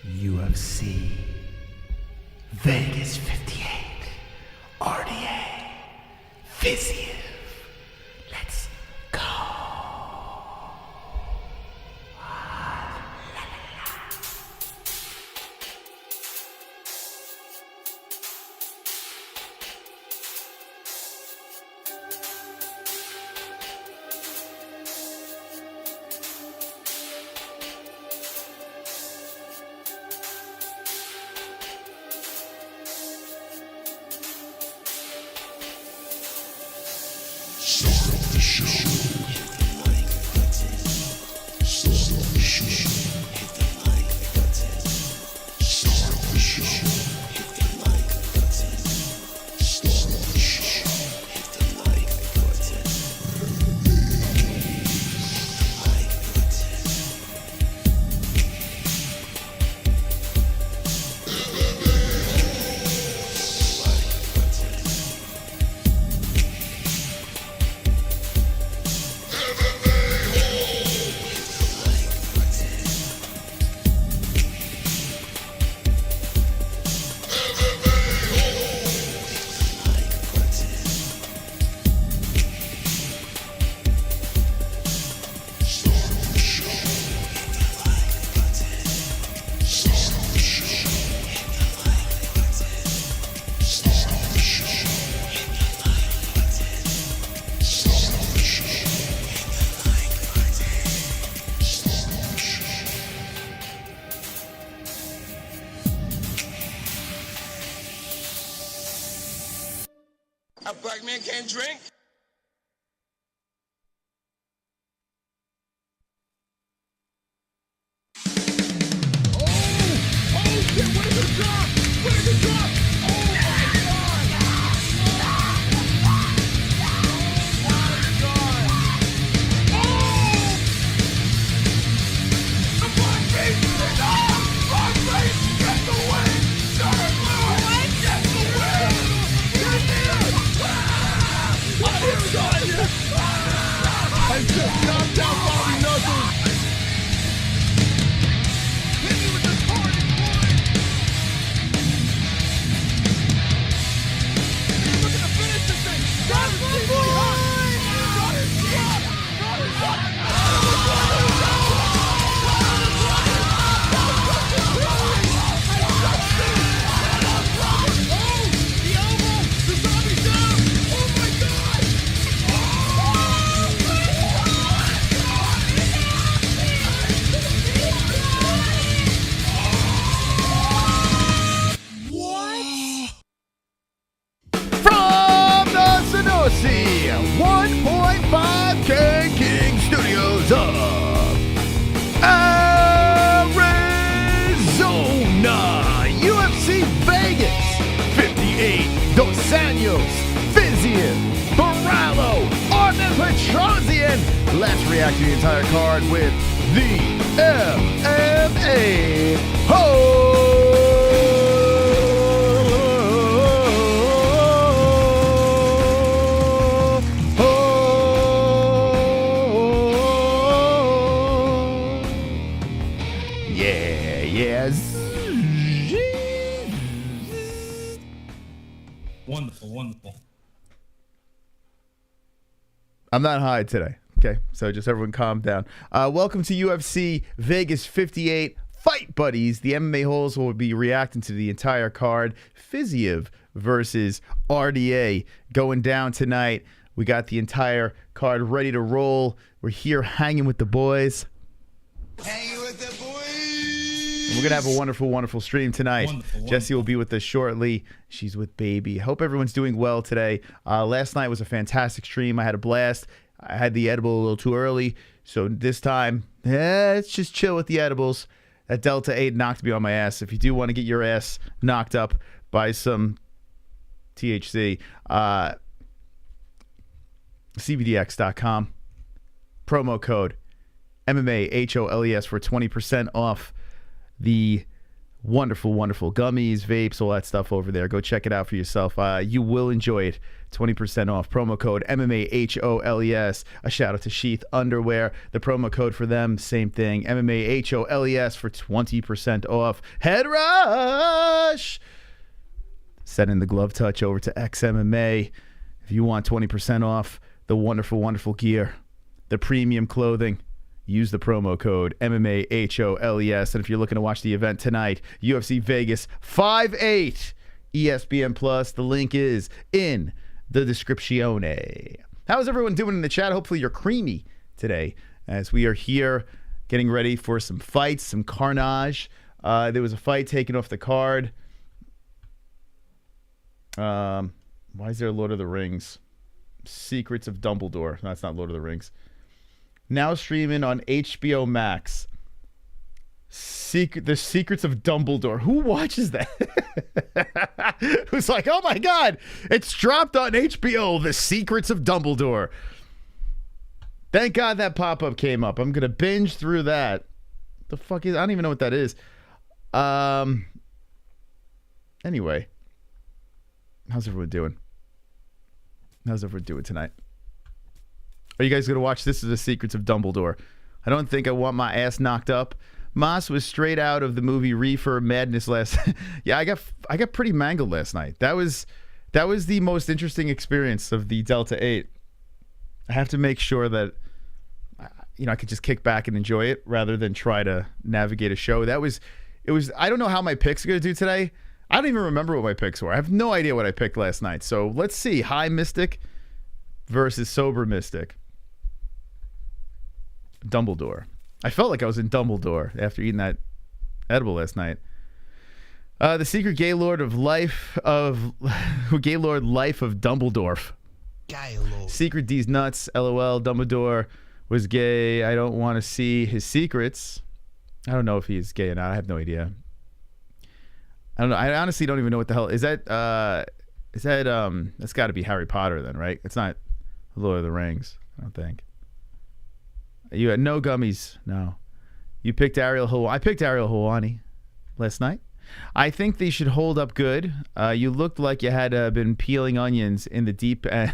UFC Vegas 58 RDA FIZIEV. Let's go. A black man can't drink? Oh shit, what is the drop? What is the drop? Oh my god! Oh my god! Oh! The black face is on! Black face, get the win! Sherman! Get the win! Get there! I just knocked out Bobby Knuckles. Hit me with the target, boy. He's looking to finish this thing. Got it, boy. Got it, the elbow. The Zahabi down. Oh my god. From the Sanosi 1.5K King Studios of Arizona, UFC Vegas 58, Dos Anjos, FIZIEV Borralho, Armfield, Petrosyan. Let's react to the entire card with the MMA-Holes. Yes. Wonderful, wonderful. I'm not high today. Okay, so just everyone calm down. Welcome to UFC Vegas 58 Fight Buddies. The MMA-Holes will be reacting to the entire card. FIZIEV versus RDA going down tonight. We got the entire card ready to roll. We're here hanging with the boys. Hanging with the boys. And we're going to have a wonderful, wonderful stream tonight. Wonderful. Jessie will be with us shortly. She's with baby. Hope everyone's doing well today. Last night was a fantastic stream. I had a blast. I had the edible a little too early. So this time, let's just chill with the edibles. That Delta 8 knocked me on my ass. If you do want to get your ass knocked up by some THC, CBDX.com. Promo code MMA-HOLES for 20% off the Wonderful, wonderful gummies, vapes, all that stuff over there. Go check it out for yourself. You will enjoy it. 20% off. Promo code MMA-HOLES. A shout out to Sheath Underwear. The promo code for them, same thing. MMA-HOLES for 20% off. Head Rush! Send in the glove touch over to XMMA. If you want 20% off the wonderful, wonderful gear, the premium clothing, use the promo code MMA-HOLES. And if you're looking to watch the event tonight, UFC Vegas 5/8 ESPN Plus. The link is in the descriptione. How's everyone doing in the chat? Hopefully you're creamy today as we are here getting ready for some fights, some carnage. There was a fight taken off the card. Why is there Lord of the Rings? Secrets of Dumbledore. No, that's not Lord of the Rings. Now streaming on HBO Max. The Secrets of Dumbledore. Who watches that? Who's like, oh my God, it's dropped on HBO. The Secrets of Dumbledore. Thank God that pop-up came up. I'm going to binge through that. The fuck is... I don't even know what that is. Anyway. How's everyone doing? How's everyone doing tonight? Are you guys going to watch This is the Secrets of Dumbledore? I don't think I want my ass knocked up. Moss was straight out of the movie Reefer Madness last. Yeah, I got pretty mangled last night. That was the most interesting experience of the Delta 8. I have to make sure that I could just kick back and enjoy it rather than try to navigate a show. It was. I don't know how my picks are going to do today. I don't even remember what my picks were. I have no idea what I picked last night. So let's see. High Mystic versus Sober Mystic. Dumbledore. I felt like I was in Dumbledore after eating that edible last night. The secret Gaylord Life of Dumbledore. Gaylord. Secret D's nuts. LOL. Dumbledore was gay. I don't want to see his secrets. I don't know if he's gay or not. I have no idea. I don't know. I honestly don't even know what the hell is that. That's got to be Harry Potter then, right? It's not Lord of the Rings. I don't think. You had no gummies. No. You picked Ariel Helwani. I picked Ariel Helwani last night. I think they should hold up good. You looked like you had been peeling onions in the deep end.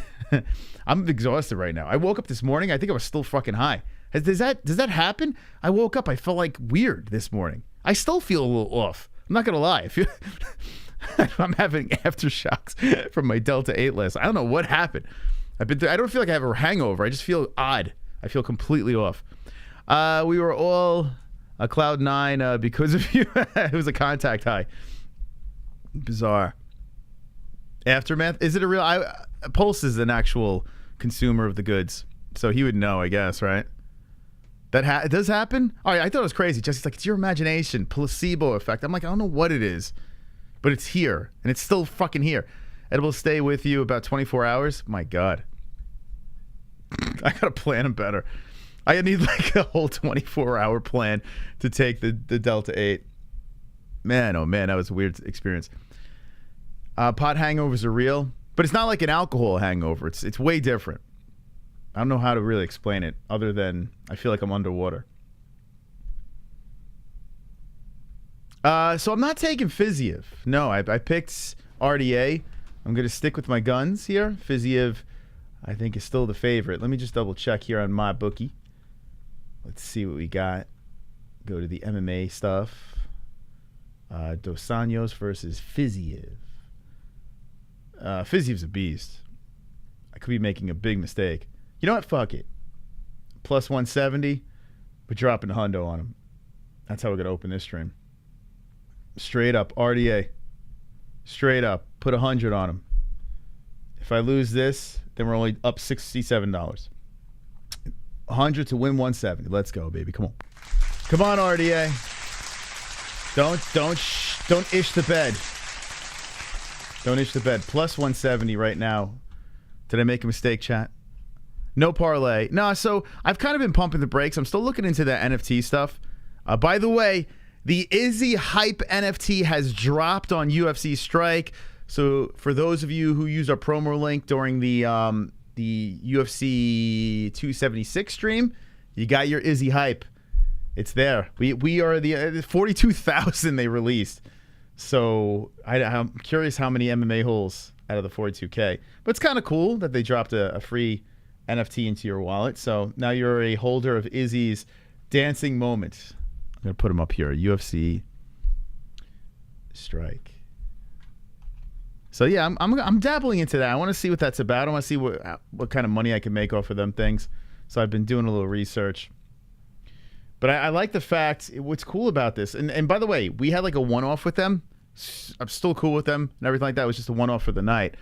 I'm exhausted right now. I woke up this morning. I think I was still fucking high. Does that happen? I woke up. I felt like weird this morning. I still feel a little off. I'm not going to lie. I'm having aftershocks from my Delta 8 last. I don't know what happened. I don't feel like I have a hangover. I just feel odd. I feel completely off. We were all a cloud nine because of you. It was a contact high. Bizarre. Aftermath. Is it a real? Pulse is an actual consumer of the goods, so he would know, I guess, right? It does happen. All right, I thought it was crazy. Jesse's like, it's your imagination, placebo effect. I'm like, I don't know what it is, but it's here, and it's still fucking here. Edible stay with you about 24 hours. My God. I gotta plan them better. I need like a whole 24-hour plan to take the Delta 8. Man, oh man, that was a weird experience. Pot hangovers are real, but it's not like an alcohol hangover. It's way different. I don't know how to really explain it other than I feel like I'm underwater. So I'm not taking FIZIEV. No, I picked RDA. I'm going to stick with my guns here. FIZIEV, I think, is still the favorite. Let me just double check here on my bookie. Let's see what we got. Go to the MMA stuff. Dos Anjos versus FIZIEV. FIZIEV's a beast. I could be making a big mistake. You know what? Fuck it. Plus 170. We're dropping a hundo on him. That's how we're going to open this stream. Straight up. RDA. Straight up. Put 100 on him. If I lose this, then we're only up $67. 100 to win 170. Let's go, baby. Come on. Come on, RDA. Don't ish the bed. Don't ish the bed. Plus 170 right now. Did I make a mistake, chat? No parlay. No, so I've kind of been pumping the brakes. I'm still looking into that NFT stuff. By the way, the IZZY Hype NFT has dropped on UFC Strike. So for those of you who used our promo link during the UFC 276 stream, you got your IZZY Hype. It's there. We are the 42,000 they released. So I'm curious how many MMA-Holes out of the 42K. But it's kind of cool that they dropped a free NFT into your wallet. So now you're a holder of Izzy's Dancing Moment. I'm going to put them up here. UFC Strike. So yeah, I'm dabbling into that. I want to see what that's about. I want to see what kind of money I can make off of them things. So I've been doing a little research. But I like the fact, what's cool about this, and by the way, we had like a one-off with them. I'm still cool with them and everything like that. It was just a one-off for the night.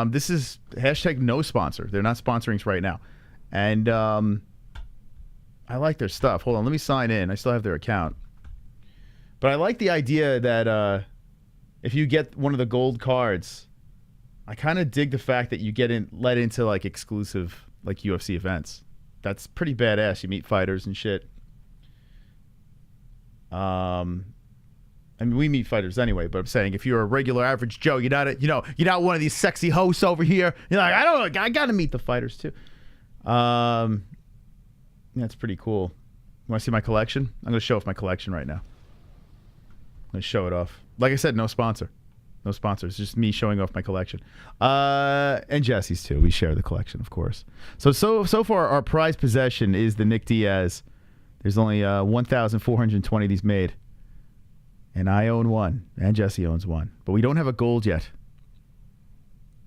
This is hashtag no sponsor. They're not sponsoring us right now. And I like their stuff. Hold on, let me sign in. I still have their account. But I like the idea that if you get one of the gold cards, I kind of dig the fact that you get let into like exclusive like UFC events. That's pretty badass. You meet fighters and shit. I mean, we meet fighters anyway, but I'm saying if you're a regular average Joe, you're not one of these sexy hosts over here. You're like, I got to meet the fighters too. That's pretty cool. You want to see my collection? I'm going to show off my collection right now. I'm going to show it off. Like I said, no sponsor. No sponsors. Just me showing off my collection. And Jesse's too. We share the collection, of course. So far, our prized possession is the Nick Diaz. There's only 1,420 of these made. And I own one. And Jesse owns one. But we don't have a gold yet.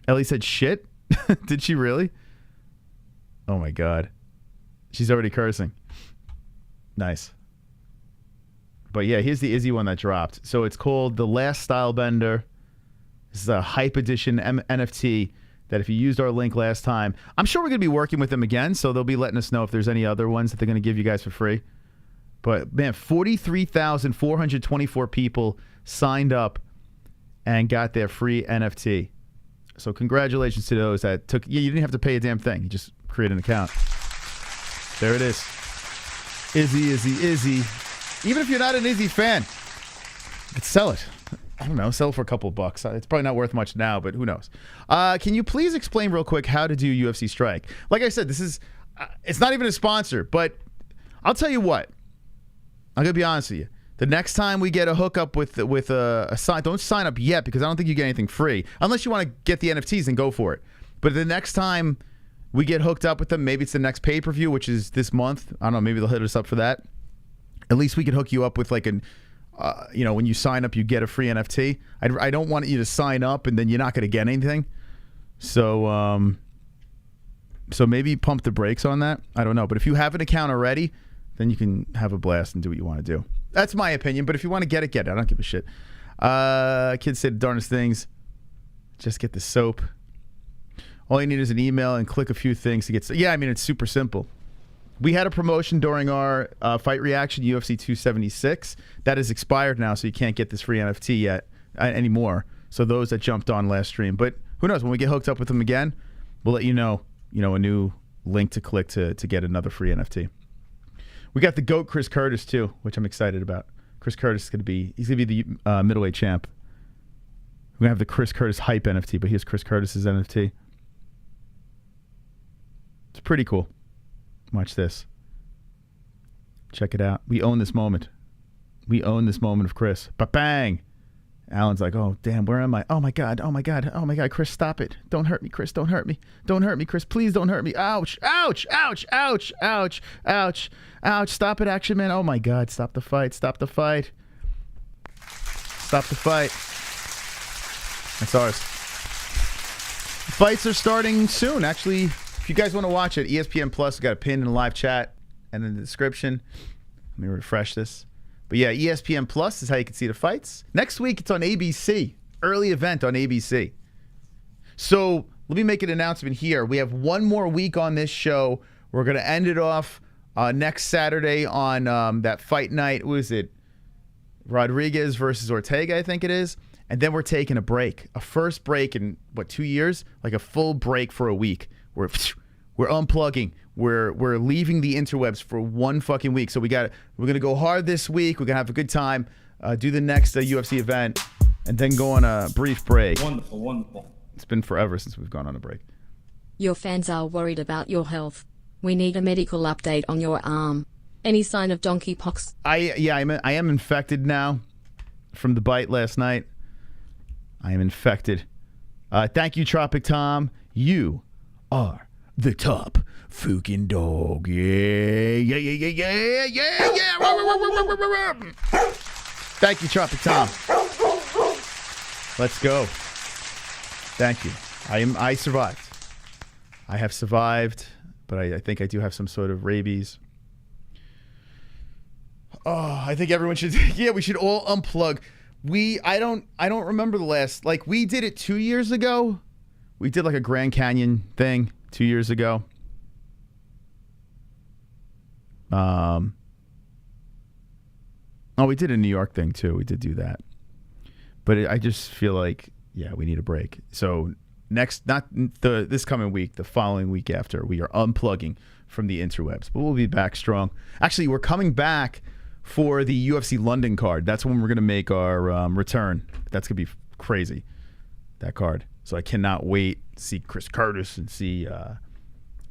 Ellie said shit? Did she really? Oh my God. She's already cursing. Nice. But yeah, here's the Izzy one that dropped. So it's called The Last Style Bender. This is a hype edition NFT that if you used our link last time, I'm sure we're going to be working with them again, so they'll be letting us know if there's any other ones that they're going to give you guys for free. But man, 43,424 people signed up and got their free NFT. So congratulations to those that took. You didn't have to pay a damn thing. You just create an account. There it is. Izzy, Izzy, Izzy. Even if you're not an Izzy fan, you could sell it. I don't know, sell it for a couple of bucks. It's probably not worth much now, but who knows? Can you please explain real quick how to do UFC Strike? Like I said, this is it's not even a sponsor, but I'll tell you what. I'm gonna be honest with you. The next time we get a hookup with a sign, don't sign up yet because I don't think you get anything free unless you want to get the NFTs and go for it. But the next time we get hooked up with them, maybe it's the next pay-per-view, which is this month. I don't know. Maybe they'll hit us up for that. At least we could hook you up with like an. When you sign up, you get a free NFT. I don't want you to sign up and then you're not going to get anything. So maybe pump the brakes on that. I don't know. But if you have an account already, then you can have a blast and do what you want to do. That's my opinion. But if you want to get it, get it. I don't give a shit. Kids say the darndest things. Just get the soap. All you need is an email and click a few things to get. Yeah, I mean, it's super simple. We had a promotion during our fight reaction, UFC 276. That is expired now, so you can't get this free NFT yet anymore. So those that jumped on last stream. But who knows? When we get hooked up with them again, we'll let you know, a new link to click to get another free NFT. We got the GOAT Chris Curtis, too, which I'm excited about. Chris Curtis is going to be the middleweight champ. We're going to have the Chris Curtis hype NFT, but here's Chris Curtis's NFT. It's pretty cool. Watch this. Check it out. We own this moment. We own this moment of Chris. Ba-bang! Alan's like, oh, damn, where am I? Oh, my God. Oh, my God. Oh, my God. Chris, stop it. Don't hurt me, Chris. Don't hurt me. Don't hurt me, Chris. Please don't hurt me. Ouch. Ouch. Ouch. Ouch. Ouch. Ouch. Ouch. Stop it, Action Man. Oh, my God. Stop the fight. Stop the fight. Stop the fight. That's ours. Fights are starting soon. Actually, if you guys want to watch it, ESPN Plus, we got a pin in the live chat and in the description. Let me refresh this. But yeah, ESPN Plus is how you can see the fights. Next week, it's on ABC. Early event on ABC. So let me make an announcement here. We have one more week on this show. We're going to end it off next Saturday on that fight night. What is it? Rodriguez versus Ortega, I think it is. And then we're taking a break. A first break in, 2 years? Like a full break for a week. We're unplugging. We're leaving the interwebs for 1 fucking week. So we're gonna go hard this week. We're gonna have a good time. Do the next UFC event, and then go on a brief break. Wonderful, wonderful. It's been forever since we've gone on a break. Your fans are worried about your health. We need a medical update on your arm. Any sign of donkey pox? I am infected now from the bite last night. I am infected. Thank you, Tropic Tom. You are the top fucking dog. Yeah. Thank you, Tropic Tom. Let's go. Thank you. I survived. I have survived, but I think I do have some sort of rabies. Oh, I think everyone should. Yeah, we should all unplug. I don't remember the last. Like, we did it 2 years ago. We did like a Grand Canyon thing 2 years ago. Oh, we did a New York thing too. We did do that, but I just feel like, yeah, we need a break. So this coming week, the following week after, we are unplugging from the interwebs, but we'll be back strong. Actually, we're coming back for the UFC London card. That's when we're going to make our return. That's going to be crazy, that card. So I cannot wait to see Chris Curtis and see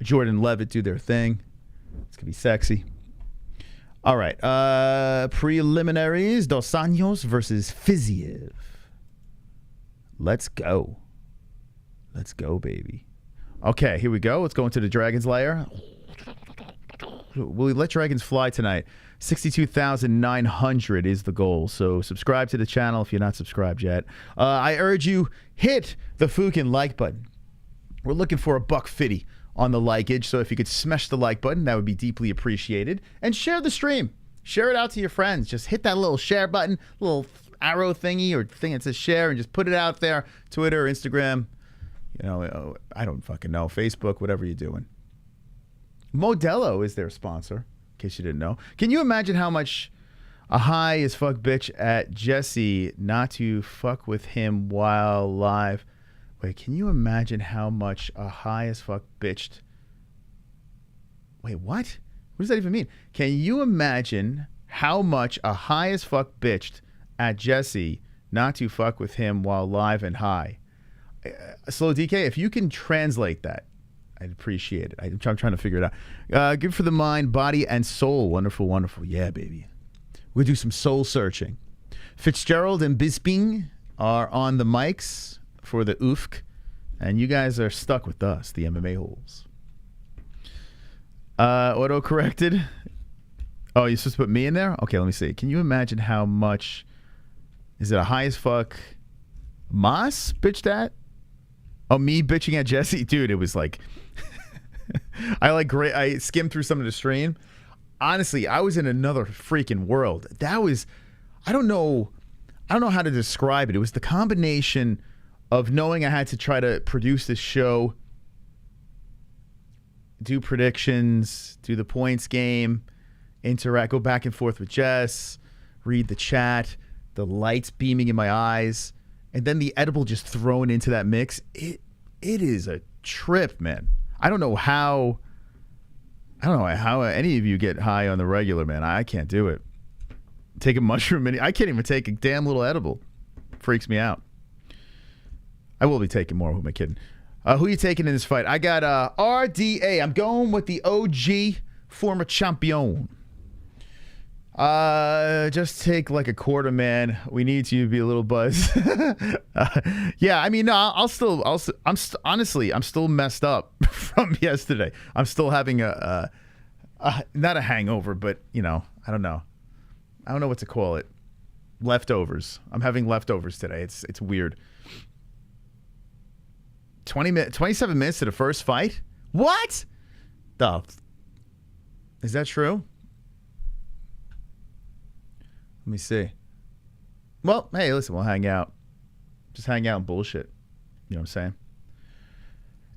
Jordan Levitt do their thing. It's going to be sexy. All right. Preliminaries. Dos Anjos versus FIZIEV. Let's go. Let's go, baby. Okay, here we go. Let's go into the Dragon's Lair. We'll let dragons fly tonight. 62,900 is the goal. So subscribe to the channel if you're not subscribed yet. I urge you, hit the fucking like button. We're looking for $150 on the likeage. So if you could smash the like button, that would be deeply appreciated. And share the stream. Share it out to your friends. Just hit that little share button, little arrow thingy or thing that says share, and just put it out there. Twitter, Instagram, you know, I don't fucking know. Facebook, whatever you're doing. Modelo is their sponsor, in case you didn't know. Can you imagine how much a high as fuck bitch at Jesse not to fuck with him while live? Wait, can you imagine how much a high as fuck bitched? Wait, what? What does that even mean? Can you imagine how much a high as fuck bitched at Jesse not to fuck with him while live and high? Slow DK, if you can translate that, I'd appreciate it. I'm trying to figure it out. Good for the mind, body, and soul. Wonderful, wonderful. Yeah, baby. We'll do some soul searching. Fitzgerald and Bisping are on the mics for the OOFK, and you guys are stuck with us, the MMA-Holes. Auto-corrected. Oh, you're supposed to put me in there? Okay, let me see. Can you imagine how much... Is it a high as fuck Moss bitched at? Oh, me bitching at Jesse? Dude, it was like... I skimmed through some of the stream. Honestly, I was in another freaking world. That was... I don't know how to describe it. It was the combination of knowing I had to try to produce this show, do predictions, do the points game, interact, go back and forth with Jess, read the chat, the lights beaming in my eyes, and then the edible just thrown into that mix. It is a trip, man. I don't know how any of you get high on the regular, man. I can't do it. Take a mushroom, I can't even take a damn little edible. Freaks me out. I will be taking more. Who am I kidding? Who are you taking in this fight? I got RDA. I'm going with the OG, former champion. Just take like a quarter, man. We need you to be a little buzzed. Yeah, I mean, no, honestly, I'm still messed up from yesterday. I'm still having not a hangover, but you know, I don't know what to call it. Leftovers. I'm having leftovers today. It's weird. 27 minutes to the first fight? What? Is that true? Let me see. Well, hey, listen, we'll hang out. Just hang out and bullshit. You know what I'm saying?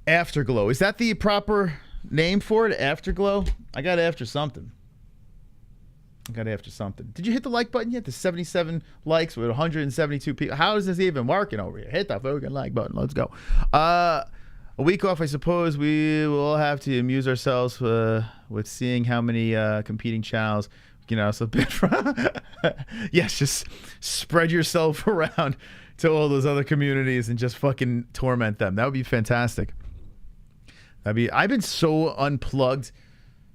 Afterglow. Is that the proper name for it? Afterglow? I got after something. Did you hit the like button yet? The 77 likes with 172 people. How is this even working over here? Hit the fucking like button. Let's go. A week off, I suppose. We will have to amuse ourselves with seeing how many competing channels, you know, so yes, just spread yourself around to all those other communities and just fucking torment them. That would be fantastic. I've been so unplugged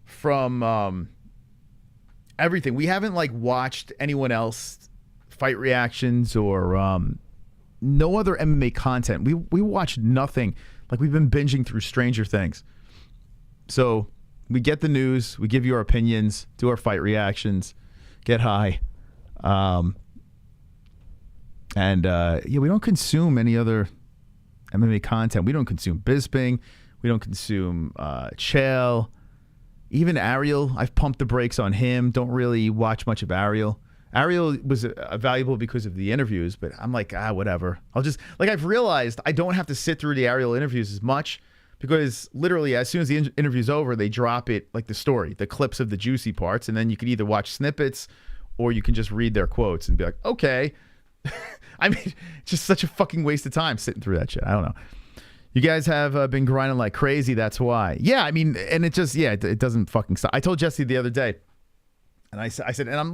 from everything. We haven't like watched anyone else fight reactions or no other MMA content. We watched nothing. Like we've been binging through Stranger Things. So we get the news, we give you our opinions, do our fight reactions, get high. We don't consume any other MMA content. We don't consume Bisping. We don't consume Chael. Even Ariel, I've pumped the brakes on him. Don't really watch much of Ariel. Ariel was valuable because of the interviews, but I'm like, whatever. I'll just, like, I've realized I don't have to sit through the Ariel interviews as much because literally as soon as the interview's over, they drop it, like the story, the clips of the juicy parts, and then you can either watch snippets or you can just read their quotes and be like, okay. I mean, it's just such a fucking waste of time sitting through that shit. I don't know. You guys have been grinding like crazy. That's why. Yeah, I mean, and it just, it doesn't fucking stop. I told Jesse the other day, and I said, and I'm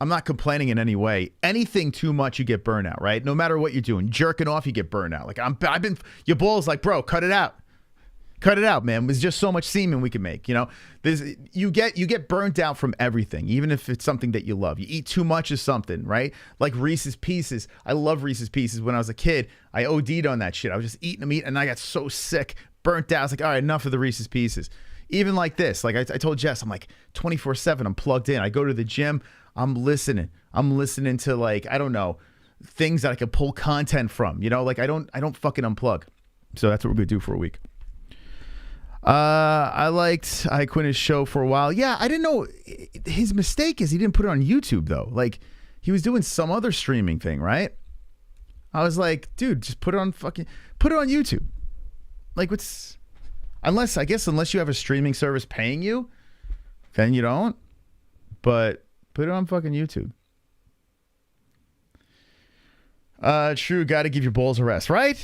not complaining in any way. Anything too much, you get burnout, right? No matter what you're doing, jerking off, you get burnout. Like I've been, your balls like, bro, cut it out. Cut it out, man. There's just so much semen we can make, you know? You get burnt out from everything, even if it's something that you love. You eat too much of something, right? Like Reese's Pieces. I love Reese's Pieces. When I was a kid, I OD'd on that shit. I was just eating them, and I got so sick, burnt out. I was like, all right, enough of the Reese's Pieces. Even like this, like I told Jess, I'm like 24/7, I'm plugged in. I go to the gym, I'm listening. I'm listening to, like, I don't know, things that I can pull content from, you know? Like I don't fucking unplug. So that's what we're going to do for a week. I liked Iaquinta's show for a while. Yeah, I didn't know. His mistake is he didn't put it on YouTube, though. Like, he was doing some other streaming thing, right? I was like, dude, just put it on YouTube. Like, unless you have a streaming service paying you, then you don't. But put it on fucking YouTube. True, got to give your balls a rest, right?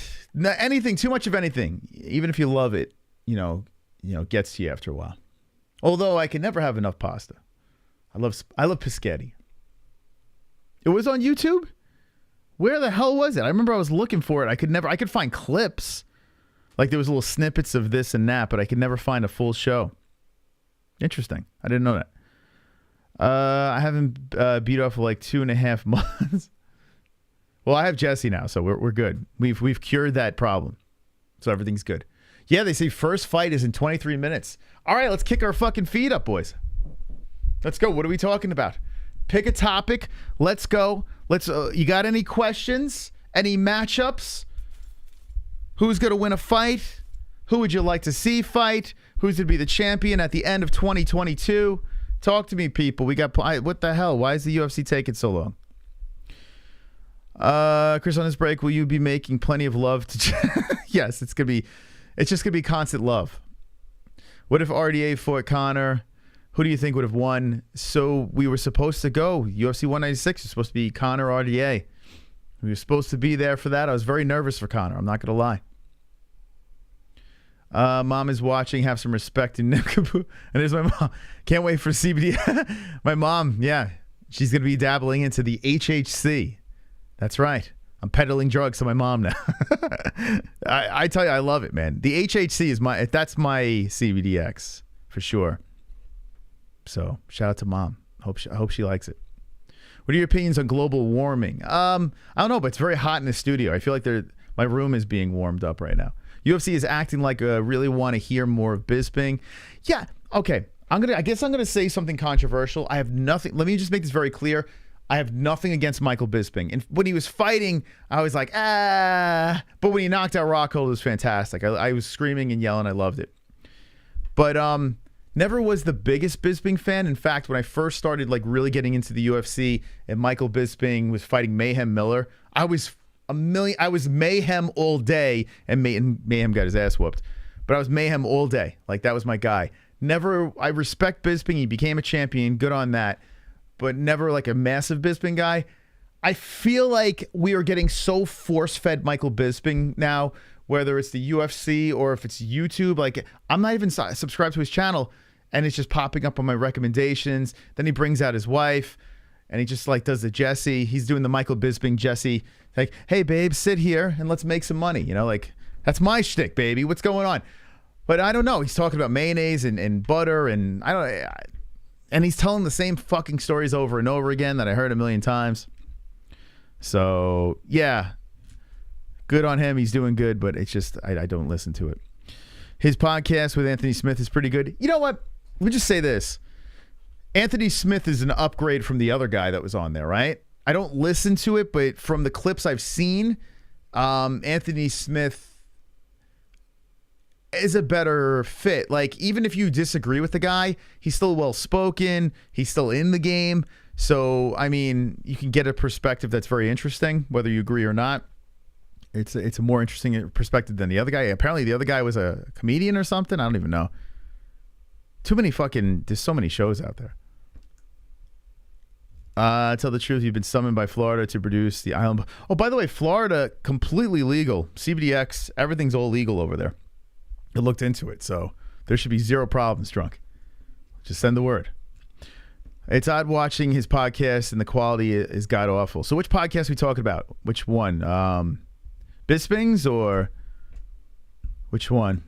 Anything, too much of anything, even if you love it, you know, gets to you after a while. Although I can never have enough pasta. I love Piscetti. It was on YouTube? Where the hell was it? I remember I was looking for it. I could find clips. Like there was little snippets of this and that, but I could never find a full show. Interesting. I didn't know that. I haven't beat off for like 2.5 months. Well, I have Jesse now, so we're good. We've cured that problem. So everything's good. Yeah, they say first fight is in 23 minutes. All right, let's kick our fucking feet up, boys. Let's go. What are we talking about? Pick a topic. Let's go. You got any questions? Any matchups? Who's going to win a fight? Who would you like to see fight? Who's going to be the champion at the end of 2022? Talk to me, people. What the hell? Why is the UFC taking so long? Chris, on this break, will you be making plenty of love to... Yes, it's just going to be constant love. What if RDA fought Conor? Who do you think would have won? So we were supposed to go. UFC 196 was supposed to be Conor RDA. We were supposed to be there for that. I was very nervous for Conor. I'm not going to lie. Mom is watching. Have some respect in Nikabu. And there's my mom. Can't wait for CBD. My mom, yeah. She's going to be dabbling into the HHC. That's right. I'm peddling drugs to my mom now. I tell you, I love it, man. The HHC that's my CBDX for sure. So shout out to mom. I hope she likes it. What are your opinions on global warming? I don't know, but it's very hot in the studio. I feel like my room is being warmed up right now. UFC is acting like I really want to hear more of Bisping. Yeah, okay. I guess I'm gonna say something controversial. I have nothing. Let me just make this very clear. I have nothing against Michael Bisping. And when he was fighting, I was like, But when he knocked out Rockhold, it was fantastic. I was screaming and yelling. I loved it. But never was the biggest Bisping fan. In fact, when I first started like really getting into the UFC and Michael Bisping was fighting Mayhem Miller, I was Mayhem all day, and Mayhem got his ass whooped. But I was Mayhem all day. Like, that was my guy. I respect Bisping. He became a champion. Good on that. But never like a massive Bisping guy. I feel like we are getting so force-fed Michael Bisping now, whether it's the UFC or if it's YouTube. Like, I'm not even subscribed to his channel, and it's just popping up on my recommendations. Then he brings out his wife, and he just like does the Jesse. He's doing the Michael Bisping Jesse. Like, hey, babe, sit here and let's make some money. You know, like, that's my shtick, baby. What's going on? But I don't know. He's talking about mayonnaise and butter, and And he's telling the same fucking stories over and over again that I heard a million times. So, yeah. Good on him. He's doing good, but it's just, I don't listen to it. His podcast with Anthony Smith is pretty good. You know what? Let me just say this. Anthony Smith is an upgrade from the other guy that was on there, right? I don't listen to it, but from the clips I've seen, Anthony Smith is a better fit. Like, even if you disagree with the guy, he's still well-spoken. He's still in the game. So, I mean, you can get a perspective that's very interesting, whether you agree or not. It's a more interesting perspective than the other guy. Apparently, the other guy was a comedian or something. I don't even know. There's so many shows out there. Tell the truth, you've been summoned by Florida to produce the island. Oh, by the way, Florida, completely legal. CBDX, everything's all legal over there. I looked into it, so there should be zero problems, drunk. Just send the word. It's odd watching his podcast, and the quality is god-awful. So which podcast are we talking about? Which one? Bisping's or which one?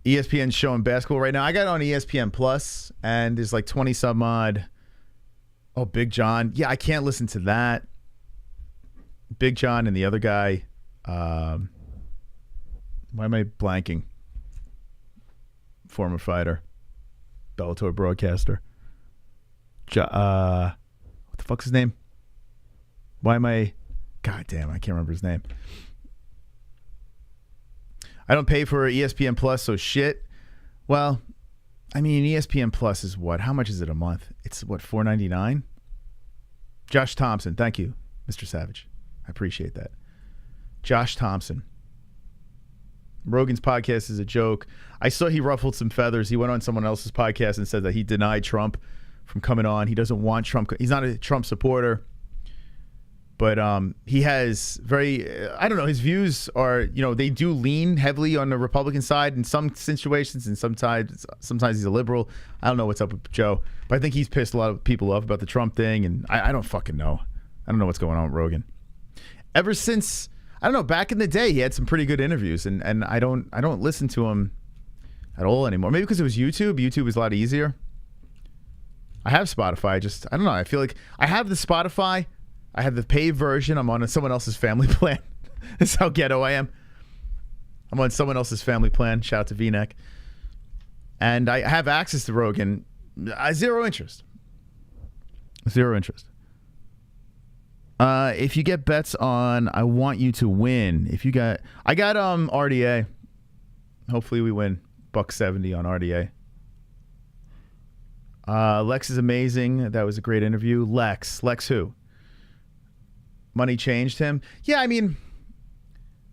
ESPN's showing basketball right now. I got it on ESPN Plus, and there's like 20 some odd. Oh, Big John. Yeah, I can't listen to that. Big John and the other guy. Why am I blanking? Former fighter. Bellator broadcaster. What the fuck's his name? Why am I... God damn, I can't remember his name. I don't pay for ESPN Plus, so shit. Well, I mean, ESPN Plus is what? How much is it a month? It's what, $4.99? Josh Thompson. Thank you, Mr. Savage. I appreciate that. Josh Thompson. Rogan's podcast is a joke. I saw he ruffled some feathers. He went on someone else's podcast and said that he denied Trump from coming on. He doesn't want Trump. He's not a Trump supporter. But he has I don't know, his views are, they do lean heavily on the Republican side in some situations, and sometimes he's a liberal. I don't know what's up with Joe, but I think he's pissed a lot of people off about the Trump thing, and I don't fucking know. I don't know what's going on with Rogan. Ever since, I don't know, back in the day, he had some pretty good interviews, and I don't listen to him at all anymore. Maybe because it was YouTube. YouTube was a lot easier. I have Spotify. I don't know. I feel like I have the Spotify. I have the paid version. I'm on someone else's family plan. That's how ghetto I am. I'm on someone else's family plan. Shout out to V-Neck. And I have access to Rogan. Zero interest. Zero interest. If you get bets on I want you to win. I got RDA. Hopefully we win. $170 on RDA. Lex is amazing. That was a great interview. Lex who? Money changed him. Yeah, I mean,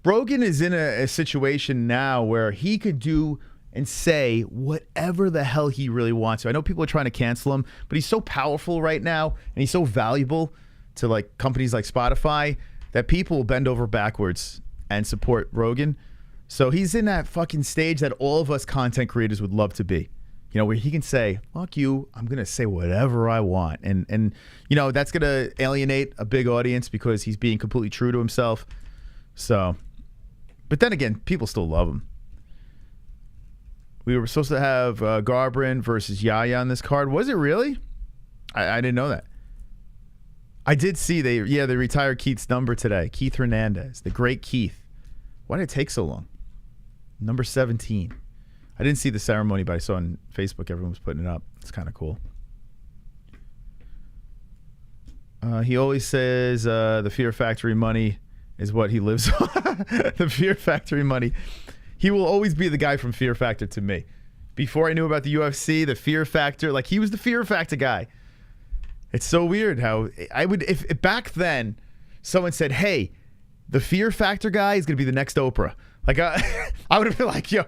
Rogan is in a situation now where he could do and say whatever the hell he really wants to. I know people are trying to cancel him, but he's so powerful right now, and he's so valuable to like companies like Spotify that people will bend over backwards and support Rogan. So he's in that fucking stage that all of us content creators would love to be. Where he can say, fuck you, I'm going to say whatever I want. And that's going to alienate a big audience because he's being completely true to himself. So, but then again, people still love him. We were supposed to have Garbrandt versus Yaya on this card. Was it really? I didn't know that. I did see they retired Keith's number today. Keith Hernandez, the great Keith. Why did it take so long? Number 17. I didn't see the ceremony, but I saw on Facebook everyone was putting it up. It's kind of cool. He always says the Fear Factory money is what he lives on. The Fear Factory money. He will always be the guy from Fear Factor to me. Before I knew about the UFC, the Fear Factor, like he was the Fear Factor guy. It's so weird how I would, if back then someone said, hey, the Fear Factor guy is going to be the next Oprah. Like I would have been like, yo,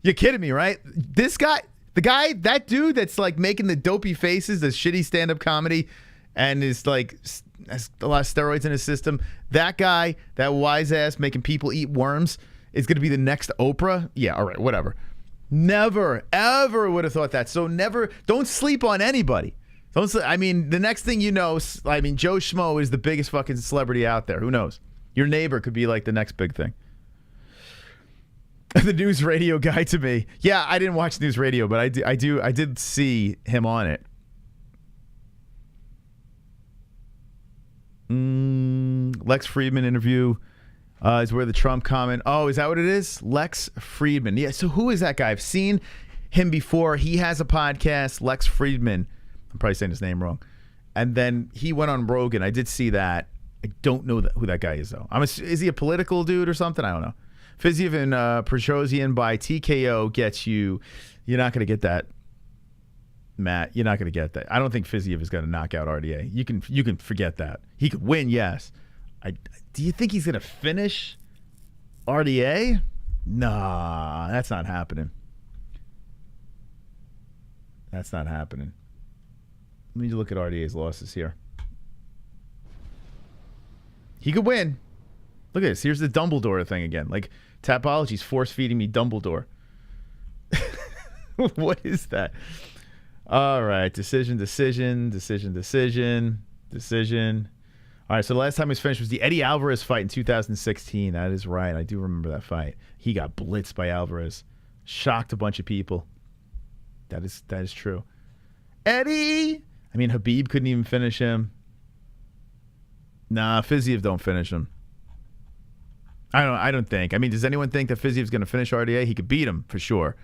you're kidding me, right? This guy, that dude that's like making the dopey faces, the shitty stand-up comedy, and is like has a lot of steroids in his system. That guy, that wise ass making people eat worms, is going to be the next Oprah. Yeah, all right, whatever. Never, ever would have thought that. So don't sleep on anybody. I mean, the next thing you know, I mean, Joe Schmo is the biggest fucking celebrity out there. Who knows? Your neighbor could be like the next big thing. The news radio guy to me. Yeah, I didn't watch news radio, but I did see him on it. Lex Friedman interview is where the Trump comment. Oh, is that what it is? Lex Friedman. Yeah, so who is that guy? I've seen him before. He has a podcast, Lex Friedman. I'm probably saying his name wrong. And then he went on Rogan. I did see that. I don't know who that guy is, though. Is he a political dude or something? I don't know. FIZIEV and Petrosyan by TKO gets you. You're not going to get that, Matt. You're not going to get that. I don't think FIZIEV is going to knock out RDA. You can forget that. He could win, yes. Do you think he's going to finish RDA? Nah, that's not happening. That's not happening. Let me look at RDA's losses here. He could win. Look at this. Here's the Dumbledore thing again. Like, Tapology's force-feeding me Dumbledore. What is that? All right. Decision. All right, so the last time he was finished was the Eddie Alvarez fight in 2016. That is right. I do remember that fight. He got blitzed by Alvarez. Shocked a bunch of people. That is true. Eddie! I mean, Khabib couldn't even finish him. Nah, FIZIEV don't finish him. I don't think. I mean, does anyone think that FIZIEV's going to finish RDA? He could beat him for sure.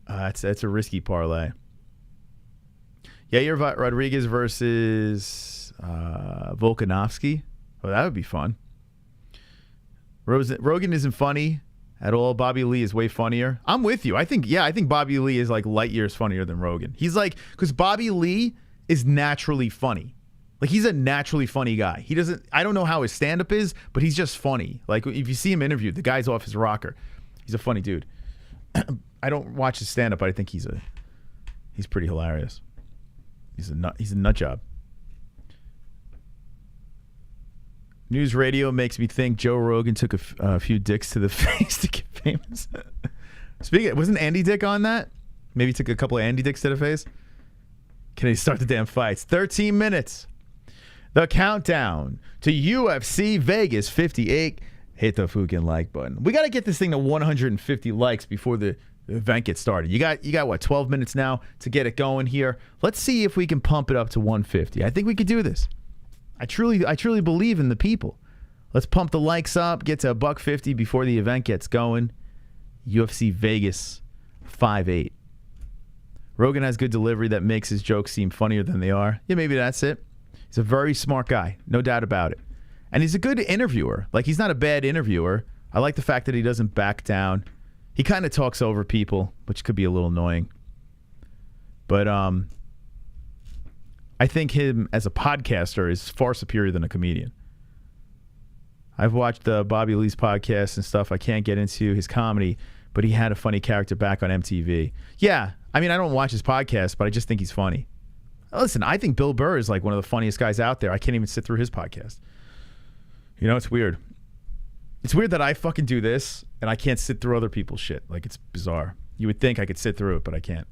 That's a risky parlay. Yair Rodriguez versus Volkanovski. Oh, that would be fun. Rogan isn't funny at all. Bobby Lee is way funnier. I'm with you. I think Bobby Lee is like light years funnier than Rogan. He's like, because Bobby Lee is naturally funny. Like, he's a naturally funny guy. I don't know how his stand-up is, but he's just funny. Like, if you see him interviewed, the guy's off his rocker. He's a funny dude. I don't watch his stand-up, but I think he's pretty hilarious. He's a nut job. News radio makes me think Joe Rogan took a few dicks to the face to get famous. Wasn't Andy Dick on that? Maybe he took a couple of Andy Dicks to the face. Can he start the damn fights? 13 minutes. The countdown to UFC Vegas 58. Hit the fucking like button. We got to get this thing to 150 likes before the event gets started. You got what, 12 minutes now to get it going here. Let's see if we can pump it up to 150. I think we could do this. I truly believe in the people. Let's pump the likes up, get to $150 before the event gets going. UFC Vegas 5-8. Rogan has good delivery that makes his jokes seem funnier than they are. Yeah, maybe that's it. He's a very smart guy, no doubt about it. And he's a good interviewer. Like, he's not a bad interviewer. I like the fact that he doesn't back down. He kind of talks over people, which could be a little annoying. But I think him as a podcaster is far superior than a comedian. I've watched Bobby Lee's podcast and stuff. I can't get into his comedy, but he had a funny character back on MTV. Yeah, I mean, I don't watch his podcast, but I just think he's funny. Listen, I think Bill Burr is like one of the funniest guys out there. I can't even sit through his podcast. You know, it's weird. It's weird that I fucking do this and I can't sit through other people's shit. Like, it's bizarre. You would think I could sit through it, but I can't.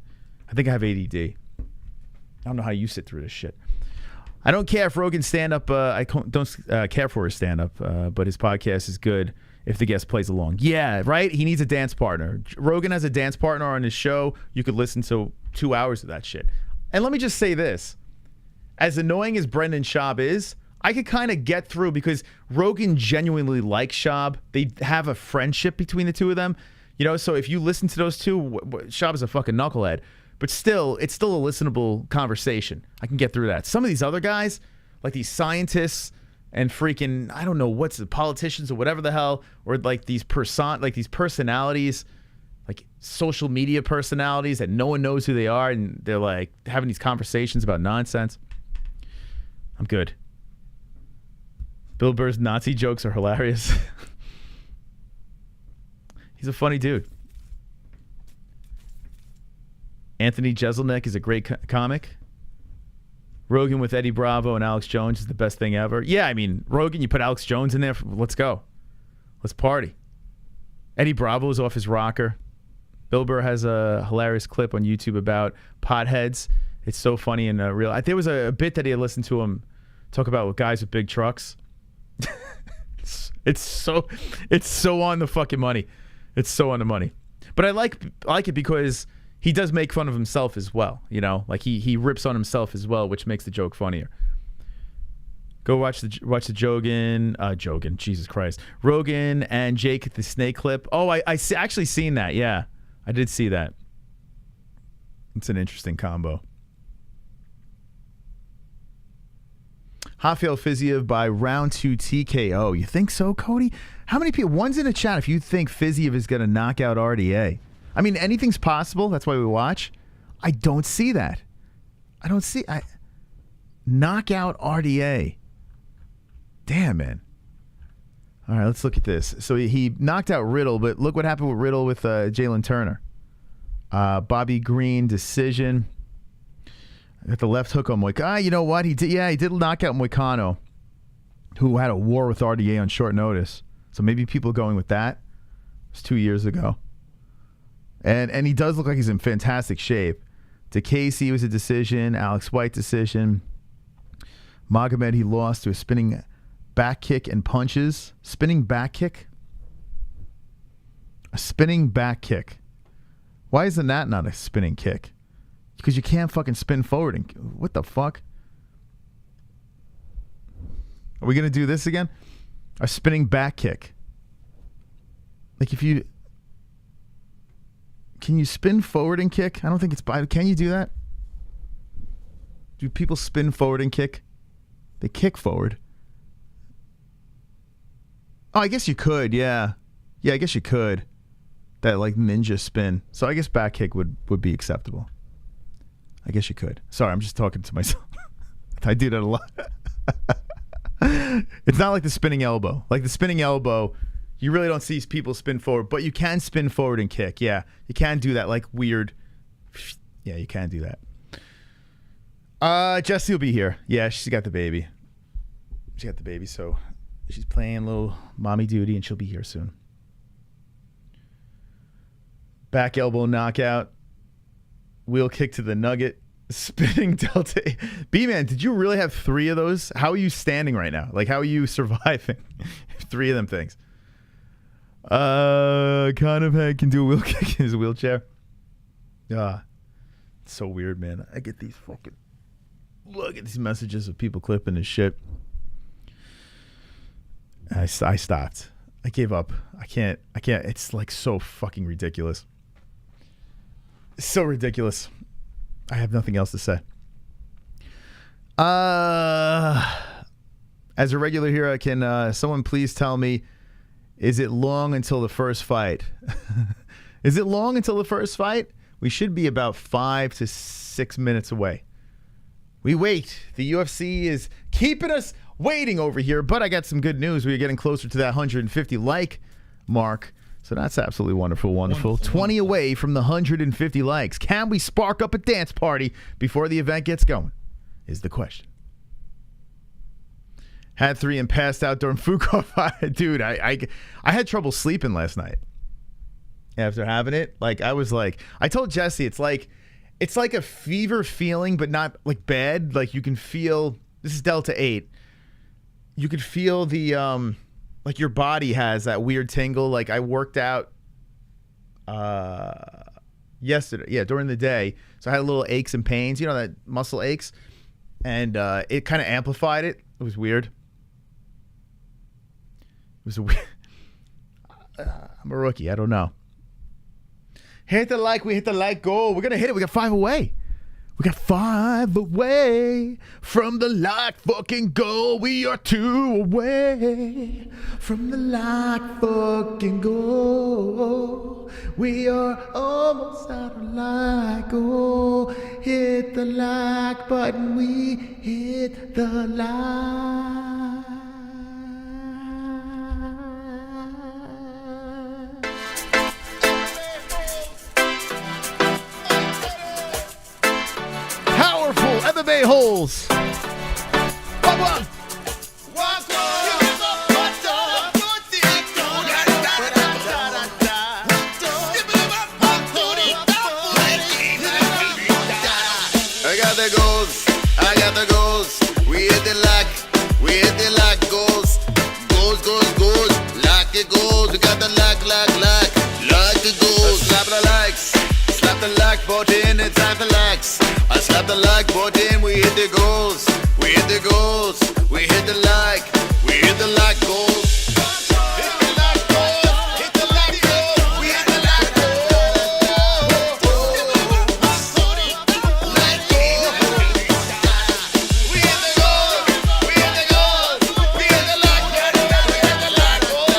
I think I have ADD. I don't know how you sit through this shit. I don't care if Rogan's stand-up. I don't care for his stand-up, but his podcast is good if the guest plays along. Yeah, right? He needs a dance partner. Rogan has a dance partner on his show. You could listen to 2 hours of that shit. And let me just say this. As annoying as Brendan Schaub is, I could kind of get through because Rogan genuinely likes Schaub. They have a friendship between the two of them. You know, so if you listen to those two, Schaub is a fucking knucklehead. But still, it's still a listenable conversation. I can get through that. Some of these other guys, like these scientists and freaking, I don't know, what's the politicians or whatever the hell, or like these personalities, like social media personalities that no one knows who they are, and they're like having these conversations about nonsense. I'm good. Bill Burr's Nazi jokes are hilarious. He's a funny dude. Anthony Jeselnik is a great comic. Rogan with Eddie Bravo and Alex Jones is the best thing ever. Yeah, I mean, Rogan, you put Alex Jones in there, let's go. Let's party. Eddie Bravo is off his rocker. Bill Burr has a hilarious clip on YouTube about potheads. It's so funny and real. There was a bit that he had listened to him talk about with guys with big trucks. It's so on the fucking money. It's so on the money. But I like it because he does make fun of himself as well. You know, like he rips on himself as well, which makes the joke funnier. Go watch the Jogan, Jesus Christ, Rogan and Jake the Snake clip. Oh, I actually seen that. Yeah, I did see that. It's an interesting combo. Rafael FIZIEV by round 2 TKO. You think so, Cody? How many people? One's in the chat if you think FIZIEV is going to knock out RDA. I mean, anything's possible. That's why we watch. I don't see that. I don't see. Knockout RDA. Damn, man. All right, let's look at this. So he knocked out Riddle, but look what happened with Riddle with Jalen Turner. Bobby Green decision. Got the left hook on Moicano. You know what? He did knock out Moicano, who had a war with RDA on short notice. So maybe people going with that. It was 2 years ago. And he does look like he's in fantastic shape. DeCasey was a decision. Alex White decision. Magomed, he lost to a spinning back kick and punches. Spinning back kick? A spinning back kick. Why isn't that not a spinning kick? Because you can't fucking spin forward. And what the fuck? Are we going to do this again? A spinning back kick. Like if you... Can you spin forward and kick? I don't think it's... Can you do that? Do people spin forward and kick? They kick forward. Oh, I guess you could, yeah. Yeah, I guess you could. That like ninja spin. So I guess back kick would be acceptable. I guess you could. Sorry, I'm just talking to myself. I do that a lot. It's not like the spinning elbow. Like the spinning elbow, you really don't see people spin forward, but you can spin forward and kick. Yeah, you can do that like weird. Yeah, you can do that. Jessie will be here. Yeah, she's got the baby. She got the baby, so she's playing a little mommy duty, and she'll be here soon. Back elbow knockout. Wheel kick to the nugget. Spinning delta. B-Man, did you really have 3 of those? How are you standing right now? Like, how are you surviving 3 of them things? Conor Head can do a wheel kick in his wheelchair. It's so weird, man. I get these fucking... Look at these messages of people clipping this shit. I stopped. I gave up. I can't. It's like so fucking ridiculous. It's so ridiculous. I have nothing else to say. As a regular here, can someone please tell me, is it long until the first fight? Is it long until the first fight? We should be about 5 to 6 minutes away. We wait. The UFC is keeping us waiting over here, but I got some good news. We are getting closer to that 150 like mark. So that's absolutely wonderful, wonderful. 20 away from the 150 likes. Can we spark up a dance party before the event gets going? Is the question. Had 3 and passed out during Foucault fight. Dude, I had trouble sleeping last night after having it. Like, I was like, I told Jesse, it's like a fever feeling, but not like bad. Like you can feel, this is Delta 8. You could feel the, like your body has that weird tingle. Like I worked out yesterday, yeah, during the day. So I had a little aches and pains, you know, that muscle aches. And it kind of amplified it. It was weird. It was a weird. I'm a rookie. I don't know. Hit the like. We hit the like goal. We're going to hit it. We got 5 away. We got 5 away from the like fucking goal. We are 2 away from the like fucking goal. We are almost out of like goal. Hit the like button. We hit the like. MMA-Holes. One. I got the goals. We hit the lock goals. Goals. goals. We got the like the goals. Slap the likes, slap the like button. It's time for likes. I slap the like button. We hit the goals. We hit the goals. We hit the like. We hit the like goals. Hit the like goals. Hit the like goals. We hit the like goals. Like goals. We hit the goals. We hit the goals. We hit the like goals. We hit the like goals.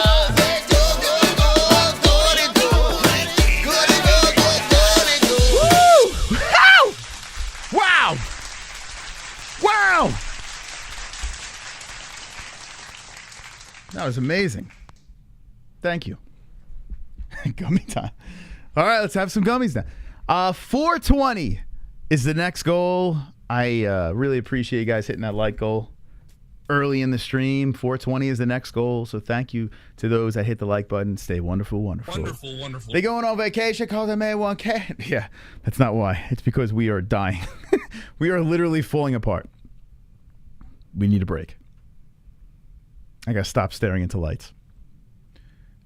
Woo! Ow! Wow! Wow! That was amazing. Thank you. Gummy time. All right, let's have some gummies now. 420 is the next goal. I really appreciate you guys hitting that like goal early in the stream. 420 is the next goal. So thank you to those that hit the like button. Stay wonderful, wonderful. Wonderful, wonderful. They going on vacation, call them A1K. Yeah, that's not why. It's because we are dying. We are literally falling apart. We need a break. I gotta stop staring into lights.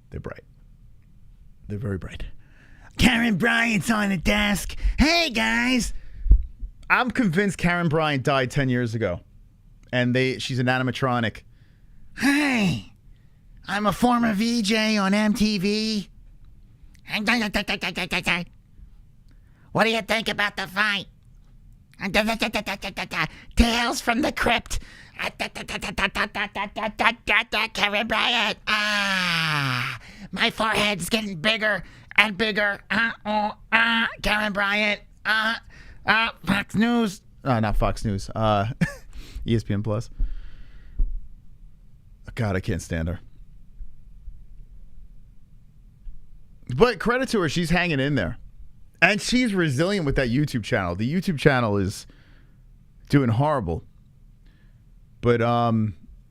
They're bright. They're very bright. Karen Bryant's on the desk. Hey guys. I'm convinced Karen Bryant died 10 years ago. And she's an animatronic. Hey, I'm a former VJ on MTV. What do you think about the fight? Tales from the Crypt. Karen Bryant. My forehead's getting bigger and bigger. Karen Bryant. Fox News. Not Fox News. ESPN Plus. God, I can't stand her. But credit to her, she's hanging in there. And she's resilient with that YouTube channel. The YouTube channel is doing horrible. But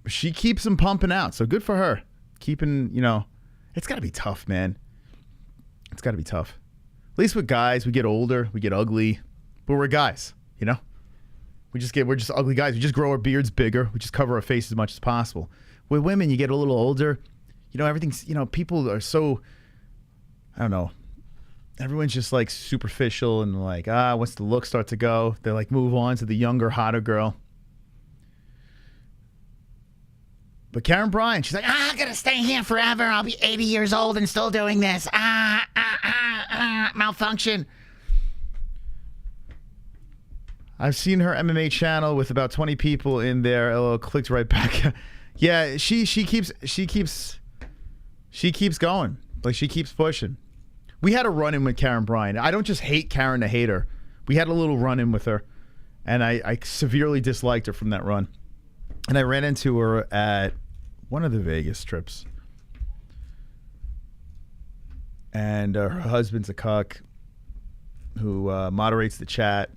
she keeps them pumping out. So good for her. Keeping, it's got to be tough, man. It's got to be tough. At least with guys, we get older, we get ugly. But we're guys, we're just ugly guys. We just grow our beards bigger. We just cover our face as much as possible. With women, you get a little older. Everything's, people are so, I don't know. Everyone's just like superficial and like, once the looks start to go, they like move on to the younger, hotter girl. But Karen Bryant, she's like, I'm going to stay here forever. I'll be 80 years old and still doing this. Malfunction. I've seen her MMA channel with about 20 people in there. LOL, clicked right back. Yeah, she keeps going. Like, she keeps pushing. We had a run-in with Karen Bryant. I don't just hate Karen to hate her. We had a little run-in with her, and I severely disliked her from that run. And I ran into her at one of the Vegas trips. And her husband's a cuck who moderates the chat.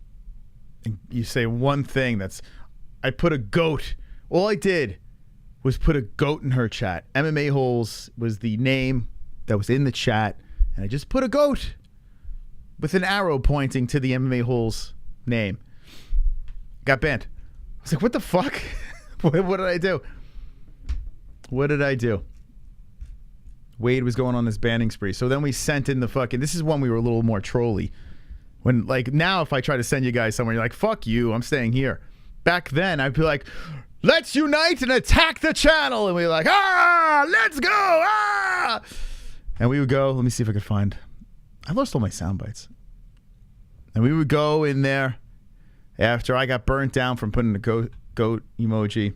And you say one thing I put a goat. All I did was put a goat in her chat. MMA-Holes was the name that was in the chat. And I just put a goat with an arrow pointing to the MMA-Holes name. Got banned. I was like, what the fuck? What did I do? What did I do? Wade was going on this banning spree. So then we sent in the fucking... This is when we were a little more trolly. When, like, now if I try to send you guys somewhere, you're like, fuck you, I'm staying here. Back then, I'd be like, let's unite and attack the channel. And we'd be like, let's go, And we would go, let me see if I could find... I lost all my sound bites. And we would go in there after I got burnt down from putting the goat emoji.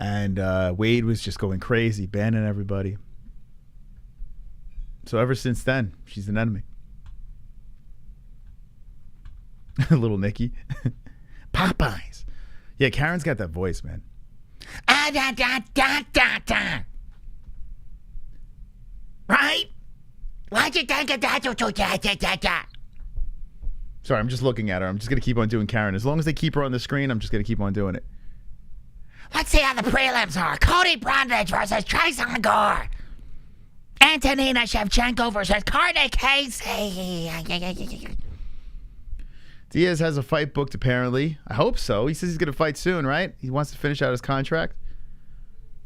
And Wade was just going crazy, banning everybody. So ever since then, she's an enemy. Little Nikki. Popeyes. Yeah, Karen's got that voice, man. Right? Why'd you think of that? Sorry, I'm just looking at her. I'm just going to keep on doing Karen. As long as they keep her on the screen, I'm just going to keep on doing it. Let's see how the prelims are. Cody Brundage versus Tyson Gore. Antonina Shevchenko versus Carter Casey. Diaz has a fight booked, apparently. I hope so. He says he's going to fight soon, right? He wants to finish out his contract.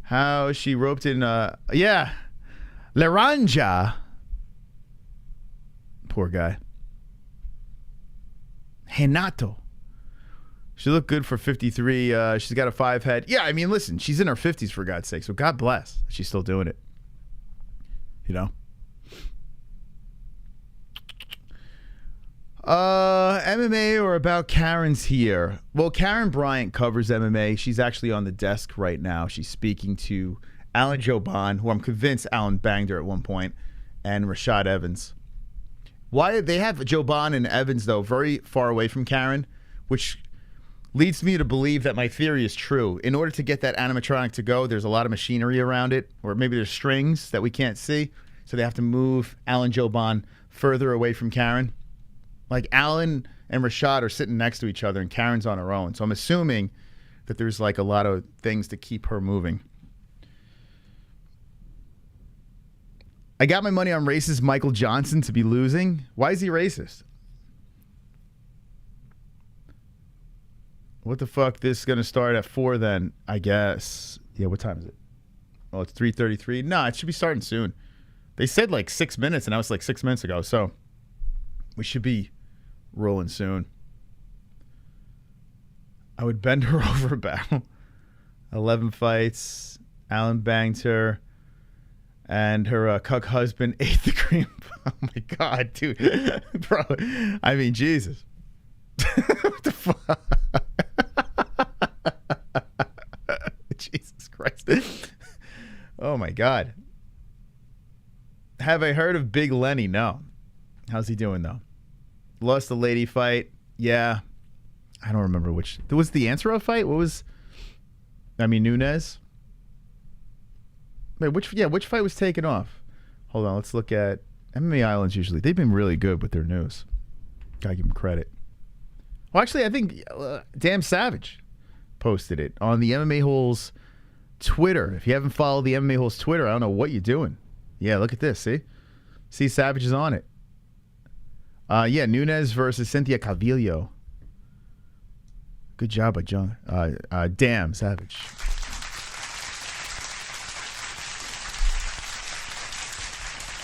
How she roped in, Laranja. Poor guy. Renato. She looked good for 53. She's got a 5 head. Yeah, I mean, listen, she's in her 50s for God's sake. So God bless. She's still doing it. You know? MMA or about Karen's here. Well, Karen Bryant covers MMA. She's actually on the desk right now. She's speaking to Alan Joban, who I'm convinced Alan banged her at one point, and Rashad Evans. Why they have Joban and Evans, though, very far away from Karen, which leads me to believe that my theory is true. In order to get that animatronic to go, there's a lot of machinery around it, or maybe there's strings that we can't see, so they have to move Alan Joban further away from Karen. Like Alan and Rashad are sitting next to each other, and Karen's on her own. So I'm assuming that there's like a lot of things to keep her moving. I got my money on racist Michael Johnson to be losing. Why is he racist? What the fuck? This is going to start at 4 then, I guess. Yeah, what time is it? Oh, it's 3:33. No, it should be starting soon. They said like 6 minutes, and that was like 6 minutes ago. So we should be rolling soon. I would bend her over about 11 fights. Alan banged her. And her cuck husband ate the cream. Oh, my God, dude. Bro, I mean, Jesus. What the fuck? Jesus Christ. Oh, my God. Have I heard of Big Lenny? No. How's he doing, though? Lost the lady fight. Yeah. I don't remember which. There was the Ansero fight? What was... I mean, Nunes? Wait, which fight was taken off? Hold on, let's look at MMA Islands. Usually they've been really good with their news. Gotta give them credit. Well, actually, I think Damn Savage posted it on the MMA-Holes Twitter. If you haven't followed the MMA-Holes Twitter, I don't know what you're doing. Yeah, look at this. See, Savage is on it. Yeah, Nunes versus Cynthia Calvillo. Good job by John. Damn Savage.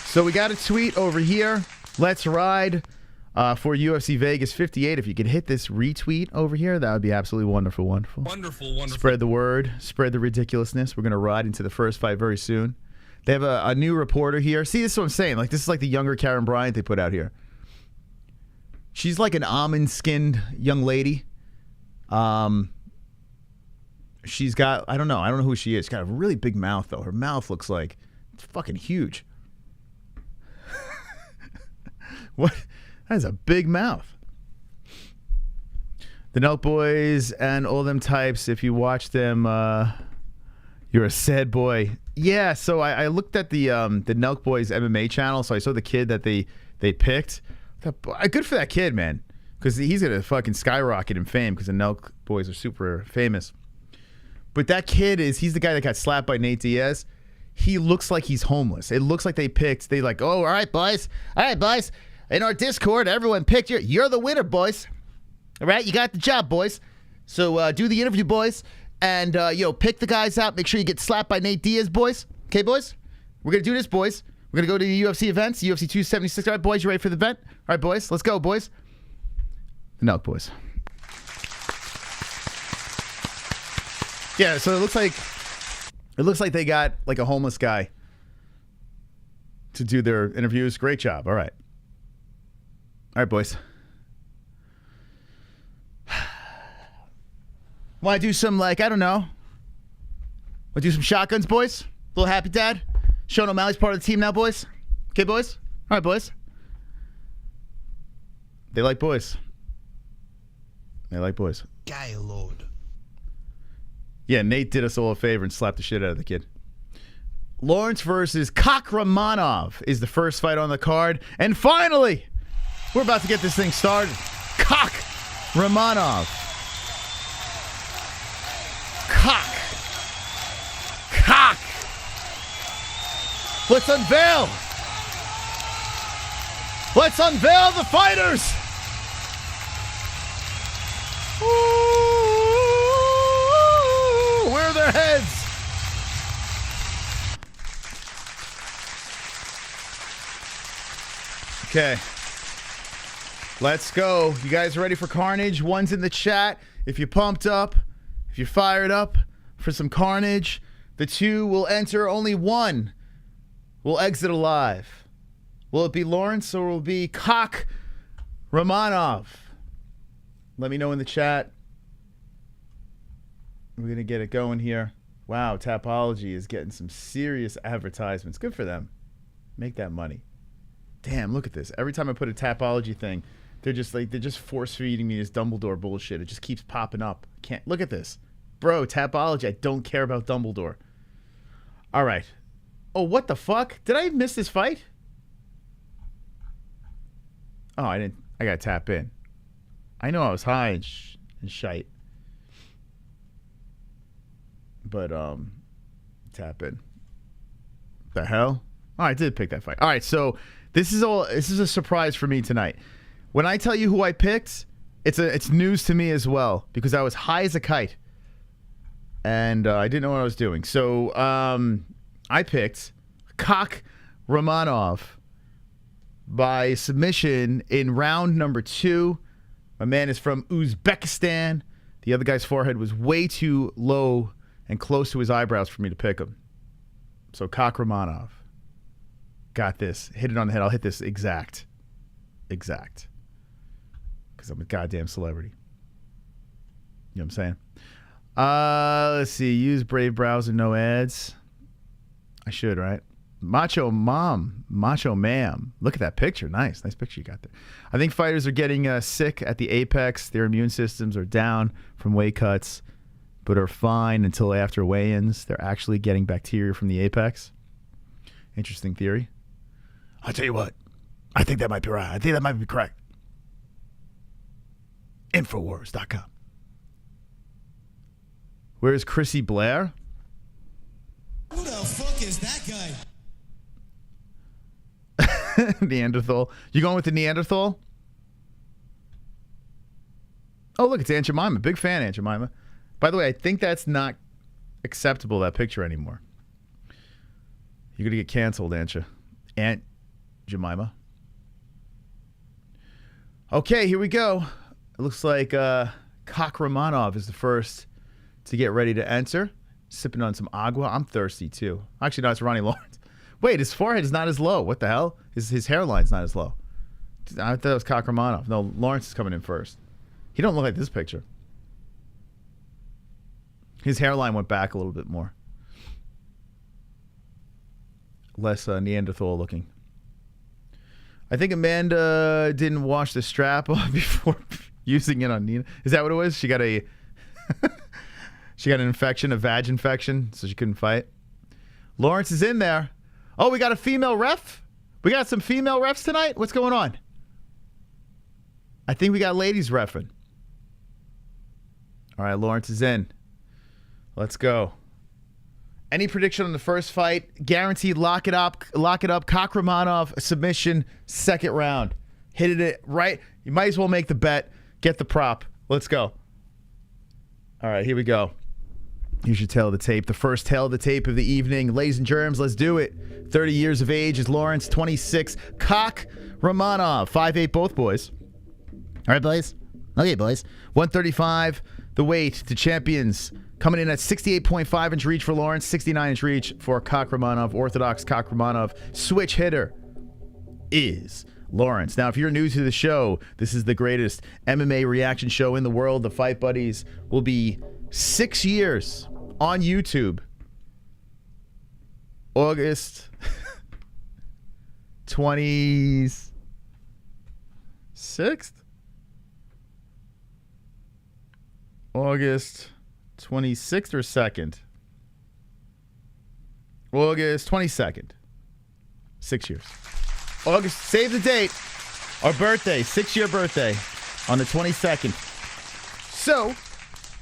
So we got a tweet over here. Let's ride for UFC Vegas 58. If you could hit this retweet over here, that would be absolutely wonderful, wonderful. Wonderful. Spread the word. Spread the ridiculousness. We're going to ride into the first fight very soon. They have a new reporter here. See, this is what I'm saying. Like, this is like the younger Karen Bryant they put out here. She's like an almond-skinned young lady. She's got, I don't know who she is. She's got a really big mouth, though. Her mouth looks like it's fucking huge. What? That is a big mouth. The Nelk Boys and all them types, if you watch them, you're a sad boy. Yeah, so I looked at the Nelk Boys MMA channel, so I saw the kid that they picked. Good for that kid, man, because he's going to fucking skyrocket in fame because the Nelk Boys are super famous. But that kid he's the guy that got slapped by Nate Diaz. He looks like he's homeless. It looks like they like, oh, all right, boys. In our Discord, everyone picked you. You're the winner, boys. All right, you got the job, boys. So do the interview, boys. And, pick the guys out. Make sure you get slapped by Nate Diaz, boys. Okay, boys? We're going to do this, boys. We're going to go to the UFC events, UFC 276. All right, boys, you ready for the event? All right, boys, let's go, boys. The Nelk Boys. Yeah, so it looks like they got like a homeless guy to do their interviews. Great job. All right. All right, boys. Want to do some, like, I don't know. Want to do some shotguns, boys? Little happy dad? Sean O'Malley's part of the team now, boys? Okay, boys? All right, boys. They like boys. They like boys. Guy load. Yeah, Nate did us all a favor and slapped the shit out of the kid. Lawrence versus Kakhramonov is the first fight on the card. And finally, we're about to get this thing started. Kakhramonov. Cock. Let's unveil the fighters. Ooh, where are their heads? Okay. Let's go. You guys ready for carnage? One's in the chat. If you're pumped up, if you're fired up for some carnage, the two will enter. Only one will exit alive. Will it be Lawrence or will it be Kakhramonov? Let me know in the chat. We're going to get it going here. Wow, Tapology is getting some serious advertisements. Good for them. Make that money. Damn, look at this. Every time I put a Tapology thing, they're just force feeding me this Dumbledore bullshit. It just keeps popping up. Can't look at this. Bro, Tapology, I don't care about Dumbledore. All right. Oh, what the fuck? Did I miss this fight? Oh, I didn't. I got to tap in. I know I was high and shite. But, tap in. The hell? Oh, I did pick that fight. All right, so this is a surprise for me tonight. When I tell you who I picked, it's news to me as well because I was high as a kite. And I didn't know what I was doing. So, I picked Kakhramonov by submission in round number 2. My man is from Uzbekistan. The other guy's forehead was way too low and close to his eyebrows for me to pick him. So Kakhramonov. Got this. Hit it on the head. I'll hit this exact. Because I'm a goddamn celebrity. You know what I'm saying? Let's see. Use Brave Browser, no ads. I should, right? Macho Mom. Macho Ma'am. Look at that picture. Nice picture you got there. I think fighters are getting sick at the apex. Their immune systems are down from weight cuts, but are fine until after weigh-ins. They're actually getting bacteria from the apex. Interesting theory. I'll tell you what. I think that might be right. I think that might be correct. Infowars.com. Where's Chrissy Blair? Who the fuck is that guy? Neanderthal. You going with the Neanderthal? Oh, look, it's Aunt Jemima. Big fan, Aunt Jemima. By the way, I think that's not acceptable, that picture anymore. You're going to get canceled, Aunt Jemima. Okay, here we go. It looks like Kakhramonov is the first to get ready to enter. Sipping on some agua. I'm thirsty, too. Actually, no, it's Ronnie Lawrence. Wait, his forehead is not as low. What the hell? His hairline's not as low. I thought it was Kakhramonov. No, Lawrence is coming in first. He don't look like this picture. His hairline went back a little bit more. Less Neanderthal looking. I think Amanda didn't wash the strap off before using it on Nina. Is that what it was? She got a she got an infection, a vag infection, so she couldn't fight. Lawrence is in there. Oh, we got a female ref? We got some female refs tonight? What's going on? I think we got ladies reffing. All right, Lawrence is in. Let's go. Any prediction on the first fight? Guaranteed lock it up. Kakhramonov submission, second round. Hit it right. You might as well make the bet. Get the prop. Let's go. All right, here we go. Here's your tail of the tape. The first tail of the tape of the evening. Ladies and germs, let's do it. 30 years of age is Lawrence. 26. Kakhramonov. 5'8", both boys. All right, boys. Okay, boys. 135, the weight to champions. Coming in at 68.5-inch reach for Lawrence. 69-inch reach for Kakhramonov. Orthodox Kakhramonov. Switch hitter is Lawrence. Now, if you're new to the show, this is the greatest MMA reaction show in the world. The Fight Buddies will be 6 years on YouTube. August 26th? August 26th or 2nd? August 22nd. 6 years. August, save the date. Our birthday, 6-year birthday on the 22nd. So,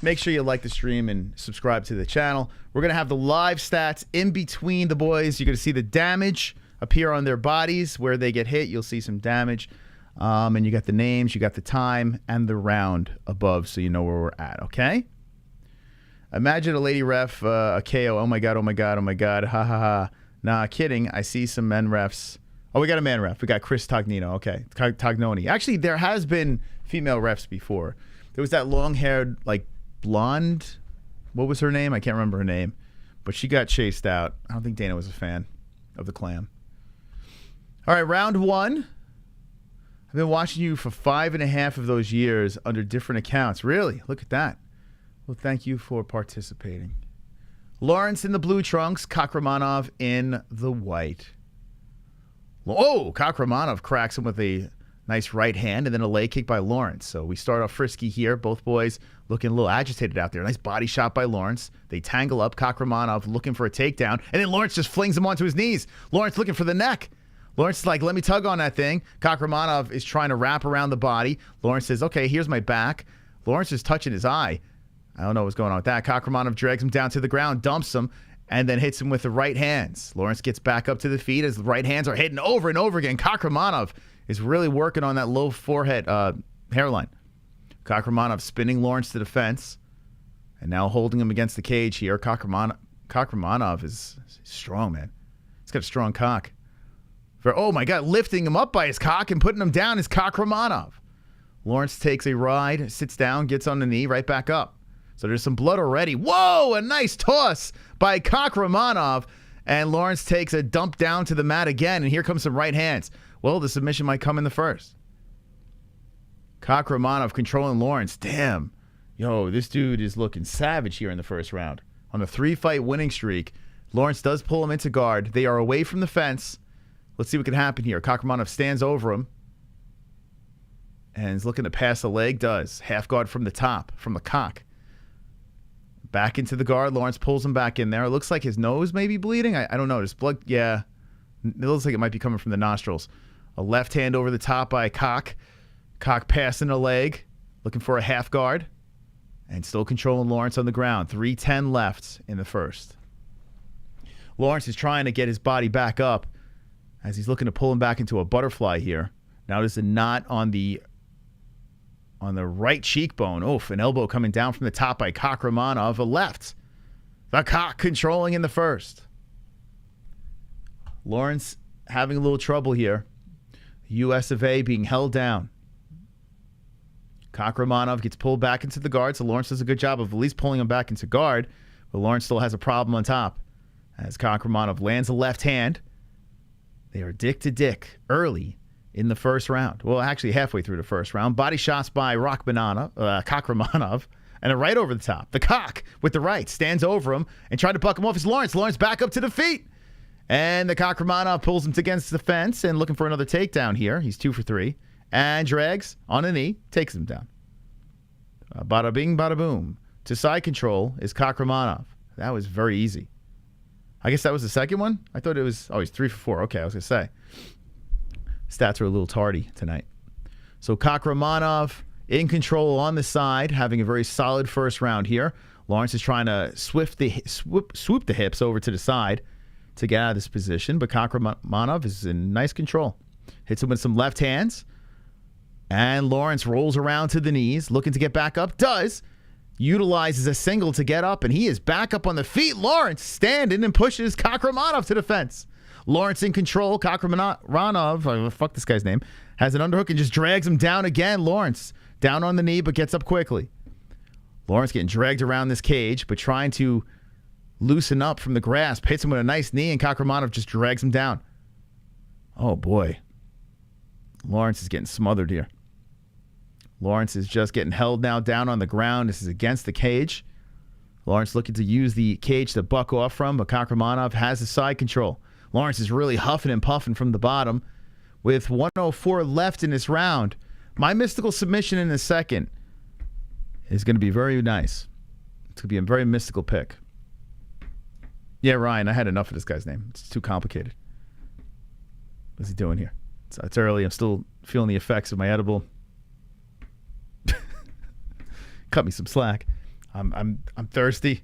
make sure you like the stream and subscribe to the channel. We're going to have the live stats in between the boys. You're going to see the damage appear on their bodies. Where they get hit, you'll see some damage. And you got the names, you got the time, and the round above so you know where we're at, okay? Imagine a lady ref, a KO. Oh, my God, oh, my God, oh, my God. Ha, ha, ha. Nah, kidding. I see some men refs Oh, we got a man ref. We got Chris Tognino. Okay. Tognoni. Actually, there has been female refs before. There was that long-haired, like, blonde. What was her name? I can't remember her name. But she got chased out. I don't think Dana was a fan of the clam. All right, round 1. I've been watching you for 5.5 of those years under different accounts. Really? Look at that. Well, thank you for participating. Lawrence in the blue trunks. Kakhramonov in the white. Oh, Kakhramonov cracks him with a nice right hand and then a leg kick by Lawrence. So we start off frisky here. Both boys looking a little agitated out there. Nice body shot by Lawrence. They tangle up. Kakhramonov looking for a takedown. And then Lawrence just flings him onto his knees. Lawrence looking for the neck. Lawrence is like, let me tug on that thing. Kakhramonov is trying to wrap around the body. Lawrence says, okay, here's my back. Lawrence is touching his eye. I don't know what's going on with that. Kakhramonov drags him down to the ground, dumps him, and then hits him with the right hands. Lawrence gets back up to the feet as the right hands are hitting over and over again. Kakhramonov is really working on that low forehead hairline. Kakhramonov spinning Lawrence to the fence and now holding him against the cage here. Kakhramonov is strong, man. He's got a strong cock. Oh, my God, lifting him up by his cock and putting him down is Kakhramonov. Lawrence takes a ride, sits down, gets on the knee, right back up. So there's some blood already. Whoa, a nice toss by Kakhramonov. And Lawrence takes a dump down to the mat again. And here comes some right hands. Well, the submission might come in the first. Kakhramonov controlling Lawrence. Damn. Yo, this dude is looking savage here in the first round. On the 3-fight winning streak, Lawrence does pull him into guard. They are away from the fence. Let's see what can happen here. Kakhramonov stands over him. And is looking to pass a leg. Does. Half guard from the top, from the cock. Back into the guard. Lawrence pulls him back in there. It looks like his nose may be bleeding. I don't know. There's blood. Yeah. It looks like it might be coming from the nostrils. A left hand over the top by Cock. Cock passing a leg. Looking for a half guard. And still controlling Lawrence on the ground. 3:10 left in the first. Lawrence is trying to get his body back up as he's looking to pull him back into a butterfly here. Now there's a knot on the right cheekbone. Oof, an elbow coming down from the top by Kakhramonov. A left. The Cock controlling in the first. Lawrence having a little trouble here. US of A being held down. Kakhramonov gets pulled back into the guard, so Lawrence does a good job of at least pulling him back into guard, but Lawrence still has a problem on top. As Kakhramonov lands a left hand, they are dick to dick early in the first round. Well, actually halfway through the first round. Body shots by Kakhramonov, and a right over the top. The Cock with the right stands over him and tried to buck him off. It's Lawrence. Lawrence back up to the feet. And the Kakhramonov pulls him against the fence and looking for another takedown here. He's 2 for 3. And drags on a knee, takes him down. Bada bing, bada boom. To side control is Kakhramonov. That was very easy. I guess that was the second one? I thought it was, he's 3 for 4. Okay, I was going to say. Stats are a little tardy tonight. So Kakhramonov in control on the side, having a very solid first round here. Lawrence is trying to swoop the hips over to the side to get out of this position, but Kakhramonov is in nice control. Hits him with some left hands, and Lawrence rolls around to the knees, looking to get back up. Does. Utilizes a single to get up, and he is back up on the feet. Lawrence standing and pushes Kakhramonov to the fence. Lawrence in control. Kakhramonov, fuck this guy's name, has an underhook and just drags him down again. Lawrence down on the knee, but gets up quickly. Lawrence getting dragged around this cage, but trying to loosen up from the grasp. Hits him with a nice knee, and Kakhramonov just drags him down. Oh, boy. Lawrence is getting smothered here. Lawrence is just getting held now down on the ground. This is against the cage. Lawrence looking to use the cage to buck off from, but Kakhramonov has the side control. Lawrence is really huffing and puffing from the bottom with 104 left in this round. My mystical submission in the second is going to be very nice. It's going to be a very mystical pick. Yeah, Ryan, I had enough of this guy's name. It's too complicated. What's he doing here? It's early. I'm still feeling the effects of my edible. Cut me some slack. I'm thirsty.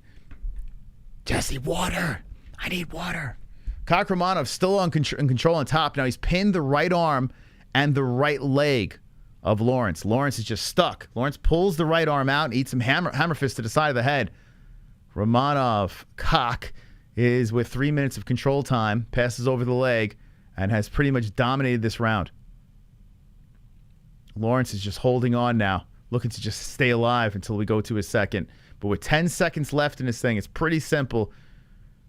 Jesse, water. I need water. Kakhramonov still in control on top. Now he's pinned the right arm and the right leg of Lawrence. Lawrence is just stuck. Lawrence pulls the right arm out and eats some hammer fist to the side of the head. Romanov, Cock, is with 3 minutes of control time, passes over the leg, and has pretty much dominated this round. Lawrence is just holding on now, looking to just stay alive until we go to his second. But with 10 seconds left in this thing, it's pretty simple.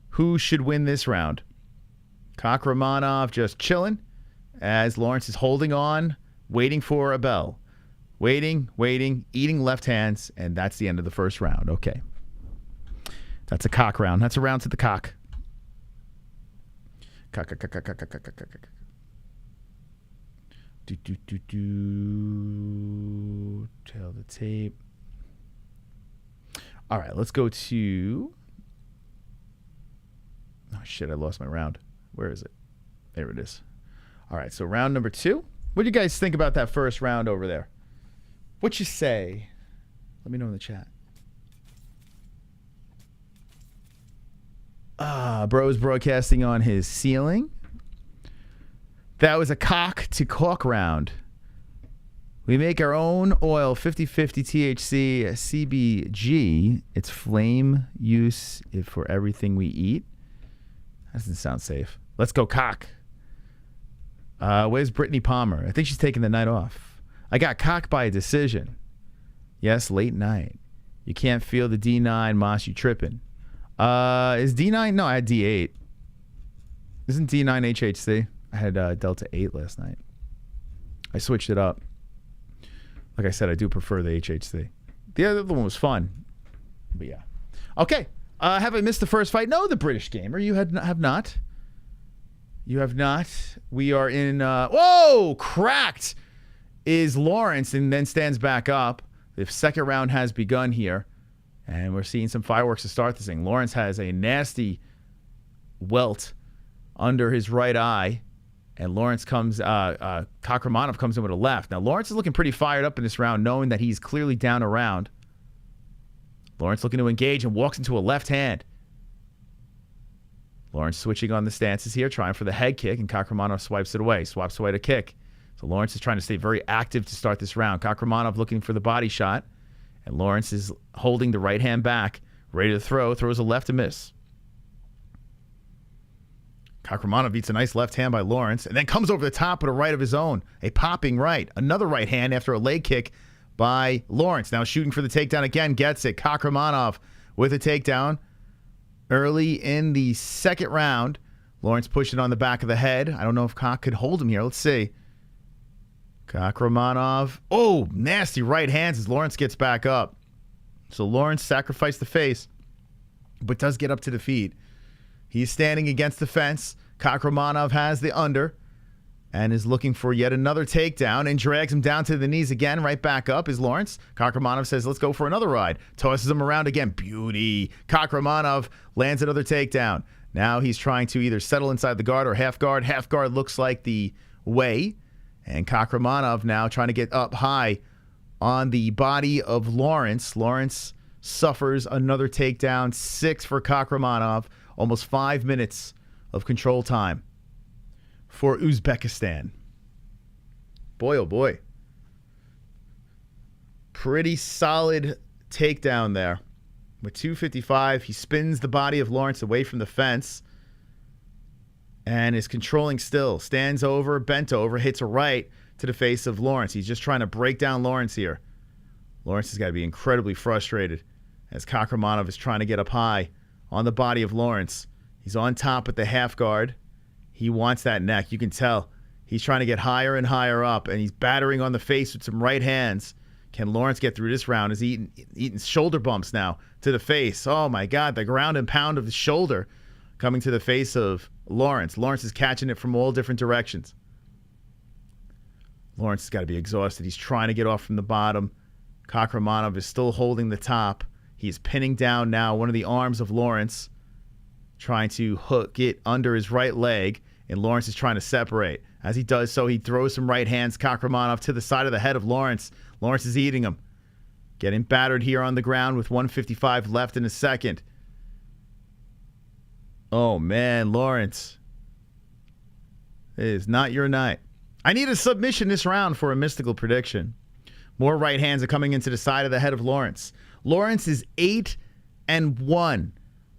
Who should win this round? Kakhramonov just chilling as Lawrence is holding on, waiting for a bell. Waiting, eating left hands, and that's the end of the first round. Okay. That's a cock round. That's a round to the cock. Cock. Tail the tape. All right, let's go to... Oh, shit, I lost my round. Where is it? There it is. All right, so round number 2. What do you guys think about that first round over there? What you say? Let me know in the chat. Bro's broadcasting on his ceiling. That was a cock to caulk round. We make our own oil, 50-50 THC, CBG. It's flame use for everything we eat. That doesn't sound safe. Let's go cock. Where's Brittany Palmer? I think she's taking the night off. I got cocked by a decision. Yes, late night. You can't feel the D9, Moss, you tripping. Is D9? No, I had D8. Isn't D9 HHC? I had Delta 8 last night. I switched it up. Like I said, I do prefer the HHC. The other one was fun. But yeah. Okay. Have I missed the first fight? No, the British Gamer. You have not. You have not. We are in... whoa! Cracked is Lawrence and then stands back up. The second round has begun here. And we're seeing some fireworks to start this thing. Lawrence has a nasty welt under his right eye. And Lawrence comes... Kakhramonov comes in with a left. Now, Lawrence is looking pretty fired up in this round, knowing that he's clearly down a round. Lawrence looking to engage and walks into a left hand. Lawrence switching on the stances here, trying for the head kick, and Kakhramonov swipes it away, swaps away to kick. So Lawrence is trying to stay very active to start this round. Kakhramonov looking for the body shot, and Lawrence is holding the right hand back, ready to throw, throws a left to miss. Kakhramonov beats a nice left hand by Lawrence, and then comes over the top with a right of his own, a popping right. Another right hand after a leg kick by Lawrence. Now shooting for the takedown again, gets it. Kakhramonov with a takedown. Early in the second round, Lawrence pushed it on the back of the head. I don't know if Kak could hold him here. Let's see. Kakhramonov. Oh, nasty right hands as Lawrence gets back up. So Lawrence sacrificed the face, but does get up to the feet. He's standing against the fence. Kakhramonov has the under and is looking for yet another takedown and drags him down to the knees again. Right back up is Lawrence. Kakhramonov says, let's go for another ride. Tosses him around again. Beauty. Kakhramonov lands another takedown. Now he's trying to either settle inside the guard or half guard. Half guard looks like the way. And Kakhramonov now trying to get up high on the body of Lawrence. Lawrence suffers another takedown. 6 for Kakhramonov. Almost 5 minutes of control time for Uzbekistan. Boy, oh boy. Pretty solid takedown there. With 2:55, he spins the body of Lawrence away from the fence and is controlling still. Stands over, bent over, hits a right to the face of Lawrence. He's just trying to break down Lawrence here. Lawrence has got to be incredibly frustrated as Kakhramonov is trying to get up high on the body of Lawrence. He's on top with the half guard. He wants that neck. You can tell. He's trying to get higher and higher up, and he's battering on the face with some right hands. Can Lawrence get through this round? He's eating shoulder bumps now to the face. Oh, my God. The ground and pound of the shoulder coming to the face of Lawrence. Lawrence is catching it from all different directions. Lawrence has got to be exhausted. He's trying to get off from the bottom. Kakhramonov is still holding the top. He's pinning down now one of the arms of Lawrence, trying to hook it under his right leg, and Lawrence is trying to separate. As he does so, he throws some right hands, Kakhramonov, to the side of the head of Lawrence. Lawrence is eating him. Getting battered here on the ground with 1:55 left in the second. Oh, man, Lawrence. It is not your night. I need a submission this round for a mystical prediction. More right hands are coming into the side of the head of Lawrence. Lawrence is 8-1.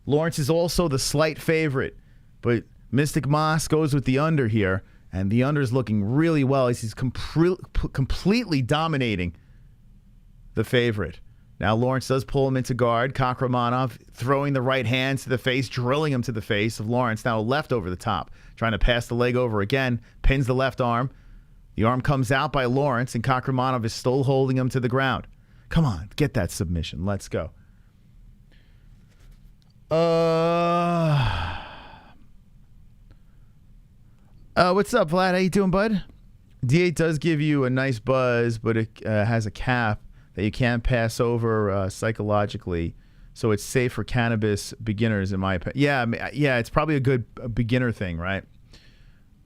Lawrence is also the slight favorite, but Mystic Moss goes with the under here, and the under is looking really well. He's completely dominating the favorite. Now Lawrence does pull him into guard. Kakhramonov throwing the right hand to the face, drilling him to the face of Lawrence. Now left over the top, trying to pass the leg over again, pins the left arm. The arm comes out by Lawrence, and Kakhramonov is still holding him to the ground. Come on, get that submission. Let's go. What's up, Vlad? How you doing, bud? D8 does give you a nice buzz, but it has a cap that you can't pass over psychologically, so it's safe for cannabis beginners, in my opinion. Yeah, it's probably a good beginner thing, right?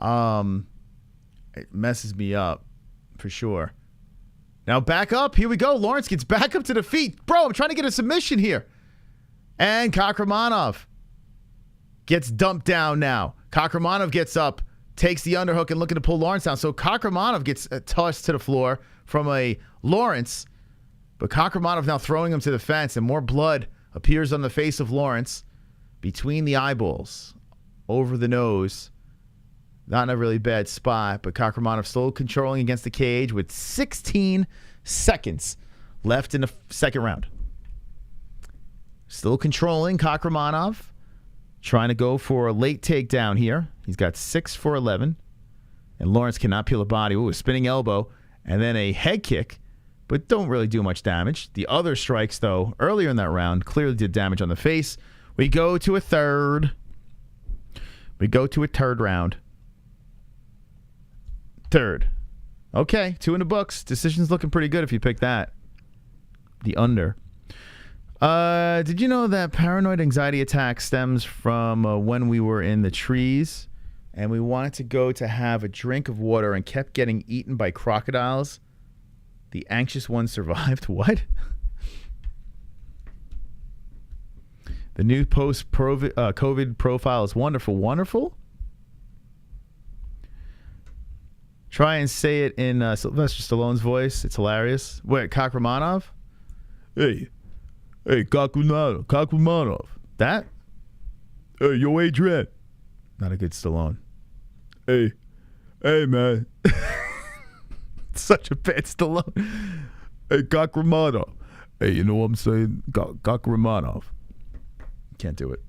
It messes me up for sure. Now back up. Here we go. Lawrence gets back up to the feet. Bro, I'm trying to get a submission here. And Kakhramonov gets dumped down now. Kakhramonov gets up, takes the underhook, and looking to pull Lawrence down. So Kakhramonov gets tossed to the floor from a Lawrence, but Kakhramonov now throwing him to the fence, and more blood appears on the face of Lawrence, between the eyeballs, over the nose. Not in a really bad spot, but Kakhramonov still controlling against the cage with 16 seconds left in the second round. Still controlling Kakhramonov, trying to go for a late takedown here. He's got 6 for 11, and Lawrence cannot peel a body. Ooh, a spinning elbow, and then a head kick, but don't really do much damage. The other strikes, though, earlier in that round, clearly did damage on the face. We go to a third. Round. Third. Okay, 2 in the books. Decision's looking pretty good if you pick that. The under. Did you know that paranoid anxiety attack stems from when we were in the trees and we wanted to go to have a drink of water and kept getting eaten by crocodiles? The anxious one survived. What? The new post-COVID profile is wonderful. Wonderful? Try and say it in Sylvester Stallone's voice. It's hilarious. Wait, Kakhramonov? Hey, Kakhramonov. That? Hey, yo, Adrian. Not a good Stallone. Hey, man. Such a bad Stallone. Hey, Kakhramonov. Hey, you know what I'm saying? Kakhramonov. Can't do it.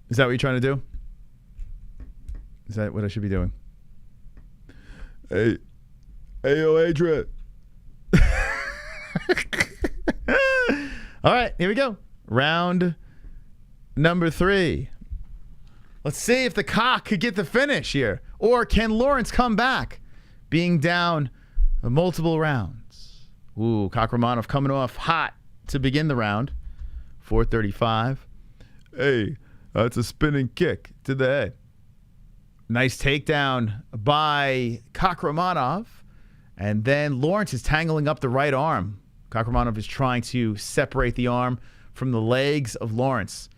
Is that what you're trying to do? Is that what I should be doing? Hey, yo, Adrian. All right, here we go. Round number 3. Let's see if the cock could get the finish here. Or can Lawrence come back, being down multiple rounds? Ooh, Kakhramonov coming off hot to begin the round. 4:35. Hey, that's a spinning kick to the head. Nice takedown by Kakhramonov. And then Lawrence is tangling up the right arm. Kakhramonov is trying to separate the arm from the legs of Lawrence.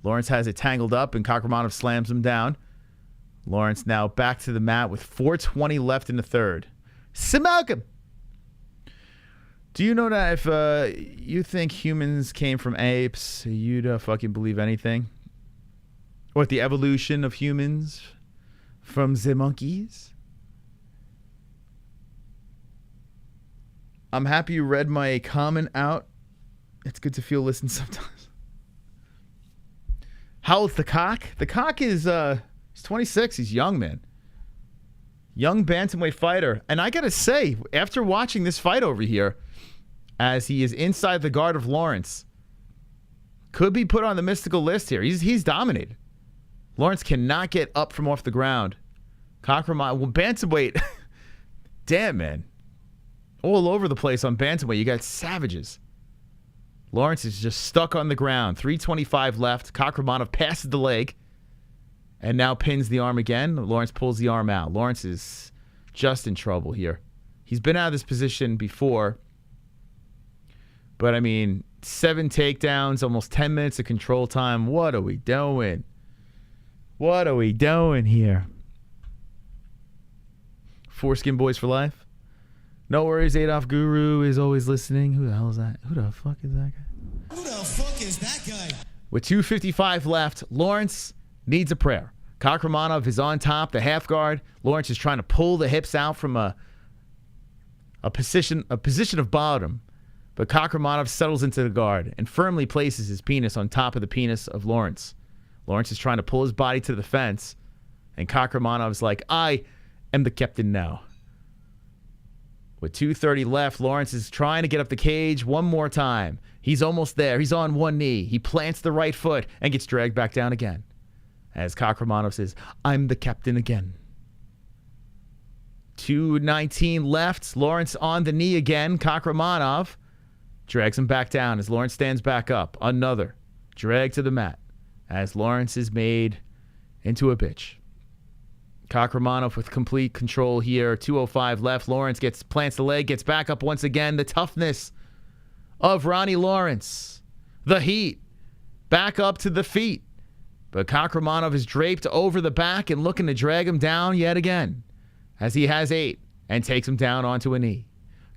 Lawrence has it tangled up, and Kakhramonov slams him down. Lawrence now back to the mat with 4:20 left in the third. Smoke him! Do you know that if you think humans came from apes, you'd fucking believe anything? Or the evolution of humans from the monkeys? I'm happy you read my comment out. It's good to feel listened sometimes. How old's the cock? The cock is he's 26. He's young, man. Young bantamweight fighter. And I gotta say, after watching this fight over here, as he is inside the guard of Lawrence, could be put on the mystical list here. He's dominated. Lawrence cannot get up from off the ground. Kakhramonov, well, bantamweight, damn, man. All over the place on bantamweight. You got savages. Lawrence is just stuck on the ground. 3:25 left. Kakhramonov passes the leg and now pins the arm again. Lawrence pulls the arm out. Lawrence is just in trouble here. He's been out of this position before. But, I mean, 7 takedowns, almost 10 minutes of control time. What are we doing? What are we doing here? Foreskin boys for life? No worries, Adolf Guru is always listening. Who the hell is that? Who the fuck is that guy? Who the fuck is that guy? With 2:55 left, Lawrence needs a prayer. Kakhramonov is on top, the half guard. Lawrence is trying to pull the hips out from a position of bottom. But Kakhramonov settles into the guard and firmly places his penis on top of the penis of Lawrence. Lawrence is trying to pull his body to the fence. And Kakhramonov's like, I am the captain now. With 2:30 left, Lawrence is trying to get up the cage one more time. He's almost there. He's on one knee. He plants the right foot and gets dragged back down again. As Kakhramonov says, I'm the captain again. 2:19 left. Lawrence on the knee again. Kakhramonov drags him back down as Lawrence stands back up. Another drag to the mat as Lawrence is made into a bitch. Kakhramonov with complete control here. 2:05 left. Lawrence plants the leg, gets back up once again. The toughness of Ronnie Lawrence. The heat. Back up to the feet. But Kakhramonov is draped over the back and looking to drag him down yet again as he has 8 and takes him down onto a knee.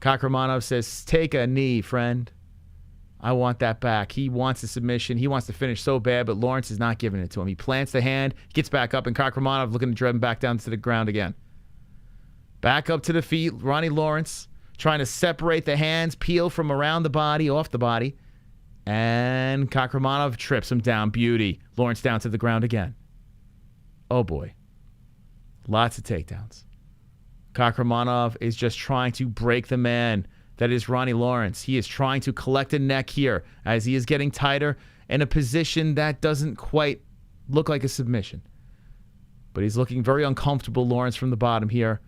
Kakhramonov says, take a knee, friend. I want that back. He wants the submission. He wants to finish so bad, but Lawrence is not giving it to him. He plants the hand, gets back up, and Kakhramonov looking to drag him back down to the ground again. Back up to the feet. Ronnie Lawrence trying to separate the hands, peel from around the body, off the body. And Kakhramonov trips him down. Beauty. Lawrence down to the ground again. Oh, boy. Lots of takedowns. Kakhramonov is just trying to break the man that is Ronnie Lawrence. He is trying to collect a neck here as he is getting tighter in a position that doesn't quite look like a submission. But he's looking very uncomfortable, Lawrence, from the bottom here,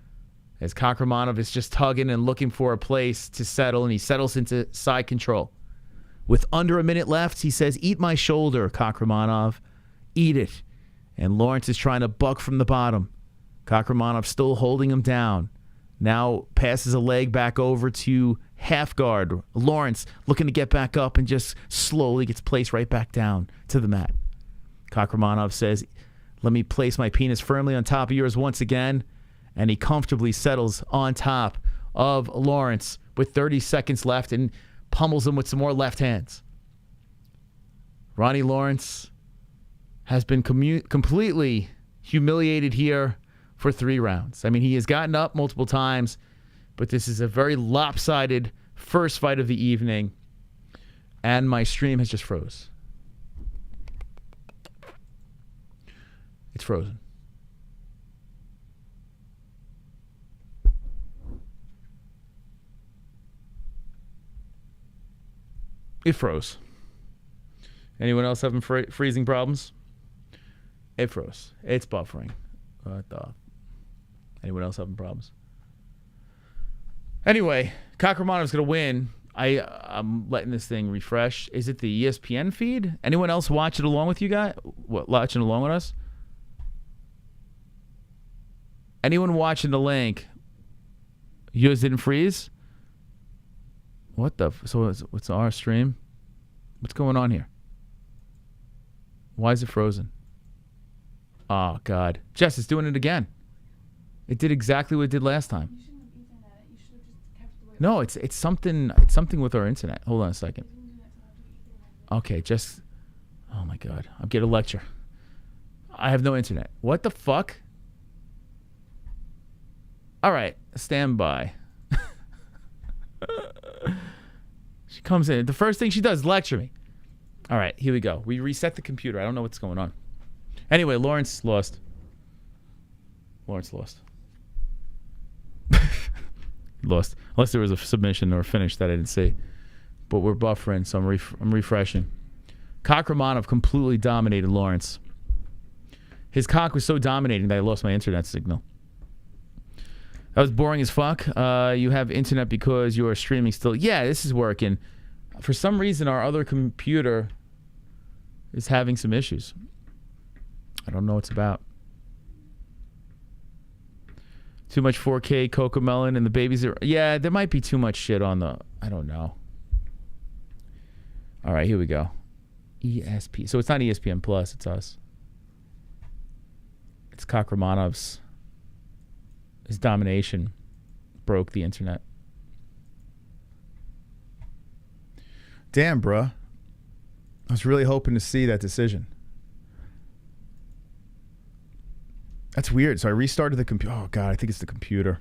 as Kakhramonov is just tugging and looking for a place to settle, and he settles into side control. With under a minute left, he says, eat my shoulder, Kakhramonov. Eat it. And Lawrence is trying to buck from the bottom. Kakhramonov still holding him down. Now passes a leg back over to half guard. Lawrence looking to get back up and just slowly gets placed right back down to the mat. Kakhramonov says, let me place my penis firmly on top of yours once again. And he comfortably settles on top of Lawrence with 30 seconds left and pummels him with some more left hands. Ronnie Lawrence has been completely humiliated here for 3 rounds. I mean, he has gotten up multiple times, but this is a very lopsided first fight of the evening, and my stream has just froze. It's frozen. It froze. Anyone else having freezing problems? It froze. It's buffering. What the... Anyone else having problems? Anyway, Kakhramonov's going to win. I'm letting this thing refresh. Is it the ESPN feed? Anyone else watch it along with you guys? Watching along with us? Anyone watching the link? Yours didn't freeze? What the... So what's our stream? What's going on here? Why is it frozen? Oh, God. Jess, it's doing it again. It did exactly what it did last time. You shouldn't have internet. You should have just kept the way. No, it's something with our internet. Hold on a second. Okay, just... Oh, my God. I'm getting a lecture. I have no internet. What the fuck? All right. Stand by. She comes in. The first thing she does is lecture me. All right, here we go. We reset the computer. I don't know what's going on. Anyway, Lawrence lost. Lawrence lost. Lost. Unless there was a submission or a finish that I didn't see. But we're buffering, so I'm refreshing. Kakhramonov completely dominated Lawrence. His cock was so dominating that I lost my internet signal. That was boring as fuck. You have internet because you are streaming still. Yeah, this is working. For some reason, our other computer is having some issues. I don't know what it's about. Too much 4K Cocomelon and the babies are... Yeah, there might be too much shit on the... I don't know. All right, here we go. ESP. So it's not ESPN Plus, it's us. It's Kakhramonov's... His domination broke the internet. Damn, bruh. I was really hoping to see that decision. That's weird. So I restarted the computer. Oh, God, I think it's the computer.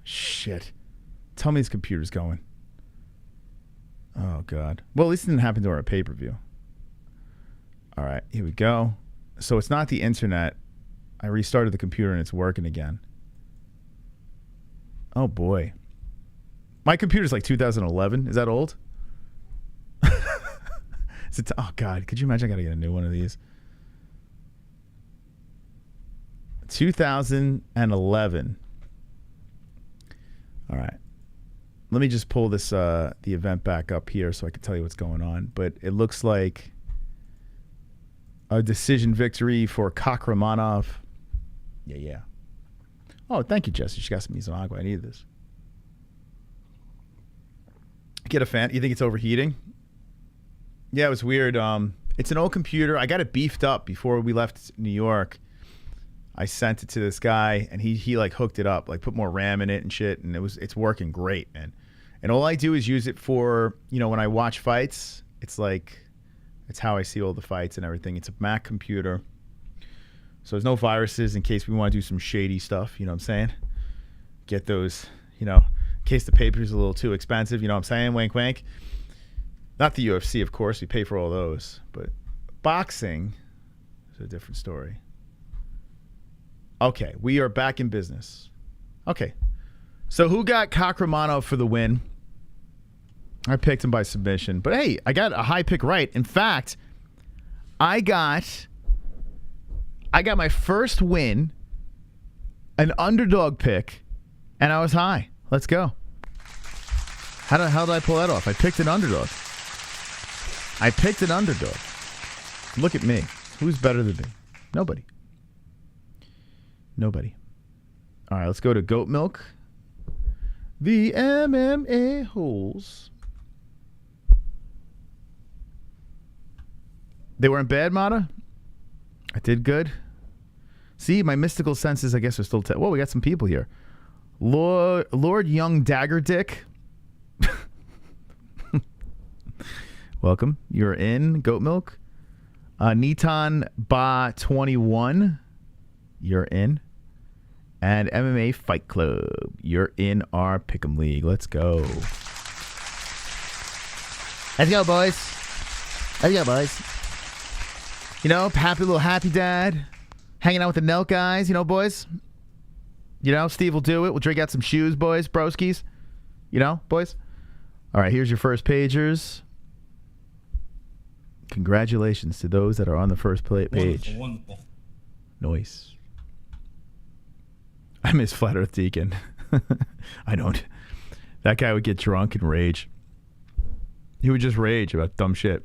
Shit. Tell me this computer's going. Oh, God. Well, at least it didn't happen to our pay-per-view. All right, here we go. So it's not the internet. I restarted the computer and it's working again. Oh, boy. My computer's like 2011. Is that old? Oh, God. Could you imagine? I got to get a new one of these. 2011. All right. Let me just pull this the event back up here so I can tell you what's going on. But it looks like a decision victory for Kakhramonov. Yeah. Oh, thank you, Jesse. She got some Izagwa. I need this. Get a fan. You think it's overheating? Yeah, it was weird. It's an old computer. I got it beefed up before we left New York. I sent it to this guy, and he like hooked it up, like put more RAM in it and shit, and it's working great, man. And all I do is use it for, when I watch fights. It's how I see all the fights and everything. It's a Mac computer, so there's no viruses in case we want to do some shady stuff. You know what I'm saying? Get those, in case the paper's a little too expensive. You know what I'm saying? Wink, wink. Not the UFC, of course. We pay for all those, but boxing is a different story. Okay, we are back in business. Okay, so who got Kakhramonov for the win? I picked him by submission, but hey, I got a high pick right. In fact, I got my first win, an underdog pick, and I was high. Let's go. How did I pull that off? I picked an underdog. Look at me. Who's better than me? Nobody. All right, let's go to Goat Milk. The MMA-Holes. They weren't bad, Mata? I did good. See, my mystical senses, I guess, are still... Whoa, we got some people here. Lord Young Dagger Dick. Welcome. You're in. Goat Milk. Nitan Ba 21. You're in. And MMA Fight Club. You're in our Pick'em League. Let's go. Let's go, boys. Happy little happy dad. Hanging out with the Nelk guys, boys. Steve will do it. We'll drink out some shoes, boys. Broskies. Boys. All right, here's your first pagers. Congratulations to those that are on the first page. Wonderful. Nice. I miss Flat Earth Deacon. I don't. That guy would get drunk and rage. He would just rage about dumb shit.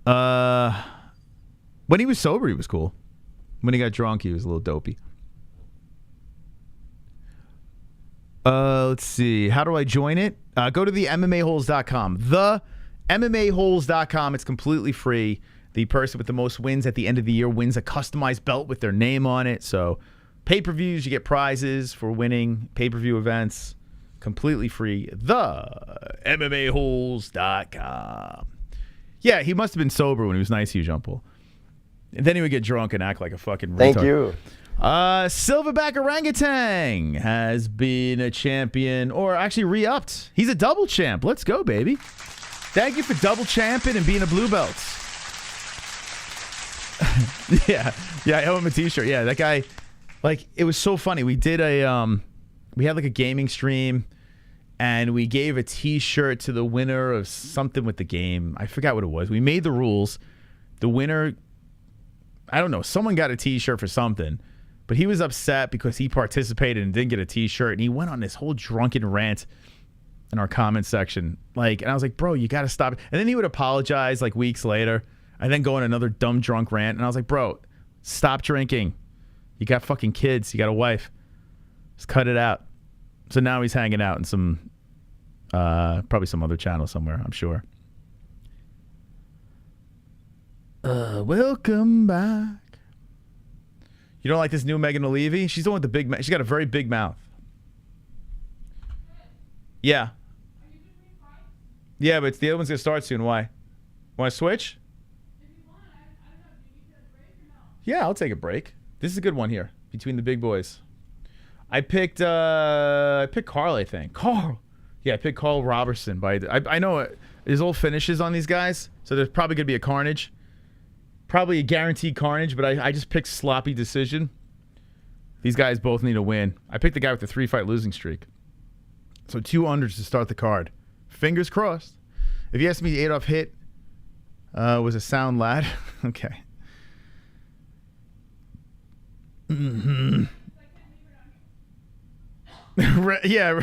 When he was sober, he was cool. When he got drunk, he was a little dopey. Let's see. How do I join it? Go to the MMA-Holes.com. The MMA-Holes.com. It's completely free. The person with the most wins at the end of the year wins a customized belt with their name on it. So pay-per-views, you get prizes for winning pay-per-view events. Completely free. The MMA-Holes.com. Yeah, he must have been sober when he was nice to you, Jean-Paul. And then he would get drunk and act like a fucking retard. Thank you. Silverback Orangutan has been a champion, or actually re-upped. He's a double champ. Let's go, baby. Thank you for double champing and being a blue belt. yeah, I owe him a t-shirt. Yeah, that guy, it was so funny. We did we had a gaming stream, and we gave a t-shirt to the winner of something with the game. I forgot what it was. We made the rules. The winner, I don't know, someone got a t-shirt for something, but he was upset because he participated and didn't get a t-shirt, and he went on this whole drunken rant in our comment section. And I was like, bro, you got to stop it. And then he would apologize weeks later, and then go on another dumb drunk rant. And I was like, bro, stop drinking. You got fucking kids. You got a wife. Just cut it out. So now he's hanging out in some, probably some other channel somewhere, I'm sure. Welcome back. You don't like this new Megan O'Leary? She's the one with the big mouth. She's got a very big mouth. Yeah. Yeah, but the other one's going to start soon. Why? Want to switch? Yeah, I'll take a break. This is a good one here between the big boys. I picked Carl, I think. Carl. Yeah, I picked Carl Roberson. I know there's old finishes on these guys, so there's probably going to be a carnage. Probably a guaranteed carnage, but I just picked sloppy decision. These guys both need a win. I picked the guy with the 3-fight losing streak. So 2 unders to start the card. Fingers crossed. If you ask me, Adolf Hit was a sound lad. Okay. Mm-hmm. Yeah,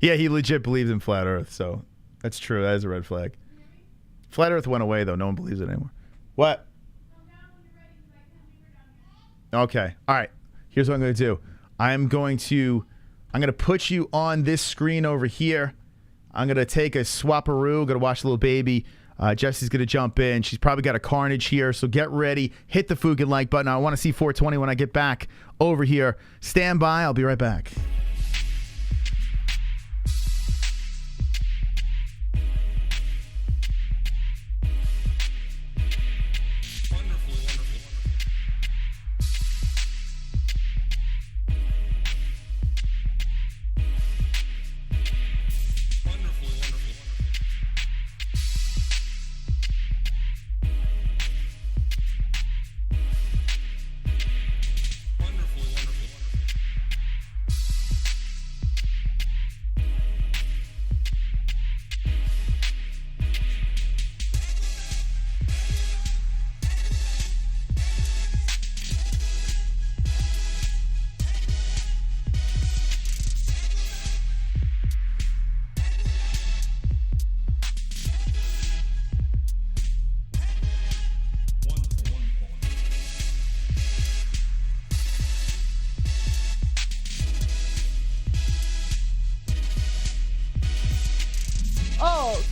yeah, he legit believes in flat Earth, so that's true. That is a red flag. Flat Earth went away, though. No one believes it anymore. What? Okay. All right. Here's what I'm going to do. I'm going to put you on this screen over here. I'm going to take a swapperoo. Going to watch little baby. Jesse's going to jump in. She's probably got a carnage here, so get ready. Hit the Fukin like button. I want to see 420 when I get back over here. Stand by. I'll be right back.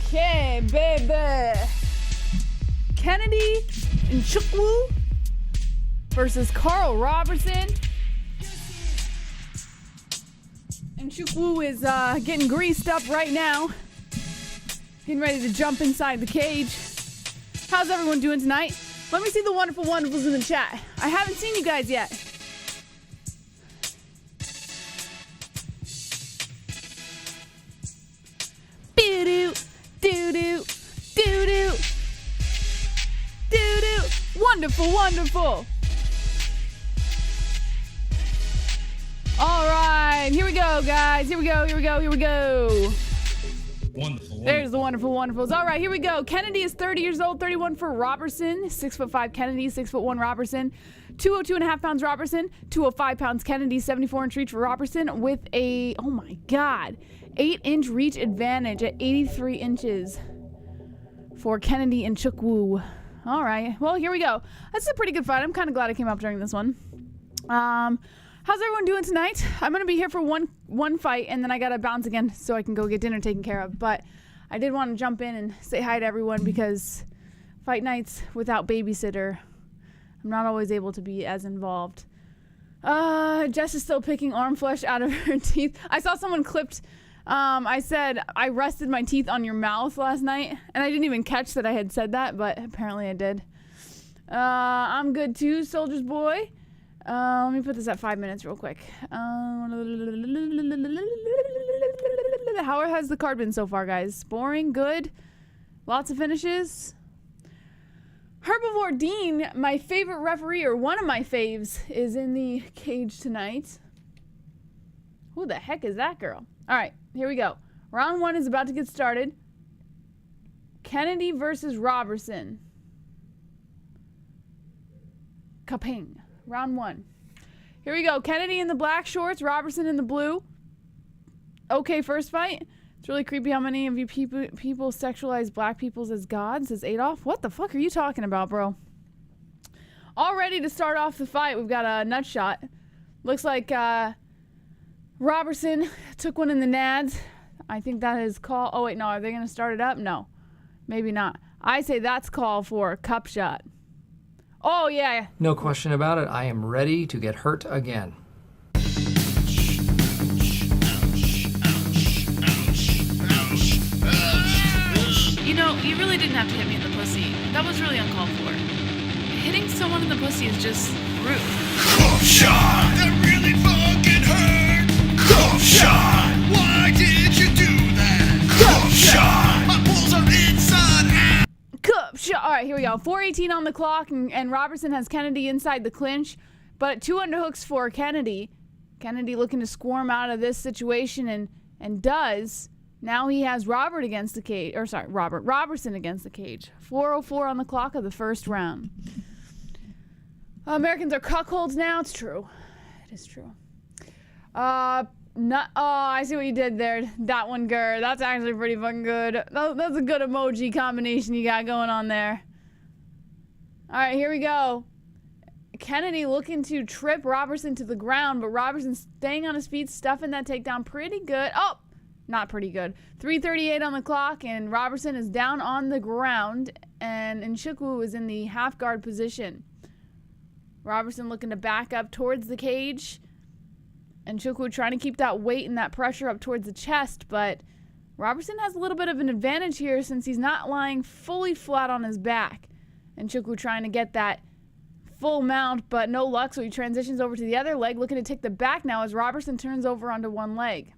Okay, baby. Kennedy Nzechukwu versus Carl Roberson. Nzechukwu is getting greased up right now. Getting ready to jump inside the cage. How's everyone doing tonight? Let me see the wonderful wonderfuls in the chat. I haven't seen you guys yet. Doo-doo, doo-doo, doo-doo, doo-doo. Wonderful, wonderful. All right, here we go, guys. Here we go, here we go, here we go. Wonderful. There's the wonderful wonderfuls. All right, here we go. Kennedy is 30 years old, 31 for Roberson. 6'5" Kennedy, 6'1" Roberson. 202.5 pounds Roberson. 205 pounds Kennedy. 74-inch reach for Roberson with a, oh my God, 8-inch reach advantage at 83 inches for Kennedy and Nzechukwu. All right, well, here we go. That's a pretty good fight. I'm kind of glad I came up during this one. How's everyone doing tonight? I'm going to be here for one fight, and then I got to bounce again so I can go get dinner taken care of. But I did want to jump in and say hi to everyone because fight nights without babysitter, I'm not always able to be as involved. Jess is still picking arm flesh out of her teeth. I saw someone clipped. I said, I rested my teeth on your mouth last night, and I didn't even catch that I had said that, but apparently I did. I'm good too, Soldier's Boy. Let me put this at 5 minutes real quick. How has the card been so far, guys? Boring? Good? Lots of finishes? Herbivore Dean, my favorite referee, or one of my faves, is in the cage tonight. Who the heck is that girl? All right, here we go. Round 1 is about to get started. Kennedy versus Roberson. Kaping. Round 1. Here we go. Kennedy in the black shorts, Roberson in the blue. Okay, first fight. It's really creepy how many of you people sexualize black peoples as gods, says Adolf. What the fuck are you talking about, bro? All ready to start off the fight. We've got a nut shot. Looks like Roberson took one in the nads. I think that is call. Oh, wait, no. Are they going to start it up? No. Maybe not. I say that's call for a cup shot. Oh, yeah. No question about it. I am ready to get hurt again. You know, you really didn't have to hit me in the pussy. That was really uncalled for. Hitting someone in the pussy is just rude. Cough shot! That really fucking hurt! Cough shot! Why did you do that? Cough shot! My balls are inside out! Cup shot. All right, here we go. 4:18 on the clock, and Roberson has Kennedy inside the clinch, but 2 underhooks for Kennedy. Kennedy looking to squirm out of this situation and does. Now he has Roberson against the cage. 4:04 on the clock of the first round. Americans are cuckolds now. It's true. It is true. I see what you did there. That one, Gore. That's actually pretty fucking good. That's a good emoji combination you got going on there. All right, here we go. Kennedy looking to trip Roberson to the ground, but Roberson staying on his feet, stuffing that takedown pretty good. Oh, not pretty good. 3:38 on the clock, and Roberson is down on the ground, and Nzechukwu is in the half guard position. Roberson looking to back up towards the cage. Nzechukwu trying to keep that weight and that pressure up towards the chest, but Roberson has a little bit of an advantage here since he's not lying fully flat on his back. Nzechukwu trying to get that full mount, but no luck, so he transitions over to the other leg, looking to take the back now as Roberson turns over onto one leg.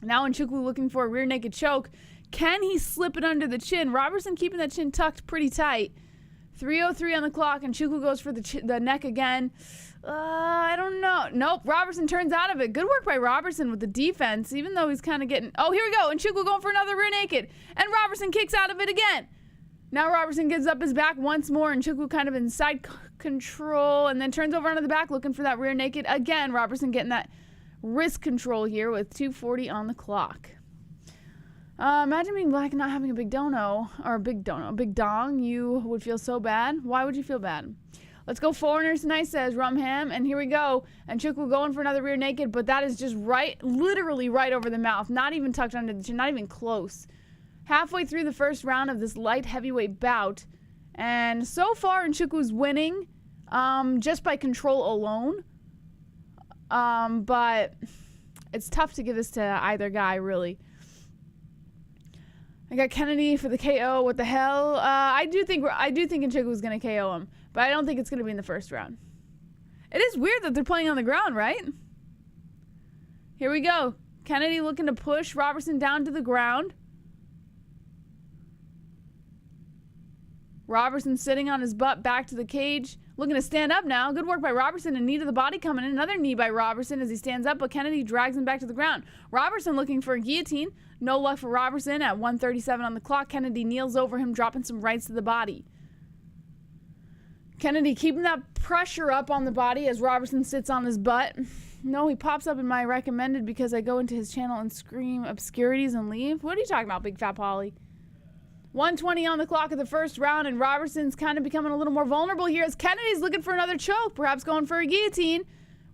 Now Nzechukwu looking for a rear naked choke. Can he slip it under the chin? Roberson keeping that chin tucked pretty tight. 3:03 on the clock, and Nzechukwu goes for the neck again. I don't know. Nope, Roberson turns out of it. Good work by Roberson with the defense, even though he's kind of getting... Oh, here we go. And Nzechukwu going for another rear naked. And Roberson kicks out of it again. Now Roberson gives up his back once more, and Nzechukwu kind of in side control, and then turns over onto the back looking for that rear naked. Again, Roberson getting that wrist control here with 2:40 on the clock. Imagine being black and not having a big dono, or a big dong. You would feel so bad. Why would you feel bad? Let's go foreigners tonight, says Rumham, and here we go. And Nzechukwu going for another rear naked, but that is just right, literally right over the mouth. Not even tucked under the chin, not even close. Halfway through the first round of this light heavyweight bout, and so far Nzechukwu's winning, just by control alone. But it's tough to give this to either guy, really. I got Kennedy for the KO. What the hell? I do think Nzechukwu going to KO him, but I don't think it's going to be in the first round. It is weird that they're playing on the ground, right? Here we go. Kennedy looking to push Roberson down to the ground. Roberson sitting on his butt back to the cage, looking to stand up now. Good work by Roberson, and knee to the body coming in. Another knee by Roberson as he stands up, but Kennedy drags him back to the ground. Roberson looking for a guillotine. No luck for Roberson at 1:37 on the clock. Kennedy kneels over him, dropping some rights to the body. Kennedy keeping that pressure up on the body as Roberson sits on his butt. No, he pops up in my recommended because I go into his channel and scream obscurities and leave. What are you talking about, Big Fat Polly? 1:20 on the clock of the first round, and Roberson's kind of becoming a little more vulnerable here as Kennedy's looking for another choke, perhaps going for a guillotine.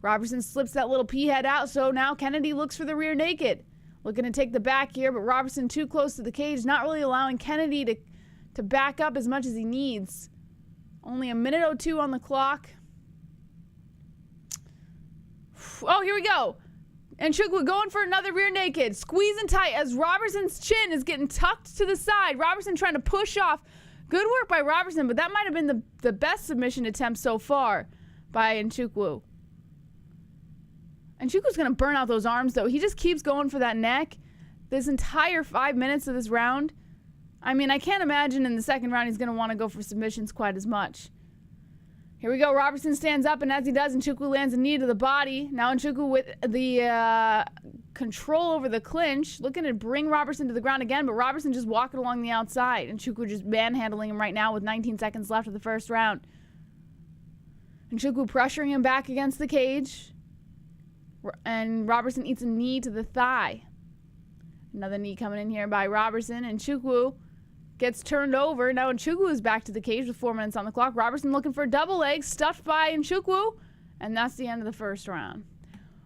Roberson slips that little pea head out, so now Kennedy looks for the rear naked. Looking to take the back here, but Roberson too close to the cage, not really allowing Kennedy to back up as much as he needs. Only 1:02 on the clock. Oh, here we go. And Nzechukwu going for another rear naked, squeezing tight as Roberson's chin is getting tucked to the side. Roberson trying to push off. Good work by Roberson, but that might have been the best submission attempt so far by Nzechukwu. Nzechukwu's going to burn out those arms, though. He just keeps going for that neck this entire 5 minutes of this round. I mean, I can't imagine in the second round he's going to want to go for submissions quite as much. Here we go. Roberson stands up, and as he does, Nzechukwu lands a knee to the body. Now Nzechukwu with the control over the clinch, looking to bring Roberson to the ground again, but Roberson just walking along the outside. Nzechukwu just manhandling him right now with 19 seconds left of the first round. Nzechukwu pressuring him back against the cage. And Roberson eats a knee to the thigh. Another knee coming in here by Roberson, and Nzechukwu gets turned over. Now Nzechukwu is back to the cage with 4 minutes on the clock. Roberson looking for a double leg, stuffed by Nzechukwu, and that's the end of the first round.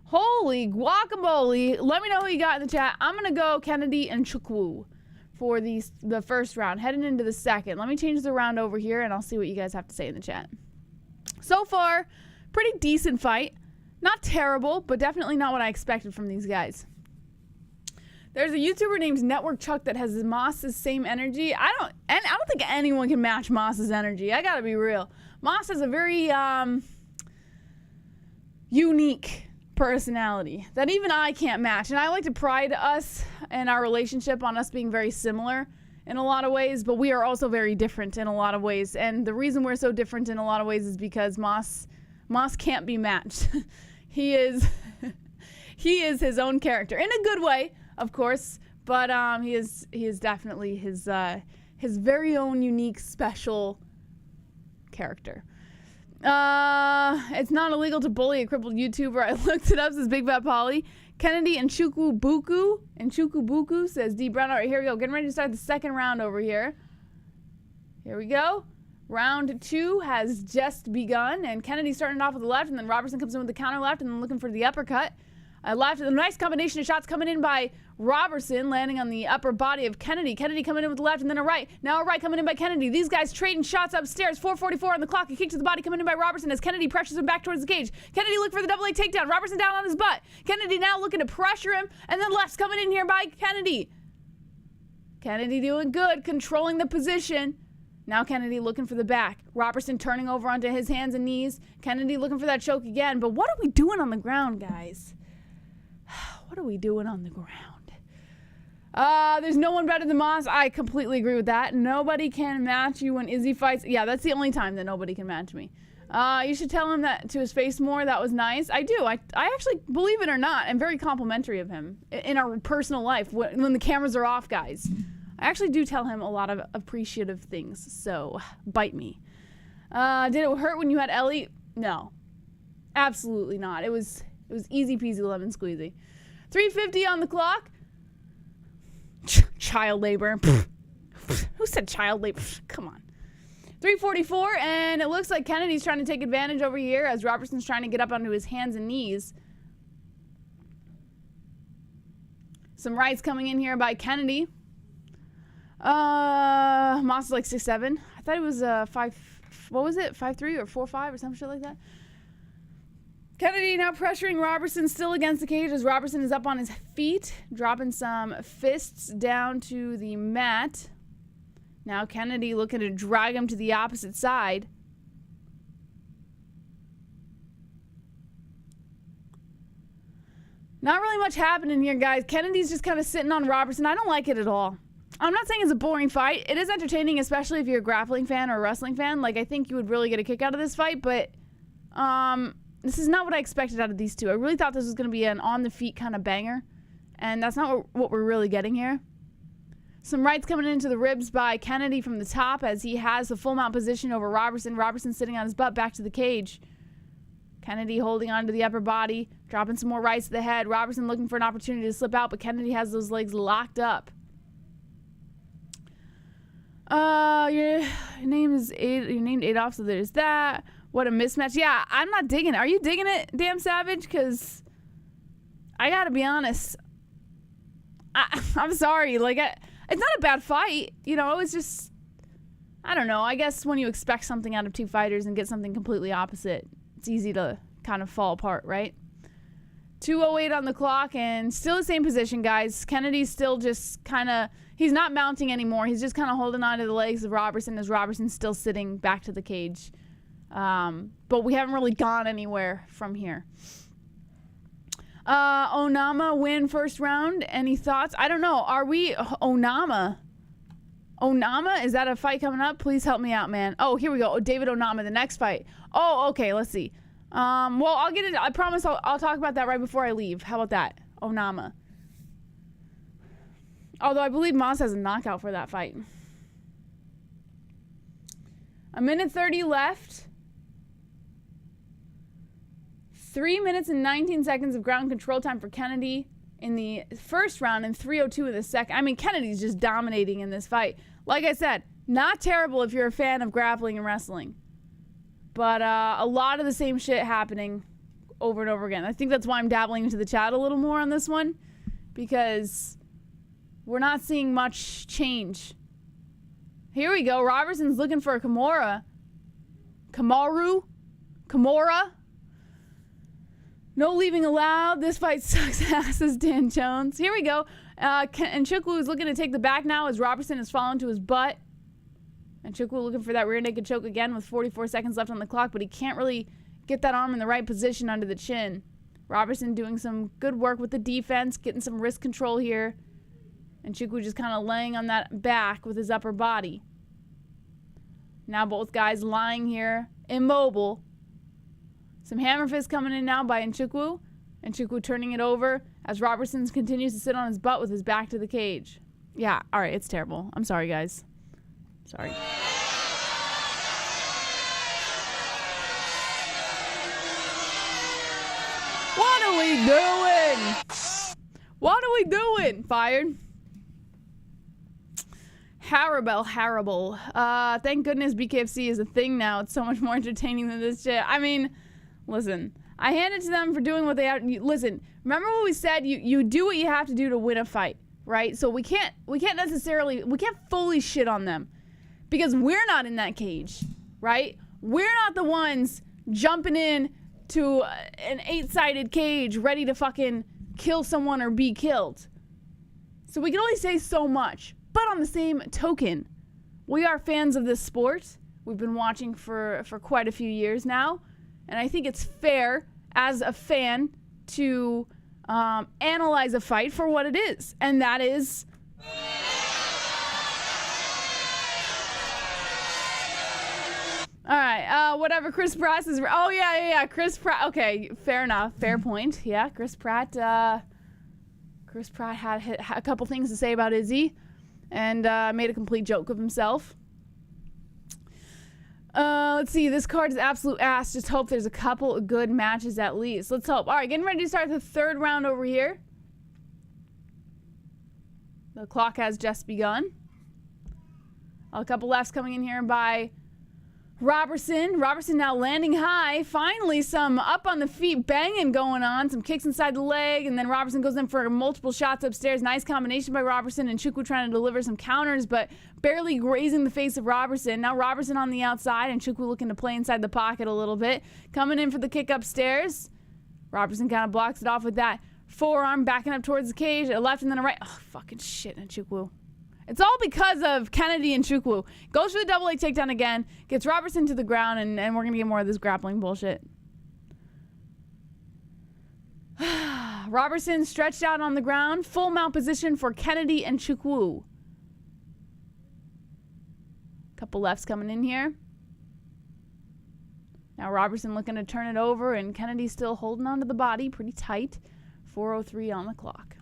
Holy guacamole. Let me know who you got in the chat. I'm going to go Kennedy and Nzechukwu for the first round. Heading into the second. Let me change the round over here, and I'll see what you guys have to say in the chat. So far, pretty decent fight. Not terrible, but definitely not what I expected from these guys. There's a YouTuber named Network Chuck that has Moss's same energy. I don't think anyone can match Moss's energy. I gotta be real. Moss has a very unique personality that even I can't match. And I like to pride us and our relationship on us being very similar in a lot of ways, but we are also very different in a lot of ways. And the reason we're so different in a lot of ways is because Moss can't be matched. He is his own character in a good way, of course, but he is definitely his very own unique special character. It's not illegal to bully a crippled YouTuber. I looked it up, says Big Fat Polly. Kennedy Nzechukwu says D Brown. All right, here we go. Getting ready to start the second round over here. Here we go. Round 2 has just begun, and Kennedy's starting off with the left, and then Roberson comes in with the counter left, and then looking for the uppercut. Left, a nice combination of shots coming in by Roberson, landing on the upper body of Kennedy. Kennedy coming in with the left, and then a right. Now a right coming in by Kennedy. These guys trading shots upstairs. 4:44 on the clock. A kick to the body coming in by Roberson as Kennedy pressures him back towards the cage. Kennedy looking for the double leg takedown. Roberson down on his butt. Kennedy now looking to pressure him, and then left's coming in here by Kennedy. Kennedy doing good, controlling the position. Now Kennedy looking for the back. Roberson turning over onto his hands and knees. Kennedy looking for that choke again. But what are we doing on the ground, guys? What are we doing on the ground? There's no one better than Moss. I completely agree with that. Nobody can match you when Izzy fights. Yeah, that's the only time that nobody can match me. You should tell him that to his face more. That was nice. I do. I actually, believe it or not, am very complimentary of him in our personal life when the cameras are off, guys. I actually do tell him a lot of appreciative things, so bite me. Did it hurt when you had Ellie? No. Absolutely not. It was easy peasy lemon squeezy. 3:50 on the clock. Child labor. Who said child labor? Come on. 3:44, and it looks like Kennedy's trying to take advantage over here as Robertson's trying to get up onto his hands and knees. Some rights coming in here by Kennedy. Moss is like 6'7". I thought it was 5'3" or 4'5" or some shit like that. Kennedy now pressuring Roberson still against the cage as Roberson is up on his feet, dropping some fists down to the mat. Now Kennedy looking to drag him to the opposite side. Not really much happening here, guys. Kennedy's just kind of sitting on Roberson. I don't like it at all. I'm not saying it's a boring fight. It is entertaining, especially if you're a grappling fan or a wrestling fan. Like, I think you would really get a kick out of this fight, but this is not what I expected out of these two. I really thought this was going to be an on-the-feet kind of banger, and that's not what we're really getting here. Some rights coming into the ribs by Kennedy from the top as he has the full mount position over Roberson. Roberson sitting on his butt back to the cage. Kennedy holding onto the upper body, dropping some more rights to the head. Roberson looking for an opportunity to slip out, but Kennedy has those legs locked up. Your name is you're named Adolf, so there's that. What a mismatch. Yeah, I'm not digging it. Are you digging it, Damn Savage? Because I gotta be honest. I'm sorry. Like, it's not a bad fight. You know, it was just, I don't know. I guess when you expect something out of two fighters and get something completely opposite, it's easy to kind of fall apart, right? 2:08 on the clock, and still the same position, guys. Kennedy's still just kind of, he's not mounting anymore. He's just kind of holding on to the legs of Roberson as Roberson's still sitting back to the cage. But we haven't really gone anywhere from here. Onama win first round. Any thoughts? I don't know. Are we Onama? Onama? Is that a fight coming up? Please help me out, man. Oh, here we go. David Onama, the next fight. Oh, okay. Let's see. Well, I'll get it. I promise I'll talk about that right before I leave. How about that? Onama. Although I believe Moss has a knockout for that fight. 1:30 left. 3 minutes and 19 seconds of ground control time for Kennedy in the first round and 3:02 in the second. I mean, Kennedy's just dominating in this fight. Like I said, not terrible if you're a fan of grappling and wrestling. But a lot of the same shit happening over and over again. I think that's why I'm dabbling into the chat a little more on this one, because we're not seeing much change. Here we go. Roberson's looking for a Kimura. No leaving allowed. This fight sucks ass, as Dan Jones. Here we go. Nzechukwu is looking to take the back now as Roberson has fallen to his butt. Nzechukwu looking for that rear naked choke again with 44 seconds left on the clock, but he can't really get that arm in the right position under the chin. Roberson doing some good work with the defense, getting some wrist control here. And Nzechukwu just kind of laying on that back with his upper body. Now both guys lying here, immobile. Some hammer fists coming in now by Nzechukwu. Nzechukwu turning it over as Roberson continues to sit on his butt with his back to the cage. Yeah, all right, it's terrible. I'm sorry, guys. Sorry. What are we doing? What are we doing? Fired. Horrible. Thank goodness BKFC is a thing now. It's so much more entertaining than this shit. I mean, listen, I hand it to them for doing what they have. Listen, remember what we said? You do what you have to do to win a fight, right? So we can't fully shit on them because we're not in that cage, right? We're not the ones jumping in to an 8-sided cage ready to fucking kill someone or be killed. So we can only say so much. But on the same token, we are fans of this sport. We've been watching for quite a few years now. And I think it's fair as a fan to analyze a fight for what it is. And that is... All right, whatever Chris Pratt is... Oh, yeah, Chris Pratt. Okay, fair enough. Fair point. Yeah, Chris Pratt had a couple things to say about IZZY. And made a complete joke of himself. Let's see. This card is absolute ass. Just hope there's a couple of good matches at least. Let's hope. All right, getting ready to start the third round over here. The clock has just begun. A couple lefts coming in here by Roberson. Roberson now landing high. Finally, some up on the feet banging going on. Some kicks inside the leg. And then Roberson goes in for multiple shots upstairs. Nice combination by Roberson. And Nzechukwu trying to deliver some counters, but barely grazing the face of Roberson. Now Roberson on the outside. And Nzechukwu looking to play inside the pocket a little bit. Coming in for the kick upstairs. Roberson kind of blocks it off with that forearm. Backing up towards the cage. A left and then a right. Oh, fucking shit, Nzechukwu. It's all because of Kennedy and Nzechukwu. Goes for the double leg takedown again. Gets Roberson to the ground, and we're going to get more of this grappling bullshit. Roberson stretched out on the ground. Full mount position for Kennedy and Nzechukwu. Couple lefts coming in here. Now Roberson looking to turn it over, and Kennedy still holding onto the body pretty tight. 4:03 on the clock.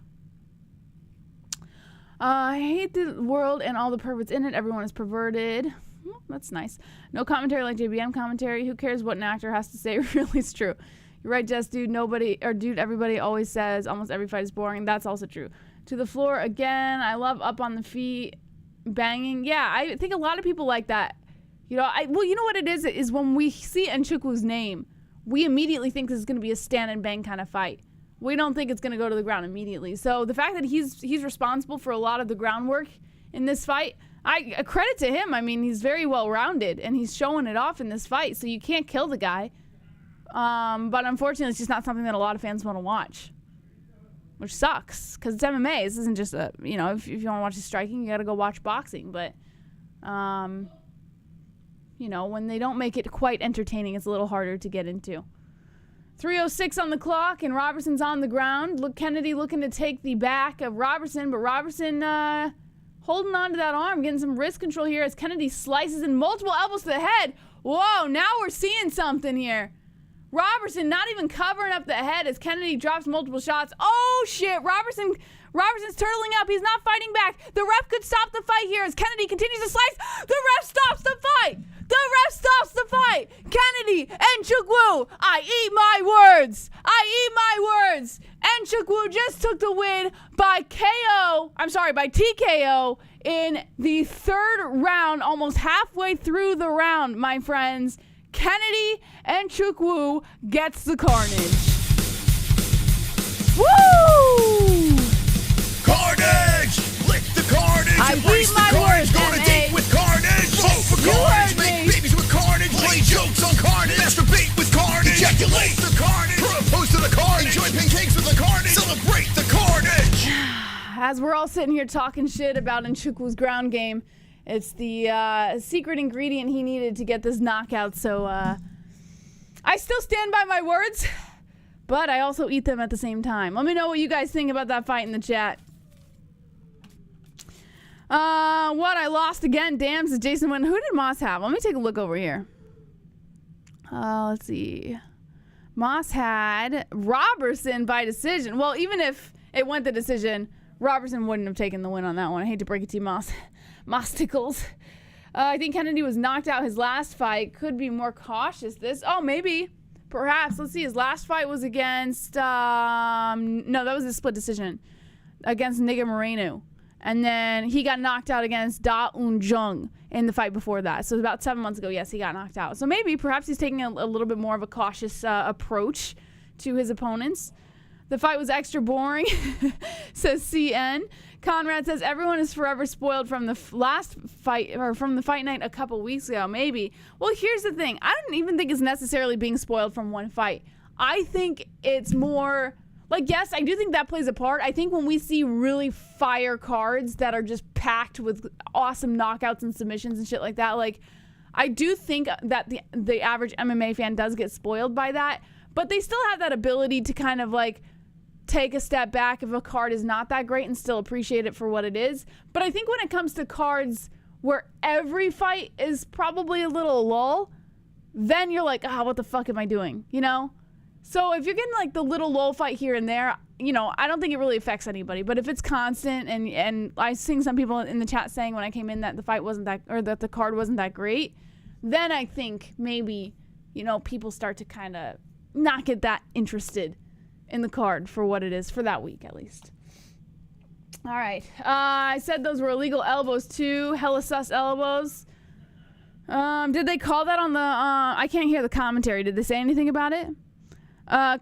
I hate the world and all the perverts in it. Everyone is perverted. Well, that's nice. No commentary like JBM commentary. Who cares what an actor has to say? Really, it's true. You're right, Jess, dude. Everybody always says almost every fight is boring. That's also true. To the floor again. I love up on the feet banging. Yeah, I think a lot of people like that. You know, you know what it is when we see Nzechukwu's name, we immediately think this is going to be a stand and bang kind of fight. We don't think it's going to go to the ground immediately. So the fact that he's responsible for a lot of the groundwork in this fight, I credit to him. I mean, he's very well-rounded, and he's showing it off in this fight. So you can't kill the guy. But unfortunately, it's just not something that a lot of fans want to watch, which sucks because it's MMA. This isn't just if you want to watch the striking, you got to go watch boxing. But, when they don't make it quite entertaining, it's a little harder to get into. 3:06 on the clock, and Roberson's on the ground. Kennedy looking to take the back of Roberson, but Roberson holding on to that arm, getting some wrist control here as Kennedy slices in multiple elbows to the head. Whoa, now we're seeing something here. Roberson not even covering up the head as Kennedy drops multiple shots. Oh, shit, Roberson's turtling up. He's not fighting back. The ref could stop the fight here as Kennedy continues to slice. The ref stops the fight. The ref stops the fight. Kennedy and Nzechukwu. I eat my words. And Nzechukwu just took the win by TKO in the third round, almost halfway through the round, my friends. Kennedy and Nzechukwu gets the carnage. Woo! Carnage! Lick the carnage! I Embrace eat the my carnage! words, Go to NA. date with carnage! Vote for You carnage! heard Make me. babies with carnage! Play jokes on carnage! Masturbate with carnage! Ejaculate the carnage! Propose to the carnage! Enjoy pancakes with the carnage! Celebrate the carnage! As we're all sitting here talking shit about Nzechukwu's ground game, it's the secret ingredient he needed to get this knockout. So I still stand by my words, but I also eat them at the same time. Let me know what you guys think about that fight in the chat. What? I lost again. Damn, says Jason Wynn. Who did Moss have? Let me take a look over here. Let's see. Moss had Roberson by decision. Well, even if it went the decision, Roberson wouldn't have taken the win on that one. I hate to break it to you, Moss. Moss tickles. I think Kennedy was knocked out his last fight. Could be more cautious this. Oh, maybe. Perhaps. Let's see. His last fight was against... no, that was a split decision. Against Niga Moreno. And then he got knocked out against Da Un Jung in the fight before that. So about 7 months ago, yes, he got knocked out. So maybe, perhaps he's taking a little bit more of a cautious approach to his opponents. The fight was extra boring, says CN. Conrad says everyone is forever spoiled from the last fight, or from the fight night a couple weeks ago. Maybe. Well, here's the thing. I don't even think it's necessarily being spoiled from one fight. I think it's more... Like, yes, I do think that plays a part. I think when we see really fire cards that are just packed with awesome knockouts and submissions and shit like that, like, I do think that the average MMA fan does get spoiled by that. But they still have that ability to kind of, like, take a step back if a card is not that great and still appreciate it for what it is. But I think when it comes to cards where every fight is probably a little lull, then you're like, what the fuck am I doing, you know? So if you're getting like the little lull fight here and there, you know, I don't think it really affects anybody. But if it's constant, and I seen some people in the chat saying when I came in that the fight wasn't that, or that the card wasn't that great, then I think maybe, you know, people start to kind of not get that interested in the card for what it is for that week at least. All right. I said those were illegal elbows too. Hella sus elbows. Did they call that on the, I can't hear the commentary. Did they say anything about it?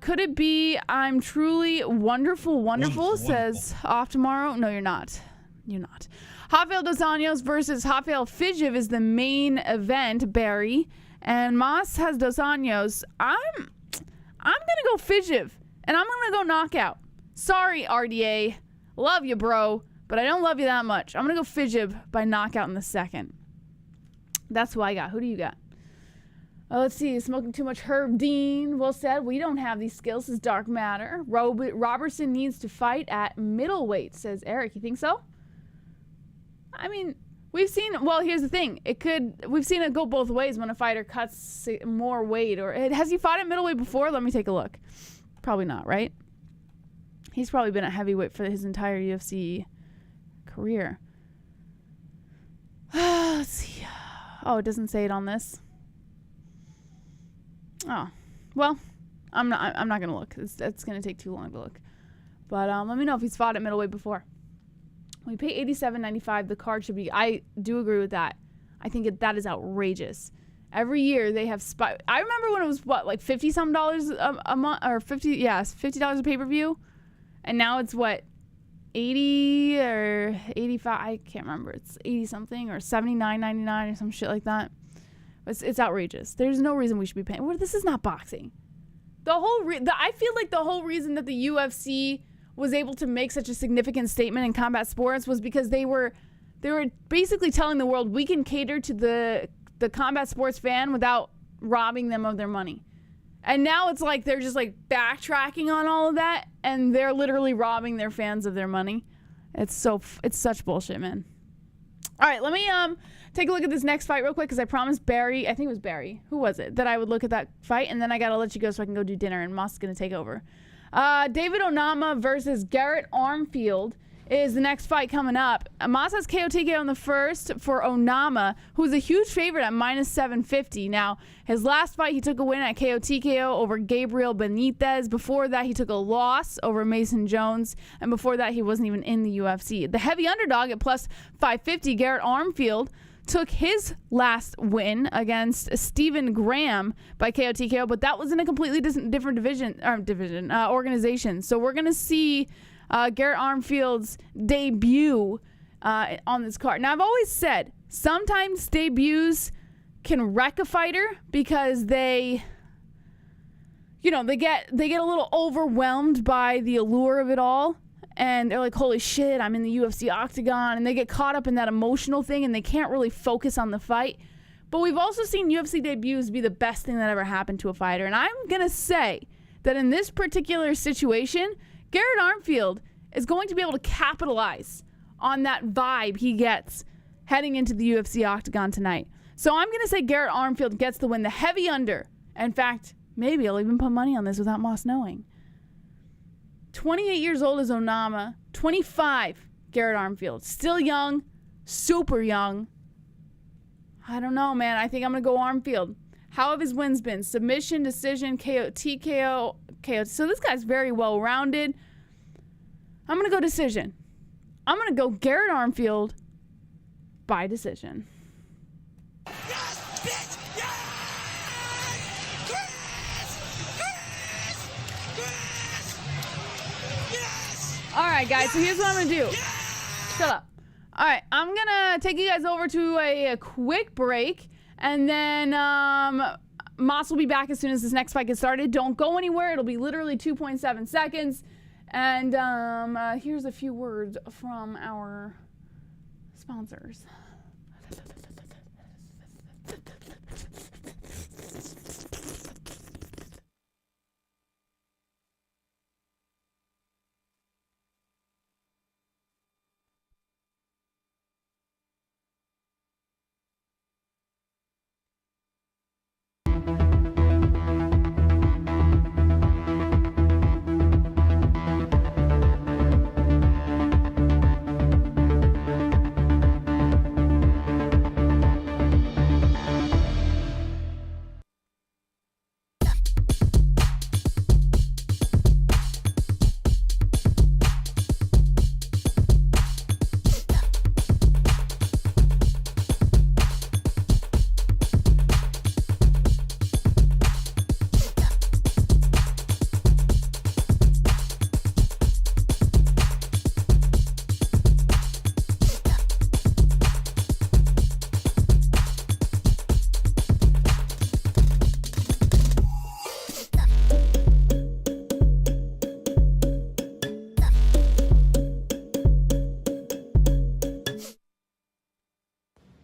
Could it be I'm truly wonderful, says off tomorrow? No, you're not. You're not. Rafael dos Anjos versus Rafael FIZIEV is the main event, Barry. And Moss has dos Anjos. I'm gonna go FIZIEV, and I'm gonna go knockout. Sorry, RDA. Love you, bro, but I don't love you that much. I'm gonna go FIZIEV by knockout in the second. That's who I got. Who do you got? Let's see. Smoking too much Herb Dean. Well said. We don't have these skills. Is dark matter. Roberson needs to fight at middleweight, says Eric. You think so? I mean, we've seen. Well, here's the thing. We've seen it go both ways when a fighter cuts more weight. Or has he fought at middleweight before? Let me take a look. Probably not, right? He's probably been at heavyweight for his entire UFC career. Let's see. Oh, it doesn't say it on this. Oh, well, I'm not gonna look. It's gonna take too long to look. But let me know if he's fought at middleweight before. We pay $87.95. The card should be. I do agree with that. I think that is outrageous. Every year they have I remember when it was what, like $50-some a month, or $50 a pay-per-view, and now it's what, 80 or 85. I can't remember. It's 80 something or $79.99 or some shit like that. It's outrageous. There's no reason we should be paying. Well, this is not boxing. I feel like the whole reason that the UFC was able to make such a significant statement in combat sports was because they were basically telling the world we can cater to the combat sports fan without robbing them of their money. And now it's like they're just like backtracking on all of that, and they're literally robbing their fans of their money. It's such bullshit, man. All right, let me take a look at this next fight real quick, because I promised Barry, I think it was Barry, who was it, that I would look at that fight, and then I got to let you go so I can go do dinner, and Moss is going to take over. David Onama versus Garrett Armfield is the next fight coming up. Moss has KO/TKO on the first for Onama, who's a huge favorite at -750. Now, his last fight, he took a win at KO/TKO over Gabriel Benitez. Before that, he took a loss over Mason Jones. And before that, he wasn't even in the UFC. The heavy underdog at +550, Garrett Armfield, took his last win against Stephen Graham by KO/TKO, but that was in a completely different organization. So we're going to see Garrett Armfield's debut on this card. Now, I've always said sometimes debuts can wreck a fighter because they get a little overwhelmed by the allure of it all. And they're like, holy shit, I'm in the UFC octagon. And they get caught up in that emotional thing and they can't really focus on the fight. But we've also seen UFC debuts be the best thing that ever happened to a fighter. And I'm going to say that in this particular situation, Garrett Armfield is going to be able to capitalize on that vibe he gets heading into the UFC octagon tonight. So I'm going to say Garrett Armfield gets the win, the heavy under. In fact, maybe I'll even put money on this without Moss knowing. 28 years old is Onama. 25, Garrett Armfield. Still young, super young. I don't know, man. I think I'm going to go Armfield. How have his wins been? Submission, decision, KO, TKO, KO. So this guy's very well-rounded. I'm going to go decision. I'm going to go Garrett Armfield by decision. Yes, bitch! Yes! Yes! All right, guys. So here's what I'm going to do. Shut up. All right. I'm going to take you guys over to a quick break. And then Moss will be back as soon as this next fight gets started. Don't go anywhere. It'll be literally 2.7 seconds. And here's a few words from our sponsors.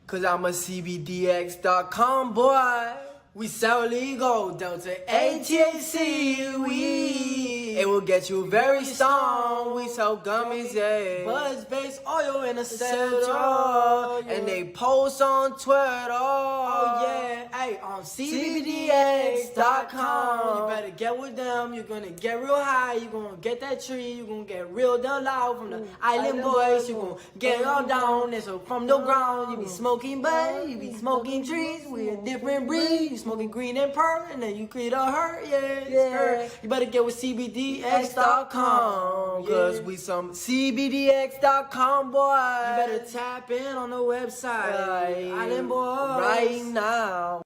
Cause I'm a CBDX.com boy. We sell legal, Delta ATHC. It will get you very stoned. We sell gummies, yeah. Buzz-based oil in a cell. And they post on Twitter. Oh yeah, hey, on CBDX.com. You better get with them. You're gonna get real high. You're gonna get that tree. You're gonna get real down loud from the island boys. You're gonna get all down. And so from the ground, you be smoking bud. You be smoking trees. We a different breed. You smoking green and purple. And then you create a hurt, yeah. You better get with CBDX.com. Cause we some CBDX.com boys. You better tap in on the website. Island boys. Right now.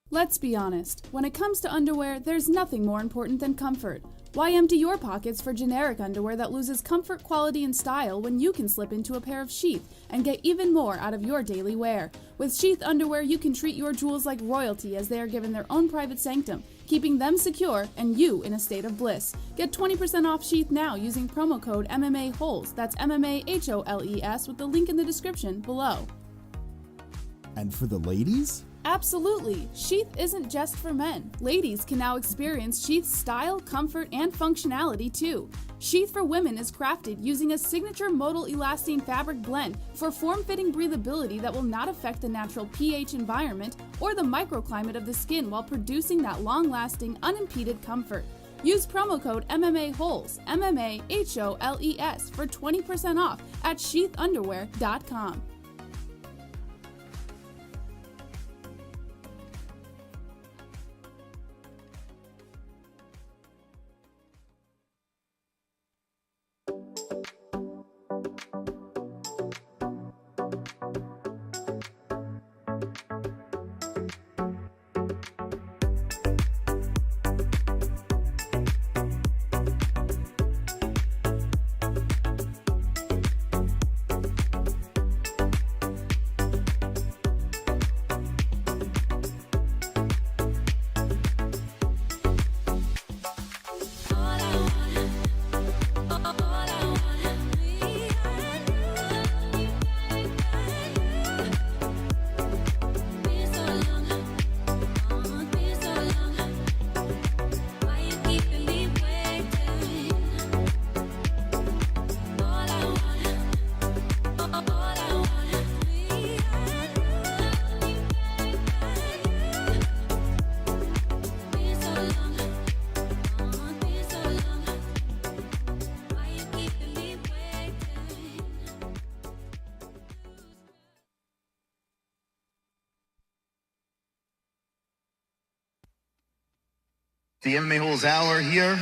Let's be honest, when it comes to underwear, there's nothing more important than comfort. Why empty your pockets for generic underwear that loses comfort, quality, and style when you can slip into a pair of Sheath and get even more out of your daily wear? With Sheath underwear, you can treat your jewels like royalty as they are given their own private sanctum, keeping them secure and you in a state of bliss. Get 20% off Sheath now using promo code MMA-Holes. That's MMA-HOLES with the link in the description below. And for the ladies? Absolutely. Sheath isn't just for men. Ladies can now experience Sheath's style, comfort, and functionality too. Sheath for women is crafted using a signature modal elastane fabric blend for form-fitting breathability that will not affect the natural pH environment or the microclimate of the skin while producing that long-lasting, unimpeded comfort. Use promo code MMA-Holes, MMA-HOLES for 20% off at sheathunderwear.com. The MMA-Holes Hour here.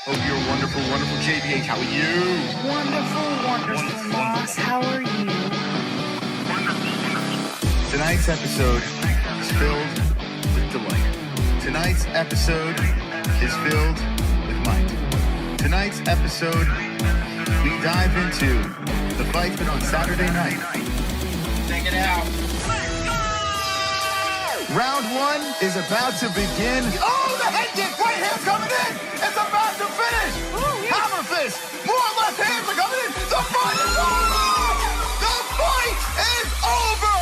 Hope you're wonderful, wonderful. JBH, how are you? Wonderful, Moss. How are you? Tonight's episode is filled with delight. Tonight's episode is filled with might. Tonight's episode, we dive into the fight that on Saturday night. Check it out. Round one is about to begin. Oh, the head kick! Right hand coming in! It's about to finish! Hammer fist! More left hands are coming in! The fight is over! The fight is over!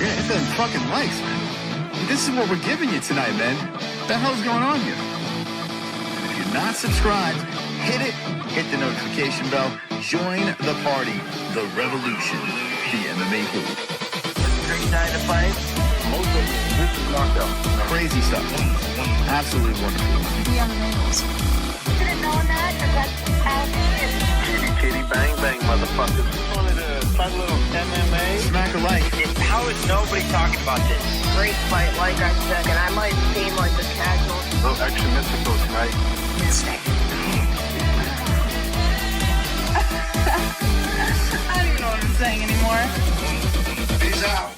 Yeah, hit them fucking likes, man. This is what we're giving you tonight, man. What the hell's going on here? If you're not subscribed, hit it, hit the notification bell, join the party, the revolution, the MMA-Holes. Great night to fight. Most of this is knockout. Crazy stuff. Absolutely wonderful. The MMA-Holes. Should have known that, because that's Kitty, kitty, bang, bang, motherfuckers. Wanted to talk a little MMA. Smack a like. How is nobody talking about this? great fight, like I said, and I might seem like a casual. A little extra mystical tonight. Mystic. I don't even know what I'm saying anymore. Peace out.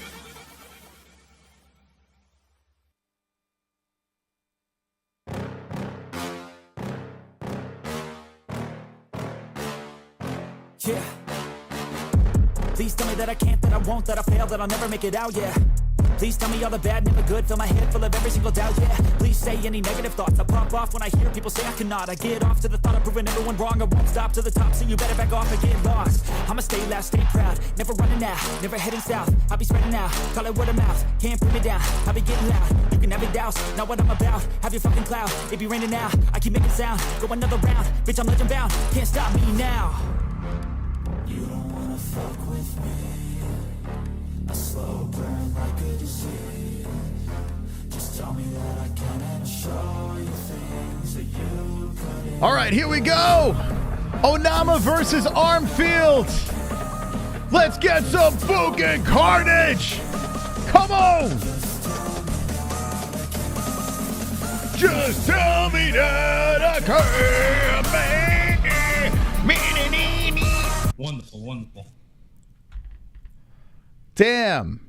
Yeah. Please tell me that I can't, that I won't, that I fail, that I'll never make it out, yeah. Please tell me all the bad, never good, fill my head full of every single doubt, yeah. Please say any negative thoughts, I pop off when I hear people say I cannot. I get off to the thought of proving everyone wrong, I won't stop to the top, so you better back off and get lost. I'ma stay loud, stay proud, never running out, never heading south. I'll be spreading out, call it word of mouth, can't put me down, I'll be getting loud. You can have it douse, not what I'm about, have your fucking cloud. It be raining now, I keep making sound, go another round, bitch I'm legend bound, can't stop me now. You don't wanna fuck with me. A slow burn like a disease. Just tell me that I can and I'll show you things that you couldn't. All right, here we go. Onama versus Armfield. Let's get some fucking carnage. Come on. Just tell me that I can, man. Wonderful, wonderful. Damn.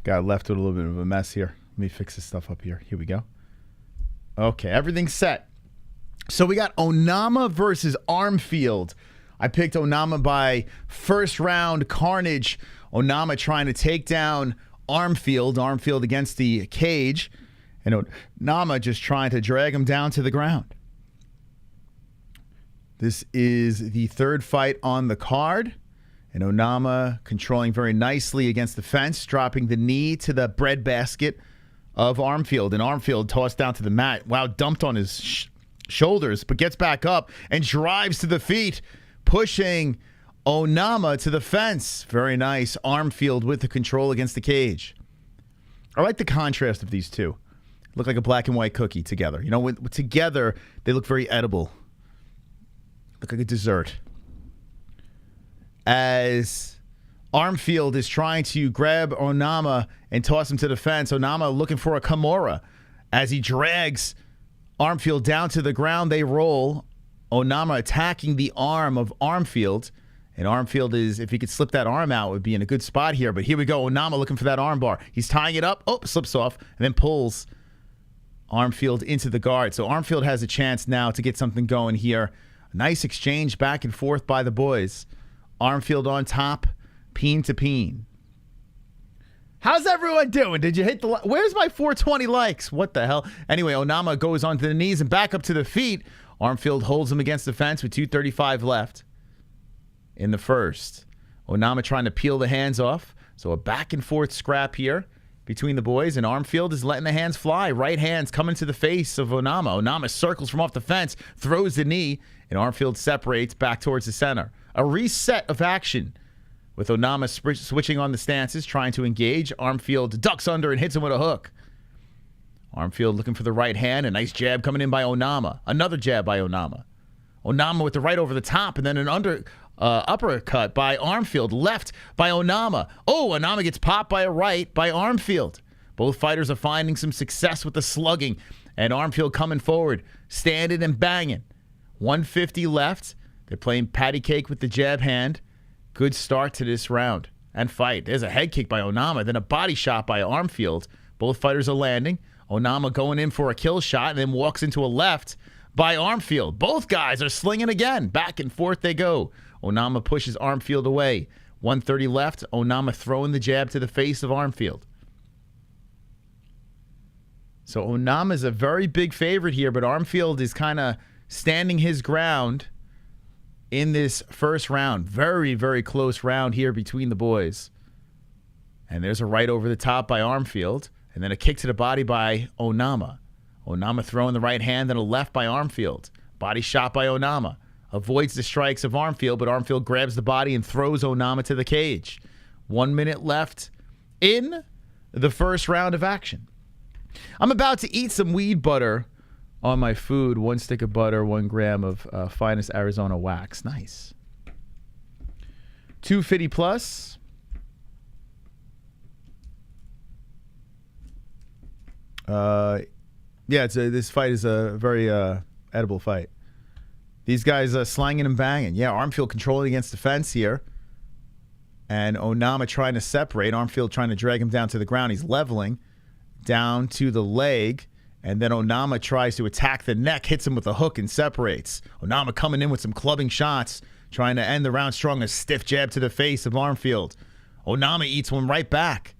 Got left with a little bit of a mess here. Let me fix this stuff up here. Here we go. Okay, everything's set. So we got Onama versus Armfield. I picked Onama by first round carnage. Onama trying to take down Armfield. Armfield against the cage. And Onama just trying to drag him down to the ground. This is the third fight on the card. And Onama controlling very nicely against the fence, dropping the knee to the breadbasket of Armfield. And Armfield tossed down to the mat. Wow, dumped on his shoulders, but gets back up and drives to the feet, pushing Onama to the fence. Very nice. Armfield with the control against the cage. I like the contrast of these two. Look like a black and white cookie together. You know, together, they look very edible. Look like a dessert. As Armfield is trying to grab Onama and toss him to the fence, Onama looking for a Kimura. As he drags Armfield down to the ground, they roll. Onama attacking the arm of Armfield. And Armfield is, if he could slip that arm out, would be in a good spot here. But here we go. Onama looking for that arm bar. He's tying it up. Oh, slips off. And then pulls Armfield into the guard. So Armfield has a chance now to get something going here. A nice exchange back and forth by the boys. Armfield on top, peen to peen. How's everyone doing? Did you hit the... Where's my 420 likes? What the hell? Anyway, Onama goes onto the knees and back up to the feet. Armfield holds him against the fence with 2:35 left in the first. Onama trying to peel the hands off. So a back and forth scrap here between the boys, and Armfield is letting the hands fly. Right hands coming to the face of Onama. Onama circles from off the fence, throws the knee, and Armfield separates back towards the center. A reset of action with Onama switching on the stances, trying to engage. Armfield ducks under and hits him with a hook. Armfield looking for the right hand. A nice jab coming in by Onama. Another jab by Onama. Onama with the right over the top, and then an uppercut by Armfield, left by Onama. Oh, Onama gets popped by a right by Armfield. Both fighters are finding some success with the slugging, and Armfield coming forward, standing and banging. 150 left. They're playing patty cake with the jab hand. Good start to this round and fight. There's a head kick by Onama, then a body shot by Armfield. Both fighters are landing. Onama going in for a kill shot and then walks into a left by Armfield. Both guys are slinging again. Back and forth they go. Onama pushes Armfield away. 130 left. Onama throwing the jab to the face of Armfield. So Onama is a very big favorite here, but Armfield is kind of standing his ground in this first round. Very, very close round here between the boys. And there's a right over the top by Armfield, and then a kick to the body by Onama. Onama throwing the right hand and a left by Armfield. Body shot by Onama. Avoids the strikes of Armfield, but Armfield grabs the body and throws Onama to the cage. 1 minute left in the first round of action. I'm about to eat some weed butter on my food. 1 stick of butter, 1 gram of finest Arizona wax. Nice. 250 plus. Yeah, this fight is a very edible fight. These guys slanging and banging. Yeah, Armfield controlling against the fence here. And Onama trying to separate. Armfield trying to drag him down to the ground. He's leveling down to the leg. And then Onama tries to attack the neck, hits him with a hook and separates. Onama coming in with some clubbing shots, trying to end the round strong. A stiff jab to the face of Armfield. Onama eats one right back.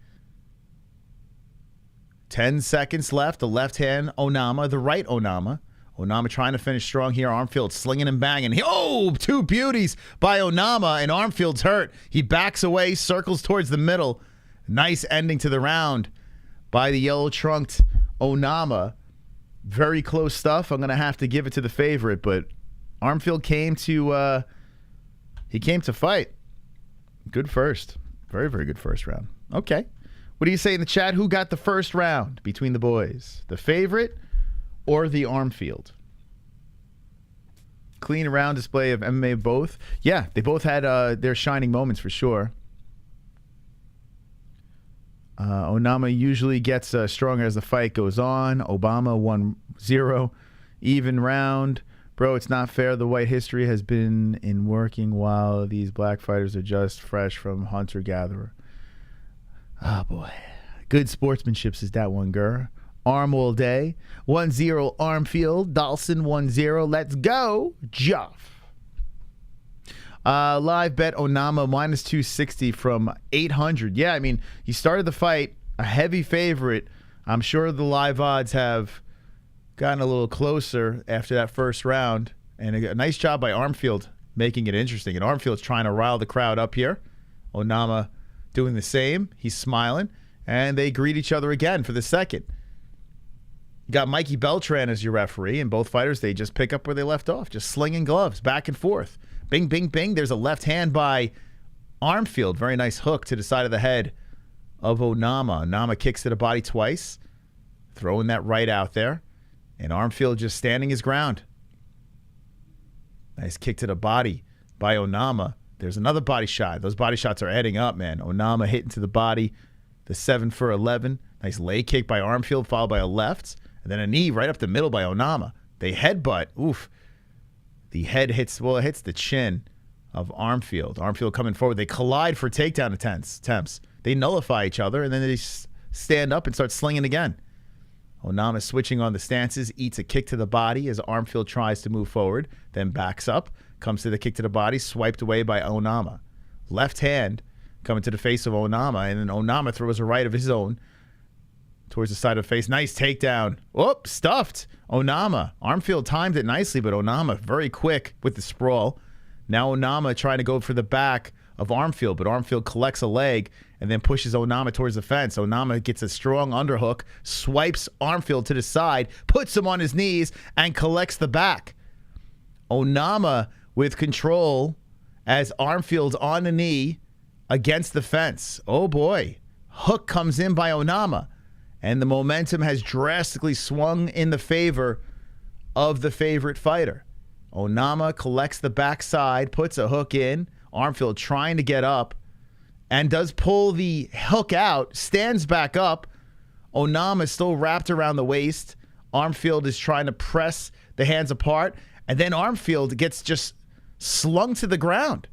10 seconds left. The left hand Onama, the right Onama. Onama trying to finish strong here. Armfield slinging and banging. Oh, 2 beauties by Onama, and Armfield's hurt. He backs away, circles towards the middle. Nice ending to the round by the yellow-trunked Onama. Very close stuff. I'm going to have to give it to the favorite, but Armfield came to fight. Good first. Very, very good first round. Okay. What do you say in the chat? Who got the first round between the boys? The favorite or the Armfield? Clean round display of MMA both. Yeah, they both had their shining moments for sure. Onama usually gets stronger as the fight goes on. Obama 1-0. Even round. Bro, it's not fair. The white history has been in working while these black fighters are just fresh from hunter-gatherer. Oh, boy. Good sportsmanship is that one, girl. Arm all day. 1-0 Armfield. Dawson 1-0. Let's go, Joff. Live bet Onama minus 260 from 800. Yeah, I mean, he started the fight a heavy favorite. I'm sure the live odds have gotten a little closer after that first round. And a nice job by Armfield making it interesting. And Armfield's trying to rile the crowd up here. Onama doing the same. He's smiling. And they greet each other again for the second. You got Mikey Beltran as your referee, and both fighters, they just pick up where they left off, just slinging gloves back and forth. Bing, bing, bing. There's a left hand by Armfield. Very nice hook to the side of the head of Onama. Onama kicks to the body twice, throwing that right out there. And Armfield just standing his ground. Nice kick to the body by Onama. There's another body shot. Those body shots are adding up, man. Onama hitting to the body, the 7 for 11. Nice leg kick by Armfield, followed by a left. And then a knee right up the middle by Onama. They headbutt. Oof. The head hits, well, it hits the chin of Armfield. Armfield coming forward. They collide for takedown attempts. They nullify each other, and then they stand up and start slinging again. Onama switching on the stances, eats a kick to the body as Armfield tries to move forward, then backs up, comes to the kick to the body, swiped away by Onama. Left hand coming to the face of Onama, and then Onama throws a right of his own towards the side of the face. Nice takedown. Whoop, stuffed. Onama. Armfield timed it nicely, but Onama very quick with the sprawl. Now Onama trying to go for the back of Armfield, but Armfield collects a leg and then pushes Onama towards the fence. Onama gets a strong underhook, swipes Armfield to the side, puts him on his knees, and collects the back. Onama with control as Armfield's on the knee against the fence. Oh, boy. Hook comes in by Onama. And the momentum has drastically swung in the favor of the favorite fighter. Onama collects the backside, puts a hook in. Armfield trying to get up and does pull the hook out, stands back up. Onama is still wrapped around the waist. Armfield is trying to press the hands apart. And then Armfield gets just slung to the ground.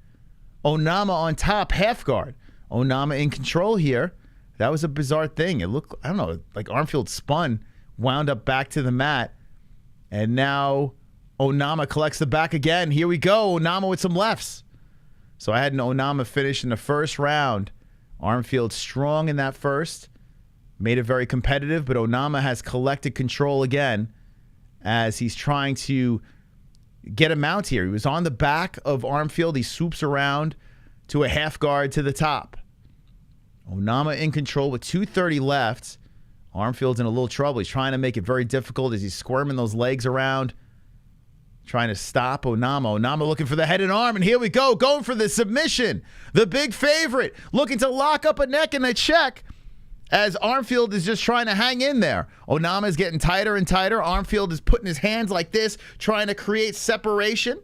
Onama on top, half guard. Onama in control here. That was a bizarre thing. It looked, I don't know, like Armfield spun, wound up back to the mat. And now Onama collects the back again. Here we go. Onama with some lefts. So I had an Onama finish in the first round. Armfield strong in that first. Made it very competitive, but Onama has collected control again as he's trying to get a mount here. He was on the back of Armfield. He swoops around to a half guard to the top. Onama in control with 2:30 left. Armfield's in a little trouble. He's trying to make it very difficult as he's squirming those legs around, trying to stop Onama. Onama looking for the head and arm, and here we go, going for the submission. The big favorite, looking to lock up a neck and a check as Armfield is just trying to hang in there. Onama is getting tighter and tighter. Armfield is putting his hands like this, trying to create separation.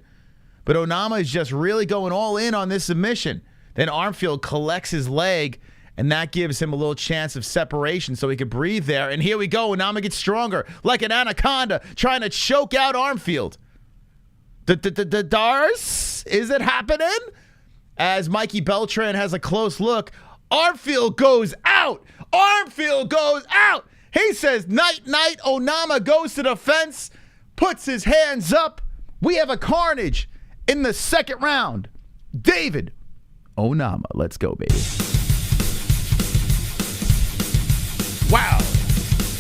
But Onama is just really going all in on this submission. Then Armfield collects his leg, and that gives him a little chance of separation so he could breathe there. And here we go. Onama gets stronger, like an anaconda, trying to choke out Armfield. Dars, is it happening? As Mikey Beltran has a close look, Armfield goes out. Armfield goes out. He says, night, night. Onama goes to the fence, puts his hands up. We have a carnage in the second round. David Onama, let's go, baby. Wow.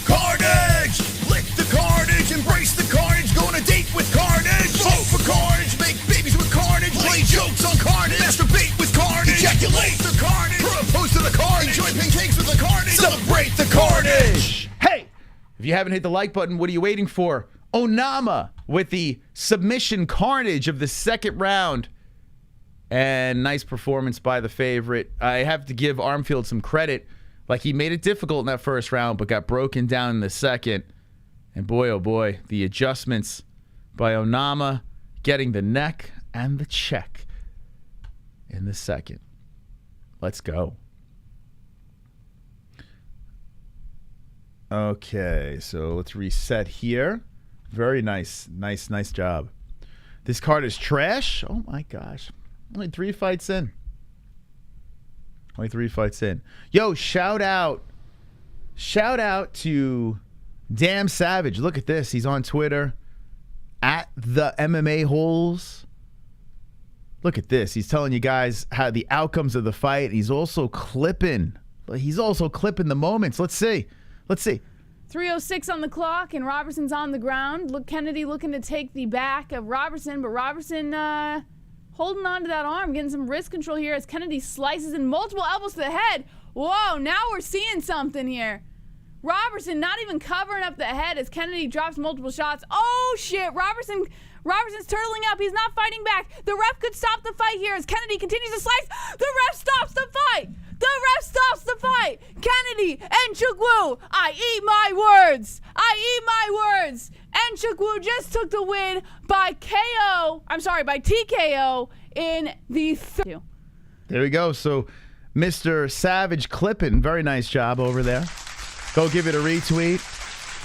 Carnage! Lick the carnage, embrace the carnage, go on a date with carnage. Vote for carnage, make babies with carnage, play jokes on carnage, masturbate with carnage, ejaculate the carnage, propose to the carnage, enjoy pancakes with the carnage, celebrate the carnage. Hey, if you haven't hit the like button, what are you waiting for? Onama with the submission carnage of the second round. And nice performance by the favorite. I have to give Armfield some credit. Like, he made it difficult in that first round, but got broken down in the second. And boy, oh boy, the adjustments by Onama, getting the neck and the check in the second. Let's go. Okay, so let's reset here. Very nice. Nice job. This card is trash. Oh my gosh. Only 3 fights in. Only 3 fights in. Yo, shout out to Damn Savage. Look at this. He's on Twitter at the MMA-Holes. Look at this. He's telling you guys how the outcomes of the fight. He's also clipping the moments. Let's see. 3:06 on the clock, and Roberson's on the ground. Look, Kennedy looking to take the back of Roberson, but Roberson holding on to that arm, getting some wrist control here as Kennedy slices in multiple elbows to the head. Whoa, now we're seeing something here. Roberson not even covering up the head as Kennedy drops multiple shots. Oh shit, Roberson's turtling up. He's not fighting back. The ref could stop the fight here as Kennedy continues to slice. The ref stops the fight. Kennedy, Nzechukwu, I eat my words. Nzechukwu just took the win by TKO in the third. There we go. So Mr. Savage clipping, very nice job over there. Go give it a retweet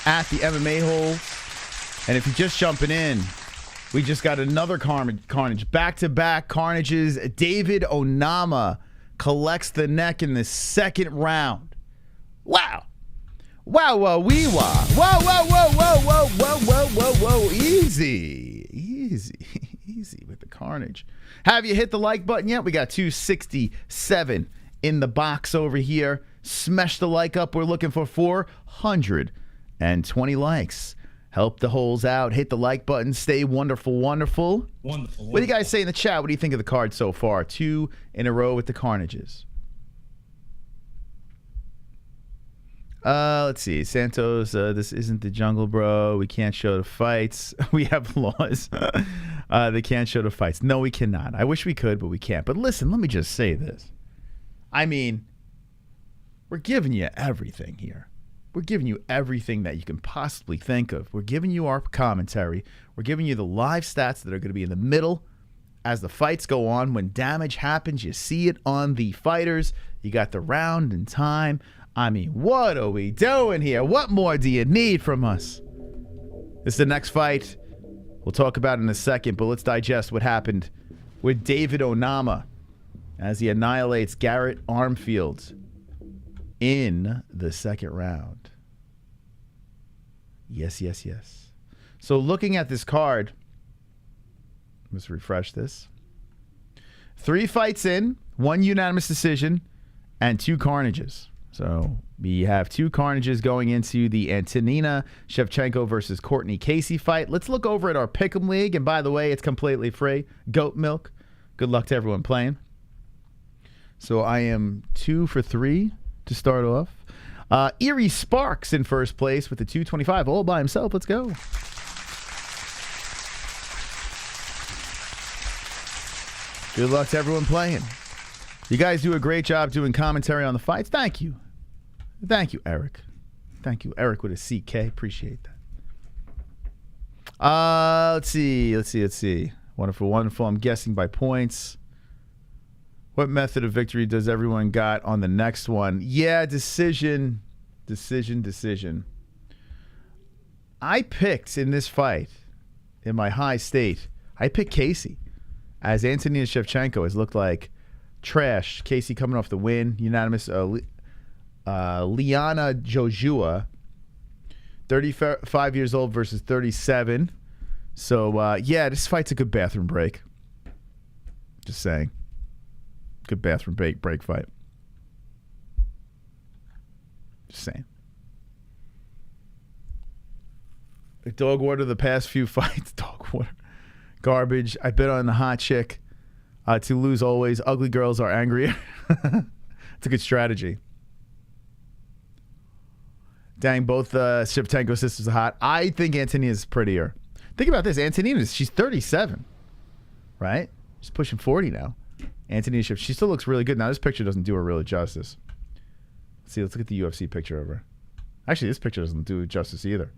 at the MMA-Holes. And if you're just jumping in, we just got another carnage. Back-to-back carnages. David Onama collects the neck in the second round. Wow. Wow. Easy with the carnage. Have you hit the like button yet? We got 267 in the box over here. Smash the like up. We're looking for 420 likes. Help the holes out. Hit the like button. Stay wonderful. What do you guys say in the chat? What do you think of the card so far? 2 in a row with the carnages. Let's see. Santos, this isn't the jungle, bro. We can't show the fights. We have laws. They can't show the fights. No, we cannot. I wish we could, but we can't. But listen, let me just say this. I mean, we're giving you everything here. We're giving you everything that you can possibly think of. We're giving you our commentary. We're giving you the live stats that are going to be in the middle as the fights go on. When damage happens, you see it on the fighters. You got the round and time. I mean, what are we doing here? What more do you need from us? This is the next fight. We'll talk about it in a second, but let's digest what happened with David Onama as he annihilates Garrett Armfield in the second round. Yes, yes, yes. So looking at this card, let's refresh this. 3 fights in, 1 unanimous decision, and 2 carnages. So we have 2 carnages going into the Antonina Shevchenko versus Courtney Casey fight. Let's look over at our Pick'em League. And by the way, it's completely free. Goat milk. Good luck to everyone playing. So I am 2 for 3 to start off. Erie Sparks in first place with the 225 all by himself. Let's go. Good luck to everyone playing. You guys do a great job doing commentary on the fights. Thank you. Thank you, Eric. Thank you, Eric with a CK. Appreciate that. Let's see. Wonderful. I'm guessing by points. What method of victory does everyone got on the next one? Yeah, decision. I picked in this fight, in my high state, I picked Casey. As Antonina Shevchenko has looked like trash. Casey coming off the win. Unanimous. Liana Jojua, 35 years old versus 37. So, yeah, this fight's a good bathroom break. Just saying. Good bathroom break fight. Just saying. Dog water the past few fights. Dog water. Garbage. I bet on the hot chick. To lose always. Ugly girls are angrier. It's a good strategy. Dang, both Shevchenko sisters are hot. I think Antonina's prettier. Think about this. Antonina, she's 37, right? She's pushing 40 now. Antonina, she still looks really good. Now, this picture doesn't do her really justice. Let's see. Let's look at the UFC picture of her. Actually, this picture doesn't do it justice either.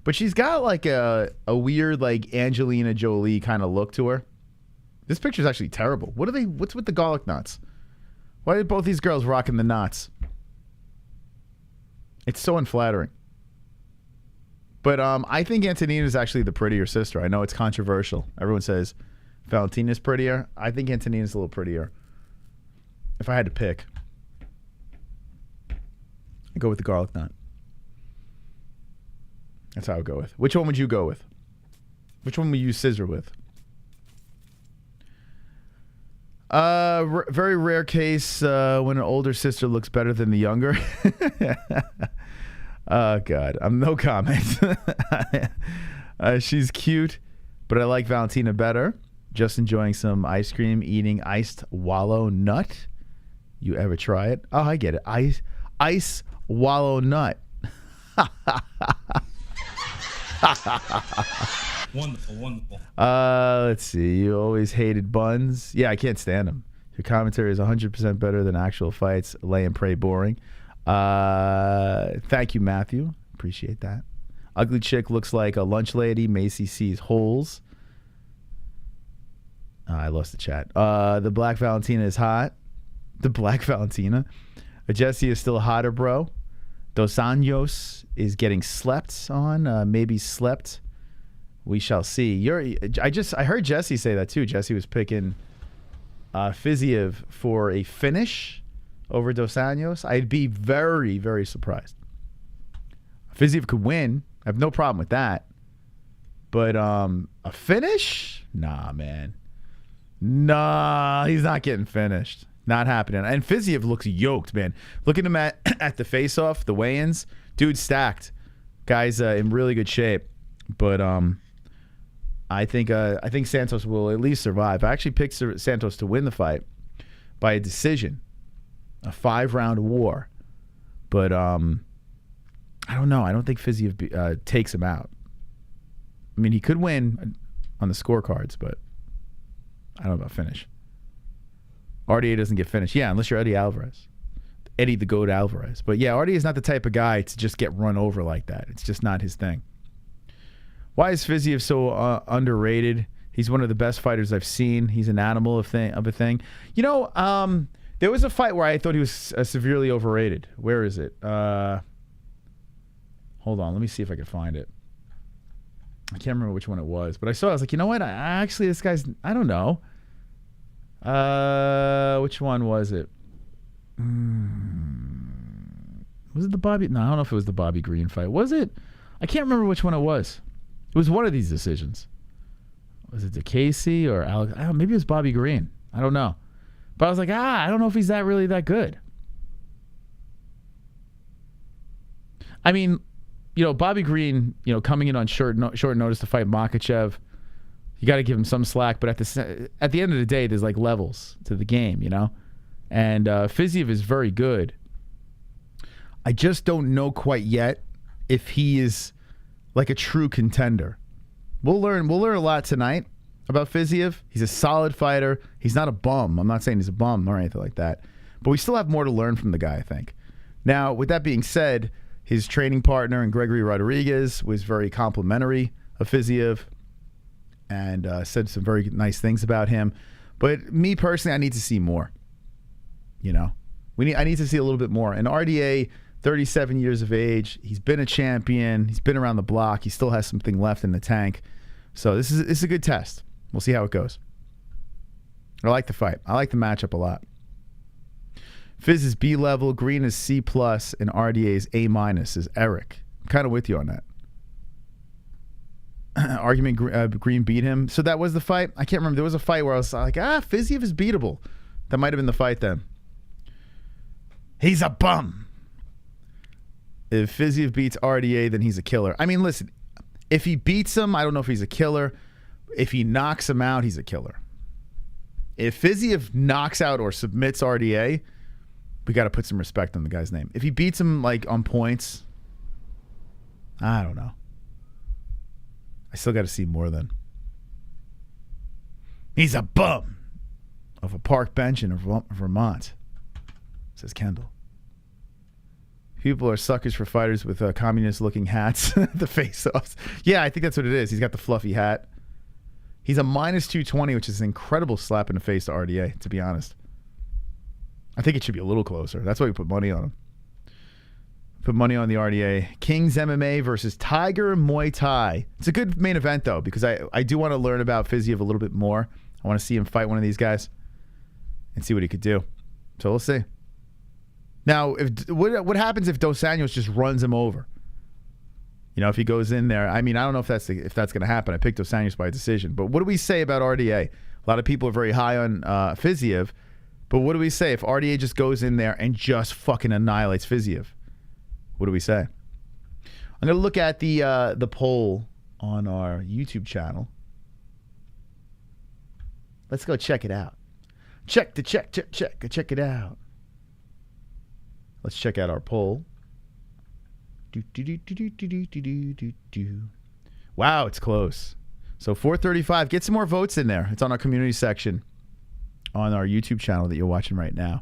But she's got like a weird like Angelina Jolie kind of look to her. This picture is actually terrible. What's with the garlic knots? Why are both these girls rocking the knots? It's so unflattering. But I think Antonina is actually the prettier sister. I know it's controversial. Everyone says Valentina's prettier. I think Antonina's a little prettier. If I had to pick, I'd go with the garlic knot. That's how I would go with. Which one would you go with? Which one would you scissor with? Very rare case when an older sister looks better than the younger. Oh, God. No comment. She's cute, but I like Valentina better. Just enjoying some ice cream, eating iced wallow nut. You ever try it? Oh, I get it. Ice wallow nut. Wonderful. Let's see. You always hated buns. Yeah, I can't stand them. Your commentary is 100% better than actual fights. Lay and pray boring. Thank you, Matthew. Appreciate that. Ugly chick looks like a lunch lady. Macy sees holes. I lost the chat. The Black Valentina is hot. The Black Valentina. Jesse is still hotter, bro. Dos Anjos is getting slept on. Maybe slept. We shall see. I heard Jesse say that too. Jesse was picking FIZIEV for a finish over Dos Anjos. I'd be very, very surprised. FIZIEV could win. I have no problem with that. But a finish? Nah, man. Nah, he's not getting finished. Not happening. And FIZIEV looks yoked, man. Look at him at the face-off, the weigh-ins. Dude's stacked. Guy's in really good shape. But I think Santos will at least survive. I actually picked Santos to win the fight by a decision. A 5-round war. But I don't know. I don't think FIZIEV takes him out. I mean, he could win on the scorecards, but I don't know about finish. RDA doesn't get finished. Yeah, unless you're Eddie Alvarez. Eddie the Goat Alvarez. But yeah, RDA is not the type of guy to just get run over like that. It's just not his thing. Why is Fiziev so underrated? He's one of the best fighters I've seen. He's an animal of a thing. You know, there was a fight where I thought he was severely overrated. Where is it? Hold on. Let me see if I can find it. I can't remember which one it was. But I was like, you know what? Actually, this guy's, I don't know. Which one was it? Was it the Bobby? No, I don't know if it was the Bobby Green fight. Was it? I can't remember which one it was. It was one of these decisions. Was it DeCasey or Alex? Maybe it was Bobby Green. I don't know. But I was like, I don't know if he's really that good. I mean, you know, Bobby Green, you know, coming in on short notice to fight Makhachev, you got to give him some slack. But at the end of the day, there's like levels to the game, you know. And Fiziev is very good. I just don't know quite yet if he is like a true contender. We'll learn a lot tonight about Fiziev. He's a solid fighter. He's not a bum. I'm not saying he's a bum or anything like that. But we still have more to learn from the guy, I think. Now, with that being said, his training partner and Gregory Rodriguez was very complimentary of Fiziev and said some very nice things about him. But me personally, I need to see more. You know, I need to see a little bit more. And RDA, 37 years of age, he's been a champion. He's been around the block. He still has something left in the tank. So this is a good test. We'll see how it goes. I like the fight. I like the matchup a lot. Fizz is B level, Green is C plus, and RDA is A minus. Is Eric? I'm kind of with you on that. Argument Green beat him. So that was the fight. I can't remember. There was a fight where I was like, Fiziev is beatable. That might have been the fight then. He's a bum. If Fiziev beats RDA, then he's a killer. I mean, listen, if he beats him, I don't know if he's a killer. If he knocks him out, he's a killer. If Fiziev knocks out or submits RDA, we got to put some respect on the guy's name. If he beats him like on points, I don't know. I still got to see more then. He's a bum of a park bench in Vermont, says Kendall. People are suckers for fighters with communist-looking hats. The face-offs. Yeah, I think that's what it is. He's got the fluffy hat. He's a minus 220, which is an incredible slap in the face to RDA, to be honest. I think it should be a little closer. That's why we put money on him. Put money on the RDA. Kings MMA versus Tiger Muay Thai. It's a good main event, though, because I do want to learn about Fiziev a little bit more. I want to see him fight one of these guys and see what he could do. So we'll see. Now, what happens if Dos Anjos just runs him over? You know, if he goes in there. I mean, I don't know if that's going to happen. I picked Dos Anjos by decision. But what do we say about RDA? A lot of people are very high on Fiziev. But what do we say if RDA just goes in there and just fucking annihilates Fiziev? What do we say? I'm going to look at the poll on our YouTube channel. Let's go check it out. Check it out. Let's check out our poll. Wow, it's close. So 435. Get some more votes in there. It's on our community section on our YouTube channel that you're watching right now.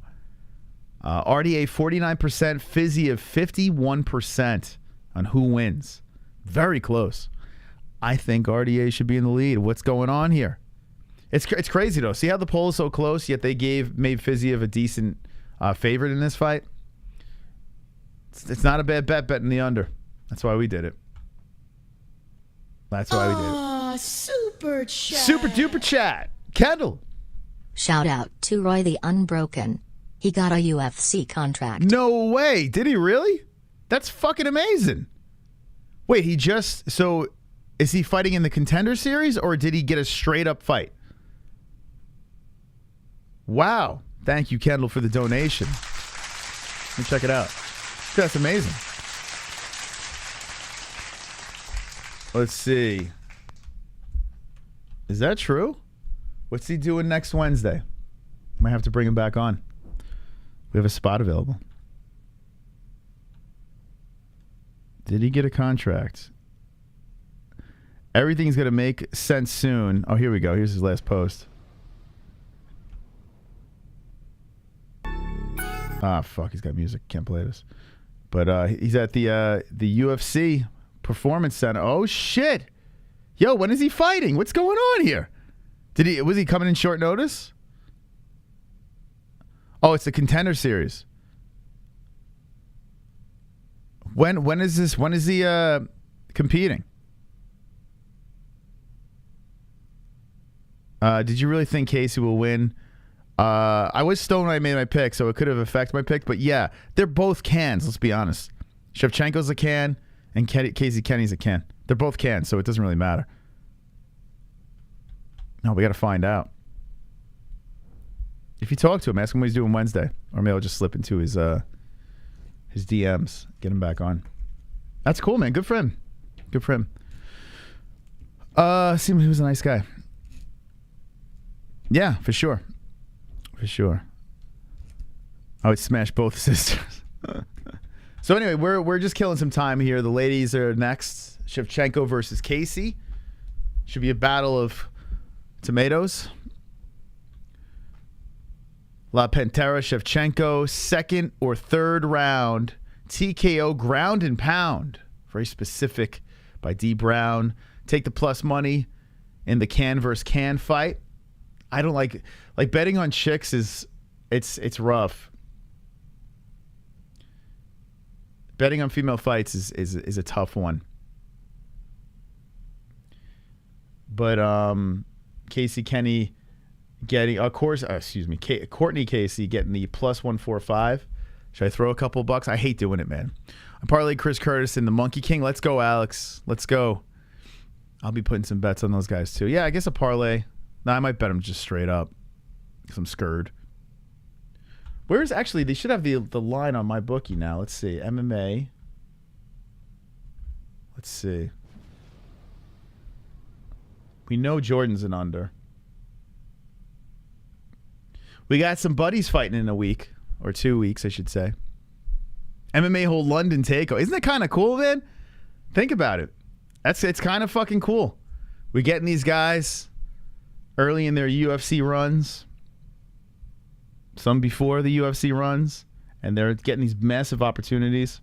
RDA 49%, Fiziev 51% on who wins. Very close. I think RDA should be in the lead. What's going on here? It's crazy though. See how the poll is so close, yet they made Fiziev a decent favorite in this fight. It's not a bad bet betting the under. That's why we did it. That's why we did it. Super chat. Super duper chat. Kendall. Shout out to Roy the Unbroken. He got a UFC contract. No way. Did he really? That's fucking amazing. Wait, so is he fighting in the Contender Series or did he get a straight up fight? Wow. Thank you, Kendall, for the donation. Let me check it out. That's amazing. Let's see. Is that true? What's he doing next Wednesday? Might have to bring him back on. We have a spot available. Did he get a contract? Everything's going to make sense soon. Oh, here we go. Here's his last post. Ah, fuck, he's got music. Can't play this. But he's at the UFC Performance Center. Oh, shit. Yo, when is he fighting? What's going on here? Was he coming in short notice? Oh, it's the Contender Series. When is this? When is he competing? Did you really think Casey will win? I was stoned when I made my pick, so it could have affected my pick. But yeah, they're both cans. Let's be honest. Shevchenko's a can, and Casey Kenny's a can. They're both cans, so it doesn't really matter. No, we got to find out. If you talk to him, ask him what he's doing Wednesday, or maybe I'll just slip into his DMs, get him back on. That's cool, man. Good for him. Good for him. Seemed he was a nice guy. Yeah, for sure. For sure. I would smash both sisters. So anyway, we're just killing some time here. The ladies are next. Shevchenko versus Casey. Should be a battle of tomatoes. La Pantera Shevchenko, second or third round. TKO ground and pound. Very specific by D Brown. Take the plus money in the can versus can fight. I don't like betting on chicks it's rough. Betting on female fights is a tough one. But Casey Kenny getting, of course, Courtney Casey getting the plus 145. Should I throw a couple bucks? I hate doing it, man. I parlayed Chris Curtis in the Monkey King. Let's go, Alex. Let's go. I'll be putting some bets on those guys too. Yeah, I guess a parlay. No, I might bet them just straight up because I'm scared. Where's actually, they should have the line on my bookie now. Let's see. MMA. Let's see. We know Jordan's an under. We got some buddies fighting in a week, or 2 weeks, I should say. MMA-Hole London takeover. Isn't that kind of cool, man? Think about it. It's kind of fucking cool. We're getting these guys early in their UFC runs, some before the UFC runs, and they're getting these massive opportunities.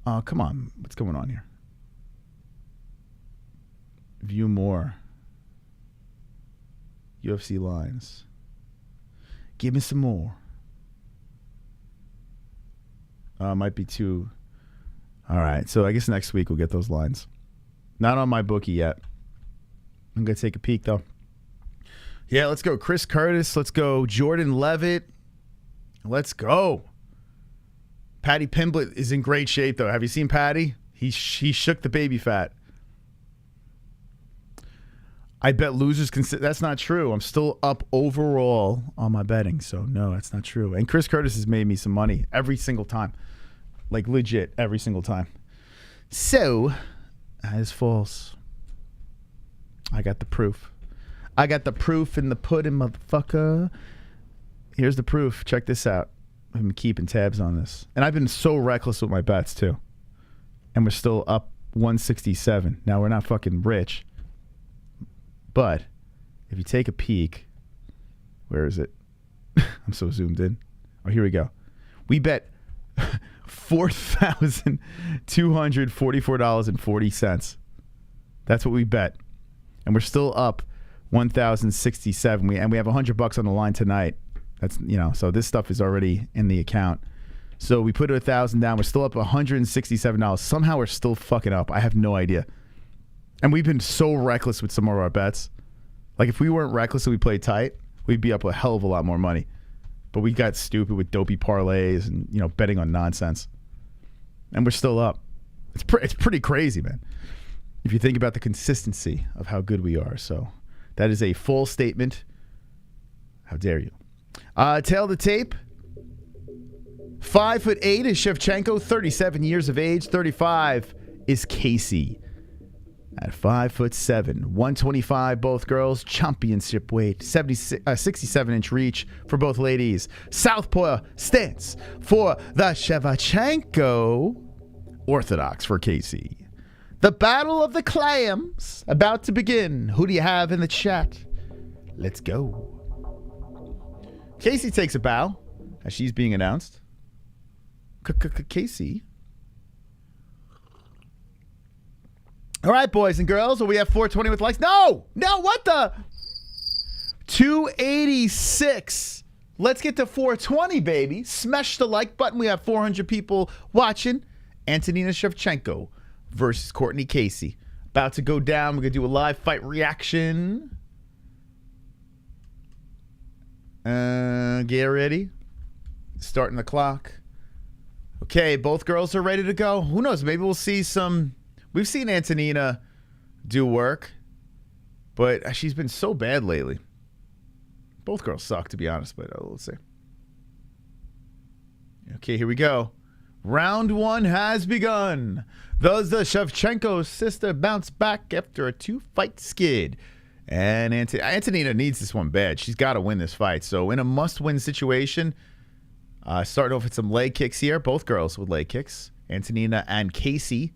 Oh, come on. What's going on here? View more. UFC lines. Give me some more. Might be too. All right. So I guess next week we'll get those lines. Not on my bookie yet. I'm going to take a peek, though. Yeah, let's go. Chris Curtis. Let's go. Jordan Levitt. Let's go. Patty Pimblett is in great shape, though. Have you seen Patty? He shook the baby fat. I bet losers can. That's not true. I'm still up overall on my betting, so no, that's not true. And Chris Curtis has made me some money every single time. Like, legit, every single time. So, that is false. I got the proof. I got the proof in the pudding, motherfucker. Here's the proof. Check this out. I've been keeping tabs on this. And I've been so reckless with my bets, too. And we're still up 167. Now, we're not fucking rich. But if you take a peek, where is it? I'm so zoomed in. Oh, here we go. We bet $4,244.40. That's what we bet. And we're still up 1,067. And we have $100 on the line tonight. That's, so this stuff is already in the account. So we put $1,000 down. We're still up $167. Somehow we're still fucking up. I have no idea. And we've been so reckless with some of our bets. Like, if we weren't reckless and we played tight, we'd be up a hell of a lot more money. But we got stupid with dopey parlays and, betting on nonsense. And we're still up. It's pretty crazy, man, if you think about the consistency of how good we are. So that is a full statement. How dare you? Tail the tape. 5'8" is Shevchenko, 37 years of age. 35 is Casey. At 5'7", 125, both girls, championship weight, 67-inch reach for both ladies. Southpaw stance for the Shevchenko, orthodox for Casey. The battle of the clams about to begin. Who do you have in the chat? Let's go. Casey takes a bow. as she's being announced. Casey. All right, boys and girls. Well, we have 420 with likes. No, what the? 286. Let's get to 420, baby. Smash the like button. We have 400 people watching. Antonina Shevchenko versus Courtney Casey. About to go down. We're going to do a live fight reaction. Get ready. Starting the clock. Okay, both girls are ready to go. Who knows? Maybe we'll see some... We've seen Antonina do work, but she's been so bad lately. Both girls suck, to be honest, but let's see. Okay, here we go. Round one has begun. Does the Shevchenko sister bounce back after a 2-fight skid? And Antonina needs this one bad. She's got to win this fight. So in a must-win situation, starting off with some leg kicks here. Both girls with leg kicks. Antonina and Casey.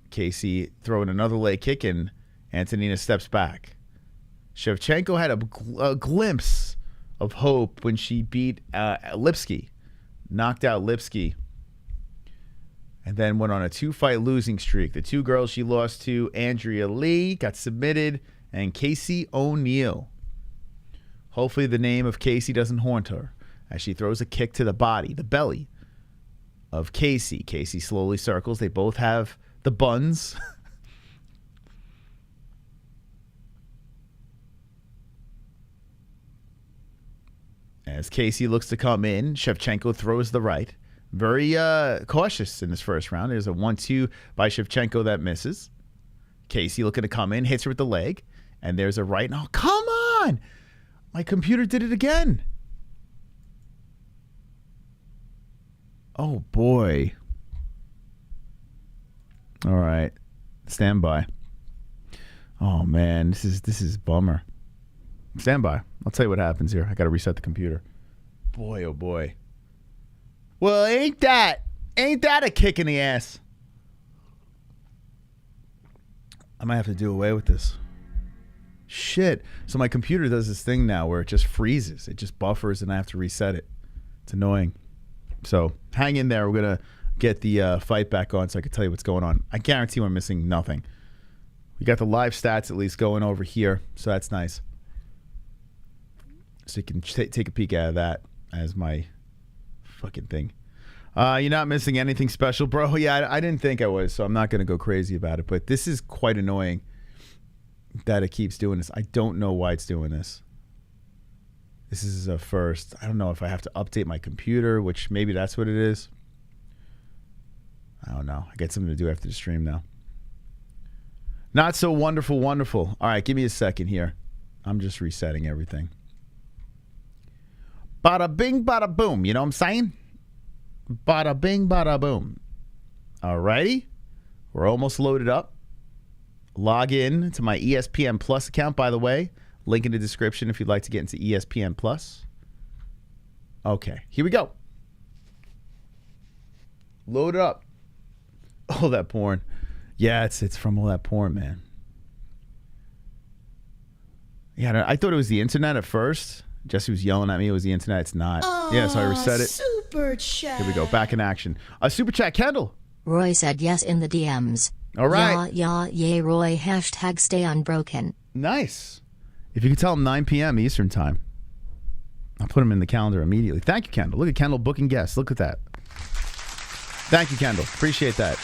Casey throwing another leg kick, and Antonina steps back. Shevchenko had a glimpse of hope when she beat Lipsky. Knocked out Lipsky. And then went on a 2-fight losing streak. The 2 girls she lost to, Andrea Lee, got submitted, and Casey O'Neill. Hopefully the name of Casey doesn't haunt her as she throws a kick to the body, the belly of Casey. Casey slowly circles. They both have the buns. As Casey looks to come in, Shevchenko throws the right. Very cautious in this first round. There's a 1-2 by Shevchenko that misses. Casey looking to come in, hits her with the leg. And there's a right. Oh, come on! My computer did it again. Oh, boy. All right. Stand by. Oh, man. This is bummer. Stand by. I'll tell you what happens here. I got to reset the computer. Boy, oh, boy. Well, ain't that a kick in the ass? I might have to do away with this. Shit. So my computer does this thing now where it just freezes. It just buffers and I have to reset it. It's annoying. So hang in there. We're going to get the fight back on so I can tell you what's going on. I guarantee we're missing nothing. We got the live stats at least going over here. So that's nice. So you can take a peek out of that as my fucking thing. You're not missing anything special, bro. Yeah, I didn't think I was, so I'm not going to go crazy about it. But this is quite annoying that it keeps doing this. I don't know why it's doing this. This is a first. I don't know if I have to update my computer, which maybe that's what it is. I don't know. I got something to do after the stream now. Not so wonderful, wonderful. All right, give me a second here. I'm just resetting everything. Bada bing, bada boom. You know what I'm saying? Bada bing, bada boom. All righty. We're almost loaded up. Log in to my ESPN Plus account, by the way. Link in the description if you'd like to get into ESPN Plus. Okay, here we go. Load it up. All that porn. Yeah, it's from all that porn, man. Yeah, I thought it was the internet at first. Jesse was yelling at me. It was the internet. It's not. Yeah, so I reset it. Super chat. Here we go. Back in action. Super chat, Kendall. Roy said yes in the DMs. All right. Yeah, Roy. Hashtag stay unbroken. Nice. If you could tell him 9 p.m. Eastern time, I'll put him in the calendar immediately. Thank you, Kendall. Look at Kendall booking guests. Look at that. Thank you, Kendall. Appreciate that.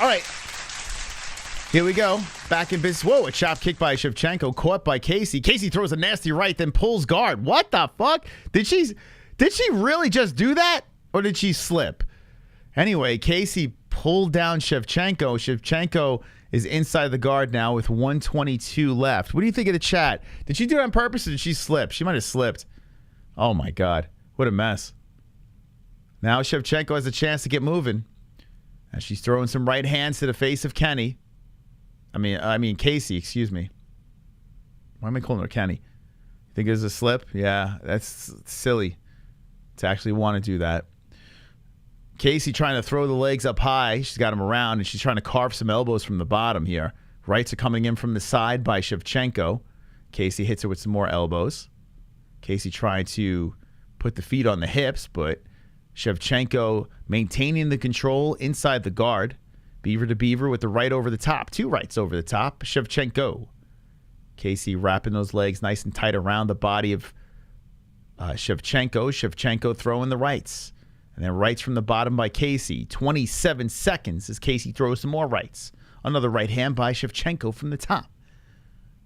All right. Here we go. Back in business. Whoa, a chop kick by Shevchenko, caught by Casey. Casey throws a nasty right, then pulls guard. What the fuck? Did she really just do that? Or did she slip? Anyway, Casey pulled down Shevchenko. Shevchenko is inside the guard now with 1:22 left. What do you think of the chat? Did she do it on purpose or did she slip? She might have slipped. Oh my God. What a mess. Now Shevchenko has a chance to get moving. As she's throwing some right hands to the face of Kenny. I mean Casey, excuse me. Why am I calling her Kenny? You think it was a slip? Yeah, that's silly to actually want to do that. Casey trying to throw the legs up high. She's got him around, and she's trying to carve some elbows from the bottom here. Rights are coming in from the side by Shevchenko. Casey hits her with some more elbows. Casey trying to put the feet on the hips, but Shevchenko maintaining the control inside the guard. Beaver to beaver with the right over the top. 2 rights over the top. Shevchenko. Casey wrapping those legs nice and tight around the body of Shevchenko. Shevchenko throwing the rights. And then rights from the bottom by Casey. 27 seconds as Casey throws some more rights. Another right hand by Shevchenko from the top.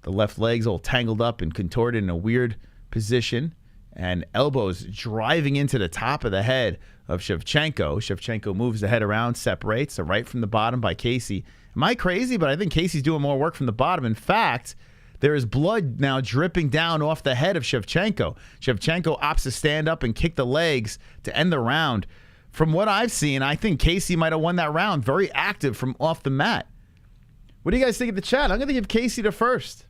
The left leg's all tangled up and contorted in a weird position. And elbows driving into the top of the head of Shevchenko. Shevchenko moves the head around, separates. A right from the bottom by Casey. Am I crazy? But I think Casey's doing more work from the bottom. In fact, there is blood now dripping down off the head of Shevchenko. Shevchenko opts to stand up and kick the legs to end the round. From what I've seen, I think Casey might have won that round. Very active from off the mat. What do you guys think of the chat? I'm going to give Casey the first.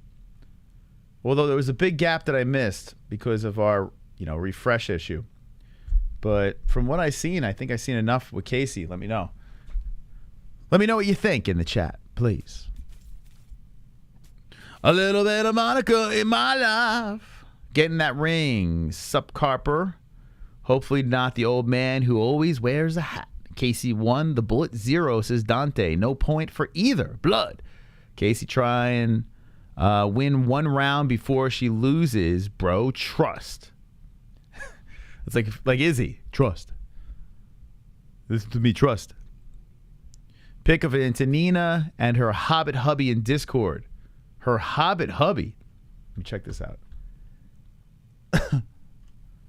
Although there was a big gap that I missed because of our, refresh issue. But from what I've seen, I think I've seen enough with Casey. Let me know. Let me know what you think in the chat, please. A little bit of Monica in my life. Getting that ring. Sup, Carper. Hopefully not the old man who always wears a hat. Casey won. The bullet 0, says Dante. No point for either. Blood. Casey trying win 1 round before she loses, bro. Trust. It's like Izzy. Trust. Listen to me. Trust. Pick of Antonina and her Hobbit hubby in Discord. Her Hobbit hubby. Let me check this out.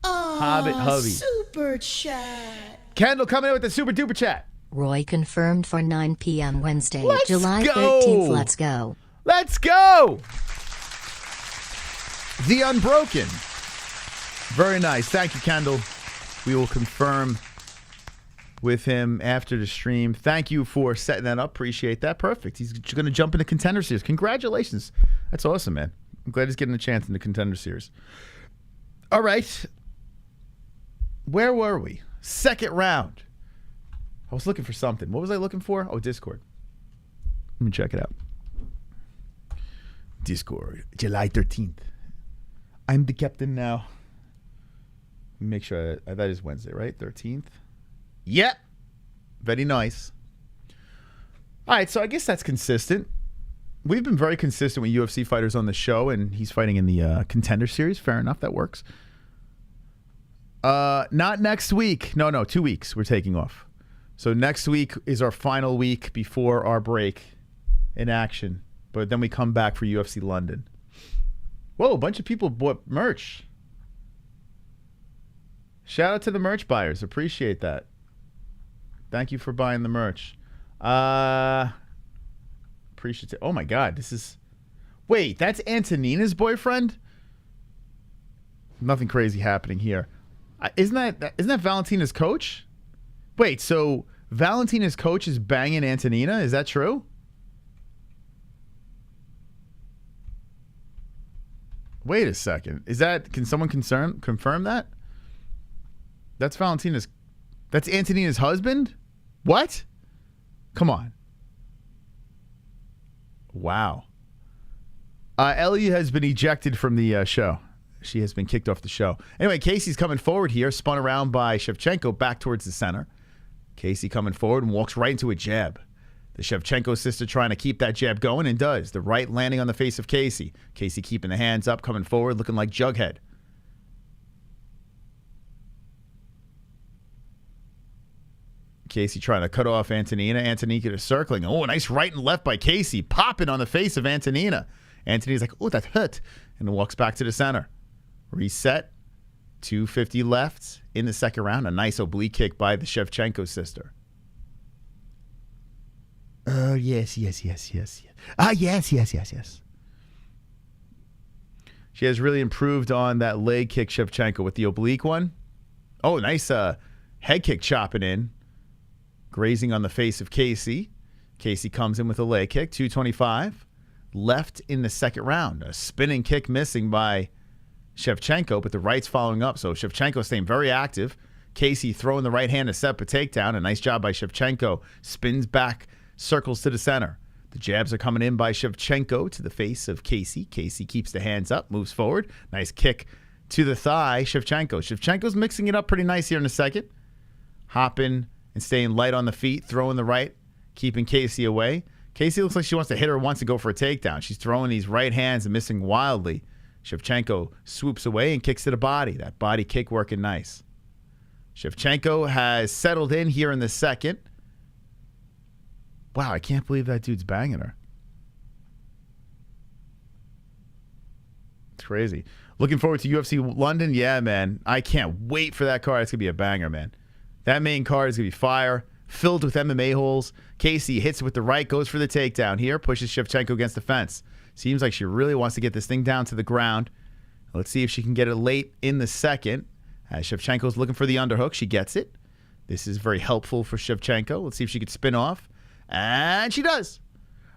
Hobbit hubby. Super chat. Kendall coming in with the super duper chat. Roy confirmed for 9 p.m. Wednesday, Let's July go. 13th. Let's go. Let's go. The Unbroken. Very nice. Thank you, Kendall. We will confirm with him after the stream. Thank you for setting that up. Appreciate that. Perfect. He's going to jump into Contender Series. Congratulations. That's awesome, man. I'm glad he's getting a chance in the Contender Series. All right. Where were we? Second round. I was looking for something. What was I looking for? Oh, Discord. Let me check it out. Discord, July 13th. I'm the captain now. Let me make sure that is Wednesday, right? 13th? Yep. Very nice. All right, so I guess that's consistent. We've been very consistent with UFC fighters on the show, and he's fighting in the Contender Series. Fair enough, that works. Not next week. No, 2 weeks we're taking off. So next week is our final week before our break in action. But then we come back for UFC London. Whoa, a bunch of people bought merch. Shout out to the merch buyers. Appreciate that. Thank you for buying the merch. Appreciate it. Oh my God, this is... Wait, that's Antonina's boyfriend? Nothing crazy happening here. Isn't that Valentina's coach? Wait, so Valentina's coach is banging Antonina? Is that true? Wait a second. Is that... Can someone confirm that? That's Valentina's... That's Antonina's husband? What? Come on. Wow. Ellie has been ejected from the show. She has been kicked off the show. Anyway, Casey's coming forward here, spun around by Shevchenko back towards the center. Casey coming forward and walks right into a jab. The Shevchenko sister trying to keep that jab going and does. The right landing on the face of Casey. Casey keeping the hands up, coming forward, looking like Jughead. Casey trying to cut off Antonina. Antonina is circling. Oh, a nice right and left by Casey. Popping on the face of Antonina. Antonina's like, oh, that hurt. And walks back to the center. Reset. 250 left in the second round. A nice oblique kick by the Shevchenko sister. Oh, yes. Ah, yes. She has really improved on that leg kick, Shevchenko, with the oblique one. Oh, nice head kick chopping in. Grazing on the face of Casey. Casey comes in with a leg kick. 225. Left in the second round. A spinning kick missing by Shevchenko, but the right's following up. So Shevchenko staying very active. Casey throwing the right hand to set up a takedown. A nice job by Shevchenko. Spins back, circles to the center. The jabs are coming in by Shevchenko to the face of Casey. Casey keeps the hands up, moves forward. Nice kick to the thigh, Shevchenko. Shevchenko's mixing it up pretty nice here in a second. Hopping and staying light on the feet, throwing the right, keeping Casey away. Casey looks like she wants to hit her once to go for a takedown. She's throwing these right hands and missing wildly. Shevchenko swoops away and kicks to the body. That body kick working nice. Shevchenko has settled in here in the second. Wow, I can't believe that dude's banging her. It's crazy. Looking forward to UFC London. Yeah, man. I can't wait for that card. It's going to be a banger, man. That main card is going to be fire, filled with MMA holes. Casey hits it with the right, goes for the takedown here, pushes Shevchenko against the fence. Seems like she really wants to get this thing down to the ground. Let's see if she can get it late in the second. As Shevchenko's looking for the underhook, she gets it. This is very helpful for Shevchenko. Let's see if she can spin off. And she does.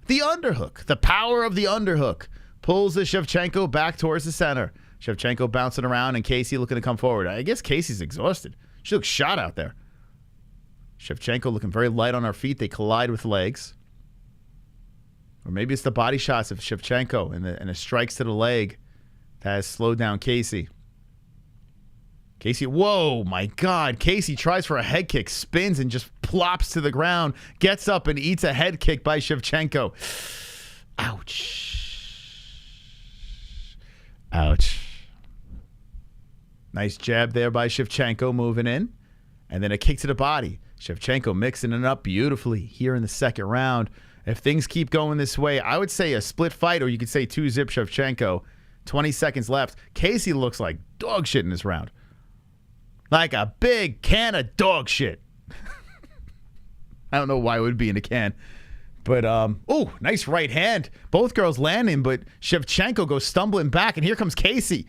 The underhook, the power of the underhook, pulls the Shevchenko back towards the center. Shevchenko bouncing around and Casey looking to come forward. I guess Casey's exhausted. She looks shot out there. Shevchenko looking very light on her feet. They collide with legs. Or maybe it's the body shots of Shevchenko and the strikes to the leg that has slowed down Casey. Casey, whoa, my God. Casey tries for a head kick, spins and just plops to the ground, gets up and eats a head kick by Shevchenko. Ouch. Ouch. Nice jab there by Shevchenko moving in. And then a kick to the body. Shevchenko mixing it up beautifully here in the second round. If things keep going this way, I would say a split fight, or you could say 2-zip Shevchenko. 20 seconds left. Casey looks like dog shit in this round. Like a big can of dog shit. I don't know why it would be in a can. But, oh, nice right hand. Both girls landing, but Shevchenko goes stumbling back, and here comes Casey.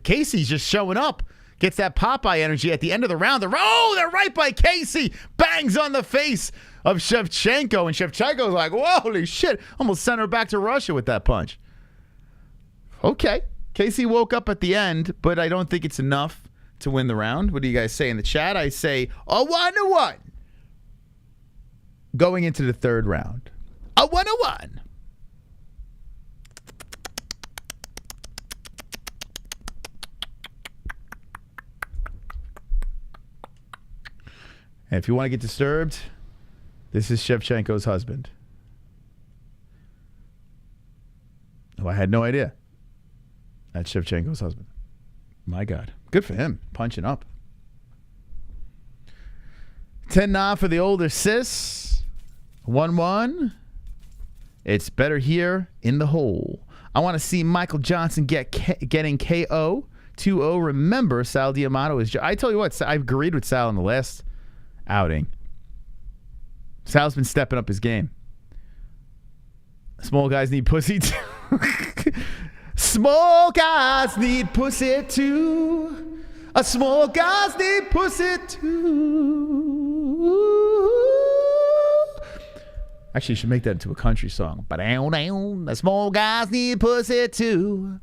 Casey's just showing up. Gets that Popeye energy at the end of the round. They're right by Casey. Bangs on the face of Shevchenko. And Shevchenko's like, whoa, holy shit. Almost sent her back to Russia with that punch. Okay. Casey woke up at the end, but I don't think it's enough to win the round. What do you guys say in the chat? I say a 1-1. Going into the third round. A 1-1. And if you want to get disturbed, this is Shevchenko's husband. Oh, I had no idea. That's Shevchenko's husband. My God. Good for him. Punching up. 10-9 for the older sis. 1-1. It's better here in the hole. I want to see Michael Johnson getting KO. 2-0. Remember, Sal D'Amato is... I tell you what, I agreed with Sal in the last outing. Sal's been stepping up his game. Small guys need pussy too. Small guys need pussy too. Small guys need pussy too. Actually, you should make that into a country song. The small guys need pussy too.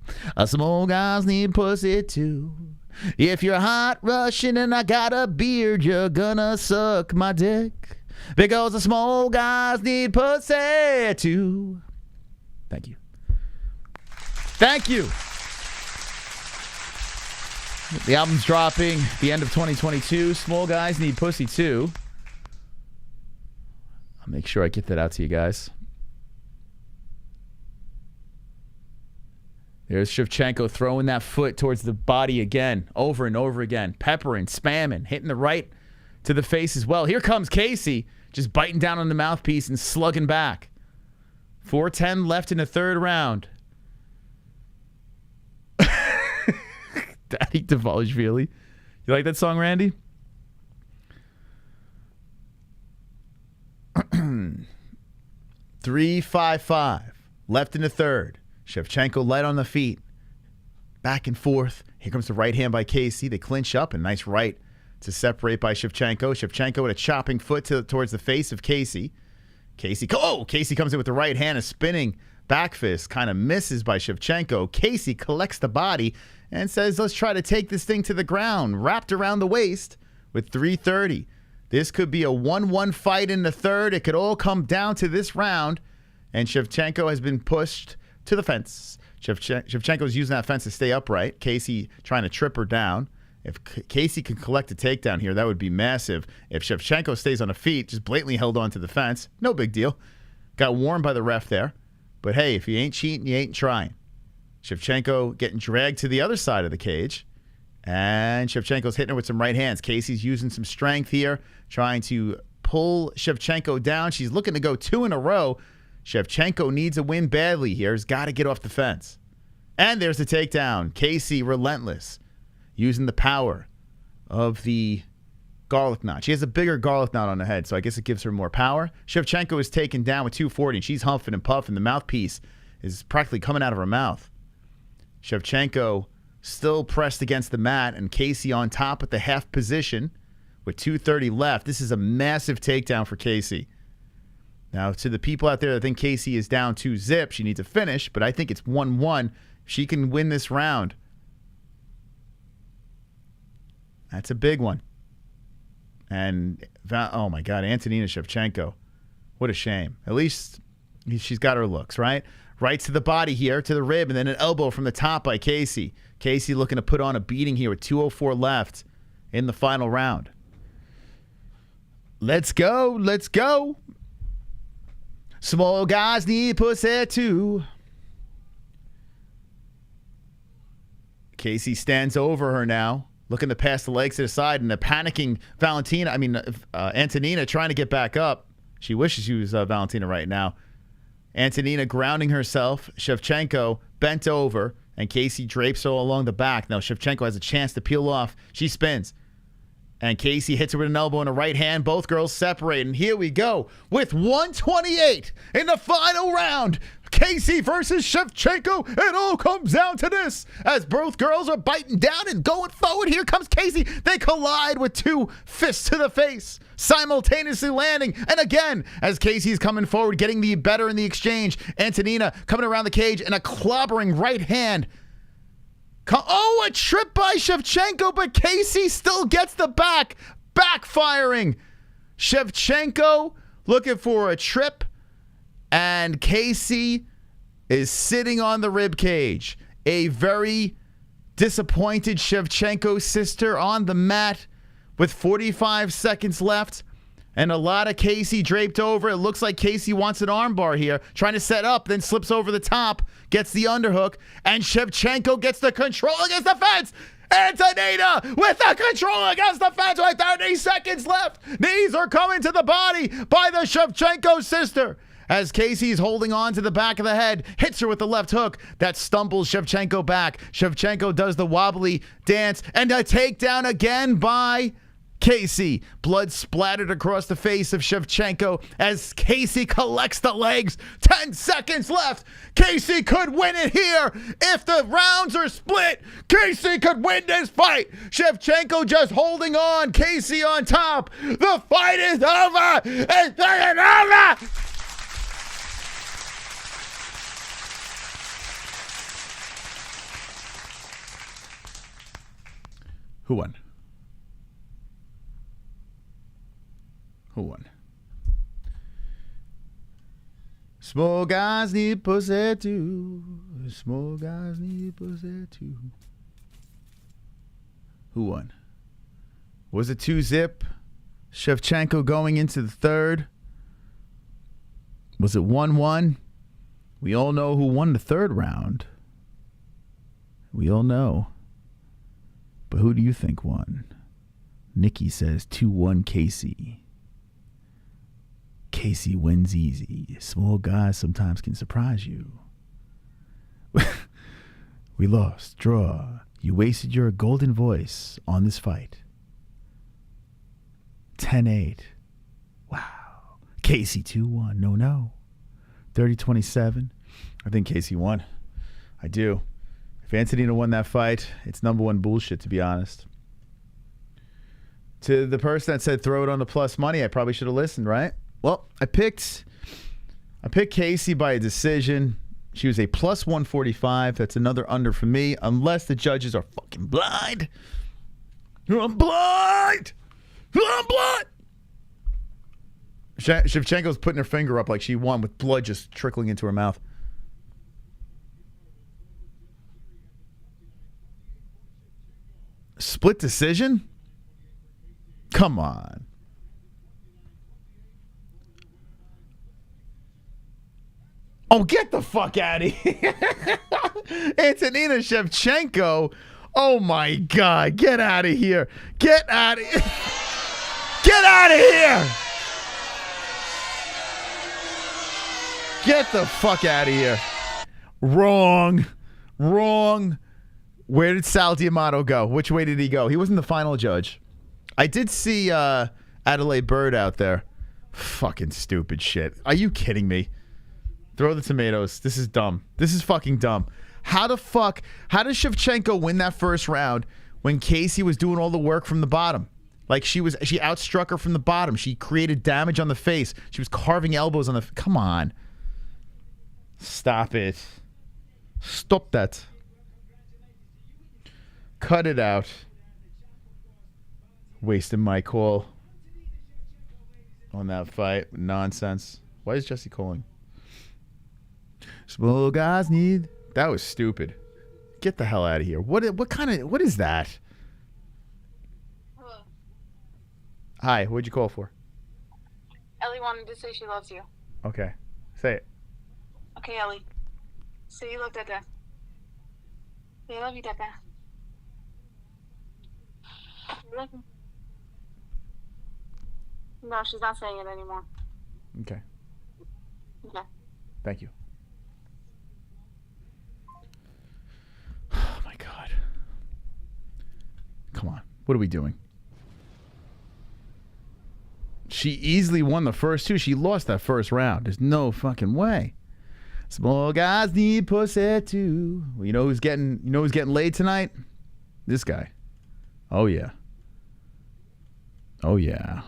Small guys need pussy too. If you're hot Russian and I got a beard, you're gonna suck my dick. Because the small guys need pussy too. Thank you. Thank you. The album's dropping the end of 2022. Small guys need pussy too. I'll make sure I get that out to you guys. There's Shevchenko throwing that foot towards the body again, over and over again, peppering, spamming, hitting the right to the face as well. Here comes Casey, just biting down on the mouthpiece and slugging back. 4:10 left in the third round. Daddy Dvalishvili. You like that song, Randy? $3-5-5 left in the third. Shevchenko light on the feet. Back and forth. Here comes the right hand by Casey. They clinch up. A nice right to separate by Shevchenko. Shevchenko with a chopping foot towards the face of Casey. Casey comes in with the right hand. A spinning back fist. Kind of misses by Shevchenko. Casey collects the body and says, let's try to take this thing to the ground. Wrapped around the waist with 3:30. This could be a 1-1 fight in the third. It could all come down to this round. And Shevchenko has been pushed to the fence. Shevchenko's using that fence to stay upright. Casey trying to trip her down. If Casey can collect a takedown here, that would be massive. If Shevchenko stays on her feet, just blatantly held on to the fence, no big deal. Got warned by the ref there. But hey, if you ain't cheating, you ain't trying. Shevchenko getting dragged to the other side of the cage. And Shevchenko's hitting her with some right hands. Casey's using some strength here, trying to pull Shevchenko down. She's looking to go 2 in a row. Shevchenko needs a win badly here. He's got to get off the fence. And there's the takedown. Casey relentless, using the power of the garlic knot. She has a bigger garlic knot on her head, so I guess it gives her more power. Shevchenko is taken down with 240, and she's huffing and puffing. The mouthpiece is practically coming out of her mouth. Shevchenko still pressed against the mat, and Casey on top at the half position with 2:30 left. This is a massive takedown for Casey. Now, to the people out there that think Casey is down 2-zip, she needs to finish, but I think it's 1-1. She can win this round. That's a big one. And, oh my God, Antonina Shevchenko. What a shame. At least she's got her looks, right? Right to the body here, to the rib, and then an elbow from the top by Casey. Casey looking to put on a beating here with 2:04 left in the final round. Let's go. Let's go. Small guys need pussy too. Casey stands over her now, looking to pass the legs to the side, and a panicking Antonina trying to get back up. She wishes she was Valentina right now. Antonina grounding herself. Shevchenko bent over, and Casey drapes her along the back. Now Shevchenko has a chance to peel off. She spins. And Casey hits her with an elbow in the right hand. Both girls separate. And here we go with 128 in the final round. Casey versus Shevchenko. It all comes down to this. As both girls are biting down and going forward. Here comes Casey. They collide with 2 fists to the face, simultaneously landing. And again, as Casey's coming forward, getting the better in the exchange. Antonina coming around the cage and a clobbering right hand. Oh, a trip by Shevchenko, but Casey still gets the backfiring. Shevchenko looking for a trip, and Casey is sitting on the rib cage. A very disappointed Shevchenko sister on the mat with 45 seconds left. And a lot of Casey draped over. It looks like Casey wants an armbar here. Trying to set up, then slips over the top. Gets the underhook. And Shevchenko gets the control against the fence. Antonina with the control against the fence with 30 seconds left. Knees are coming to the body by the Shevchenko sister. As Casey's holding on to the back of the head, hits her with the left hook. That stumbles Shevchenko back. Shevchenko does the wobbly dance. And a takedown again by Casey. Blood splattered across the face of Shevchenko as Casey collects the legs. 10 seconds left. Casey could win it here. If the rounds are split, Casey could win this fight. Shevchenko just holding on. Casey on top. The fight is over. It's over. Who won? Who won? Small guys need pussy too. Small guys need pussy too. Who won? Was it 2-zip? Shevchenko going into the third? Was it 1-1? We all know who won the third round. We all know. But who do you think won? Nikki says 2-1 Casey. Casey wins easy. Small guys sometimes can surprise you. We lost. Draw. You wasted your golden voice on this fight. 10-8. Wow. Casey 2-1. No. 30-27. I think Casey won. I do. If Antonina won that fight, it's number one bullshit, to be honest. To the person that said throw it on the plus money, I probably should have listened, right? Well, I picked Casey by a decision. She was a plus 145. That's another under for me, unless the judges are fucking blind. I'm blind. Shevchenko's putting her finger up like she won with blood just trickling into her mouth. Split decision? Come on. Oh, get the fuck out of here. Antonina Shevchenko. Oh, my God. Get out of here. Get out of here. Get out of here. Get the fuck out of here. Wrong. Wrong. Where did Sal Diamato go? Which way did he go? He wasn't the final judge. I did see Adelaide Bird out there. Fucking stupid shit. Are you kidding me? Throw the tomatoes. This is dumb. This is fucking dumb. How does Shevchenko win that first round when Casey was doing all the work from the bottom? Like she outstruck her from the bottom. She created damage on the face. She was carving elbows on the... Come on. Stop it. Stop that. Cut it out. Wasting my call on that fight. Nonsense. Why is Jesse calling? Small guys need... That was stupid. Get the hell out of here. What is that? Hello. Hi, what'd you call for? Ellie wanted to say she loves you. Okay. Say it. Okay, Ellie. Say you love Dada. Say I love you, Dada. You love me. No, she's not saying it anymore. Okay. Okay. Thank you. Oh my God. Come on. What are we doing? She easily won the first two. She lost that first round. There's no fucking way. Small guys need pussy too. Well, you know who's getting laid tonight? This guy. Oh yeah. Oh yeah.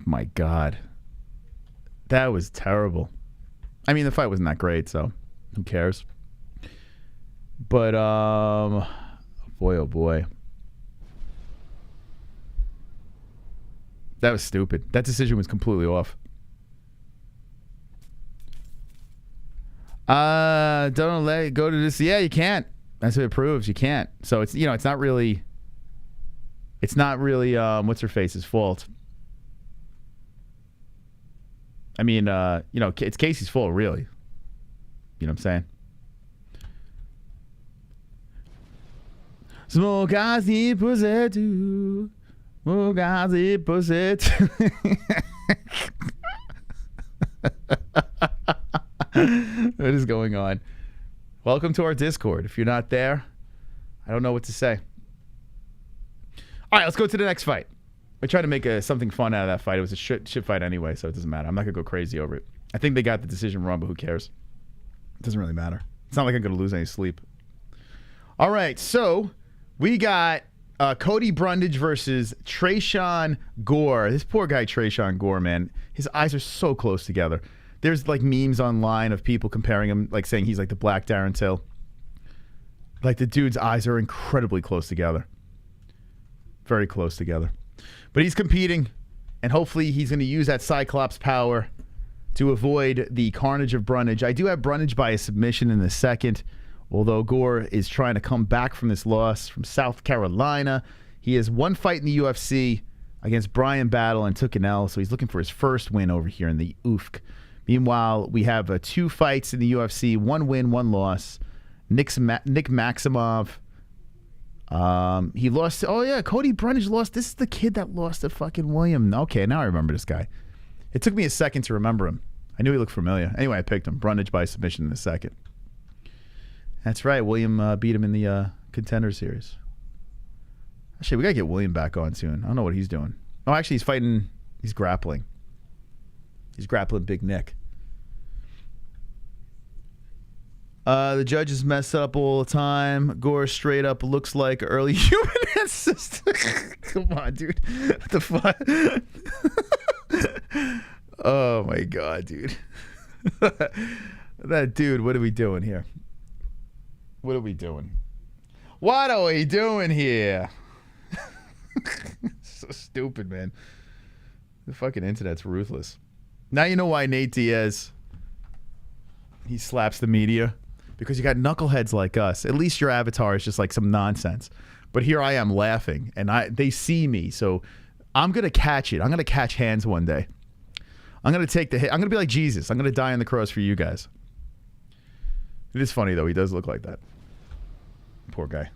My God. That was terrible. I mean, the fight wasn't that great, so who cares? But boy oh boy. That was stupid. That decision was completely off. Don't let it go to this. Yeah, you can't. That's what it proves. You can't. So it's it's not really what's her face's fault. I mean, it's Casey's fault, really. You know what I'm saying? Small guys need pussy too. Small guys need pussy too. What is going on? Welcome to our Discord. If you're not there, I don't know what to say. All right, let's go to the next fight. I tried to make something fun out of that fight. It was a shit fight anyway, so it doesn't matter. I'm not going to go crazy over it. I think they got the decision wrong, but who cares? It doesn't really matter. It's not like I'm going to lose any sleep. All right, so we got Cody Brundage versus Tresean Gore. This poor guy, Tresean Gore, man. His eyes are so close together. There's like memes online of people comparing him, like saying he's like the Black Darren Till. Like the dude's eyes are incredibly close together. Very close together. But he's competing, and hopefully he's going to use that Cyclops power to avoid the carnage of Brundage. I do have Brundage by a submission in the second, although Gore is trying to come back from this loss from South Carolina. He has one fight in the UFC against Brian Battle and took an L, so he's looking for his first win over here in the UFC. Meanwhile, we have two fights in the UFC, one win, one loss. Nick Maximov. He lost. Oh, yeah, Cody Brundage lost. This is the kid that lost to fucking William. Okay, now I remember this guy. It took me a second to remember him. I knew he looked familiar. Anyway, I picked him. Brundage by submission in the second. That's right. William beat him in the Contender Series. Actually, we got to get William back on soon. I don't know what he's doing. Oh, actually, he's fighting. He's grappling. He's grappling Big Nick. The judges mess up all the time. Gore straight up looks like early human ancestor. Come on, dude. What the fuck? Oh, my God, dude. That dude, what are we doing here? What are we doing? What are we doing here? So stupid, man. The fucking internet's ruthless. Now you know why Nate Diaz, he slaps the media. Because you got knuckleheads like us. At least your avatar is just like some nonsense. But here I am laughing, and they see me, so I'm gonna catch it. I'm gonna catch hands one day. I'm gonna take the hit. I'm gonna be like Jesus. I'm gonna die on the cross for you guys. It is funny though. He does look like that. Poor guy.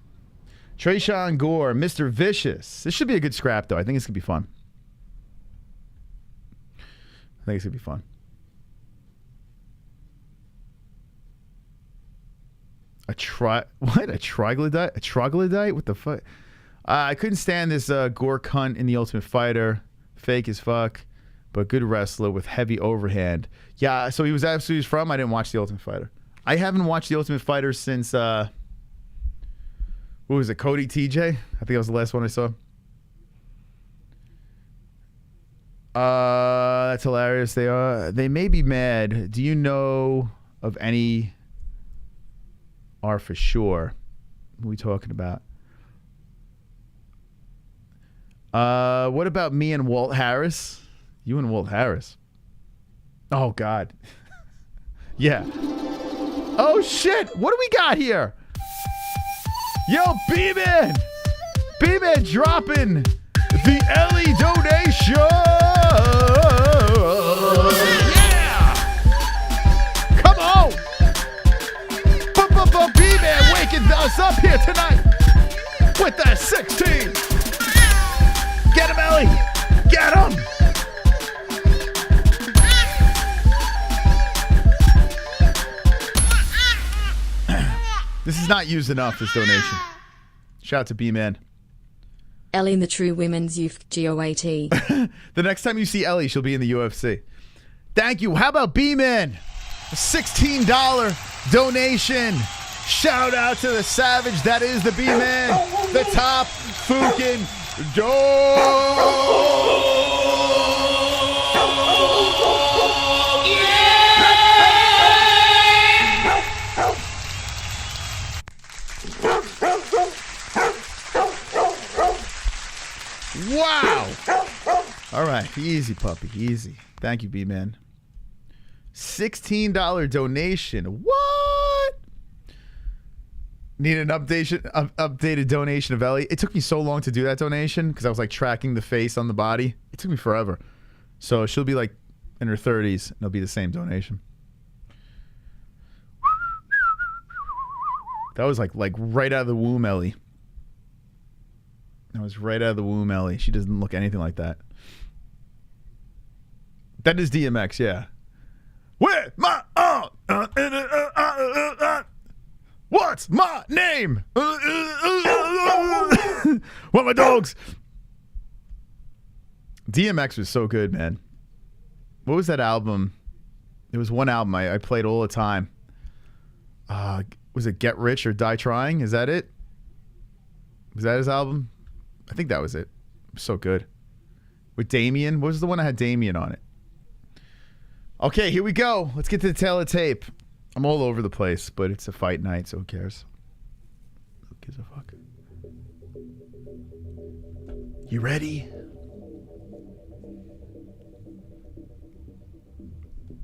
Trayshawn Gore, Mr. Vicious. This should be a good scrap though. I think it's gonna be fun. I think it's gonna be fun. What? A troglodyte? A troglodyte? What the fuck? I couldn't stand this Gore cunt in The Ultimate Fighter. Fake as fuck, but good wrestler with heavy overhand. Yeah, so he was absolutely from. I didn't watch The Ultimate Fighter. I haven't watched The Ultimate Fighter since, what was it, Cody TJ? I think that was the last one I saw. That's hilarious. They may be mad. Do you know of any... are for sure. What are we talking about? What about me and Walt Harris? You and Walt Harris. Oh, God. Yeah. Oh, shit. What do we got here? Yo, B-Man. B-Man dropping the Ellie donation. Yeah. Come on. B-Man waking us up here tonight with that 16. Get him, Ellie. Get him. This is not used enough, this donation. Shout out to B-Man. Ellie in the True Women's Youth GOAT. The next time you see Ellie, she'll be in the UFC. Thank you. How about B-Man? A $16 donation. Shout out to the savage that is the B-Man. The top fucking dog. Wow. All right. Easy, puppy. Easy. Thank you, B-Man. $16 donation. What? Need an updated donation of Ellie. It took me so long to do that donation because I was like tracking the face on the body. It took me forever. So she'll be like in her 30s and it'll be the same donation. That was like right out of the womb, Ellie. That was right out of the womb, Ellie. She doesn't look anything like that. That is DMX, yeah. Where my what's my name? What my dogs? DMX was so good, man. What was that album? It was one album I played all the time. Was it Get Rich or Die Trying? Is that it? Was that his album? I think that was it. It was so good. With Damien. What was the one that had Damien on it? Okay, here we go. Let's get to the tail of the tape. I'm all over the place, but it's a fight night, so who cares? Who gives a fuck? You ready?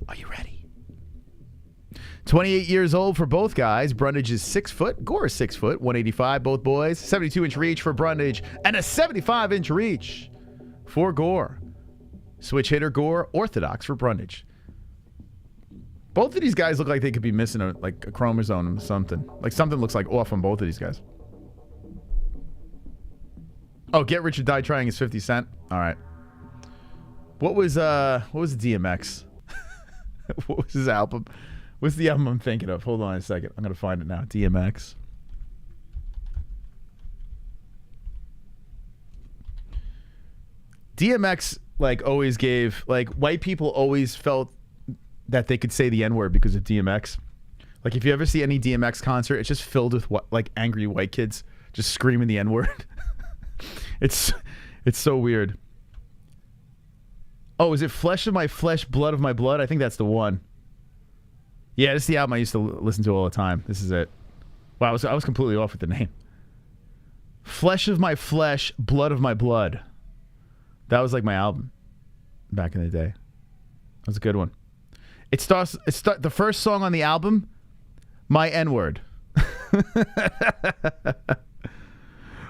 Are you ready? 28 years old for both guys. Brundage is 6 foot. Gore is 6 foot, 185. Both boys. 72-inch reach for Brundage and a 75-inch reach for Gore. Switch hitter Gore, orthodox for Brundage. Both of these guys look like they could be missing a chromosome or something. Like something looks like off on both of these guys. Oh, Get Rich or Die Trying is 50 Cent. All right. What was DMX? What was his album? What's the album I'm thinking of? Hold on a second. I'm going to find it now. DMX. DMX, always gave... white people always felt that they could say the N-word because of DMX. If you ever see any DMX concert, it's just filled with, angry white kids just screaming the N-word. It's so weird. Oh, is it Flesh of My Flesh, Blood of My Blood? I think that's the one. Yeah, this is the album I used to listen to all the time. This is it. Wow, I was completely off with the name. Flesh of My Flesh, Blood of My Blood. That was my album back in the day. That was a good one. It starts the first song on the album, My N-Word.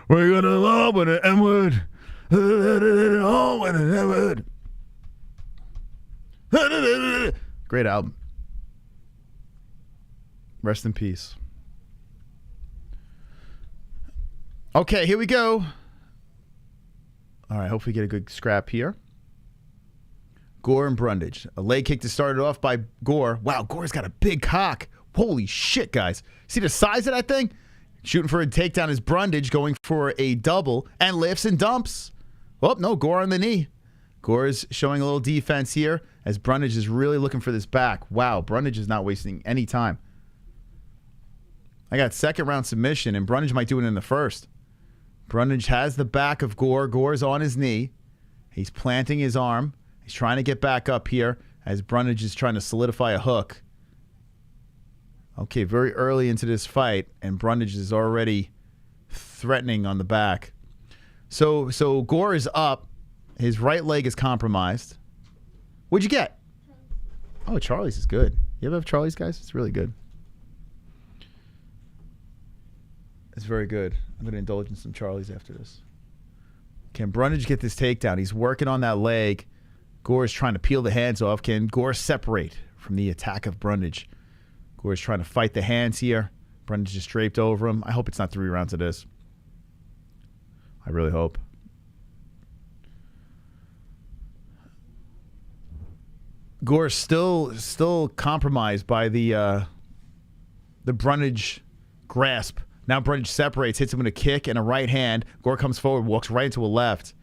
We're gonna love with an M word. Oh, with an M word. Great album. Rest in peace. Okay, here we go. All right, hope we get a good scrap here. Gore and Brundage. A leg kick to start it off by Gore. Wow, Gore's got a big cock. Holy shit, guys. See the size of that thing? Shooting for a takedown is Brundage, going for a double, and lifts and dumps. Oh, no, Gore on the knee. Gore is showing a little defense here as Brundage is really looking for this back. Wow, Brundage is not wasting any time. I got second round submission, and Brundage might do it in the first. Brundage has the back of Gore. Gore's on his knee. He's planting his arm. He's trying to get back up here as Brundage is trying to solidify a hook. Okay, very early into this fight, and Brundage is already threatening on the back. So Gore is up. His right leg is compromised. What'd you get? Oh, Charlie's is good. You ever have Charlie's, guys? It's really good. It's very good. I'm going to indulge in some Charlie's after this. Can Brundage get this takedown? He's working on that leg. Gore is trying to peel the hands off. Can Gore separate from the attack of Brundage? Gore is trying to fight the hands here. Brundage just draped over him. I hope it's not 3 rounds of this. I really hope. Gore is still compromised by the Brundage grasp. Now Brundage separates, hits him with a kick and a right hand. Gore comes forward, walks right into a left.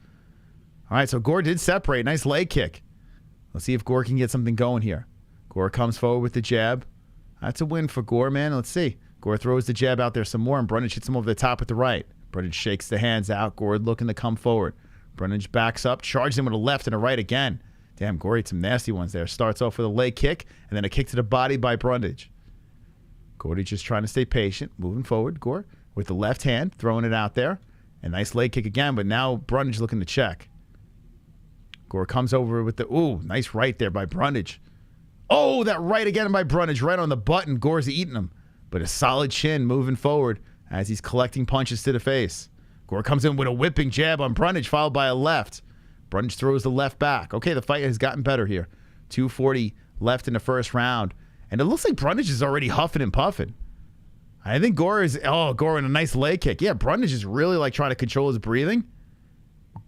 All right, so Gore did separate. Nice leg kick. Let's see if Gore can get something going here. Gore comes forward with the jab. That's a win for Gore, man. Let's see. Gore throws the jab out there some more, and Brundage hits him over the top with the right. Brundage shakes the hands out. Gore looking to come forward. Brundage backs up, charges him with a left and a right again. Damn, Gore ate some nasty ones there. Starts off with a leg kick, and then a kick to the body by Brundage. Gore just trying to stay patient, moving forward. Gore with the left hand, throwing it out there. A nice leg kick again, but now Brundage looking to check. Gore comes over with the, ooh, nice right there by Brundage. Oh, that right again by Brundage, right on the button. Gore's eating him, but a solid chin moving forward as he's collecting punches to the face. Gore comes in with a whipping jab on Brundage, followed by a left. Brundage throws the left back. Okay, the fight has gotten better here. 2:40 left in the first round. And it looks like Brundage is already huffing and puffing. I think Gore is, Gore in a nice leg kick. Yeah, Brundage is really like trying to control his breathing.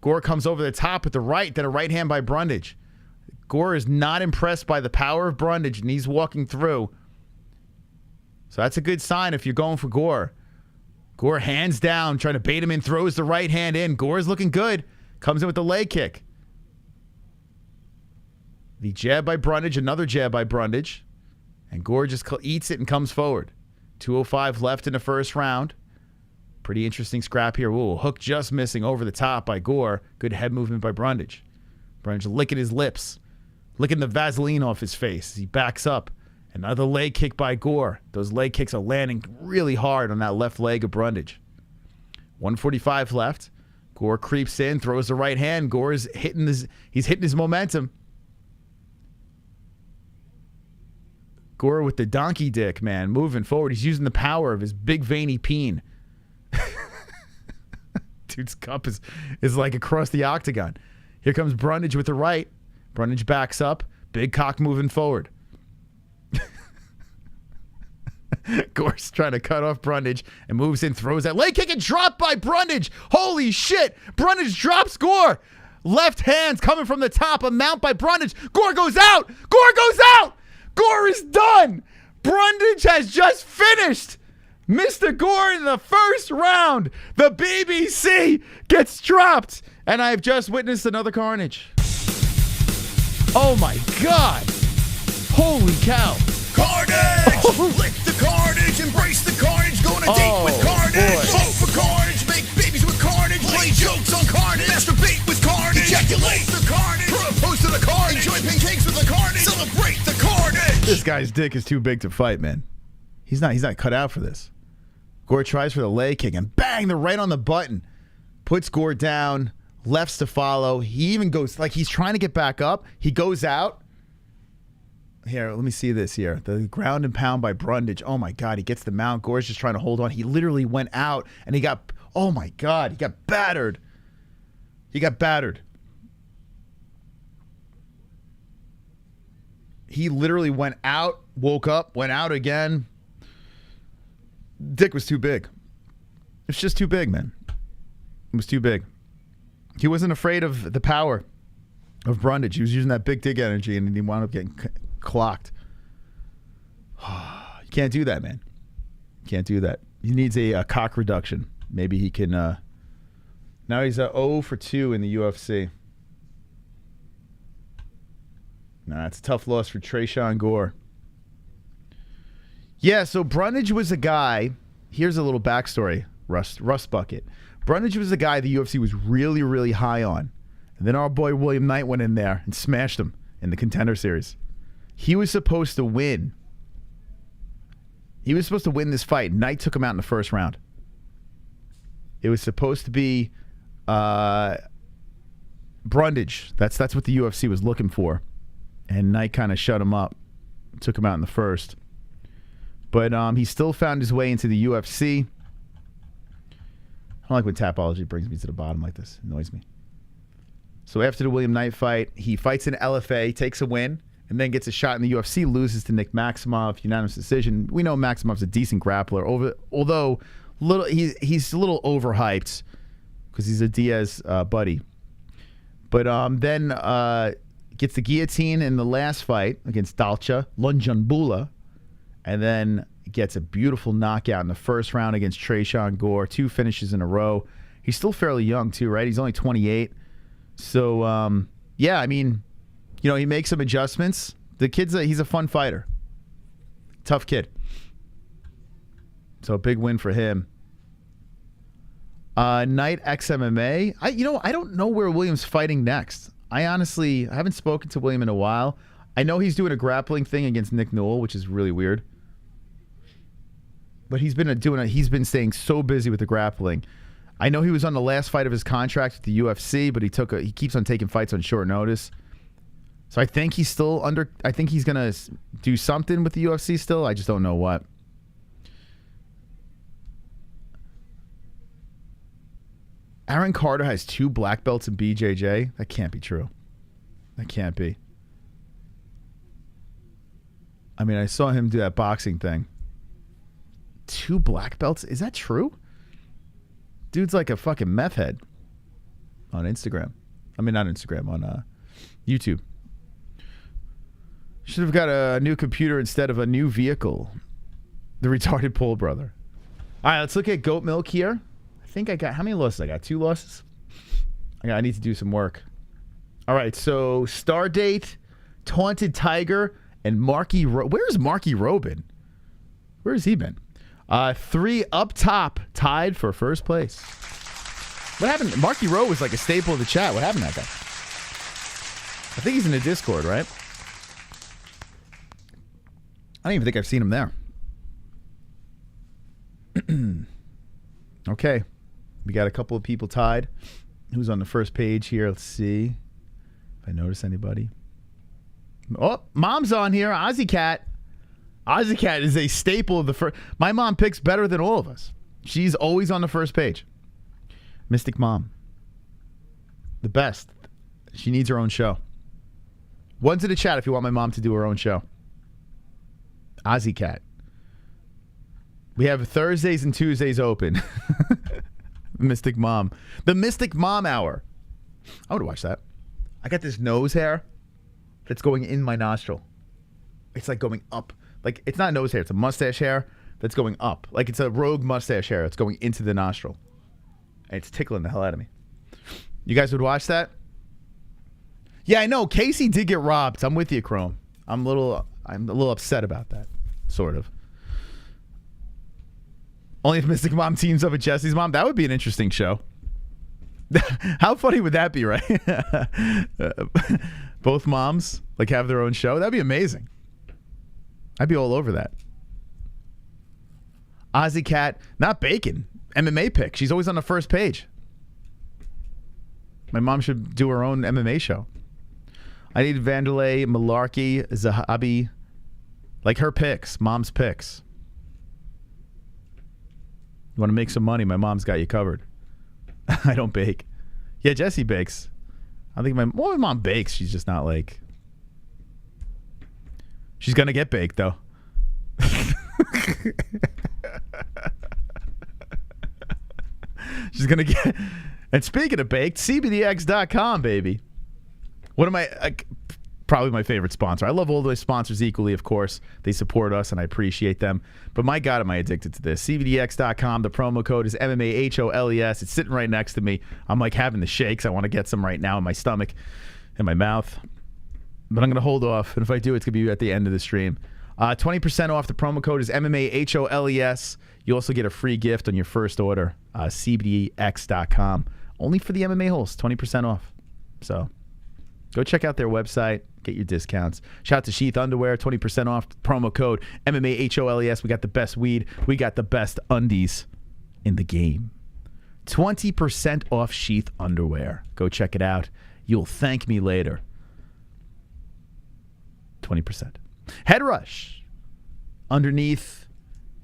Gore comes over the top with the right, then a right hand by Brundage. Gore is not impressed by the power of Brundage, and he's walking through. So that's a good sign if you're going for Gore. Gore hands down, trying to bait him in, throws the right hand in. Gore's looking good. Comes in with the leg kick. The jab by Brundage, another jab by Brundage. And Gore just eats it and comes forward. 2:05 left in the first round. Pretty interesting scrap here. Ooh, hook just missing over the top by Gore. Good head movement by Brundage. Brundage licking his lips. Licking the Vaseline off his face as he backs up. Another leg kick by Gore. Those leg kicks are landing really hard on that left leg of Brundage. 1:45 left. Gore creeps in, throws the right hand. Gore is hitting his momentum. Gore with the donkey dick, man, moving forward. He's using the power of his big veiny peen. Dude's cup is like across the octagon. Here comes Brundage with the right. Brundage backs up. Big cock moving forward. Gore's trying to cut off Brundage and moves in, throws that leg kick and dropped by Brundage. Holy shit. Brundage drops Gore. Left hands coming from the top. A mount by Brundage. Gore goes out. Gore goes out. Gore is done. Brundage has just finished. Mr. Gore in the first round. The BBC gets dropped. And I have just witnessed another carnage. Oh my God. Holy cow. Carnage! Lick the carnage, embrace the carnage, go on a date with carnage. Vote for carnage, make babies with carnage, play jokes on carnage, masturbate with carnage, ejaculate the carnage, propose to the carnage, enjoy pancakes with the carnage, celebrate the carnage. This guy's dick is too big to fight, man. He's not cut out for this. Gore tries for the leg kick and bang, they're right on the button. Puts Gore down, lefts to follow. He even goes, like he's trying to get back up. He goes out. Here, let me see this here. The ground and pound by Brundage. Oh my God, he gets the mount. Gore's just trying to hold on. He literally went out and he got Oh my God, he got battered. He got battered. He literally went out, woke up, went out again. Dick was too big. It's just too big, man. It was too big. He wasn't afraid of the power of Brundage. He was using that big dick energy, and he wound up getting clocked. You can't do that, man. You can't do that. He needs a cock reduction. Maybe he can... now he's 0 for 2 in the UFC. Nah, it's a tough loss for Tresean Gore. Yeah, so Brundage was a guy... Here's a little backstory, Rust Bucket. Brundage was a guy the UFC was really, really high on. And then our boy William Knight went in there and smashed him in the Contender Series. He was supposed to win. He was supposed to win this fight. Knight took him out in the first round. It was supposed to be Brundage. That's what the UFC was looking for. And Knight kind of shut him up. Took him out in the first. But he still found his way into the UFC. I don't like when Tapology brings me to the bottom like this. It annoys me. So after the William Knight fight, he fights in LFA, takes a win, and then gets a shot in the UFC, loses to Nick Maximov, unanimous decision. We know Maximov's a decent grappler, although he's a little overhyped because he's a Diaz buddy. But then gets the guillotine in the last fight against Dalcha Lunjanbula, and then gets a beautiful knockout in the first round against Tresean Gore. 2 finishes in a row. He's still fairly young too, right? He's only 28. So, yeah, I mean, you know, he makes some adjustments. The kid's he's a fun fighter. Tough kid. So a big win for him. Knight ex-MMA. I don't know where William's fighting next. I haven't spoken to William in a while. I know he's doing a grappling thing against Nick Newell, which is really weird. But he's been staying so busy with the grappling. I know he was on the last fight of his contract with the UFC, but he keeps on taking fights on short notice. So I think he's still I think he's going to do something with the UFC still. I just don't know what. Aaron Carter has 2 black belts in BJJ. That can't be true. That can't be. I mean, I saw him do that boxing thing. 2 black belts? Is that true? Dude's like a fucking meth head on Instagram. I mean, not Instagram, on YouTube. Should have got a new computer instead of a new vehicle. The retarded Pole brother. All right, let's look at Goat Milk here. I think I got, how many losses? I got 2 losses. I need to do some work. All right, so Stardate, Taunted Tiger, and Marky Rowe. Where's Marky Rowe been? Where has he been? 3 up top, tied for first place. What happened? Marky Rowe was like a staple of the chat. What happened to that guy? I think he's in the Discord, right? I don't even think I've seen him there. Okay. We got a couple of people tied. Who's on the first page here? Let's see if I notice anybody. Oh, Mom's on here. Ozzy Cat. Ozzy Cat is a staple of the first. My mom picks better than all of us. She's always on the first page. Mystic Mom. The best. She needs her own show. One to the chat if you want my mom to do her own show. Ozzy Cat. We have Thursdays and Tuesdays open. Mystic Mom. The Mystic Mom Hour. I would watch that. I got this nose hair that's going in my nostril. It's like going up. Like, it's not nose hair. It's a mustache hair that's going up. Like, it's a rogue mustache hair that's going into the nostril. And it's tickling the hell out of me. You guys would watch that? Yeah, I know. Casey did get robbed. I'm with you, Chrome. I'm a little upset about that. Sort of. Only if Mystic Mom teams up with Jesse's mom. That would be an interesting show. How funny would that be, right? Both moms like have their own show. That'd be amazing. I'd be all over that. Ozzy Cat, not Bacon. MMA pick. She's always on the first page. My mom should do her own MMA show. I need Vanderaa, Mullarkey, Zahabi. Like her picks. Mom's picks. You want to make some money? My mom's got you covered. I don't bake. Yeah, Jesse bakes. I think my mom bakes. She's just not like. She's gonna get baked though. She's gonna get. And speaking of baked, CBDX.com, baby. One of my probably my favorite sponsor. I love all the sponsors equally, of course. They support us, and I appreciate them. But my God, am I addicted to this. CBDX.com. The promo code is MMA-HOLES. It's sitting right next to me. I'm like having the shakes. I want to get some right now in my stomach, in my mouth. But I'm going to hold off. And if I do, it's going to be at the end of the stream. 20% off. The promo code is MMA-HOLES. You also get a free gift on your first order. CBDX.com. Only for the MMA holes. 20% off. So go check out their website. Get your discounts. Shout out to Sheath Underwear. 20% off. Promo code MMA-HOLES. We got the best weed. We got the best undies in the game. 20% off Sheath Underwear. Go check it out. You'll thank me later. 20%. Head Rush. Underneath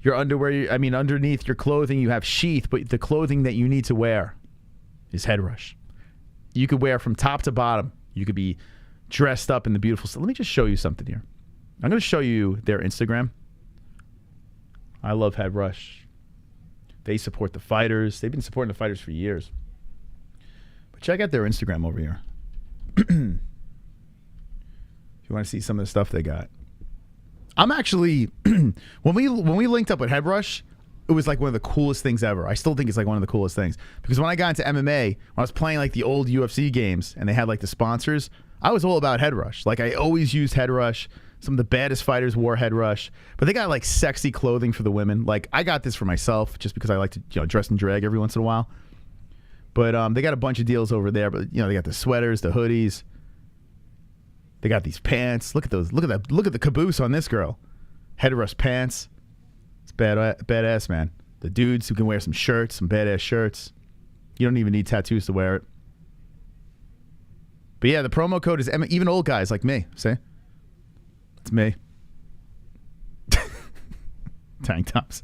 your underwear, underneath your clothing, you have sheath, but the clothing that you need to wear is Head Rush. You could wear from top to bottom. You could be dressed up in the beautiful stuff. Let me just show you something here. I'm going to show you their Instagram. I love Head Rush. They support the fighters. They've been supporting the fighters for years. But check out their Instagram over here. If you want to see some of the stuff they got. I'm actually, when we linked up with Head Rush, it was like one of the coolest things ever. I still think it's like one of the coolest things. Because when I got into MMA, when I was playing like the old UFC games and they had like the sponsors, I was all about Head Rush. Like I always used Head Rush. Some of the baddest fighters wore Head Rush. But they got like sexy clothing for the women. Like I got this for myself just because I like to dress and drag every once in a while. But they got a bunch of deals over there. But they got the sweaters, the hoodies. They got these pants. Look at those. Look at that. Look at the caboose on this girl. Head Rush pants. It's badass, man. The dudes who can wear some shirts, some badass shirts. You don't even need tattoos to wear it. But yeah, the promo code is even old guys like me. See? It's me. Tank tops.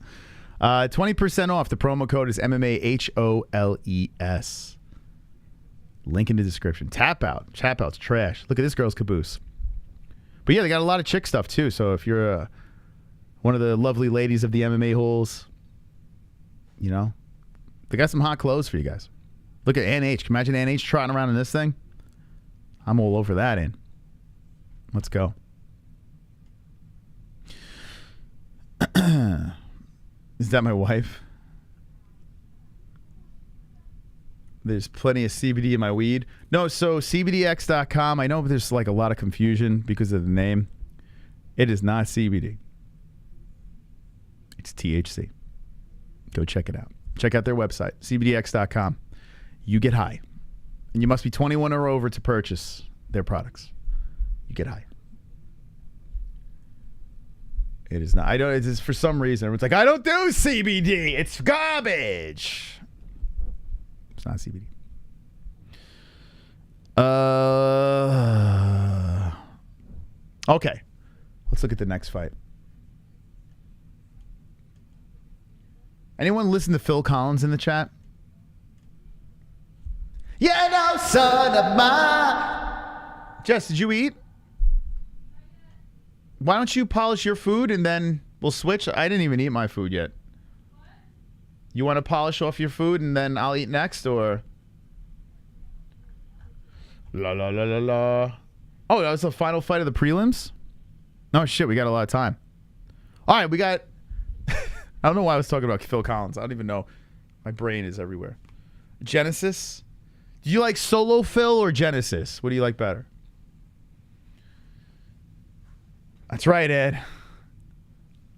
20% off. The promo code is MMA-HOLES. Link in the description. Tap Out's trash. Look at this girl's caboose. But yeah, they got a lot of chick stuff too. So if you're one of the lovely ladies of the MMA holes, they got some hot clothes for you guys. Look at Ann H. Can you imagine Ann H. trotting around in this thing? I'm all over that, in. Let's go. Is that my wife? There's plenty of CBD in my weed. No, so CBDX.com, I know there's like a lot of confusion because of the name. It is not CBD. It's THC. Go check it out. Check out their website, CBDX.com. You get high. And you must be 21 or over to purchase their products. You get high. It is not. It is for some reason. Everyone's like, I don't do CBD. It's garbage. It's not CBD. Okay. Let's look at the next fight. Anyone listen to Phil Collins in the chat? Yeah, no, son of mine. Jess, did you eat? Why don't you polish your food and then we'll switch? I didn't even eat my food yet. You want to polish off your food and then I'll eat next, or? La la la la la. Oh, that was the final fight of the prelims? No shit, we got a lot of time. All right, we got... I don't know why I was talking about Phil Collins. I don't even know. My brain is everywhere. Genesis? Do you like Solo Phil or Genesis? What do you like better? That's right, Ed.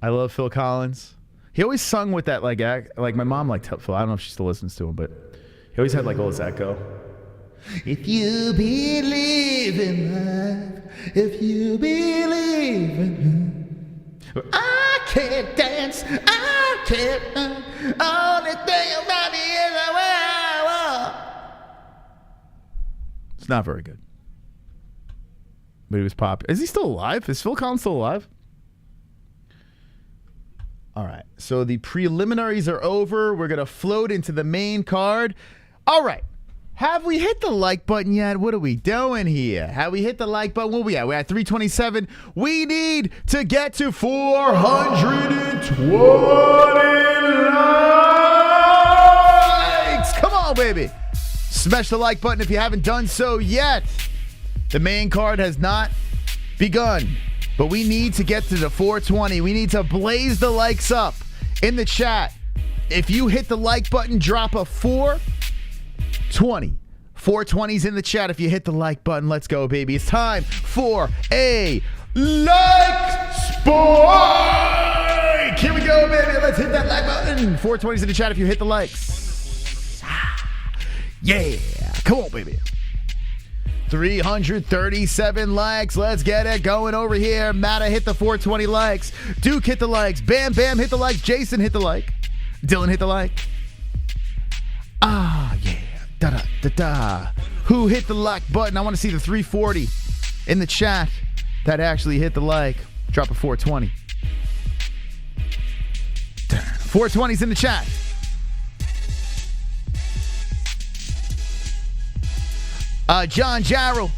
I love Phil Collins. He always sung with that, like my mom liked Phil. I don't know if she still listens to him, but he always had like all this echo. If you believe in life, if you believe in you, I can't dance, I can't run, only thing about me is the way I walk. It's not very good. But he was popular. Is he still alive? Is Phil Collins still alive? All right. So the preliminaries are over. We're going to float into the main card. All right. Have we hit the like button yet? What are we doing here? Have we hit the like button? Where we at? We're at 327. We need to get to 420 likes. Come on, baby. Smash the like button if you haven't done so yet. The main card has not begun, but we need to get to the 420. We need to blaze the likes up in the chat. If you hit the like button, drop a 420. 420's in the chat if you hit the like button. Let's go, baby. It's time for a like spike. Here we go, baby. Let's hit that like button. 420's in the chat if you hit the likes. Yeah. Come on, baby. 337 likes. Let's get it going over here. Matta hit the 420 likes. Duke hit the likes. Bam Bam hit the like. Jason hit the like. Dylan hit the like. Ah, yeah. Da da da da. Who hit the like button? I want to see the 340 in the chat that actually hit the like. Drop a 420. 420's in the chat. John Jarrell,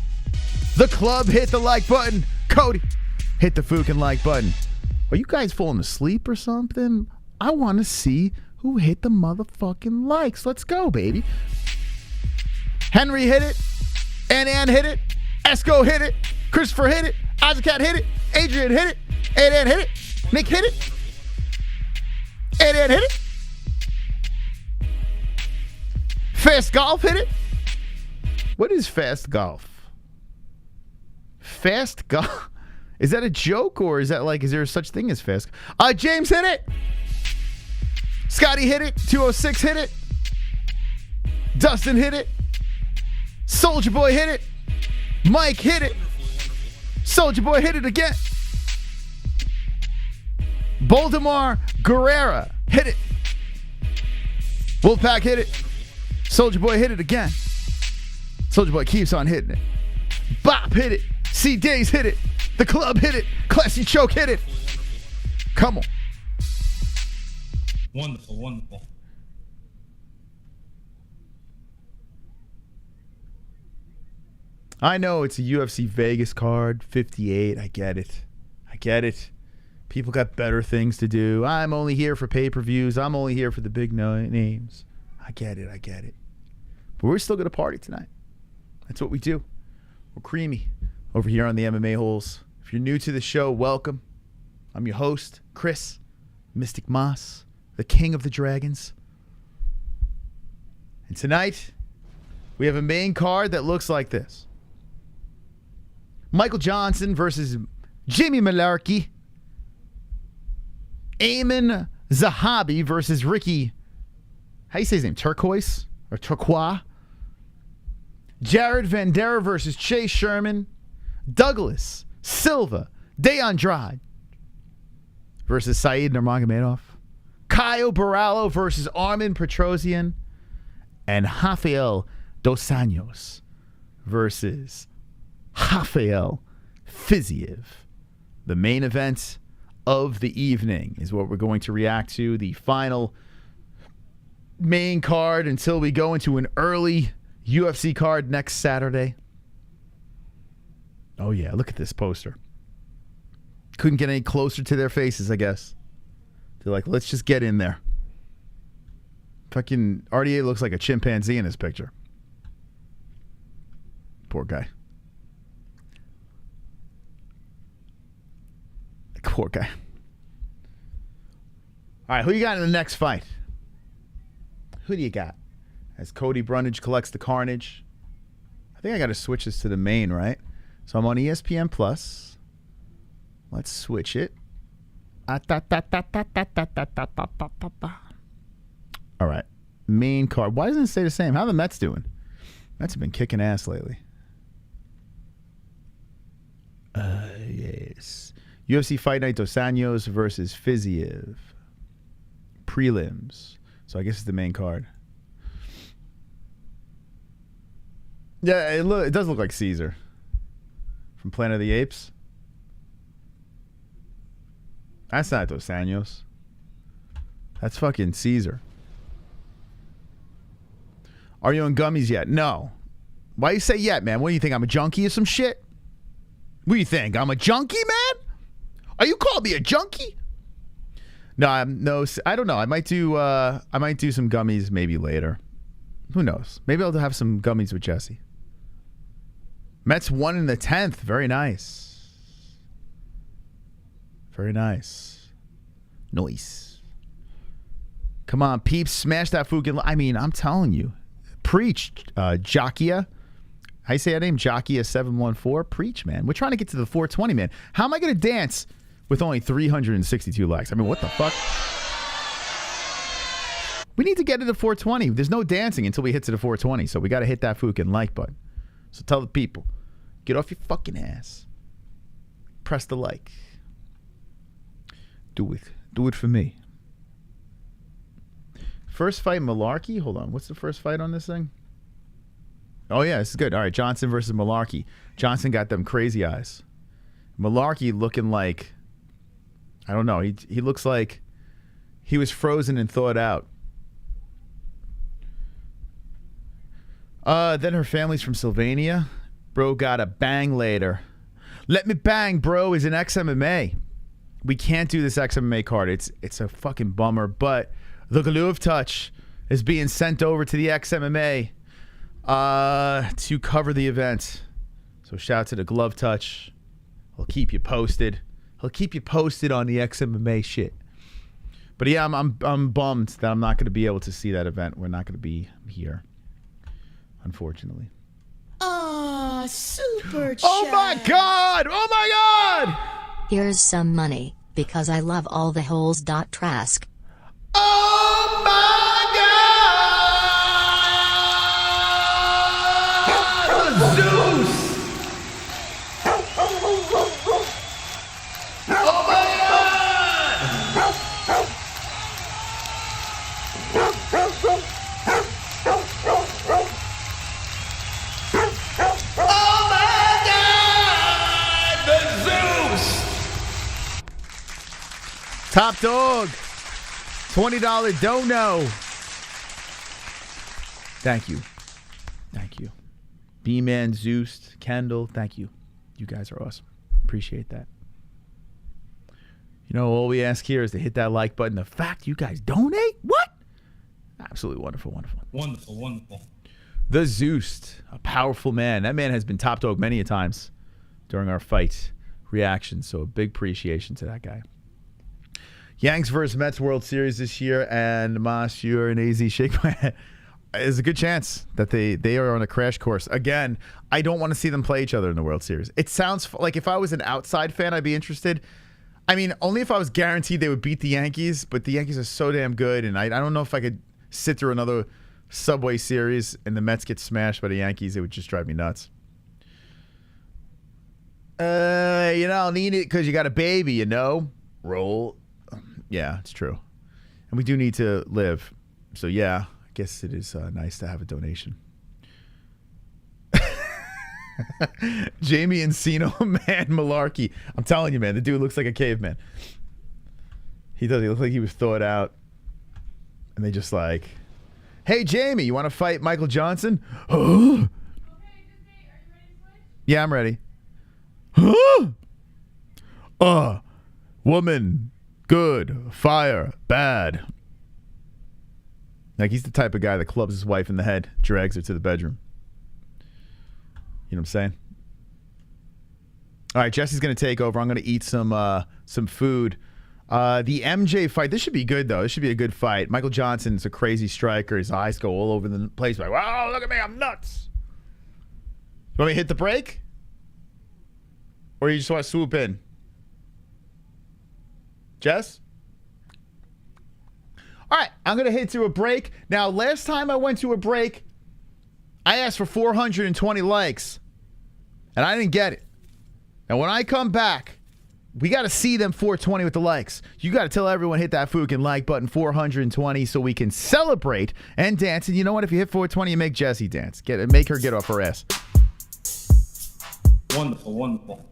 the club hit the like button. Cody, hit the fucking like button. Are you guys falling asleep or something? I want to see who hit the motherfucking likes. Let's go, baby. Henry hit it. Ann hit it. Esco hit it. Christopher hit it. Azakat hit it. Adrian hit it. Ann hit it. Nick hit it. Ann hit it. Fast Golf hit it. What is fast golf? Fast golf? Is that a joke or is that like, is there such thing as fast? James hit it. Scotty hit it. 206 hit it. Dustin hit it. Soldier Boy hit it. Mike hit it. Soldier Boy hit it again. Voldemar Guerrera hit it. Wolfpack hit it. Soldier Boy hit it again. Soldier Boy keeps on hitting it. Bop hit it. C Days hit it. The club hit it. Classy Choke hit it. Come on. Wonderful, wonderful. I know it's a UFC Vegas card, 58. I get it. I get it. People got better things to do. I'm only here for pay-per-views. I'm only here for the big names. I get it. I get it. But we're still going to party tonight. That's what we do. We're creamy over here on the MMA-Holes. If you're new to the show, welcome. I'm your host, Chris, Mystic Moss, the king of the dragons. And tonight, we have a main card that looks like this. Michael Johnson versus Jimmy Mullarkey. Eamon Zahabi versus Ricky, how do you say his name? Turquoise? Or Turquoise? Jared Vanderaa versus Chase Sherman. Douglas Silva de Andrade versus Saeed Nurmagomedov. Caio Borralho versus Armin Petrosyan. And Rafael dos Anjos versus Rafael FIZIEV. The main event of the evening is what we're going to react to. The final main card until we go into an early UFC card next Saturday. Oh yeah, look at this poster. Couldn't get any closer to their faces, I guess. They're like, let's just get in there. Fucking RDA looks like a chimpanzee in this picture. Poor guy. Poor guy. All right, who you got in the next fight? Who do you got? As Cody Brundage collects the carnage. I think I got to switch this to the main, right? So I'm on ESPN Plus. Let's switch it. All right. Main card. Why doesn't it stay the same? How are the Mets doing? Mets have been kicking ass lately. Yes. UFC Fight Night Dos Anjos versus FIZIEV. Prelims. So I guess it's the main card. Yeah, it does look like Caesar from Planet of the Apes. That's not Dos Anjos. That's fucking Caesar. Are you on gummies yet? No. Why you say yet, man? What do you think? I'm a junkie or some shit? What do you think? I'm a junkie, man? Are you calling me a junkie? No, I don't know. I might do some gummies maybe later. Who knows? Maybe I'll have some gummies with Jesse. Mets won in the 10th. Very nice. Very nice. Nice. Come on, peeps. Smash that fucking... I mean, I'm telling you. Preach, Jockia. How you say that name? Jockia714. Preach, man. We're trying to get to the 420, man. How am I going to dance with only 362 likes? I mean, what the fuck? We need to get to the 420. There's no dancing until we hit to the 420, so we got to hit that fucking like button. So tell the people, get off your fucking ass. Press the like. Do it. Do it for me. First fight, Mullarkey. Hold on. What's the first fight on this thing? Oh, yeah. This is good. All right. Johnson versus Mullarkey. Johnson got them crazy eyes. Mullarkey looking like... I don't know. He looks like he was frozen and thawed out. Then her family's from Sylvania. Bro got a bang later. Let me bang, bro, is an ex-MMA. We can't do this ex-MMA card. It's a fucking bummer, but... The glove touch is being sent over to the ex-MMA to cover the event. So shout out to the glove touch. He'll keep you posted. He'll keep you posted on the ex-MMA shit. But yeah, I'm bummed that I'm not going to be able to see that event. We're not going to be here, unfortunately. Ah, super chat. Oh my God! Oh my God! Here's some money, because I love all the holes. Trask. Oh my God! Zeus! Oh my God! Oh my God! The Zeus! Top dog! $20 dono. Thank you. Thank you. B-Man, Zeus, Kendall, thank you. You guys are awesome. Appreciate that. You know, all we ask here is to hit that like button. The fact you guys donate? What? Absolutely wonderful, wonderful. Wonderful, wonderful. The Zeus, a powerful man. That man has been top dog many a times during our fight reactions, so a big appreciation to that guy. Yanks versus Mets World Series this year, and Monsieur and AZ shake my head. There's a good chance that they are on a crash course. Again, I don't want to see them play each other in the World Series. It sounds like if I was an outside fan, I'd be interested. I mean, only if I was guaranteed they would beat the Yankees, but the Yankees are so damn good, and I don't know if I could sit through another Subway Series and the Mets get smashed by the Yankees. It would just drive me nuts. You don't need it because you got a baby, you know? Roll. Yeah, it's true. And we do need to live. So, yeah, I guess it is nice to have a donation. Jamie Encino, man, Mullarkey. I'm telling you, man, the dude looks like a caveman. He does. He looks like he was thawed out. And they just like, hey, Jamie, you want to fight Michael Johnson? Huh? Yeah, I'm ready. Huh? Woman. Good. Fire. Bad. Like, he's the type of guy that clubs his wife in the head, drags her to the bedroom. You know what I'm saying? All right, Jesse's going to take over. I'm going to eat some food. The MJ fight, this should be good, though. This should be a good fight. Michael Johnson's a crazy striker. His eyes go all over the place. Like, wow, look at me. I'm nuts. You want me to hit the break? Or you just want to swoop in? Jess? All right, I'm going to hit to a break. Now, last time I went to a break, I asked for 420 likes, and I didn't get it. Now, when I come back, we got to see them 420 with the likes. You got to tell everyone, hit that fucking like button, 420, so we can celebrate and dance. And you know what? If you hit 420, you make Jessie dance. Make her get off her ass. Wonderful, wonderful.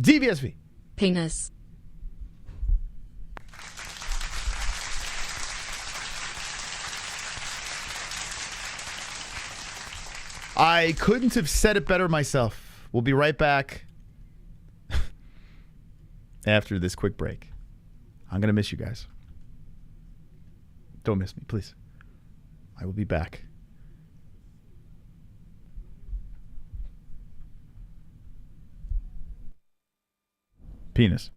DVSV. Penis. I couldn't have said it better myself. We'll be right back after this quick break. I'm going to miss you guys. Don't miss me, please. I will be back. Penis.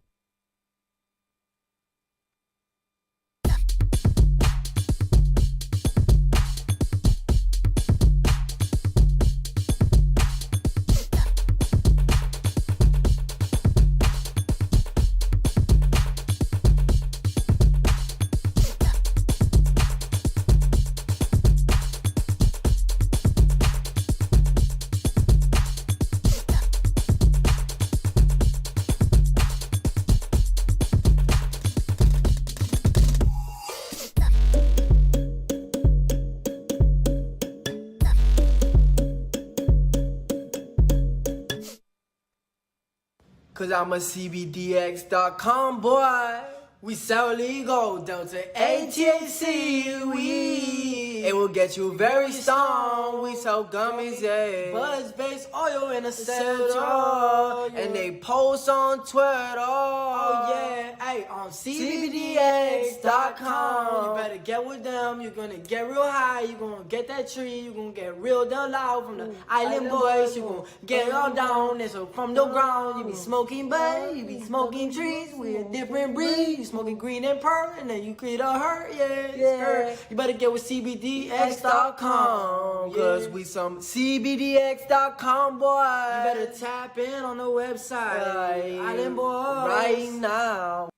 Cause I'm a CBDX.com boy. We sell legal Delta ATHC weed. It will get you very stoned. We sell gummies, yeah. Buzz-based oil in a cell, and they post on Twitter. Oh yeah, hey, on CBDX.com. You better get with them. You're gonna get real high. You're gonna get that tree. You're gonna get real down loud from the island boys. You're gonna get all down. And so from the ground, you be smoking bud, you be smoking trees. We a different breed. You smoking green and pearl, and then you create a hurt, yeah. You better get with CBDX.com, cause we some CBDX.com boy. You better tap in on the website, Island Boys, right now.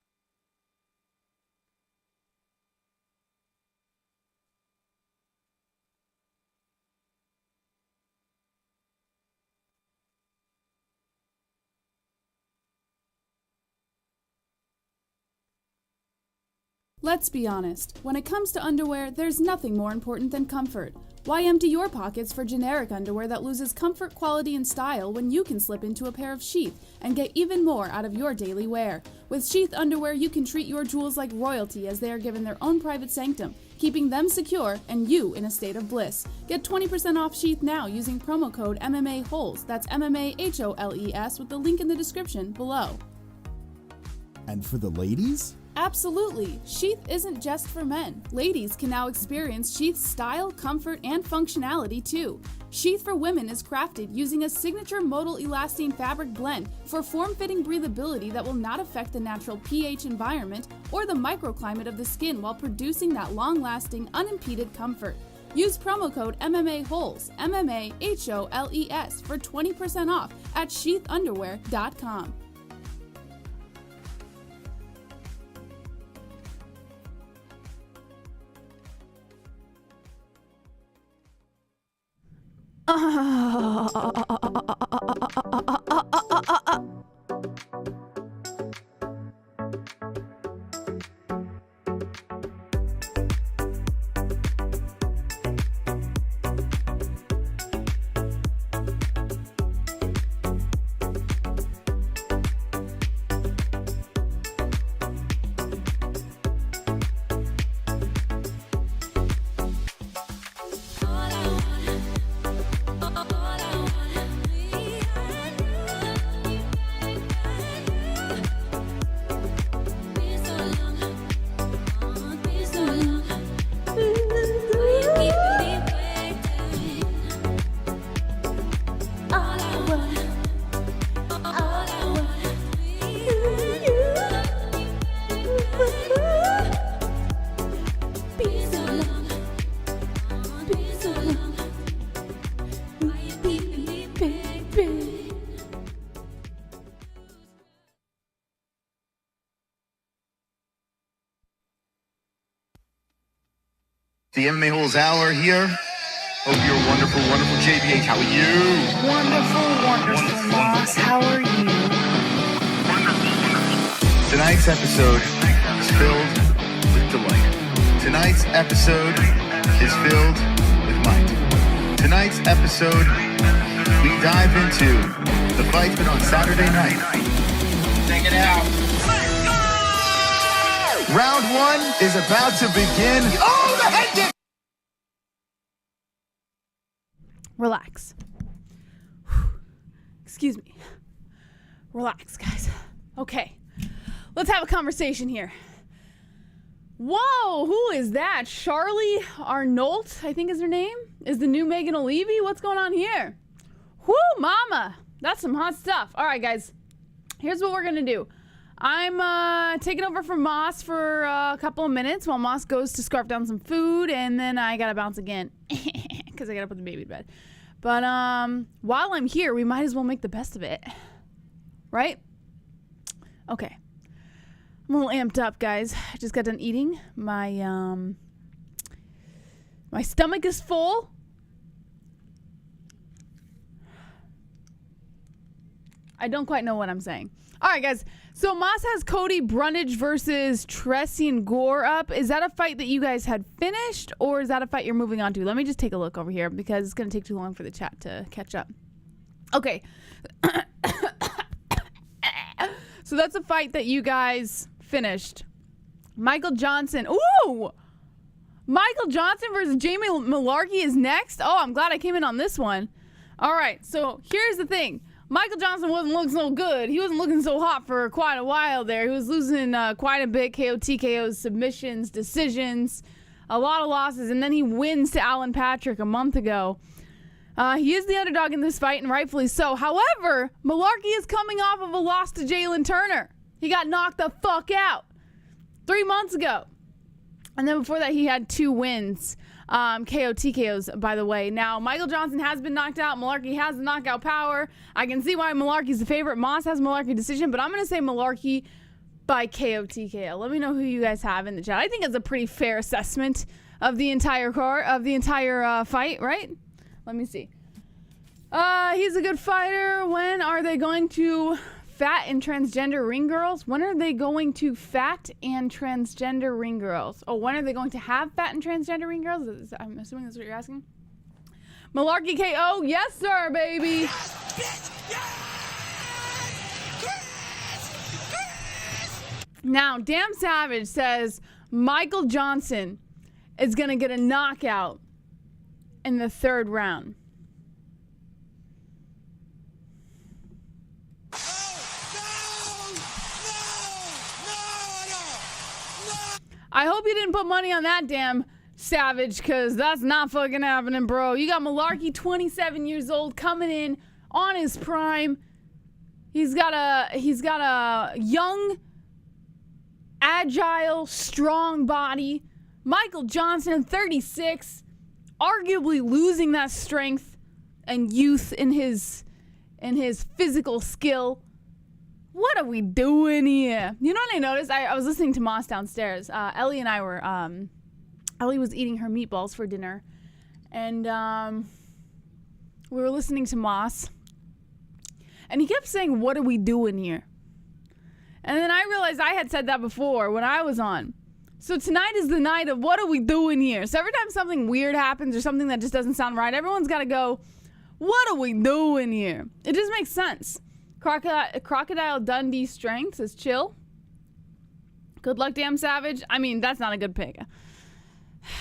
Let's be honest, when it comes to underwear, there's nothing more important than comfort. Why empty your pockets for generic underwear that loses comfort, quality, and style when you can slip into a pair of Sheath and get even more out of your daily wear? With Sheath underwear, you can treat your jewels like royalty as they are given their own private sanctum, keeping them secure and you in a state of bliss. Get 20% off Sheath now using promo code MMA-Holes. That's MMA-HOLES with the link in the description below. And for the ladies? Absolutely! Sheath isn't just for men. Ladies can now experience Sheath's style, comfort, and functionality too. Sheath for women is crafted using a signature modal elastane fabric blend for form-fitting breathability that will not affect the natural pH environment or the microclimate of the skin while producing that long-lasting, unimpeded comfort. Use promo code MMA-Holes, MMA-HOLES for 20% off at sheathunderwear.com. The MMA-Holes Hour here. Hope you're wonderful, wonderful. JBH, how are you? Wonderful, Moss. How are you? Tonight's episode is filled with delight. Tonight's episode is filled with might. Tonight's episode, we dive into the fight that on Saturday night. Check it out. Round one is about to begin. Oh, the head kick! Relax. Excuse me. Relax, guys. Okay. Let's have a conversation here. Whoa, who is that? Charlie Arnold, I think is her name? Is the new Megan O'Leary? What's going on here? Whoo, mama. That's some hot stuff. All right, guys. Here's what we're going to do. I'm taking over from Moss for a couple of minutes while Moss goes to scarf down some food, and then I got to bounce again because I got to put the baby to bed. But while I'm here, we might as well make the best of it. Right? Okay. I'm a little amped up, guys. I just got done eating. My stomach is full. I don't quite know what I'm saying. All right, guys. So Moss has Cody Brundage versus Petrosyan Gore up. Is that a fight that you guys had finished, or is that a fight you're moving on to? Let me just take a look over here because it's going to take too long for the chat to catch up. Okay. So that's a fight that you guys finished. Michael Johnson. Ooh! Michael Johnson versus Jamie Mullarkey is next. Oh, I'm glad I came in on this one. All right, so here's the thing. Michael Johnson wasn't looking so good. He wasn't looking so hot for quite a while there. He was losing quite a bit. KO, TKOs, submissions, decisions, a lot of losses. And then he wins to Alan Patrick a month ago. He is the underdog in this fight, and rightfully so. However, Mullarkey is coming off of a loss to Jalen Turner. He got knocked the fuck out 3 months ago. And then before that, he had 2 wins. KO, TKOs, by the way. Now, Michael Johnson has been knocked out. Mullarkey has the knockout power. I can see why Mullarkey's the favorite. Moss has Mullarkey decision, but I'm going to say Mullarkey by KO, TKO. Let me know who you guys have in the chat. I think it's a pretty fair assessment of the entire fight, right? Let me see. He's a good fighter. When are they going to fat and transgender ring girls? When are they going to fat and transgender ring girls? Oh, when are they going to have fat and transgender ring girls? I'm assuming that's what you're asking. Mullarkey KO. Yes, sir, baby. Now, Damn Savage says Michael Johnson is going to get a knockout in the 3rd round. I hope you didn't put money on that, Damn Savage, because that's not fucking happening, bro. You got Mullarkey, 27 years old, coming in on his prime. He's got a young, agile, strong body. Michael Johnson, 36, arguably losing that strength and youth in his physical skill. What are we doing here? You know what I noticed? I was listening to Moss downstairs. Ellie and I were, Ellie was eating her meatballs for dinner. And we were listening to Moss. And he kept saying, what are we doing here? And then I realized I had said that before when I was on. So tonight is the night of what are we doing here? So every time something weird happens or something that just doesn't sound right, everyone's got to go, what are we doing here? It just makes sense. Crocodile Dundee strength says chill. Good luck, Damn Savage. I mean, that's not a good pick.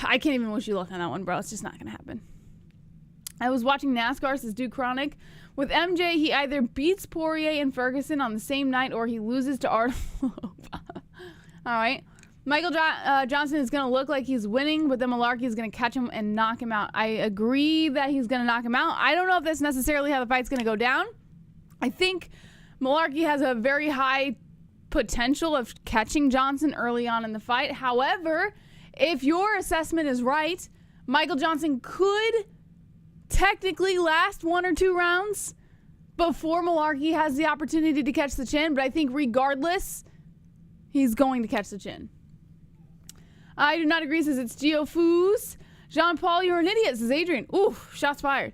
I can't even wish you luck on that one, bro. It's just not going to happen. I was watching NASCAR, says Duke Chronic. With MJ, he either beats Poirier and Ferguson on the same night or he loses to Art. All right. Michael Johnson is going to look like he's winning, but then Mullarkey is going to catch him and knock him out. I agree that he's going to knock him out. I don't know if that's necessarily how the fight's going to go down. I think Mullarkey has a very high potential of catching Johnson early on in the fight. However, if your assessment is right, Michael Johnson could technically last 1 or 2 rounds before Mullarkey has the opportunity to catch the chin. But I think regardless, he's going to catch the chin. I do not agree, says it's Geo Foos. Jean-Paul, you're an idiot, says Adrian. Ooh, shots fired.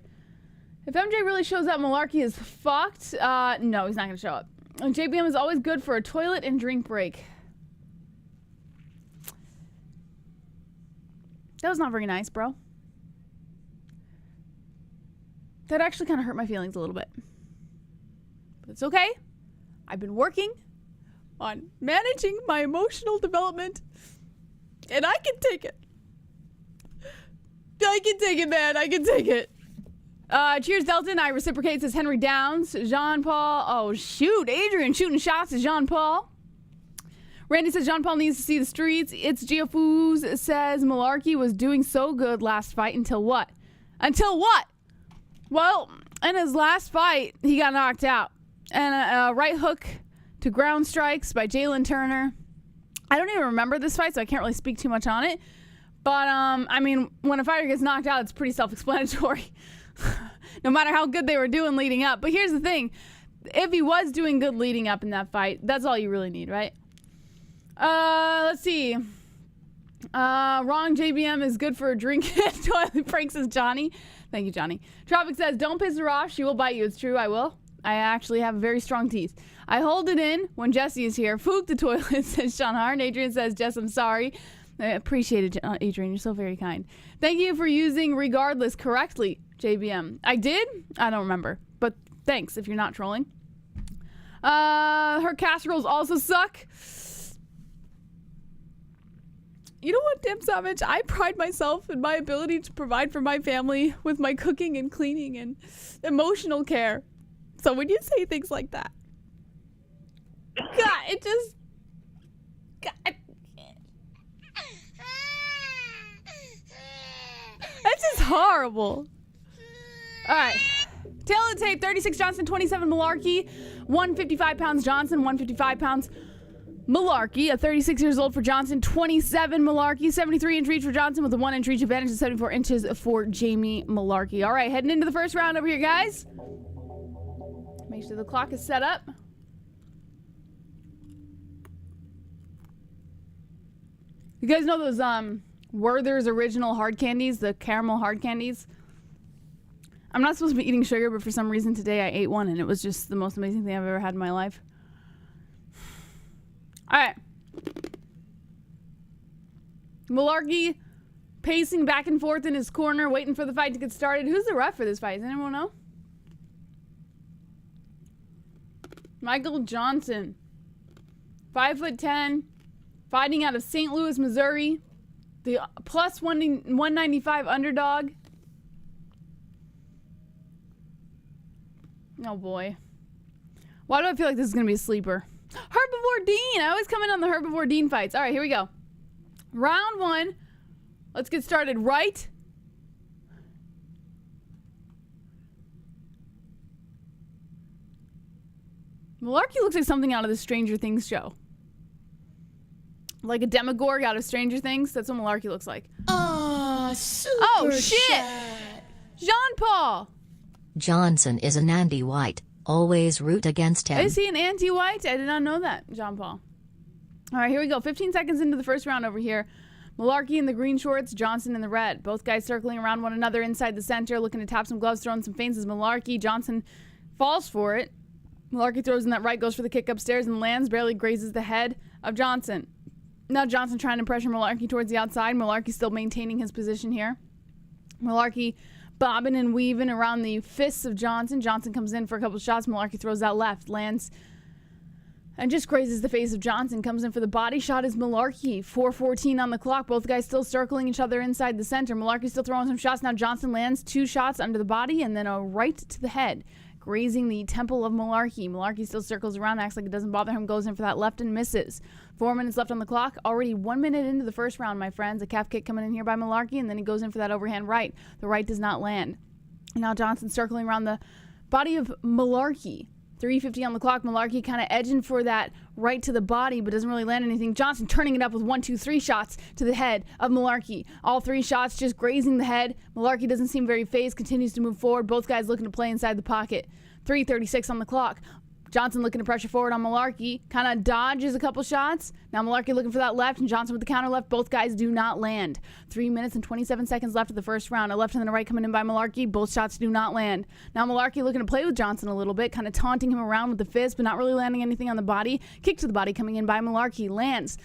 If MJ really shows up, Mullarkey is fucked. No, he's not going to show up. And JBM is always good for a toilet and drink break. That was not very nice, bro. That actually kind of hurt my feelings a little bit. But it's okay. I've been working on managing my emotional development. And I can take it. I can take it, man. I can take it. Cheers, Delton. I reciprocate, says Henry Downs. Jean-Paul. Oh, shoot. Adrian shooting shots at Jean-Paul. Randy says Jean-Paul needs to see the streets. It's Geofoos says Mullarkey was doing so good last fight until what? Until what? Well, in his last fight, he got knocked out. And a right hook to ground strikes by Jalen Turner. I don't even remember this fight, so I can't really speak too much on it. But, I mean, when a fighter gets knocked out, it's pretty self-explanatory. No matter how good they were doing leading up. But here's the thing. If he was doing good leading up in that fight, that's all you really need, right? Let's see. Wrong JBM is good for a drink. Toilet Frank says Johnny. Thank you, Johnny. Tropic says, don't piss her off. She will bite you. It's true. I will. I actually have very strong teeth. I hold it in when Jesse is here. Fook the toilet, says Sean Hart. Adrian says, Jess, I'm sorry. I appreciate it, Adrian. You're so very kind. Thank you for using regardless correctly, JBM. I did? I don't remember. But thanks if you're not trolling. Her casseroles also suck. You know what, Dim Savage? I pride myself in my ability to provide for my family with my cooking and cleaning and emotional care. So when you say things like that, God, it just... God. That's just horrible. All right. Tail of the tape, 36 Johnson, 27 Mullarkey, 155 pounds Johnson, 155 pounds Mullarkey, at 36 years old for Johnson, 27 Mullarkey, 73-inch reach for Johnson with a 1-inch reach advantage and 74 inches for Jamie Mullarkey. All right, heading into the first round over here, guys. Make sure the clock is set up. You guys know those Werther's original hard candies, the caramel hard candies? I'm not supposed to be eating sugar, but for some reason today I ate one and it was just the most amazing thing I've ever had in my life. All right. Mullarkey pacing back and forth in his corner, waiting for the fight to get started. Who's the ref for this fight? Does anyone know? Michael Johnson. 5'10", fighting out of St. Louis, Missouri. The plus 195 underdog. Oh boy. Why do I feel like this is going to be a sleeper? Herbivore Dean. I always come in on the Herbivore Dean fights. All right, here we go. Round one. Let's get started right. Mullarkey looks like something out of the Stranger Things show. Like a Demogorg out of Stranger Things. That's what Mullarkey looks like. Oh, super Oh, shit. Jean-Paul. Johnson is an anti-white. Always root against him. Is he an anti-white? I did not know that, Jean-Paul. All right, here we go. 15 seconds into the first round over here. Mullarkey in the green shorts, Johnson in the red. Both guys circling around one another inside the center, looking to tap some gloves, throwing some feints as Mullarkey. Johnson falls for it. Mullarkey throws in that right, goes for the kick upstairs and lands, barely grazes the head of Johnson. Now Johnson trying to pressure Mullarkey towards the outside. Mullarkey still maintaining his position here. Mullarkey bobbing and weaving around the fists of Johnson. Johnson comes in for a couple shots. Mullarkey throws out left, lands, and just grazes the face of Johnson. Comes in for the body shot is Mullarkey. 4:14 on the clock. Both guys still circling each other inside the center. Mullarkey still throwing some shots. Now Johnson lands 2 shots under the body and then a right to the head, grazing the temple of Mullarkey. Mullarkey still circles around, acts like it doesn't bother him, goes in for that left and misses. 4 minutes left on the clock. Already 1 minute into the first round, my friends. A calf kick coming in here by Mullarkey, and then he goes in for that overhand right. The right does not land. Now Johnson circling around the body of Mullarkey. 3:50 on the clock. Mullarkey kind of edging for that right to the body, but doesn't really land anything. Johnson turning it up with 1, 2, 3 shots to the head of Mullarkey. All 3 shots just grazing the head. Mullarkey doesn't seem very phased, continues to move forward. Both guys looking to play inside the pocket. 3:36 on the clock. Johnson looking to pressure forward on Mullarkey. Kind of dodges a couple shots. Now Mullarkey looking for that left, and Johnson with the counter left. Both guys do not land. 3 minutes and 27 seconds left of the first round. A left and then a right coming in by Mullarkey. Both shots do not land. Now Mullarkey looking to play with Johnson a little bit, kind of taunting him around with the fist, but not really landing anything on the body. Kick to the body coming in by Mullarkey. Lands.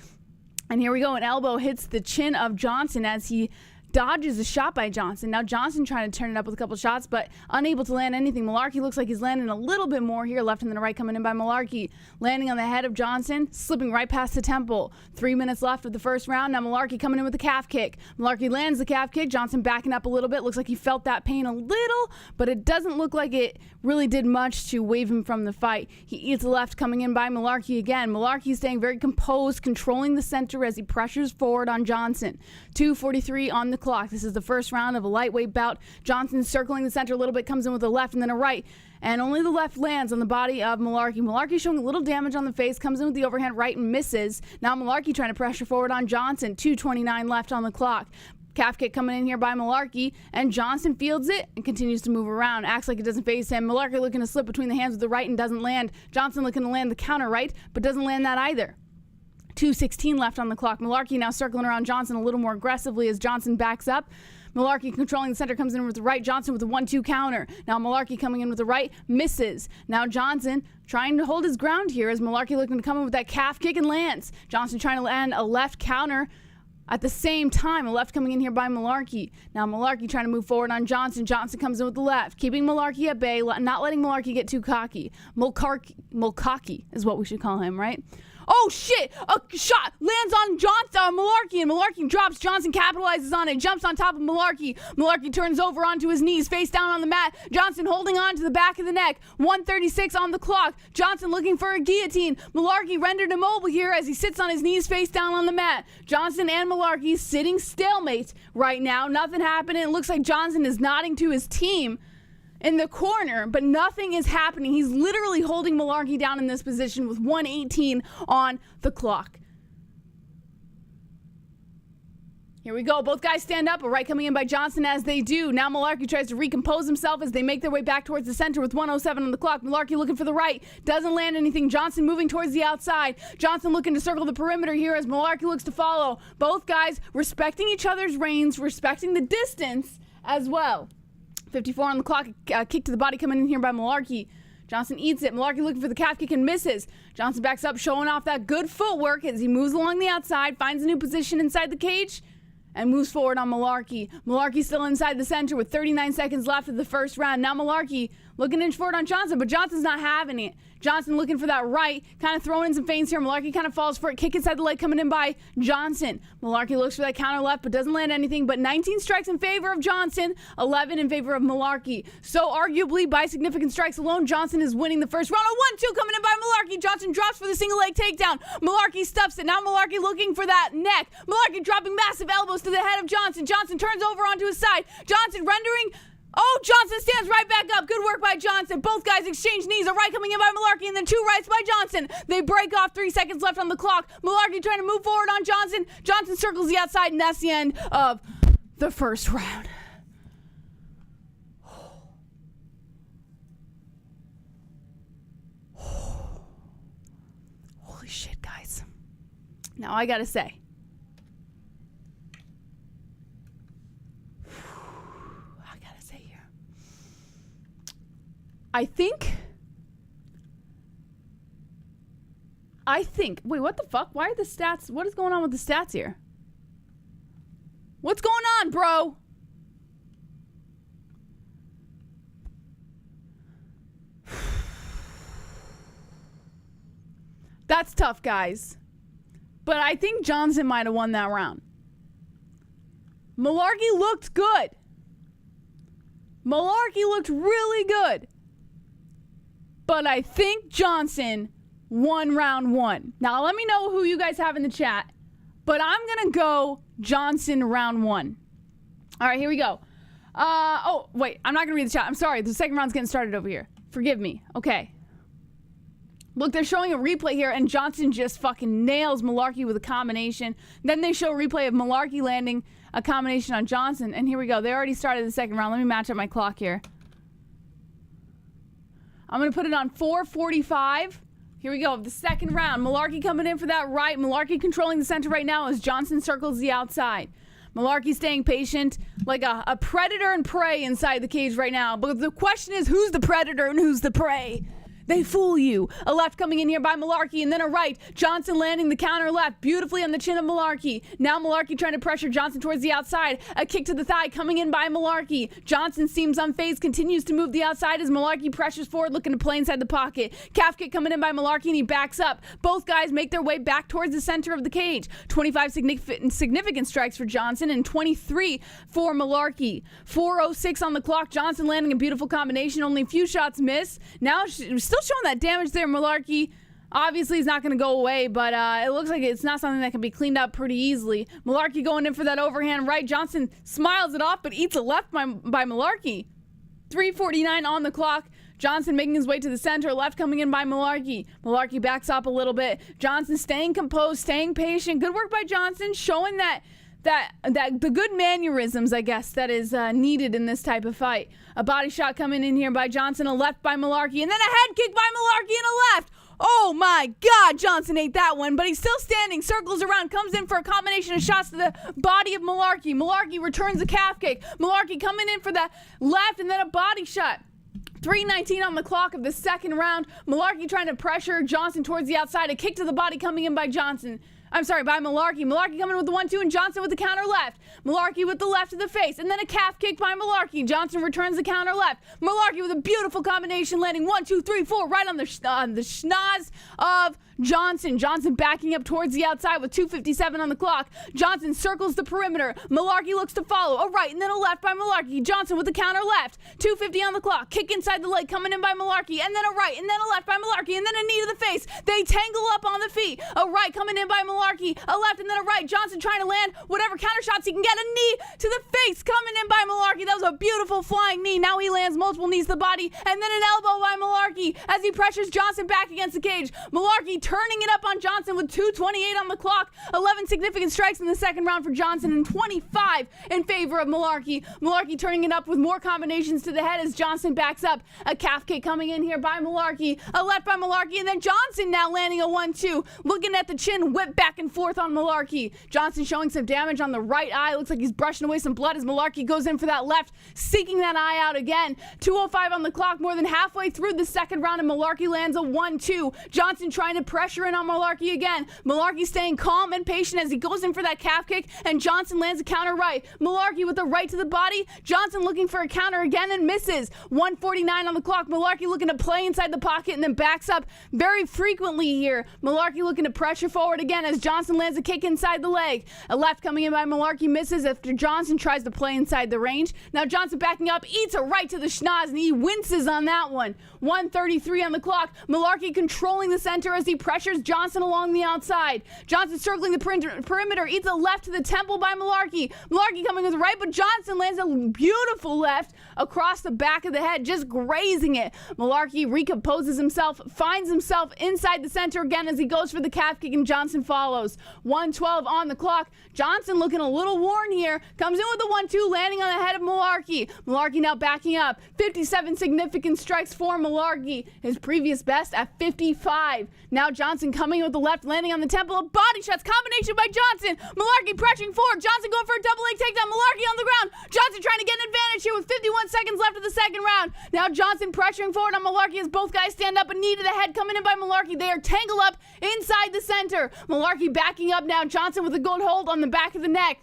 And here we go. An elbow hits the chin of Johnson as he dodges a shot by Johnson. Now Johnson trying to turn it up with a couple shots, but unable to land anything. Mullarkey looks like he's landing a little bit more here, left and then right coming in by Mullarkey. Landing on the head of Johnson, slipping right past the temple. 3 minutes left of the first round. Now Mullarkey coming in with the calf kick. Mullarkey lands the calf kick. Johnson backing up a little bit. Looks like he felt that pain a little, but it doesn't look like it really did much to wave him from the fight. He eats a left coming in by Mullarkey again. Mullarkey staying very composed, controlling the center as he pressures forward on Johnson. 2:43 on the clock. This is the first round of a lightweight bout. Johnson circling the center a little bit, comes in with a left and then a right, and only the left lands on the body of Mullarkey. Mullarkey showing a little damage on the face, comes in with the overhand right and misses. Now Mullarkey trying to pressure forward on Johnson. 2:29 left on the clock. Calf kick coming in here by Mullarkey, and Johnson fields it and continues to move around. Acts like it doesn't faze him. Mullarkey looking to slip between the hands with the right and doesn't land. Johnson looking to land the counter right, but doesn't land that either. 2:16 left on the clock. Mullarkey now circling around Johnson a little more aggressively as Johnson backs up. Mullarkey controlling the center, comes in with the right. Johnson with a 1-2 counter. Now Mullarkey coming in with the right, misses. Now Johnson trying to hold his ground here as Mullarkey looking to come in with that calf kick and lands. Johnson trying to land a left counter. At the same time, a left coming in here by Mullarkey. Now Mullarkey trying to move forward on Johnson. Johnson comes in with the left, keeping Mullarkey at bay, not letting Mullarkey get too cocky. Mullarkey is what we should call him, right? Oh shit! A shot lands on Mullarkey, and Mullarkey drops. Johnson capitalizes on it, jumps on top of Mullarkey. Mullarkey turns over onto his knees, face down on the mat. Johnson holding on to the back of the neck. 1:36 on the clock. Johnson looking for a guillotine. Mullarkey rendered immobile here as he sits on his knees, face down on the mat. Johnson and Mullarkey sitting stalemate right now. Nothing happening. It looks like Johnson is nodding to his team in the corner, but nothing is happening. He's literally holding Mullarkey down in this position with 1:18 on the clock. Here we go. Both guys stand up. A right coming in by Johnson as they do. Now Mullarkey tries to recompose himself as they make their way back towards the center with 1:07 on the clock. Mullarkey looking for the right. Doesn't land anything. Johnson moving towards the outside. Johnson looking to circle the perimeter here as Mullarkey looks to follow. Both guys respecting each other's reins, respecting the distance as well. 54 on the clock. Kick to the body coming in here by Mullarkey. Johnson eats it. Mullarkey looking for the calf kick and misses. Johnson backs up, showing off that good footwork as he moves along the outside, finds a new position inside the cage, and moves forward on Mullarkey. Mullarkey still inside the center with 39 seconds left of the first round. Now Mullarkey looking to inch forward on Johnson, but Johnson's not having it. Johnson looking for that right, kind of throwing in some feints here. Mullarkey kind of falls for it. Kick inside the leg coming in by Johnson. Mullarkey looks for that counter left, but doesn't land anything. But 19 strikes in favor of Johnson, 11 in favor of Mullarkey. So arguably by significant strikes alone, Johnson is winning the first round. A 1-2 coming in by Mullarkey. Johnson drops for the single leg takedown. Mullarkey stuffs it. Now Mullarkey looking for that neck. Mullarkey dropping massive elbows to the head of Johnson. Johnson turns over onto his side. Johnson rendering... Oh, Johnson stands right back up. Good work by Johnson. Both guys exchange knees. A right coming in by Mullarkey and then two rights by Johnson. They break off. 3 seconds left on the clock. Mullarkey trying to move forward on Johnson. Johnson circles the outside, and that's the end of the first round. Holy shit, guys. Now I gotta say, I think, wait, what the fuck? Why are the stats, what is going on with the stats here? What's going on, bro? That's tough, guys. But I think Johnson might have won that round. Mullarkey looked good. Mullarkey looked really good. But I think Johnson won round one. Now, let me know who you guys have in the chat. But I'm going to go Johnson round one. All right, here we go. Oh, wait. I'm not going to read the chat. I'm sorry. The second round's getting started over here. Forgive me. Okay. Look, they're showing a replay here, and Johnson just fucking nails Mullarkey with a combination. Then they show a replay of Mullarkey landing a combination on Johnson. And here we go. They already started the second round. Let me match up my clock here. I'm going to put it on 4:45. Here we go. The second round. Mullarkey coming in for that right. Mullarkey controlling the center right now as Johnson circles the outside. Mullarkey staying patient like a predator and prey inside the cage right now. But the question is, who's the predator and who's the prey? They fool you. A left coming in here by Mullarkey, and then a right. Johnson landing the counter left beautifully on the chin of Mullarkey. Now Mullarkey trying to pressure Johnson towards the outside. A kick to the thigh coming in by Mullarkey. Johnson seems unfazed, continues to move the outside as Mullarkey pressures forward, looking to play inside the pocket. Calf kick coming in by Mullarkey, and he backs up. Both guys make their way back towards the center of the cage. 25 significant strikes for Johnson and 23 for Mullarkey. 4:06 on the clock. Johnson landing a beautiful combination. Only a few shots miss. Now still showing that damage there. Mullarkey obviously is not going to go away, but it looks like it's not something that can be cleaned up pretty easily. Mullarkey going in for that overhand right. Johnson smiles it off, but eats a left by Mullarkey. 3:49 on the clock. Johnson making his way to the center, left coming in by Mullarkey. Mullarkey backs up a little bit. Johnson staying composed, staying patient. Good work by Johnson, showing that the good mannerisms, I guess, that is needed in this type of fight. A body shot coming in here by Johnson, a left by Mullarkey, and then a head kick by Mullarkey and a left. Oh my God, Johnson ate that one, but he's still standing, circles around, comes in for a combination of shots to the body of Mullarkey. Mullarkey returns a calf kick. Mullarkey coming in for the left and then a body shot. 3:19 on the clock of the second round. Mullarkey trying to pressure Johnson towards the outside. A kick to the body coming in by by Mullarkey. Mullarkey coming in with the 1-2 and Johnson with the counter left. Mullarkey with the left to the face and then a calf kick by Mullarkey. Johnson returns the counter left. Mullarkey with a beautiful combination landing 1, 2, 3, 4 right on the schnoz of Johnson. Johnson backing up towards the outside with 2:57 on the clock. Johnson circles the perimeter. Mullarkey looks to follow. A right and then a left by Mullarkey. Johnson with the counter left. 2:50 on the clock. Kick inside the leg coming in by Mullarkey. And then a right and then a left by Mullarkey. And then a knee to the face. They tangle up on the feet. A right coming in by Mullarkey. A left and then a right. Johnson trying to land whatever counter shots he can get. A knee to the face coming in by Mullarkey. That was a beautiful flying knee. Now he lands multiple knees to the body. And then an elbow by Mullarkey as he pressures Johnson back against the cage. Mullarkey turning it up on Johnson with 2:28 on the clock. 11 significant strikes in the second round for Johnson and 25 in favor of Mullarkey. Mullarkey turning it up with more combinations to the head as Johnson backs up. A calf kick coming in here by Mullarkey. A left by Mullarkey, and then Johnson now landing a 1-2. Looking at the chin, whip back and forth on Mullarkey. Johnson showing some damage on the right eye. Looks like he's brushing away some blood as Mullarkey goes in for that left, seeking that eye out again. 2:05 on the clock, more than halfway through the second round, and Mullarkey lands a 1-2. Johnson trying to pressure in on Mullarkey again. Mullarkey staying calm and patient as he goes in for that calf kick, and Johnson lands a counter right. Mullarkey with a right to the body. Johnson looking for a counter again and misses. 1:49 on the clock. Mullarkey looking to play inside the pocket and then backs up very frequently here. Mullarkey looking to pressure forward again as Johnson lands a kick inside the leg. A left coming in by Mullarkey misses after Johnson tries to play inside the range. Now Johnson backing up, eats a right to the schnoz, and he winces on that one. 1:33 on the clock. Mullarkey controlling the center as he pressures Johnson along the outside. Johnson circling the perimeter, eats a left to the temple by Mullarkey. Mullarkey coming with the right, but Johnson lands a beautiful left across the back of the head, just grazing it. Mullarkey recomposes himself, finds himself inside the center again as he goes for the calf kick, and Johnson follows. 1:12 on the clock. Johnson looking a little worn here. Comes in with the 1-2, landing on the head of Mullarkey. Mullarkey now backing up. 57 significant strikes for Mullarkey. His previous best at 55. Now Johnson coming with the left, landing on the temple. A body shots combination by Johnson. Mullarkey pressuring forward. Johnson going for a double leg takedown. Mullarkey on the ground. Johnson trying to get an advantage here with 51 seconds left of the second round. Now Johnson pressuring forward on Mullarkey as both guys stand up. A knee to the head coming in by Mullarkey. They are tangled up inside the center. Mullarkey backing up now. Johnson with a good hold on the back of the neck.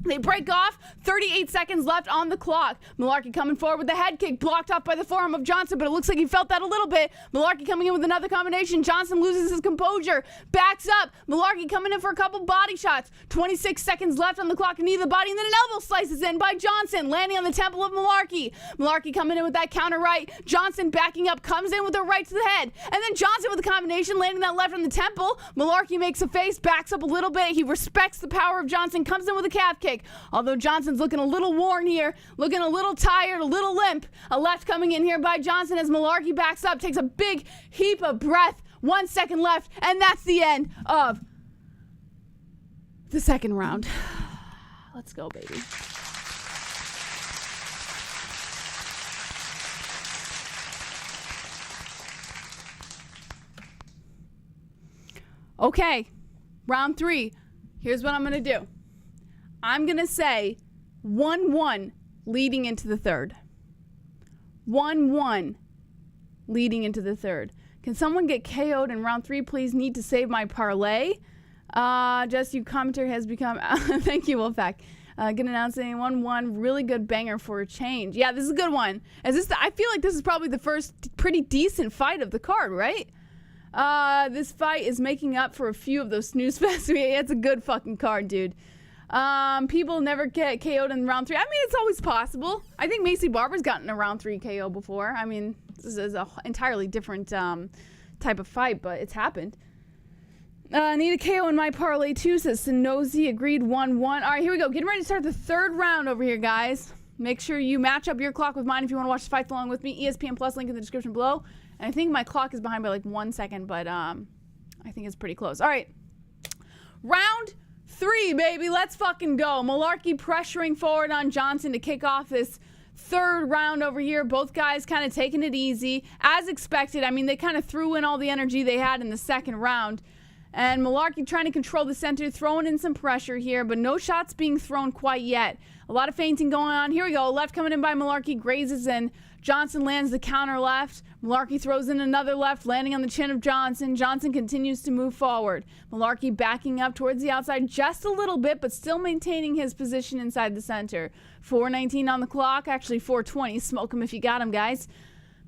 They break off. 38 seconds left on the clock. Mullarkey coming forward with the head kick, blocked off by the forearm of Johnson, but it looks like he felt that a little bit. Mullarkey coming in with another combination. Johnson loses his composure, backs up. Mullarkey coming in for a couple body shots. 26 seconds left on the clock, knee to the body, and then an elbow slices in by Johnson, landing on the temple of Mullarkey. Mullarkey coming in with that counter right. Johnson backing up, comes in with a right to the head, and then Johnson with a combination, landing that left on the temple. Mullarkey makes a face, backs up a little bit. He respects the power of Johnson, comes in with a calf kick. Although Johnson's looking a little worn here, looking a little tired, a little limp. A left coming in here by Johnson as Mullarkey backs up, takes a big heap of breath. 1 second left, and that's the end of the second round. Let's go, baby. Okay, round 3. Here's what I'm going to do. I'm going to say 1-1 leading into the third. 1-1 leading into the third. Can someone get KO'd in round 3, please? Need to save my parlay. Just you commentary has become... Thank you, Wolfpack. Good announcing 1-1. Really good banger for a change. Yeah, this is a good one. I feel like this is probably the first pretty decent fight of the card, right? This fight is making up for a few of those snooze fests. It's a good fucking card, dude. People never get KO'd in round 3. I mean, it's always possible. I think Macy Barber's gotten a round 3 KO before. I mean, this is an entirely different type of fight, but it's happened. Need a KO in my parlay too, says Sinozi. Agreed 1-1. All right, here we go. Getting ready to start the third round over here, guys. Make sure you match up your clock with mine if you want to watch the fights along with me. ESPN Plus, link in the description below. And I think my clock is behind by like 1 second, but I think it's pretty close. All right. Round 3, baby. Let's fucking go. Mullarkey pressuring forward on Johnson to kick off this third round over here. Both guys kind of taking it easy. As expected, I mean, they kind of threw in all the energy they had in the second round. And Mullarkey trying to control the center, throwing in some pressure here, but no shots being thrown quite yet. A lot of feinting going on. Here we go. Left coming in by Mullarkey, grazes, and Johnson lands the counter left. Mullarkey throws in another left, landing on the chin of Johnson. Johnson continues to move forward. Mullarkey backing up towards the outside just a little bit, but still maintaining his position inside the center. 4:19 on the clock, actually 4:20. Smoke him if you got him, guys.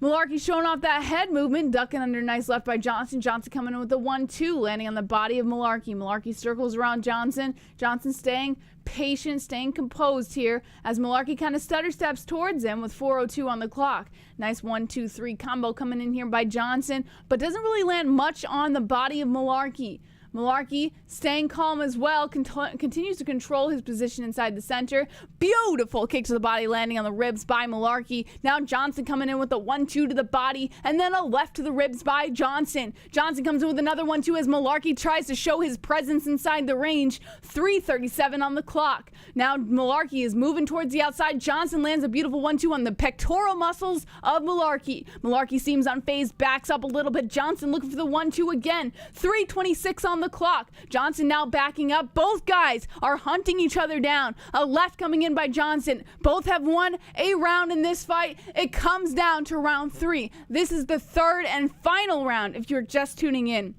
Mullarkey showing off that head movement, ducking under nice left by Johnson. Johnson coming in with the 1-2, landing on the body of Mullarkey. Mullarkey circles around Johnson. Johnson staying patient, staying composed here as Mullarkey kind of stutter steps towards him with 4:02 on the clock. Nice 1-2-3 combo coming in here by Johnson, but doesn't really land much on the body of Mullarkey. Mullarkey staying calm as well, continues to control his position inside the center. Beautiful kick to the body, landing on the ribs by Mullarkey. Now Johnson coming in with a 1-2 to the body, and then a left to the ribs by Johnson. Johnson comes in with another 1-2 as Mullarkey tries to show his presence inside the range. 3:37 on the clock. Now Mullarkey is moving towards the outside. Johnson lands a beautiful 1-2 on the pectoral muscles of Mullarkey. Mullarkey seems unfazed, backs up a little bit. Johnson looking for the 1-2 again. 3:26 on the clock. Johnson now backing up. Both guys are hunting each other down. A left coming in by Johnson. Both have won a round in this fight. It comes down to round 3. This is the third and final round if you're just tuning in.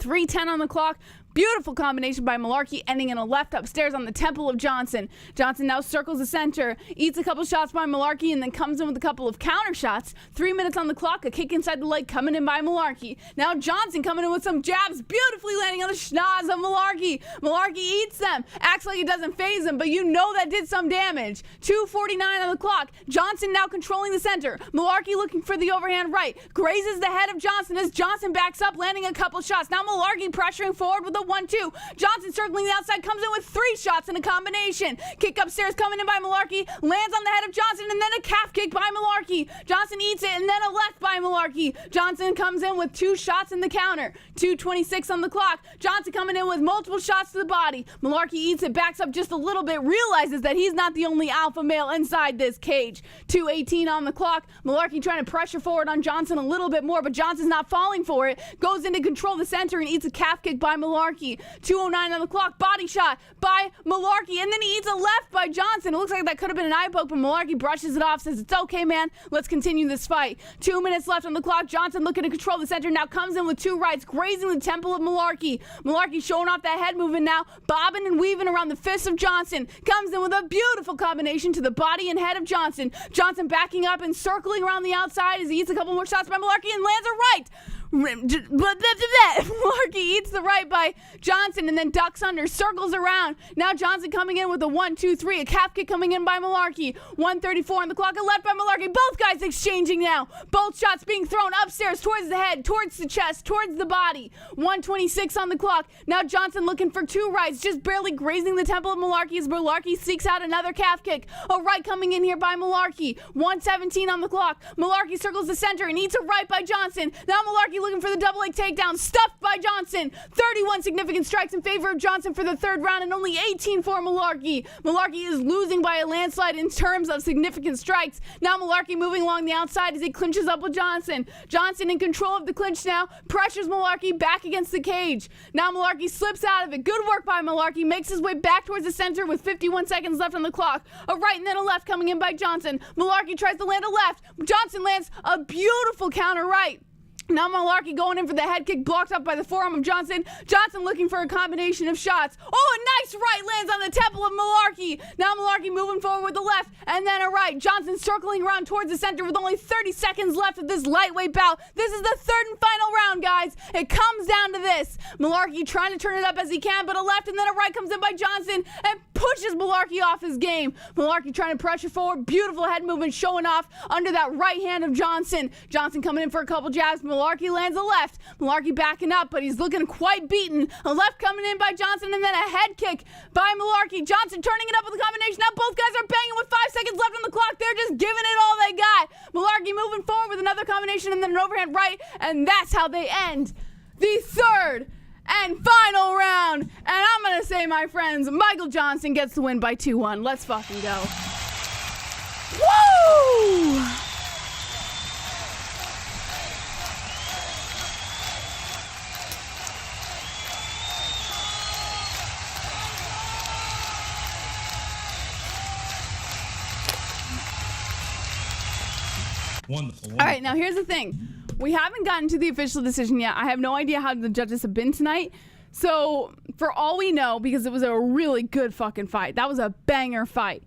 3:10 on the clock. Beautiful combination by Mullarkey, ending in a left upstairs on the temple of Johnson. Johnson now circles the center, eats a couple shots by Mullarkey, and then comes in with a couple of counter shots. 3 minutes on the clock, a kick inside the leg coming in by Mullarkey. Now Johnson coming in with some jabs, beautifully landing on the schnoz of Mullarkey. Mullarkey eats them, acts like it doesn't faze him, but you know that did some damage. 2:49 on the clock. Johnson now controlling the center. Mullarkey looking for the overhand right. Grazes the head of Johnson as Johnson backs up, landing a couple shots. Now Mullarkey pressuring forward with a 1-2. Johnson circling the outside, comes in with 3 shots in a combination. Kick upstairs coming in by Mullarkey, lands on the head of Johnson, and then a calf kick by Mullarkey. Johnson eats it, and then a left by Mullarkey. Johnson comes in with 2 shots in the counter. 2:26 on the clock. Johnson coming in with multiple shots to the body. Mullarkey eats it, backs up just a little bit, realizes that he's not the only alpha male inside this cage. 2:18 on the clock. Mullarkey trying to pressure forward on Johnson a little bit more, but Johnson's not falling for it. Goes in to control the center and eats a calf kick by Mullarkey. 2:09 on the clock. Body shot by Mullarkey, and then he eats a left by Johnson. It looks like that could have been an eye poke, but Mullarkey brushes it off, says, it's okay, man. Let's continue this fight. 2 minutes left on the clock. Johnson looking to control the center. Now comes in with 2 rights, grazing the temple of Mullarkey. Mullarkey showing off that head movement now, bobbing and weaving around the fists of Johnson. Comes in with a beautiful combination to the body and head of Johnson. Johnson backing up and circling around the outside as he eats a couple more shots by Mullarkey and lands a right. Mullarkey eats the right by Johnson and then ducks under, circles around. Now Johnson coming in with a 1-2-3, a calf kick coming in by Mullarkey. 1:34 on the clock, a left by Mullarkey. Both guys exchanging now. Both shots being thrown upstairs towards the head, towards the chest, towards the body. 1:26 on the clock. Now Johnson looking for 2 rights, just barely grazing the temple of Mullarkey as Mullarkey seeks out another calf kick. A right coming in here by Mullarkey. 1:17 on the clock. Mullarkey circles the center and eats a right by Johnson. Now Mullarkey looking for the double leg takedown, stuffed by Johnson. 31 significant strikes in favor of Johnson for the third round and only 18 for Mullarkey. Mullarkey is losing by a landslide in terms of significant strikes. Now Mullarkey moving along the outside as he clinches up with Johnson. Johnson in control of the clinch now, pressures Mullarkey back against the cage. Now Mullarkey slips out of it. Good work by Mullarkey, makes his way back towards the center with 51 seconds left on the clock. A right and then a left coming in by Johnson. Mullarkey tries to land a left. Johnson lands a beautiful counter right. Now Mullarkey going in for the head kick, blocked up by the forearm of Johnson. Johnson looking for a combination of shots. Oh, a nice right lands on the temple of Mullarkey. Now Mullarkey moving forward with the left and then a right. Johnson circling around towards the center with only 30 seconds left of this lightweight bout. This is the third and final round, guys. It comes down to this. Mullarkey trying to turn it up as he can, but a left and then a right comes in by Johnson and pushes Mullarkey off his game. Mullarkey trying to pressure forward. Beautiful head movement showing off under that right hand of Johnson. Johnson coming in for a couple jabs. Mullarkey lands a left. Mullarkey backing up, but he's looking quite beaten. A left coming in by Johnson, and then a head kick by Mullarkey. Johnson turning it up with a combination. Now both guys are banging with 5 seconds left on the clock. They're just giving it all they got. Mullarkey moving forward with another combination, and then an overhand right, and that's how they end the third and final round. And I'm going to say, my friends, Michael Johnson gets the win by 2-1. Let's fucking go. Woo! Wonderful. All right, now here's the thing. We haven't gotten to the official decision yet. I have no idea how the judges have been tonight. So, for all we know, because it was a really good fucking fight. That was a banger fight.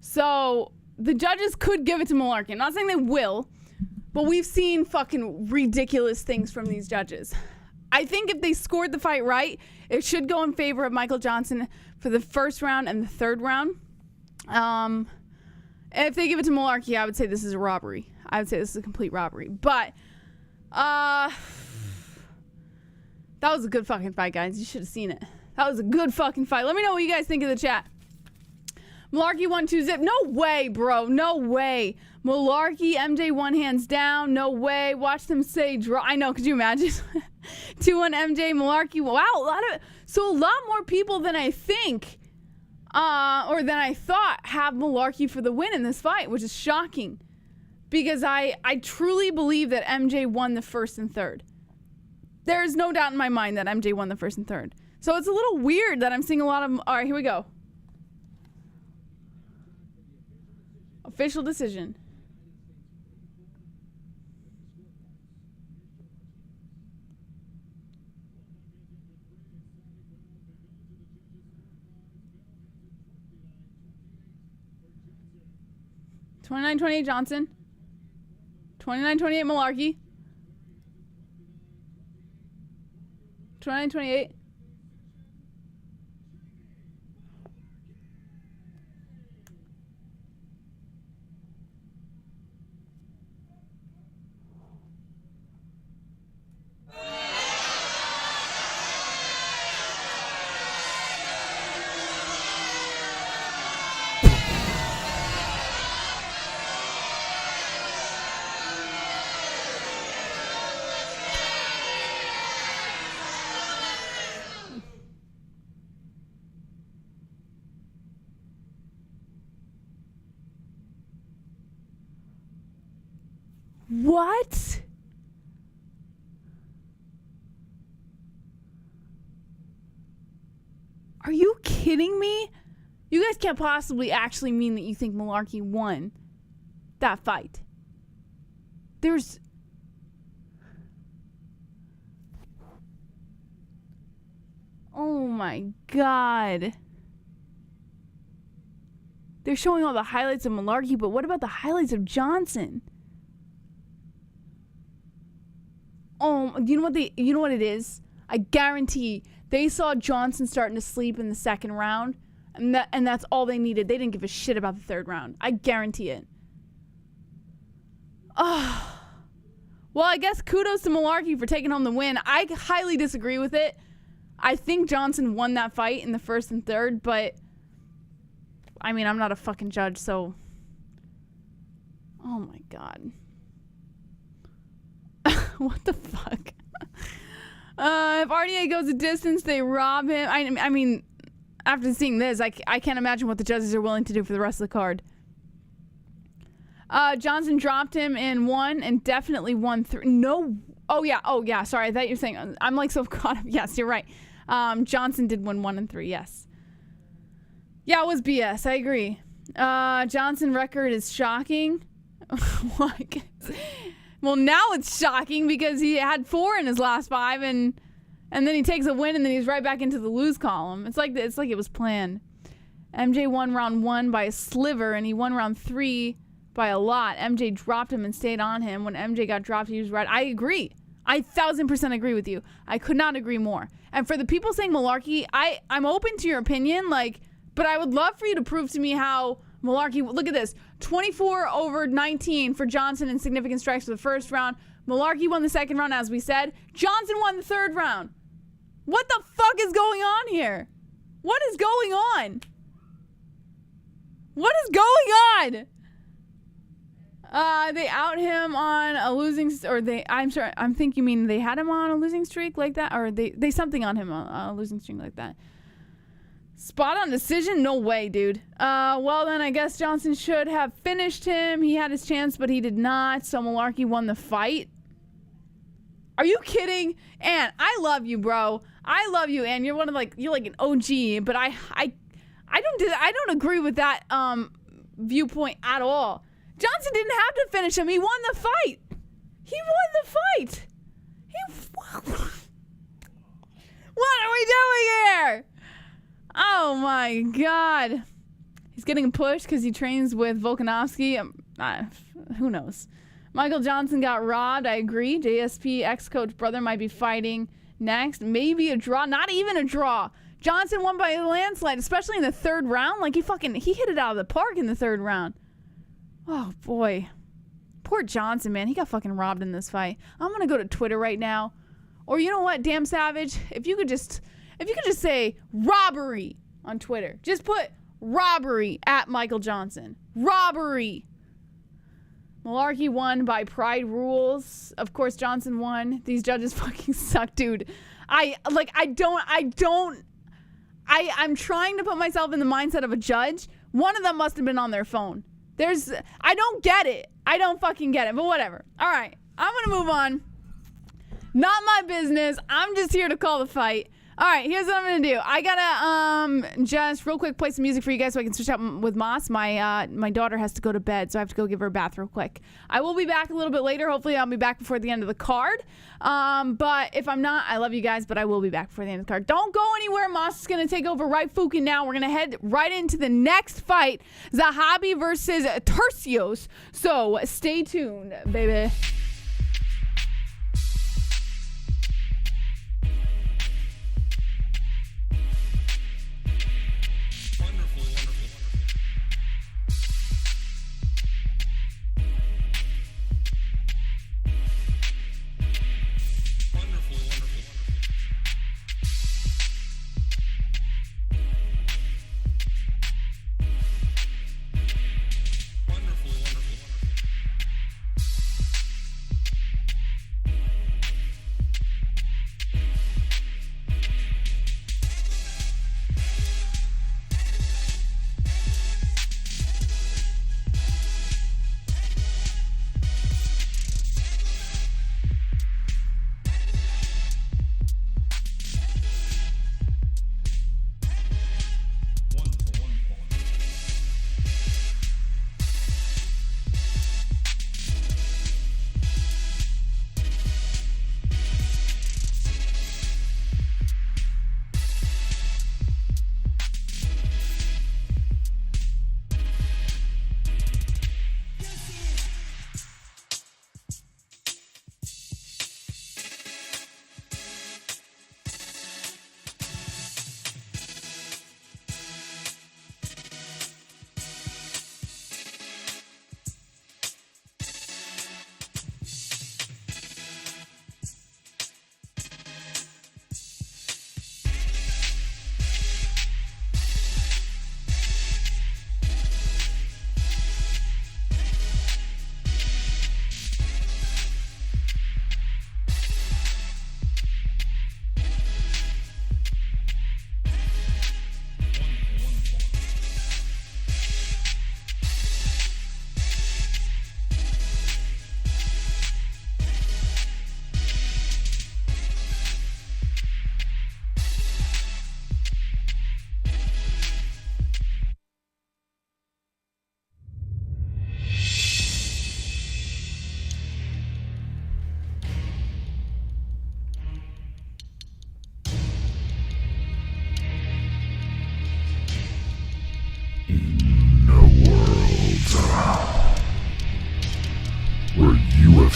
So, the judges could give it to Mullarkey. I'm not saying they will, but we've seen fucking ridiculous things from these judges. I think if they scored the fight right, it should go in favor of Michael Johnson for the first round and the third round. If they give it to Mullarkey, I would say this is a robbery. I would say this is a complete robbery. But, that was a good fucking fight, guys. You should have seen it. That was a good fucking fight. Let me know what you guys think in the chat. Mullarkey 1-2 zip. No way, bro. No way. Mullarkey, MJ one hands down. No way. Watch them say draw. I know. Could you imagine? 2-1 MJ. Mullarkey. Wow. A lot more people than I think. Or than I thought have Mullarkey for the win in this fight, which is shocking. Because I truly believe that MJ won the first and third. There is no doubt in my mind that MJ won the first and third. So it's a little weird that I'm seeing a lot of... All right, here we go. Official decision. $29-28 Johnson. $29-28 Mullarkey. $29-28. What? Are you kidding me? You guys can't possibly actually mean that you think Mullarkey won that fight. There's... Oh my God. They're showing all the highlights of Mullarkey, but what about the highlights of Johnson? Oh, you know what it is? I guarantee they saw Johnson starting to sleep in the second round, and that's all they needed. They didn't give a shit about the third round. I guarantee it. Oh. Well, I guess kudos to Mullarkey for taking home the win. I highly disagree with it. I think Johnson won that fight in the first and third, but I mean, I'm not a fucking judge, so... Oh my God. What the fuck? If RDA goes a distance, they rob him. I mean, after seeing this, I can't imagine what the judges are willing to do for the rest of the card. Johnson dropped him in 1 and definitely won 3. No. Oh, yeah. Sorry. I thought you were saying... I'm like so caught up. Yes, you're right. Johnson did win 1 and 3. Yes. Yeah, it was BS. I agree. Johnson record is shocking. Well, now it's shocking because he had 4 in his last 5, and then he takes a win, and then he's right back into the lose column. It's like it was planned. MJ won round 1 by a sliver, and he won round 3 by a lot. MJ dropped him and stayed on him. When MJ got dropped, he was right. I agree. I 1,000% agree with you. I could not agree more. And for the people saying Mullarkey, I'm open to your opinion, but I would love for you to prove to me how Mullarkey, look at this, 24/19 for Johnson in significant strikes for the first round. Mullarkey won the second round, as we said. Johnson won the third round. What the fuck is going on here? What is going on? What is going on? They out him on a losing, I'm think you mean they had him on a losing streak like that, or they something on him on a losing streak like that. Spot on decision? No way, dude. Well then, I guess Johnson should have finished him. He had his chance, but he did not. So Mullarkey won the fight. Are you kidding? Ann, I love you, bro. I love you, Ann. You're you're like an OG, but I don't agree with that viewpoint at all. Johnson didn't have to finish him. He won the fight. What are we doing here? Oh my God. He's getting pushed because he trains with Volkanovski. Who knows? Michael Johnson got robbed. I agree. JSP ex-coach brother might be fighting next. Maybe a draw. Not even a draw. Johnson won by a landslide, especially in the third round. He hit it out of the park in the third round. Oh boy. Poor Johnson, man. He got fucking robbed in this fight. I'm going to go to Twitter right now. Or you know what, Damn Savage? If you could just say robbery on Twitter. Just put robbery at Michael Johnson. Robbery. Mullarkey won by pride rules. Of course, Johnson won. These judges fucking suck, dude. I'm trying to put myself in the mindset of a judge. One of them must have been on their phone. I don't get it. I don't fucking get it, but whatever. All right, I'm going to move on. Not my business. I'm just here to call the fight. All right, here's what I'm going to do. I got to just real quick play some music for you guys so I can switch out with Moss. My daughter has to go to bed, so I have to go give her a bath real quick. I will be back a little bit later. Hopefully, I'll be back before the end of the card. But if I'm not, I love you guys, but I will be back before the end of the card. Don't go anywhere. Moss is going to take over right fucking now. We're going to head right into the next fight, Zahabi versus Turcios. So stay tuned, baby.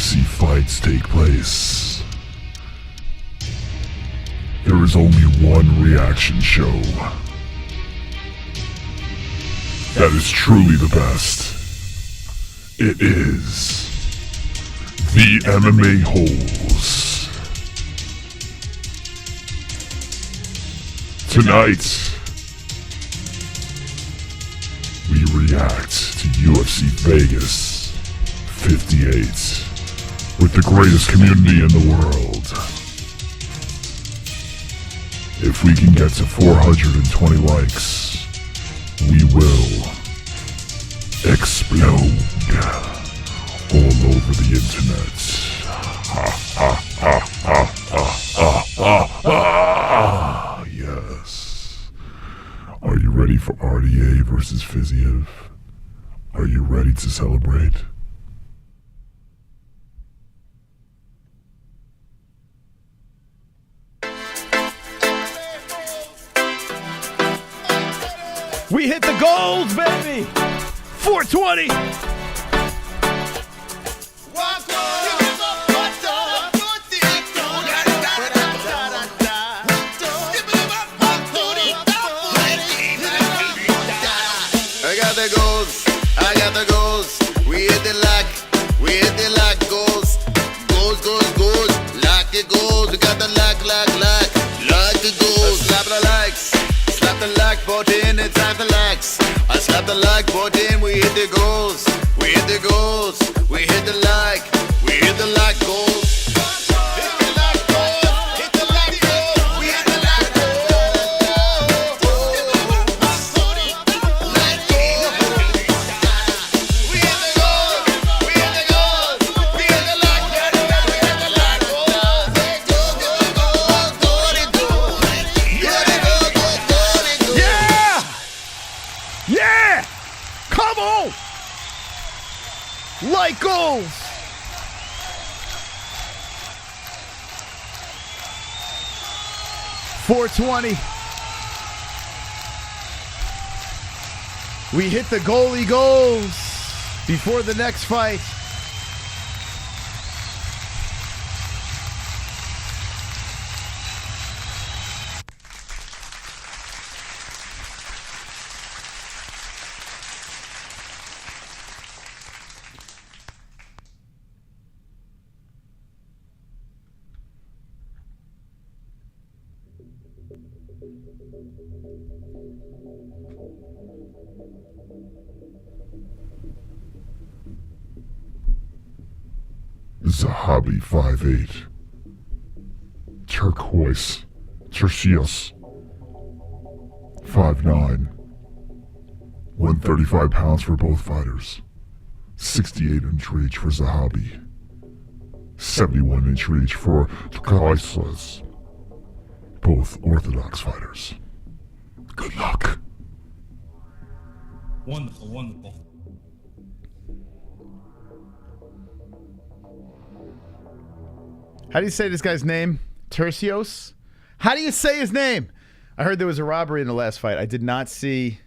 UFC fights take place, there is only one reaction show that is truly the best. It is the MMA-Holes. Tonight, we react to UFC Vegas 58 with the greatest community in the world. If we can get to 420 likes, we will explode all over the internet. Yes. Are you ready for RDA versus FIZIEV? Are you ready to celebrate? We hit the goals, baby! 420! I got the goals. We hit the lock, goals. Lock it goals. We got the lock it goals. Slap the like button, it's time to lax. I slap the like button, we hit the goals. We hit the like goals. Like goals! .420. We hit the goalie goals before the next fight. Zahabi 5'8", Turcios 5'9", 135 pounds for both fighters, 68-inch reach for Zahabi, 71-inch reach for Turcios, both orthodox fighters. Good luck. Wonderful, wonderful. How do you say this guy's name? Turcios? How do you say his name? I heard there was a robbery in the last fight. I didn't see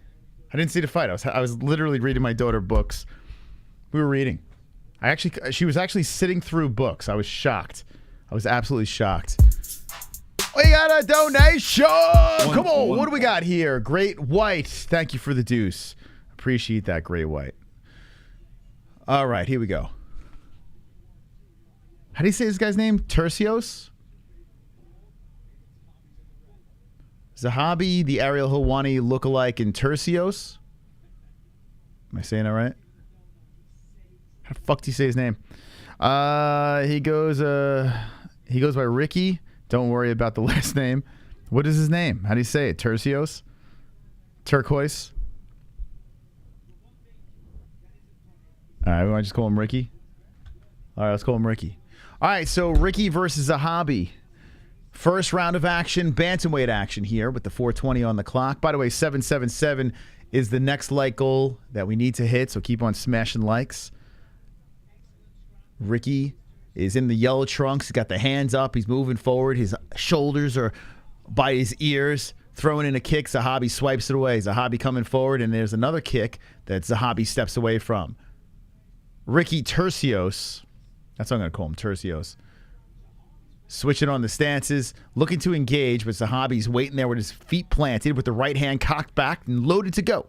the fight. I was literally reading my daughter books. We were reading. She was actually sitting through books. I was shocked. I was absolutely shocked. We got a donation. Come on. What do we got here? Great White. Thank you for the deuce. Appreciate that, Great White. All right, here we go. How do you say this guy's name? Turcios? Zahabi, the Ariel Helwani lookalike in Turcios? Am I saying that right? How the fuck do you say his name? He goes by Ricky. Don't worry about the last name. What is his name? How do you say it? Turcios? Turquoise? All right, we might just call him Ricky. All right, let's call him Ricky. All right, so Ricky versus Zahabi. First round of action, bantamweight action here with the 420 on the clock. By the way, 777 is the next like goal that we need to hit, so keep on smashing likes. Ricky is in the yellow trunks. He's got the hands up. He's moving forward. His shoulders are by his ears. Throwing in a kick. Zahabi swipes it away. Zahabi coming forward, and there's another kick that Zahabi steps away from. Ricky Turcios That's what I'm going to call him, Turcios. Switching on the stances, looking to engage, but Zahabi's waiting there with his feet planted with the right hand cocked back and loaded to go.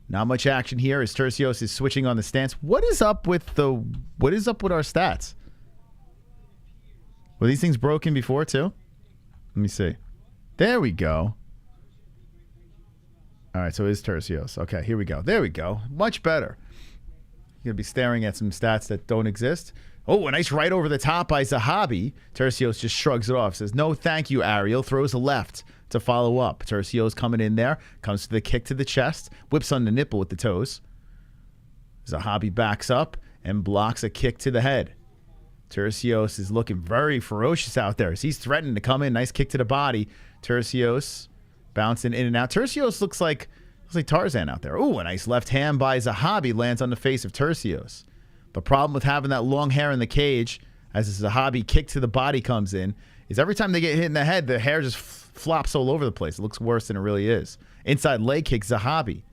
Not much action here as Turcios is switching on the stance. What is up with our stats? Were these things broken before too? Let me see. There we go. All right, so it is Turcios. Okay, here we go. There we go. Much better. You're going to be staring at some stats that don't exist. Oh, a nice right over the top by Zahabi. Turcios just shrugs it off. Says, no, thank you, Ariel. Throws a left to follow up. Turcios coming in there. Comes to the kick to the chest. Whips on the nipple with the toes. Zahabi backs up and blocks a kick to the head. Turcios is looking very ferocious out there as he's threatening to come in. Nice kick to the body. Turcios bouncing in and out. Turcios looks like Tarzan out there. Ooh, a nice left hand by Zahabi lands on the face of Turcios. The problem with having that long hair in the cage as a Zahabi kick to the body comes in is every time they get hit in the head, the hair just flops all over the place. It looks worse than it really is. Inside leg kick, Zahabi.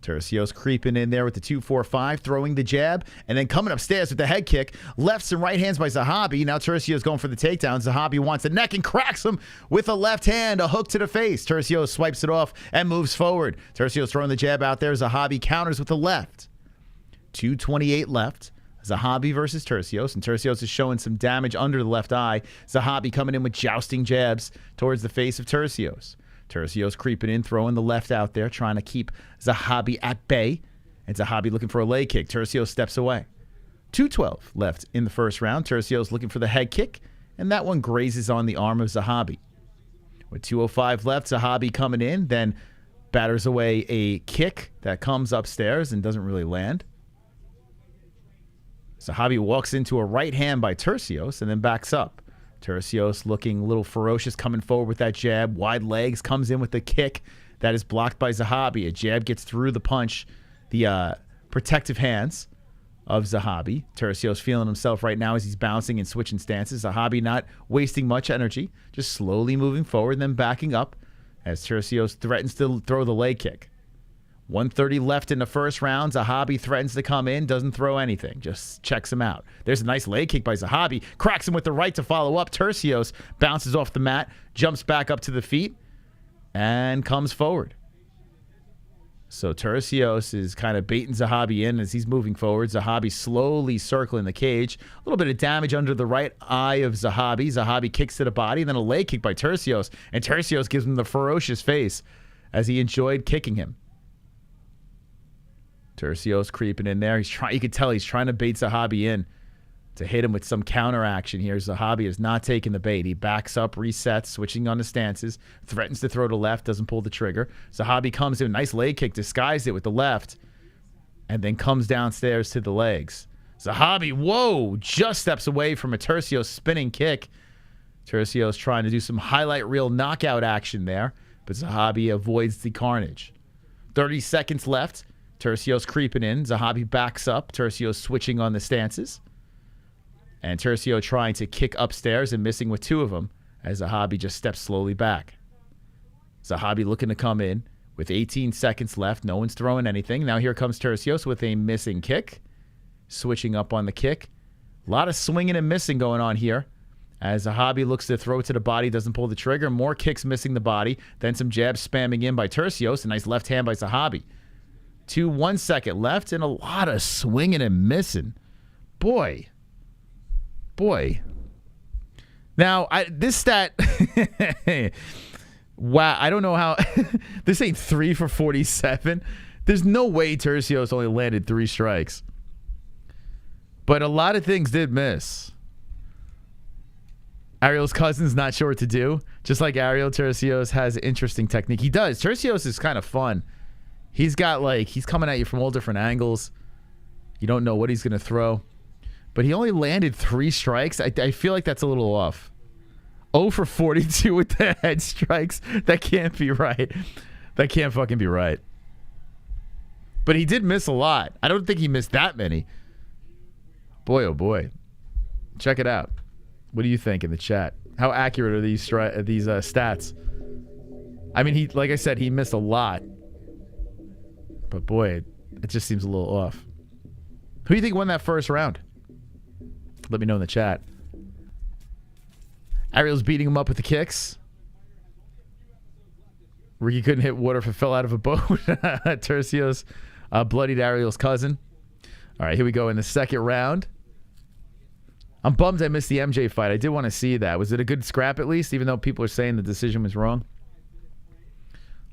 Turcios creeping in there with the 2-4-5, throwing the jab, and then coming upstairs with the head kick. Lefts and right hands by Zahabi. Now Turcios going for the takedown. Zahabi wants the neck and cracks him with a left hand, a hook to the face. Turcios swipes it off and moves forward. Turcios throwing the jab out there. Zahabi counters with the left. 2:28 left. Zahabi versus Turcios, and Turcios is showing some damage under the left eye. Zahabi coming in with jousting jabs towards the face of Turcios. Turcios creeping in, throwing the left out there, trying to keep Zahabi at bay. And Zahabi looking for a leg kick. Turcios steps away. 2:12 left in the first round. Turcios looking for the head kick, and that one grazes on the arm of Zahabi. With 2:05 left, Zahabi coming in, then batters away a kick that comes upstairs and doesn't really land. Zahabi walks into a right hand by Turcios and then backs up. Turcios looking a little ferocious, coming forward with that jab. Wide legs, comes in with the kick that is blocked by Zahabi. A jab gets through the punch, the protective hands of Zahabi. Turcios feeling himself right now as he's bouncing and switching stances. Zahabi not wasting much energy, just slowly moving forward and then backing up as Turcios threatens to throw the leg kick. 1:30 left in the first round. Zahabi threatens to come in, doesn't throw anything, just checks him out. There's a nice leg kick by Zahabi, cracks him with the right to follow up. Turcios bounces off the mat, jumps back up to the feet, and comes forward. So Turcios is kind of baiting Zahabi in as he's moving forward. Zahabi slowly circling the cage. A little bit of damage under the right eye of Zahabi. Zahabi kicks to the body, then a leg kick by Turcios, and Turcios gives him the ferocious face as he enjoyed kicking him. Turcios creeping in there. You could tell he's trying to bait Zahabi in to hit him with some counter action here. Zahabi is not taking the bait. He backs up, resets, switching on the stances, threatens to throw to left, doesn't pull the trigger. Zahabi comes in, nice leg kick, disguised it with the left, and then comes downstairs to the legs. Zahabi, whoa, just steps away from a Turcios spinning kick. Turcios trying to do some highlight reel knockout action there, but Zahabi avoids the carnage. 30 seconds left. Turcios creeping in. Zahabi backs up. Turcios switching on the stances. And Turcios trying to kick upstairs and missing with two of them as Zahabi just steps slowly back. Zahabi looking to come in with 18 seconds left. No one's throwing anything. Now here comes Turcios with a missing kick. Switching up on the kick. A lot of swinging and missing going on here as Zahabi looks to throw to the body, doesn't pull the trigger. More kicks missing the body. Then some jabs spamming in by Turcios. A nice left hand by Zahabi. 1 second left and a lot of swinging and missing. Boy. Now, this stat, wow, I don't know how, this ain't 3 for 47. There's no way Turcios only landed 3 strikes. But a lot of things did miss. Ariel's cousin's not sure what to do. Just like Ariel, Turcios has interesting technique. He does. Turcios is kind of fun. He's got he's coming at you from all different angles. You don't know what he's going to throw. But he only landed 3 strikes. I feel like that's a little off. 0 for 42 with the head strikes. That can't be right. That can't fucking be right. But he did miss a lot. I don't think he missed that many. Boy, oh boy. Check it out. What do you think in the chat? How accurate are these stats? I mean, like I said, he missed a lot. But boy, it just seems a little off. Who do you think won that first round? Let me know in the chat. Ariel's beating him up with the kicks. Ricky couldn't hit water if it fell out of a boat. Turcios bloodied Ariel's cousin. All right, here we go in the second round. I'm bummed I missed the MJ fight. I did want to see that. Was it a good scrap at least, even though people are saying the decision was wrong?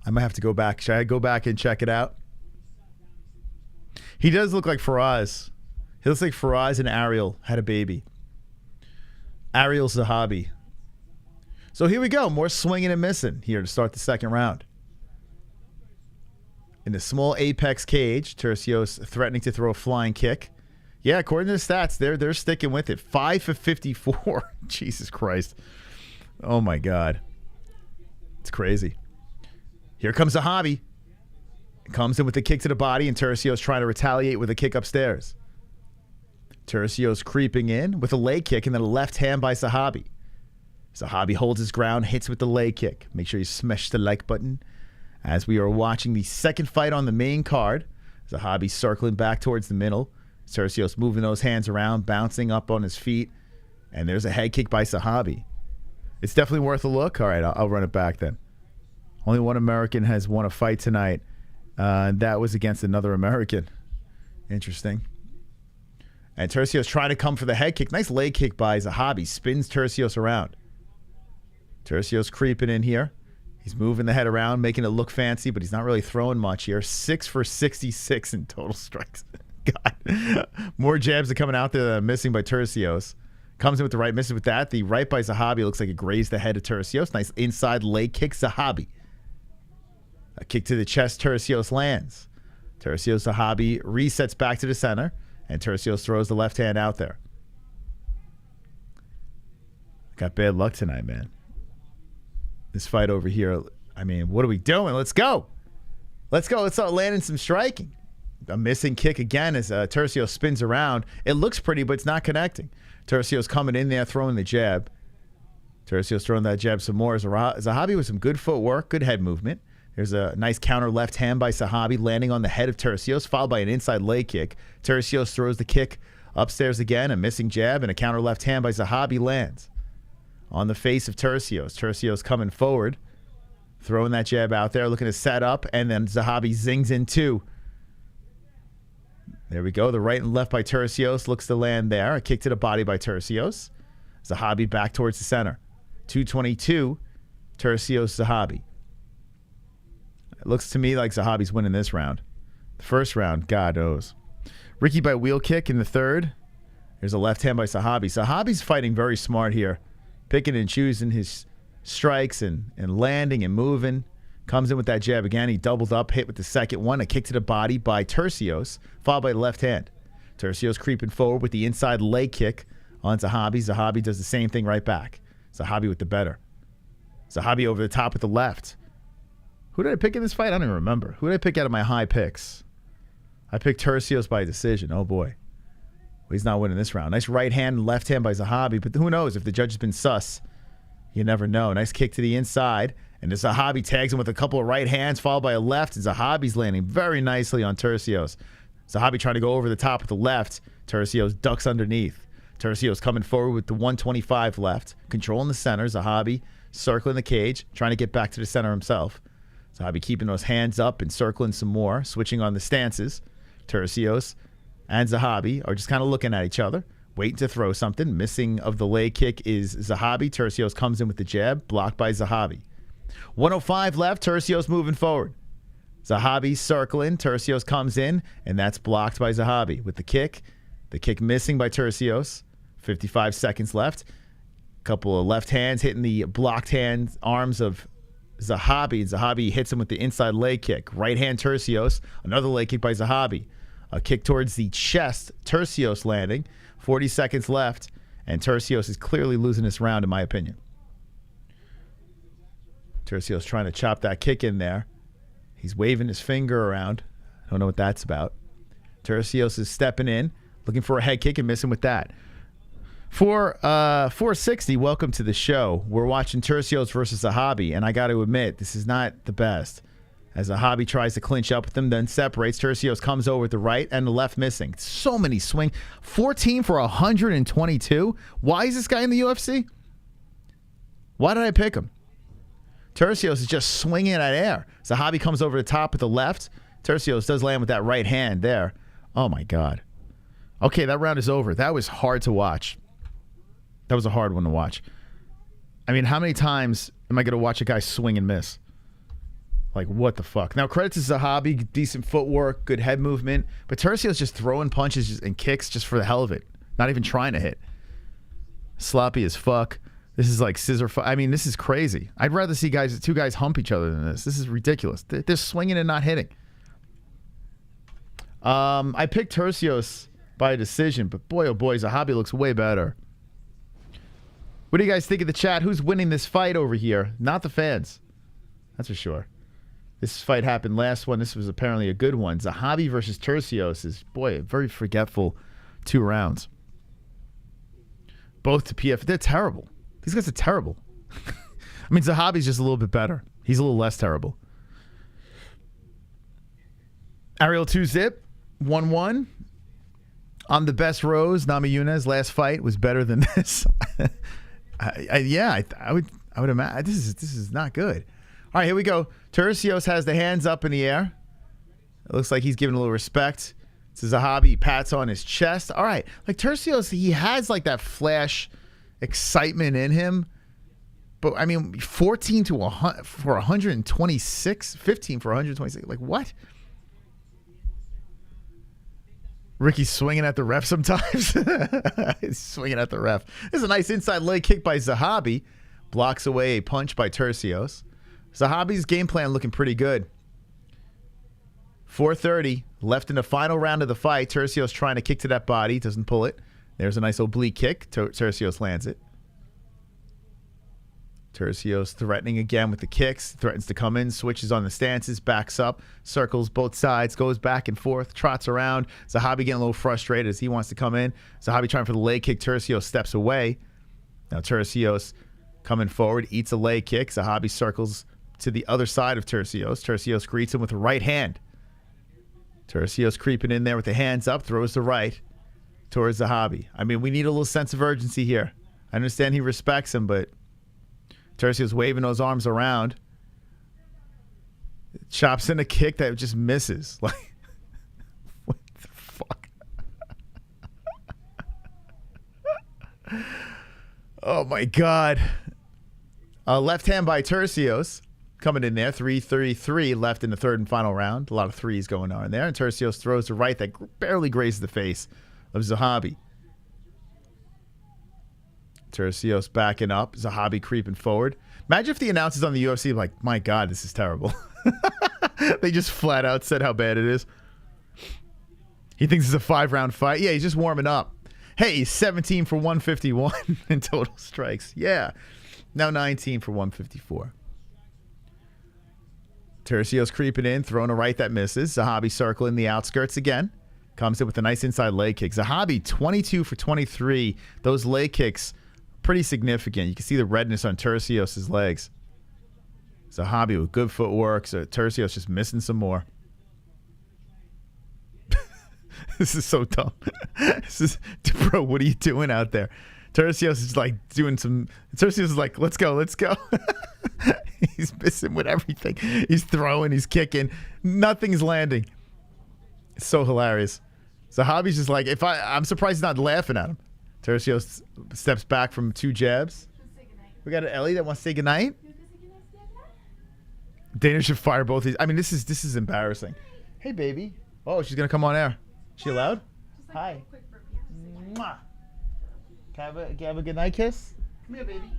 I might have to go back. Should I go back and check it out? He does look like Faraz. He looks like Faraz and Ariel had a baby. Ariel Zahabi. So here we go. More swinging and missing here to start the second round. In the small apex cage, Turcios threatening to throw a flying kick. Yeah, according to the stats, they're sticking with it. 5 for 54. Jesus Christ. Oh, my God. It's crazy. Here comes Zahabi. Comes in with a kick to the body, and Turcios trying to retaliate with a kick upstairs. Turcios creeping in with a leg kick and then a left hand by Zahabi. Zahabi holds his ground, hits with the leg kick. Make sure you smash the like button. As we are watching the second fight on the main card, Zahabi circling back towards the middle. Turcios moving those hands around, bouncing up on his feet. And there's a head kick by Zahabi. It's definitely worth a look. All right, I'll run it back then. Only one American has won a fight tonight. That was against another American. Interesting. And Turcios trying to come for the head kick. Nice leg kick by Zahabi. Spins Turcios around. Turcios creeping in here. He's moving the head around, making it look fancy, but he's not really throwing much here. 6 for 66 in total strikes. God. More jabs are coming out there that are missing by Turcios. Comes in with the right, misses with that. The right by Zahabi looks like it grazed the head of Turcios. Nice inside leg kick, Zahabi. A kick to the chest, Turcios lands. Turcios Zahabi resets back to the center, and Turcios throws the left hand out there. Got bad luck tonight, man. This fight over here, I mean, what are we doing? Let's go. Let's go. Let's start landing some striking. A missing kick again as Turcios spins around. It looks pretty, but it's not connecting. Turcios coming in there, throwing the jab. Turcios throwing that jab some more. Zahabi with some good footwork, good head movement. There's a nice counter left hand by Zahabi landing on the head of Turcios, followed by an inside leg kick. Turcios throws the kick upstairs again, a missing jab, and a counter left hand by Zahabi lands on the face of Turcios. Turcios coming forward, throwing that jab out there, looking to set up, and then Zahabi zings in two. There we go. The right and left by Turcios looks to land there. A kick to the body by Turcios. Zahabi back towards the center. 222, Turcios Zahabi. It looks to me like Zahabi's winning this round. The first round, God knows. Ricky by wheel kick in the third. There's a left hand by Zahabi. Zahabi's fighting very smart here. Picking and choosing his strikes and landing and moving. Comes in with that jab again. He doubled up, hit with the second one. A kick to the body by Turcios, followed by the left hand. Turcios creeping forward with the inside leg kick on Zahabi. Zahabi does the same thing right back. Zahabi with the better. Zahabi over the top with the left. Who did I pick in this fight? I don't even remember. Who did I pick out of my high picks? I picked Turcios by decision. Oh, boy. Well, he's not winning this round. Nice right hand and left hand by Zahabi, but who knows? If the judge has been sus, you never know. Nice kick to the inside, and the Zahabi tags him with a couple of right hands, followed by a left, and Zahabi's landing very nicely on Turcios. Zahabi trying to go over the top with the left. Turcios ducks underneath. Turcios coming forward with the 125 left, controlling the center. Zahabi circling the cage, trying to get back to the center himself. Zahabi keeping those hands up and circling some more, switching on the stances. Turcios and Zahabi are just kind of looking at each other, waiting to throw something. Missing of the leg kick is Zahabi. Turcios comes in with the jab, blocked by Zahabi. 105 left, Turcios moving forward. Zahabi circling, Turcios comes in, and that's blocked by Zahabi with the kick. The kick missing by Turcios. 55 seconds left. Couple of left hands hitting the blocked hand arms of Zahabi. Zahabi hits him with the inside leg kick. Right hand Turcios. Another leg kick by Zahabi. A kick towards the chest. Turcios landing. 40 seconds left. And Turcios is clearly losing this round, in my opinion. Turcios trying to chop that kick in there. He's waving his finger around. I don't know what that's about. Turcios is stepping in, looking for a head kick and missing with that. For 460, welcome to the show. We're watching Turcios versus Zahabi, and I got to admit, this is not the best. As Zahabi tries to clinch up with him, then separates. Turcios comes over with the right and the left missing. So many swing. 14 for 122. Why is this guy in the UFC? Why did I pick him? Turcios is just swinging at air. Zahabi comes over the top with the left. Turcios does land with that right hand there. Oh, my God. Okay, that round is over. That was hard to watch. That was a hard one to watch. I mean, how many times am I going to watch a guy swing and miss? Like, what the fuck? Now, credit to Zahabi, decent footwork, good head movement. But Turcios just throwing punches and kicks just for the hell of it. Not even trying to hit. Sloppy as fuck. This is like scissor fight. I mean, this is crazy. I'd rather see two guys hump each other than this. This is ridiculous. They're swinging and not hitting. I picked Turcios by decision, but boy, oh boy, Zahabi looks way better. What do you guys think of the chat? Who's winning this fight over here? Not the fans. That's for sure. This fight happened last one. This was apparently a good one. Zahabi versus Turcios is, boy, a very forgetful 2 rounds. Both to PF. They're terrible. These guys are terrible. I mean, Zahabi's just a little bit better. He's a little less terrible. Ariel 2-zip, 1-1. On the best Rose, Namajunas last fight was better than this. I would imagine this is not good. All right, here we go. Turcios has the hands up in the air. It looks like he's giving a little respect to Zahabi. Pats on his chest. All right, like Turcios, he has like that flash excitement in him. But I mean, 14 to 100 for 126, 15 for 126. Like what? Ricky's swinging at the ref sometimes. He's swinging at the ref. This is a nice inside leg kick by Zahabi. Blocks away a punch by Turcios. Zahabi's game plan looking pretty good. 4:30 left in the final round of the fight. Turcios trying to kick to that body. Doesn't pull it. There's a nice oblique kick. Turcios lands it. Turcios threatening again with the kicks. Threatens to come in. Switches on the stances. Backs up. Circles both sides. Goes back and forth. Trots around. Zahabi getting a little frustrated as he wants to come in. Zahabi trying for the leg kick. Turcios steps away. Now Turcios coming forward. Eats a leg kick. Zahabi circles to the other side of Turcios. Turcios greets him with the right hand. Turcios creeping in there with the hands up. Throws the right towards Zahabi. I mean, we need a little sense of urgency here. I understand he respects him, but Turcios waving those arms around. Chops in a kick that just misses. Like, what the fuck? Oh, my God. Left hand by Turcios. Coming in there, 3:33 left in the third and final round. A lot of threes going on there. And Turcios throws the right that barely grazes the face of Zahabi. Turcios backing up. Zahabi creeping forward. Imagine if the announcers on the UFC were like, my God, this is terrible. They just flat out said how bad it is. He thinks it's a 5-round fight. Yeah, he's just warming up. Hey, he's 17 for 151 in total strikes. Yeah. Now 19 for 154. Turcios creeping in, throwing a right that misses. Zahabi circling the outskirts again. Comes in with a nice inside leg kick. Zahabi 22 for 23. Those leg kicks, pretty significant. You can see the redness on Turcios' legs. Zahabi with good footwork. So Turcios just missing some more. This is so dumb. Bro, what are you doing out there? Turcios is like doing some. Turcios is like, let's go. He's missing with everything. He's throwing, he's kicking. Nothing's landing. It's so hilarious. Zahabi's just like, I'm surprised he's not laughing at him. Turcios steps back from 2 jabs. We got an Ellie that wants to say goodnight. Dana should fire both these. I mean, this is embarrassing. Hey, baby. Oh, she's gonna come on air. She allowed? Hi. Mwah. Can I have a good night kiss? Come here, baby.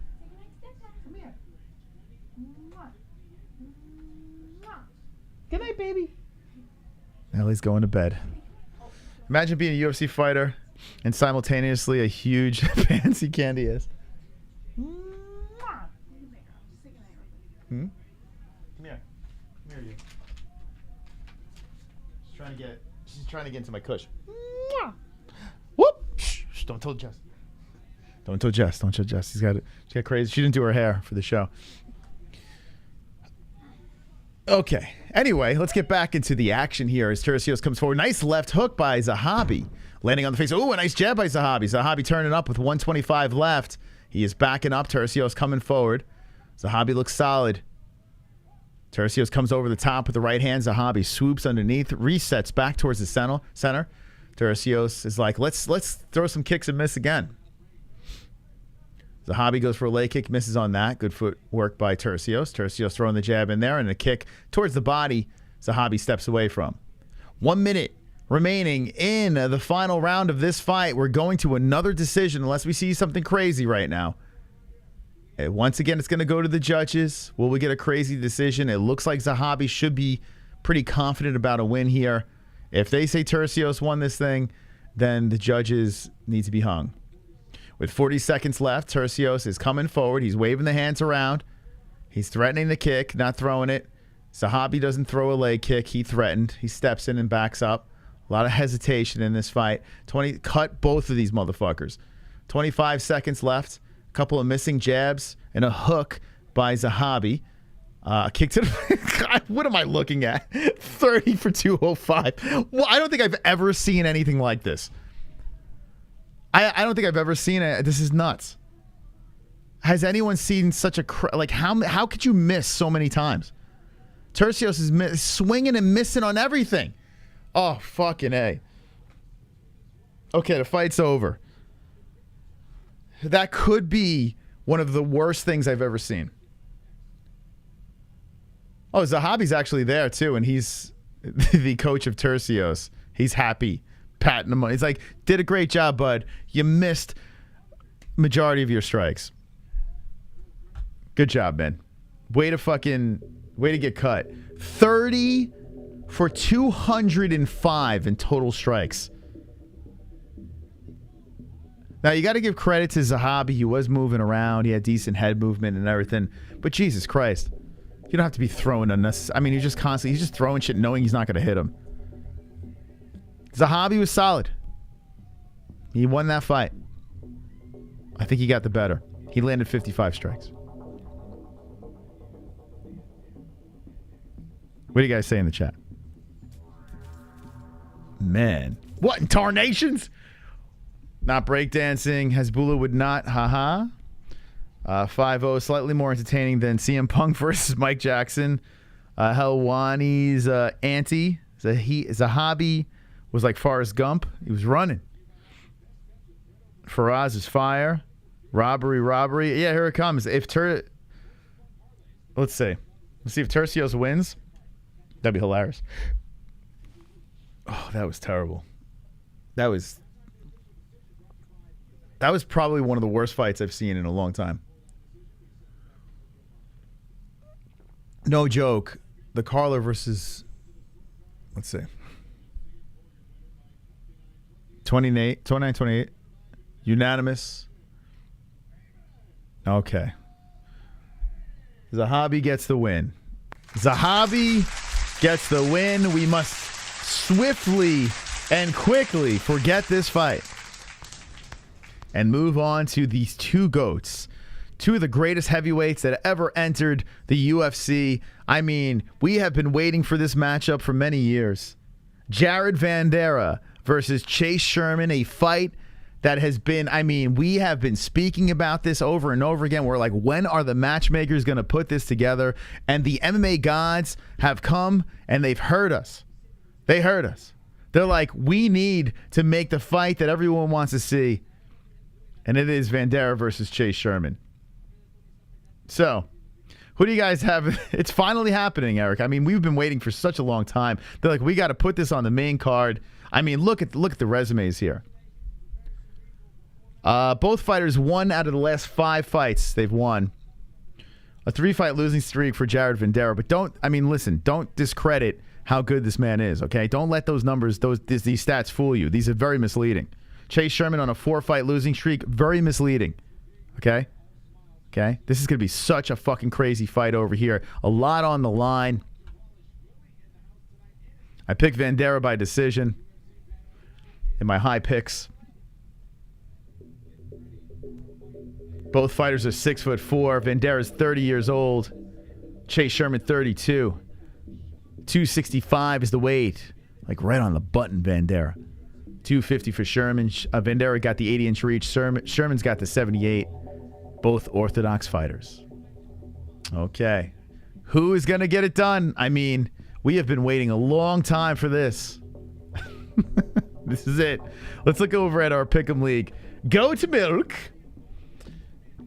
Come here. Good night, baby. Ellie's going to bed. Imagine being a UFC fighter and simultaneously a huge fancy candy is. Hmm? Come here. Come here, you. She's trying to get into my cush. Whoop! Shh, don't tell Jess. Don't tell Jess. She got crazy. She didn't do her hair for the show. Okay. Anyway, let's get back into the action here as Turcios comes forward. Nice left hook by Zahabi. Landing on the face. Oh, a nice jab by Zahabi. Zahabi turning up with 125 left. He is backing up. Turcios coming forward. Zahabi looks solid. Turcios comes over the top with the right hand. Zahabi swoops underneath, resets back towards the center. Turcios is like, let's throw some kicks and miss again. Zahabi goes for a leg kick, misses on that. Good footwork by Turcios. Turcios throwing the jab in there and a kick towards the body. Zahabi steps away from. 1 minute remaining in the final round of this fight. We're going to another decision unless we see something crazy right now. Once again, it's going to go to the judges. Will we get a crazy decision? It looks like Zahabi should be pretty confident about a win here. If they say Turcios won this thing, then the judges need to be hung. With 40 seconds left, Turcios is coming forward. He's waving the hands around. He's threatening the kick, not throwing it. Zahabi doesn't throw a leg kick. He threatened. He steps in and backs up. A lot of hesitation in this fight. Cut both of these motherfuckers. 25 seconds left. A couple of missing jabs and a hook by Zahabi. Kick to the... God, what am I looking at? 30 for 205. Well, I don't think I've ever seen anything like this. I don't think I've ever seen it. This is nuts. Has anyone seen such a... Like, how could you miss so many times? Turcios is swinging and missing on everything. Oh, fucking A. Okay, the fight's over. That could be one of the worst things I've ever seen. Oh, Zahabi's actually there, too, and he's the coach of Turcios. He's happy, patting him on. He's like, did a great job, bud. You missed majority of your strikes. Good job, man. Way to get cut. 30 for 205 in total strikes. Now, you got to give credit to Zahabi. He was moving around. He had decent head movement and everything. But Jesus Christ. You don't have to be throwing unnecessary. I mean, he's just throwing shit knowing he's not going to hit him. Zahabi was solid. He won that fight. I think he got the better. He landed 55 strikes. What do you guys say in the chat? Man. What in tarnations? Not breakdancing. Hezbollah would not. Haha. 5-0, slightly more entertaining than CM Punk versus Mike Jackson. Helwani's auntie. Zahabi was like Forrest Gump. He was running. Faraz is fire. Robbery. Yeah, here it comes. Let's see. Let's see if Turcios wins. That'd be hilarious. Oh, that was terrible. That was probably one of the worst fights I've seen in a long time. No joke. The Carla versus... Let's see. 29-28. Unanimous. Okay. Zahabi gets the win. Zahabi gets the win. We must swiftly and quickly forget this fight and move on to these two GOATs. Two of the greatest heavyweights that ever entered the UFC. I mean, we have been waiting for this matchup for many years. Jared Vanderaa versus Chase Sherman, a fight that has been, I mean, we have been speaking about this over and over again. We're like, when are the matchmakers going to put this together? And the MMA gods have come and they've heard us. They heard us. They're like, we need to make the fight that everyone wants to see. And it is Vanderaa versus Chase Sherman. So, who do you guys have? It's finally happening, Eric. I mean, we've been waiting for such a long time. They're like, we got to put this on the main card. I mean, look at the resumes here. Both fighters won out of the last 5 fights they've won. A 3-fight losing streak for Jared Vanderaa. But don't discredit how good this man is, okay? Don't let those numbers, these stats fool you. These are very misleading. Chase Sherman on a 4-fight losing streak, very misleading, okay? Okay? This is going to be such a fucking crazy fight over here. A lot on the line. I picked Vanderaa by decision in my high picks. Both fighters are 6'4". Vanderaa is 30 years old. Chase Sherman, 32. 265 is the weight. Like right on the button, Vanderaa. 250 for Sherman. Vanderaa got the 80-inch reach. Sherman's got the 78. Both orthodox fighters. Okay. Who is going to get it done? I mean, we have been waiting a long time for this. This is it. Let's look over at our Pick'em League. Go to milk.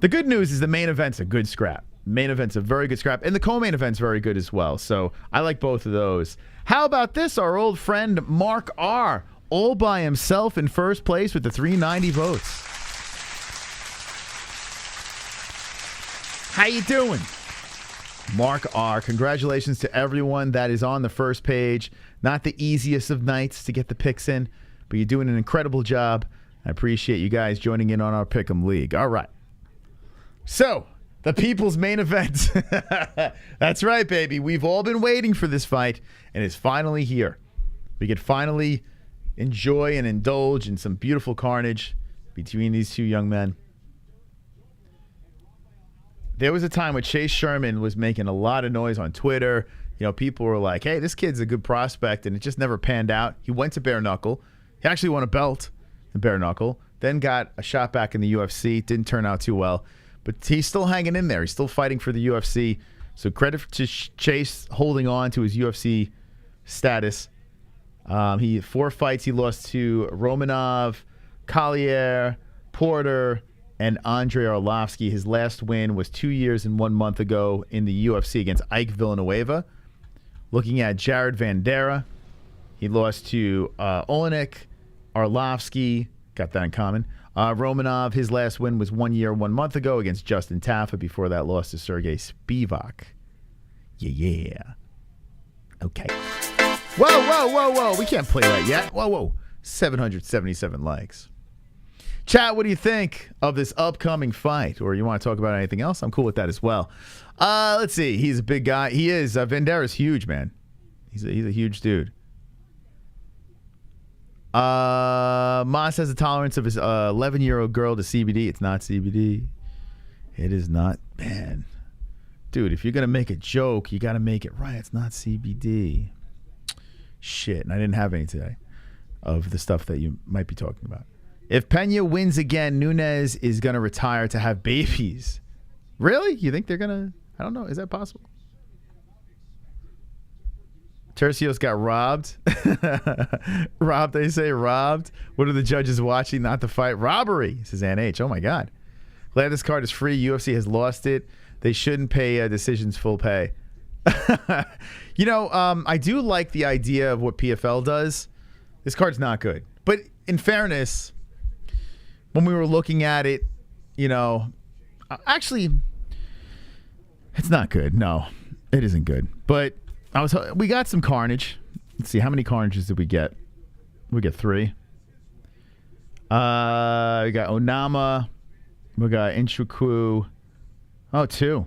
The good news is the main event's a good scrap. Main event's a very good scrap. And the co-main event's very good as well. So I like both of those. How about this? Our old friend Mark R. All by himself in first place with the 390 votes. How you doing? Mark R. Congratulations to everyone that is on the first page. Not the easiest of nights to get the picks in, but you're doing an incredible job. I appreciate you guys joining in on our Pick'em League. All right. So, the people's main event. That's right, baby. We've all been waiting for this fight, and it's finally here. We could finally enjoy and indulge in some beautiful carnage between these two young men. There was a time when Chase Sherman was making a lot of noise on Twitter. You know, people were like, hey, this kid's a good prospect, and it just never panned out. He went to bare knuckle. He actually won a belt in bare knuckle, then got a shot back in the UFC. Didn't turn out too well, but he's still hanging in there. He's still fighting for the UFC. So credit to Chase holding on to his UFC status. He 4 fights. He lost to Romanov, Collier, Porter, and Andre Arlovsky. His last win was 2 years and 1 month ago in the UFC against Ike Villanueva. Looking at Jared Vanderaa, he lost to Olenek, Arlovsky, got that in common. Romanov, his last win was 1 year, 1 month ago against Justin Taffa. Before that, lost to Sergey Spivak. Yeah. Okay. Whoa. We can't play that yet. Whoa. 777 likes. Chat, what do you think of this upcoming fight? Or you want to talk about anything else? I'm cool with that as well. Let's see. He's a big guy. He is. Vandera's huge, man. He's a huge dude. Moss has a tolerance of his 11-year-old girl to CBD. It's not CBD. It is not. Man. Dude, if you're going to make a joke, you got to make it right. It's not CBD. Shit. And I didn't have any today of the stuff that you might be talking about. If Pena wins again, Nunes is going to retire to have babies. Really? You think they're going to? I don't know. Is that possible? Turcios got robbed. Robbed, they say robbed. What are the judges watching? Not the fight. Robbery, says Ann H. Oh, my God. Glad this card is free. UFC has lost it. They shouldn't pay decisions full pay. You know, I do like the idea of what PFL does. This card's not good. But in fairness, when we were looking at it, you know, actually, it's not good. No, it isn't good. But we got some carnage. Let's see, how many carnages did we get? We get 3. We got Onama. We got Nzechukwu. Oh, 2.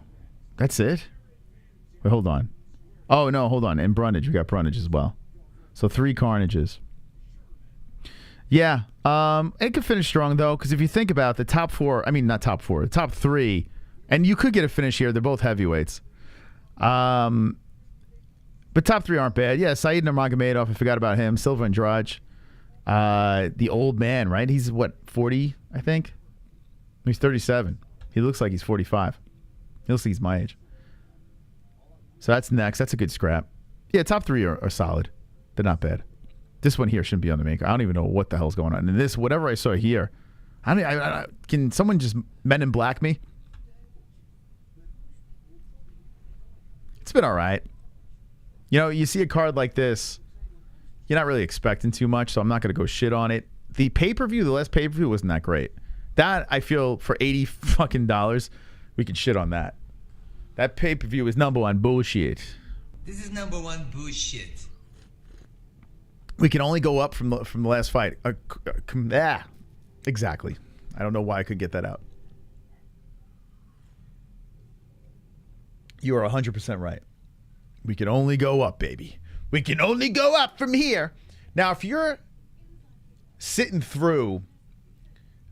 That's it? Wait, hold on. Oh, no, hold on. And Brundage. We got Brundage as well. So 3 carnages. Yeah. It could finish strong, though, because if you think about the top 4, I mean, not top 4, the top 3, and you could get a finish here. They're both heavyweights. But top 3 aren't bad. Yeah, Said Nurmagomedov, I forgot about him. Silva Andrade. The old man, right? He's, what, 40, I think? He's 37. He looks like he's 45. He looks like he's my age. So that's next. That's a good scrap. Yeah, top 3 are solid. They're not bad. This one here shouldn't be on the maker. I don't even know what the hell's going on. And this, whatever I saw here, can someone just Men in Black me? It's been all right. You know, you see a card like this, you're not really expecting too much, so I'm not going to go shit on it. The pay-per-view, the last pay-per-view wasn't that great. That, I feel, for $80 fucking dollars, we could shit on that. That pay-per-view is number 1 bullshit. This is number 1 bullshit. We can only go up from the last fight. Exactly. I don't know why I couldn't get that out. You are 100% right. We can only go up, baby. We can only go up from here. Now, if you're sitting through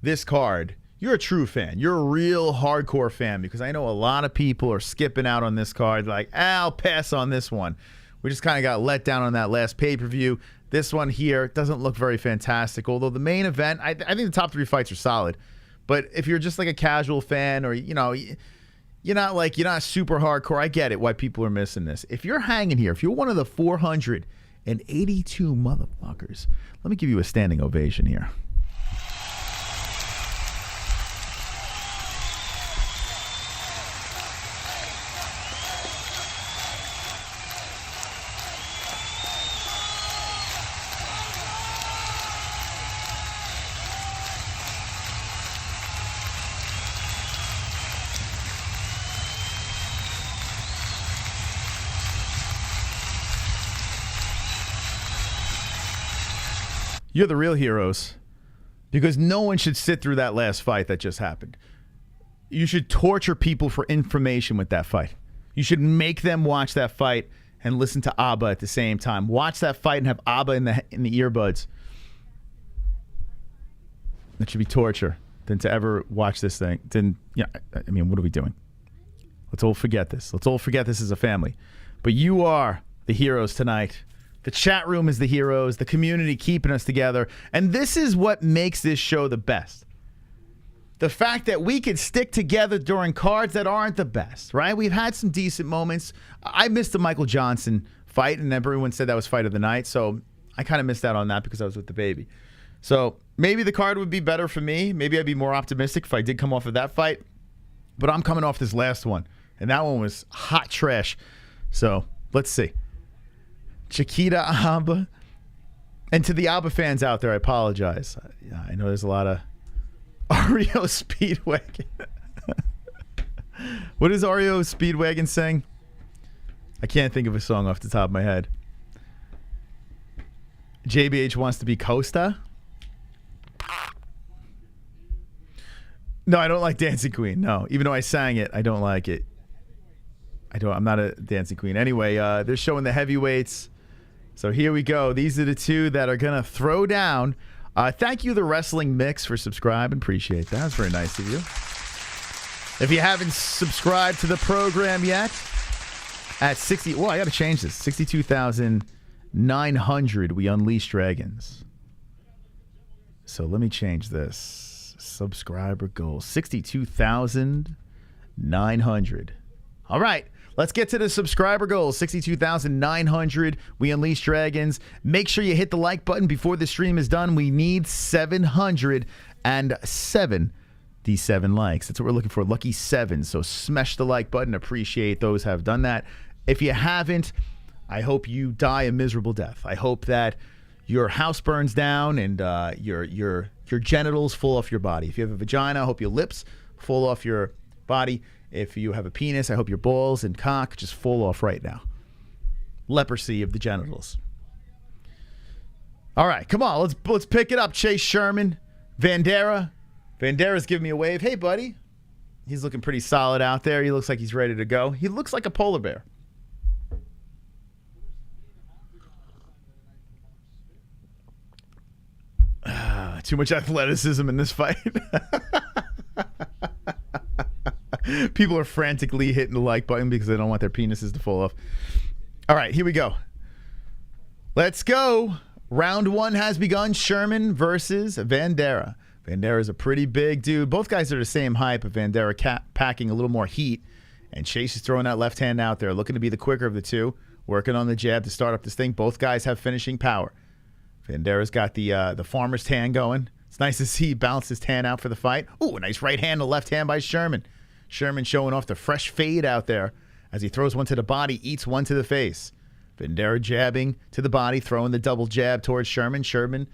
this card, you're a true fan. You're a real hardcore fan, because I know a lot of people are skipping out on this card like, I'll pass on this one. We just kind of got let down on that last pay-per-view. This one here doesn't look very fantastic, although the main event, I think the top 3 fights are solid. But if you're just like a casual fan or, you know, you're not super hardcore, I get it why people are missing this. If you're hanging here, if you're one of the 482 motherfuckers, let me give you a standing ovation here. You're the real heroes, because no one should sit through that last fight that just happened. You should torture people for information with that fight. You should make them watch that fight and listen to ABBA at the same time. Watch that fight and have ABBA in the earbuds. That should be torture than to ever watch this thing. I mean, what are we doing? Let's all forget this. Let's all forget this as a family. But you are the heroes tonight. The chat room is the heroes, the community keeping us together. And this is what makes this show the best. The fact that we could stick together during cards that aren't the best, right? We've had some decent moments. I missed the Michael Johnson fight, and everyone said that was fight of the night. So I kind of missed out on that because I was with the baby. So maybe the card would be better for me. Maybe I'd be more optimistic if I did come off of that fight. But I'm coming off this last one. And that one was hot trash. So let's see. Chiquita Abba. And to the Abba fans out there, I apologize. I know there's a lot of REO Speedwagon. What does REO Speedwagon sing? I can't think of a song off the top of my head. JBH wants to be COSTA. No, I don't like Dancing Queen. No, even though I sang it, I don't like it. I'm not a Dancing Queen. Anyway, they're showing the heavyweights. So here we go. These are the two that are going to throw down. Thank you, The Wrestling Mix, for subscribing. Appreciate that. That's very nice of you. If you haven't subscribed to the program yet, at 60... Well, I got to change this. 62,900, we unleash dragons. So let me change this. Subscriber goal. 62,900. All right. Let's get to the subscriber goal. 62,900. We unleash dragons. Make sure you hit the like button before the stream is done. We need 777 likes. That's what we're looking for. Lucky 7. So smash the like button. Appreciate those who have done that. If you haven't, I hope you die a miserable death. I hope that your house burns down and your genitals fall off your body. If you have a vagina, I hope your lips fall off your body. If you have a penis, I hope your balls and cock just fall off right now. Leprosy of the genitals. All right, come on, let's pick it up. Chase Sherman, Vanderaa. Vandeera's giving me a wave. Hey, buddy. He's looking pretty solid out there. He looks like he's ready to go. He looks like a polar bear. Too much athleticism in this fight. People are frantically hitting the like button because they don't want their penises to fall off. All right, here we go. Let's go. Round 1 has begun. Sherman versus Vanderaa. Vanderaa is a pretty big dude. Both guys are the same height, but Vanderaa packing a little more heat. And Chase is throwing that left hand out there, looking to be the quicker of the two, working on the jab to start up this thing. Both guys have finishing power. Vandeera's got the farmer's tan going. It's nice to see he balanced his tan out for the fight. Ooh, a nice right hand to left hand by Sherman. Sherman showing off the fresh fade out there as he throws one to the body, eats one to the face. Vanderaa jabbing to the body, throwing the double jab towards Sherman. Sherman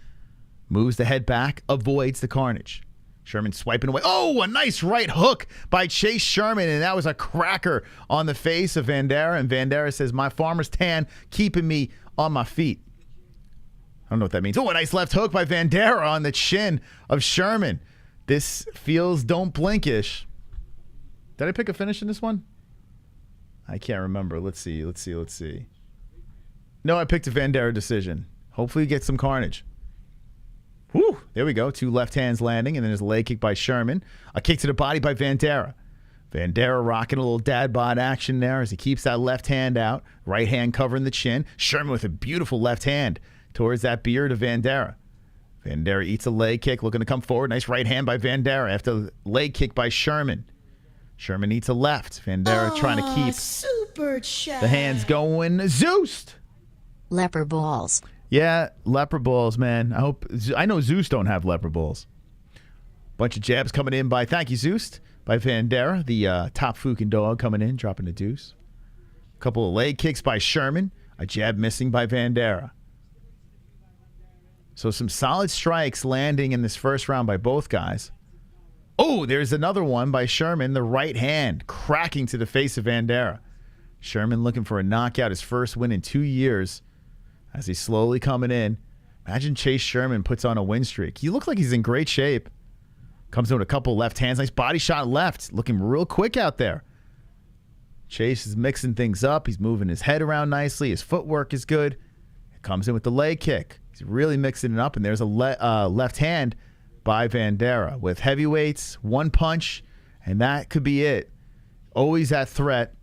moves the head back, avoids the carnage. Sherman swiping away. Oh, a nice right hook by Chase Sherman, and that was a cracker on the face of Vanderaa. And Vanderaa says, my farmer's tan keeping me on my feet. I don't know what that means. Oh, a nice left hook by Vanderaa on the chin of Sherman. This feels don't blink-ish. Did I pick a finish in this one? I can't remember. Let's see. No, I picked a Vanderaa decision. Hopefully get some carnage. Whew. There we go. 2 left hands landing, and then there's a leg kick by Sherman. A kick to the body by Vanderaa. Vanderaa rocking a little dad bod action there as he keeps that left hand out. Right hand covering the chin. Sherman with a beautiful left hand towards that beard of Vanderaa. Vanderaa eats a leg kick, looking to come forward. Nice right hand by Vanderaa after leg kick by Sherman. Sherman eats a left. Vanderaa trying to keep super chat. the hands going. Zeus! Leper balls. Yeah, leper balls, man. I know Zeus don't have leper balls. Bunch of jabs coming in by, thank you, Zeus, by Vanderaa, the top Fukin dog coming in, dropping a deuce. A couple of leg kicks by Sherman. A jab missing by Vanderaa. So some solid strikes landing in this first round by both guys. Oh, there's another one by Sherman. The right hand cracking to the face of Vanderaa. Sherman looking for a knockout, his first win in 2 years as he's slowly coming in. Imagine Chase Sherman puts on a win streak. He looks like he's in great shape. Comes in with a couple left hands. Nice body shot left. Looking real quick out there. Chase is mixing things up. He's moving his head around nicely. His footwork is good. Comes in with the leg kick. He's really mixing it up. And there's a left hand by Vanderaa with heavyweights, one punch, and that could be it. Always that threat.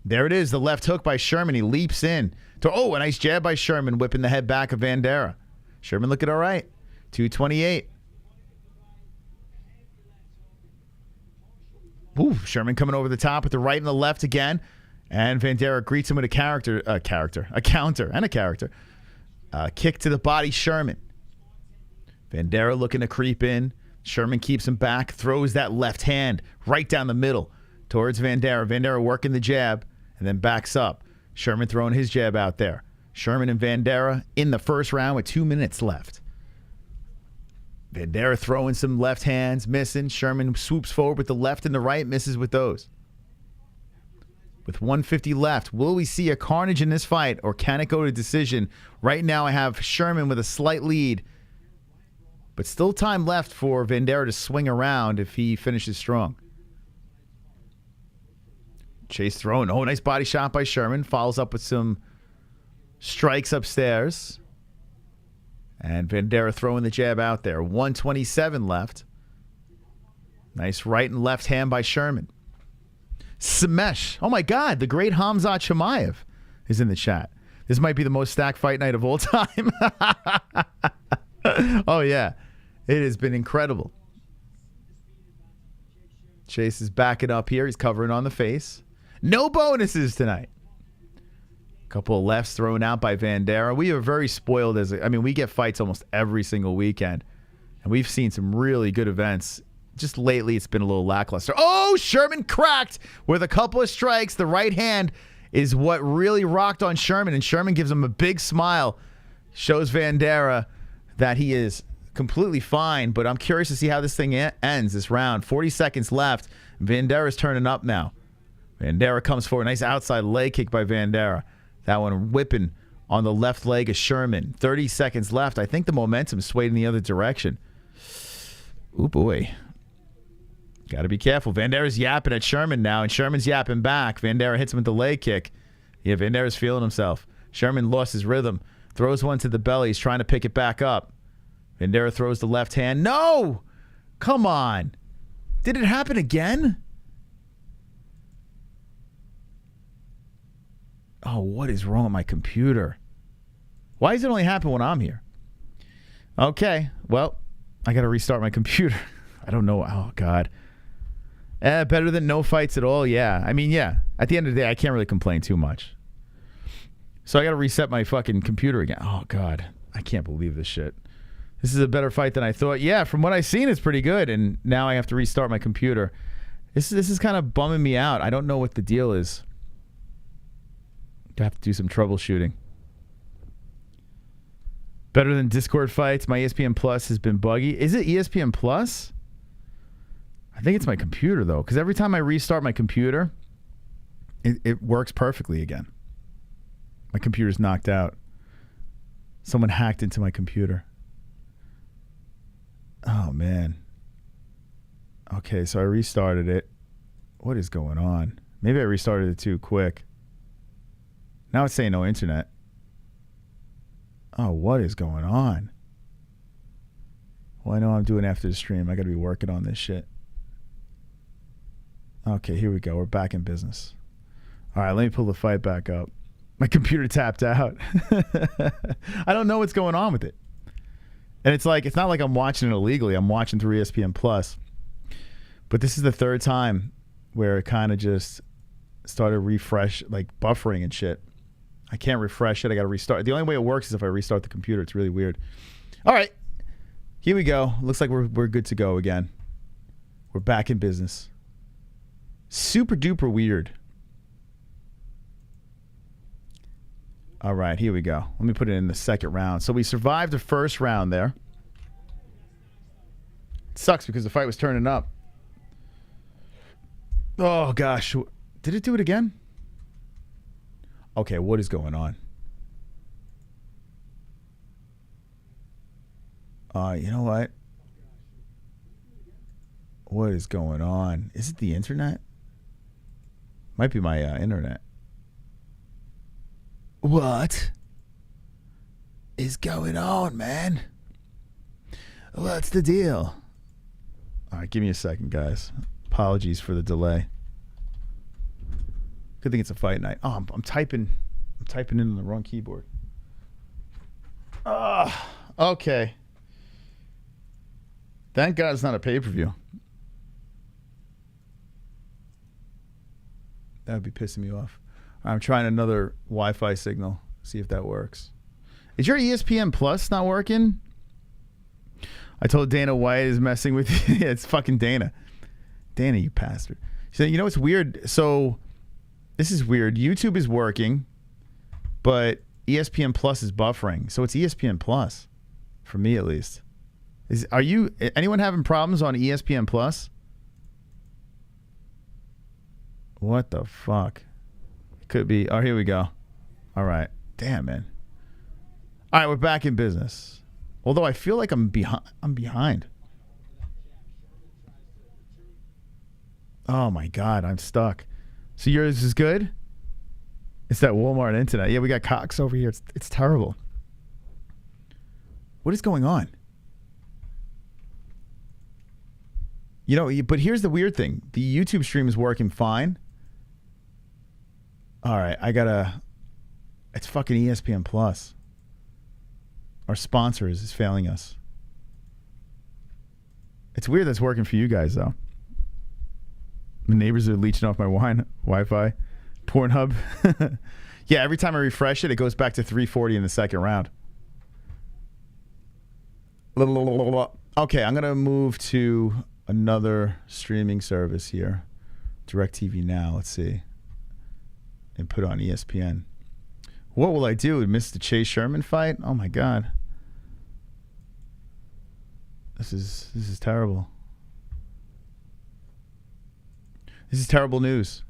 There it is, the left hook by Sherman. He leaps in. A nice jab by Sherman, whipping the head back of Vanderaa. Sherman looking all right. 228. Ooh, Sherman coming over the top with the right and the left again. And Vanderaa greets him with a counter. Kick to the body, Sherman. Vanderaa looking to creep in. Sherman keeps him back, throws that left hand right down the middle towards Vanderaa. Vanderaa working the jab and then backs up. Sherman throwing his jab out there. Sherman and Vanderaa in the first round with 2 minutes left. Vanderaa throwing some left hands, missing. Sherman swoops forward with the left and the right, misses with those. With 150 left, will we see a carnage in this fight or can it go to decision? Right now I have Sherman with a slight lead, but still time left for Vanderaa to swing around if he finishes strong. Chase throwing. Oh, nice body shot by Sherman. Follows up with some strikes upstairs. And Vanderaa throwing the jab out there. 127 left. Nice right and left hand by Sherman. Samesh. Oh, my God. The great Hamzat Chimaev is in the chat. This might be the most stacked fight night of all time. Oh, yeah. It has been incredible. Chase is backing up here. He's covering on the face. No bonuses tonight. Couple of lefts thrown out by Vanderaa. We are very spoiled we get fights almost every single weekend. And we've seen some really good events. Just lately, it's been a little lackluster. Oh, Sherman cracked with a couple of strikes. The right hand is what really rocked on Sherman. And Sherman gives him a big smile. Shows Vanderaa that he is completely fine. But I'm curious to see how this thing ends, this round. 40 seconds left. Vanderaa turning up now. Vanderaa comes forward. Nice outside leg kick by Vanderaa. That one whipping on the left leg of Sherman. 30 seconds left. I think the momentum swayed in the other direction. Oh, boy. Got to be careful. Vandera's yapping at Sherman now, and Sherman's yapping back. Vanderaa hits him with the leg kick. Yeah, Vandera's feeling himself. Sherman lost his rhythm. Throws one to the belly. He's trying to pick it back up. Vanderaa throws the left hand. No! Come on. Did it happen again? Oh, what is wrong with my computer? Why does it only happen when I'm here? Okay, well, I got to restart my computer. I don't know. Oh, God. Better than no fights at all, yeah. I mean, yeah. At the end of the day, I can't really complain too much. So I got to reset my fucking computer again. Oh, God. I can't believe this shit. This is a better fight than I thought. Yeah, from what I've seen, it's pretty good. And now I have to restart my computer. This is kind of bumming me out. I don't know what the deal is. I have to do some troubleshooting. Better than Discord fights. My ESPN Plus has been buggy. Is it ESPN Plus? I think it's my computer, though, because every time I restart my computer, it works perfectly again. My computer's knocked out. Someone hacked into my computer. Oh, man. Okay, so I restarted it. What is going on? Maybe I restarted it too quick. Now it's saying no internet. Oh, what is going on? Well, I know I'm doing after the stream. I got to be working on this shit. Okay, here we go. We're back in business. All right, let me pull the fight back up. My computer tapped out. I don't know what's going on with it. And it's not like I'm watching it illegally. I'm watching through ESPN Plus. But this is the third time where it kind of just started buffering and shit. I can't refresh it. I got to restart. The only way it works is if I restart the computer. It's really weird. All right. Here we go. Looks like we're good to go again. We're back in business. Super duper weird. All right, here we go. Let me put it in the second round. So we survived the first round there. It sucks because the fight was turning up. Oh, gosh. Did it do it again? Okay, what is going on? You know what? What is going on? Is it the internet? Might be my internet. What is going on, man? What's the deal? All right, give me a second, guys. Apologies for the delay. Good thing it's a fight night. Oh, I'm typing in on the wrong keyboard. Okay. Thank God it's not a pay-per-view. That would be pissing me off. I'm trying another Wi-Fi signal. See if that works. Is your ESPN Plus not working? I told Dana White is messing with you. Yeah, it's fucking Dana. Dana, you bastard. She said, you know what's weird? So, this is weird. YouTube is working, but ESPN Plus is buffering. So, it's ESPN Plus. For me, at least. Anyone having problems on ESPN Plus? What the fuck? Could be. Oh, here we go. All right. Damn, man. All right, we're back in business. Although I feel like I'm behind. Oh my God, I'm stuck. So yours is good? It's that Walmart internet. Yeah, we got Cox over here. It's terrible. What is going on? You know, but here's the weird thing. The YouTube stream is working fine. All right, it's fucking ESPN Plus. Our sponsor is failing us. It's weird that's working for you guys, though. The neighbors are leeching off my Wi-Fi. Pornhub. Yeah, every time I refresh it, it goes back to 340 in the second round. Okay, I'm going to move to another streaming service here. DirecTV Now, let's see. And put on ESPN. What will I do? Miss the Chase Sherman fight? Oh my God. This is terrible. This is terrible news.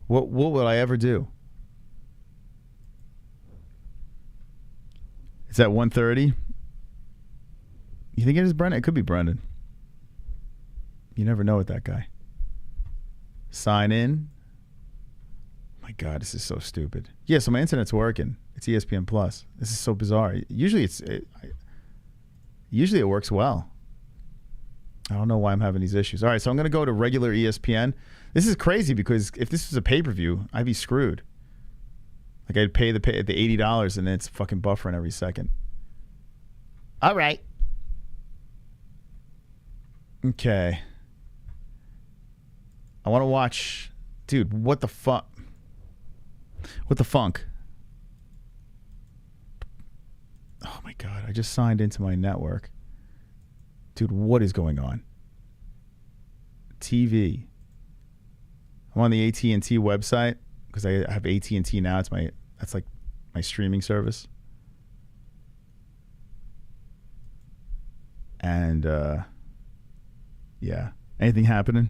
What will I ever do? It's at 1:30. You think it is Brendan? It could be Brendan. You never know with that guy. Sign in. My God, this is so stupid. Yeah, so my internet's working. It's ESPN Plus. This is so bizarre. Usually it works well. I don't know why I'm having these issues. All right, so I'm going to go to regular ESPN. This is crazy because if this was a pay-per-view, I'd be screwed. Like I'd pay the $80 and then it's fucking buffering every second. All right. Okay. I want to watch... Dude, what the fuck? What the funk? Oh my God, I just signed into my network. Dude, what is going on? TV. I'm on the AT&T website because I have AT&T now. That's like my streaming service. And yeah, anything happening?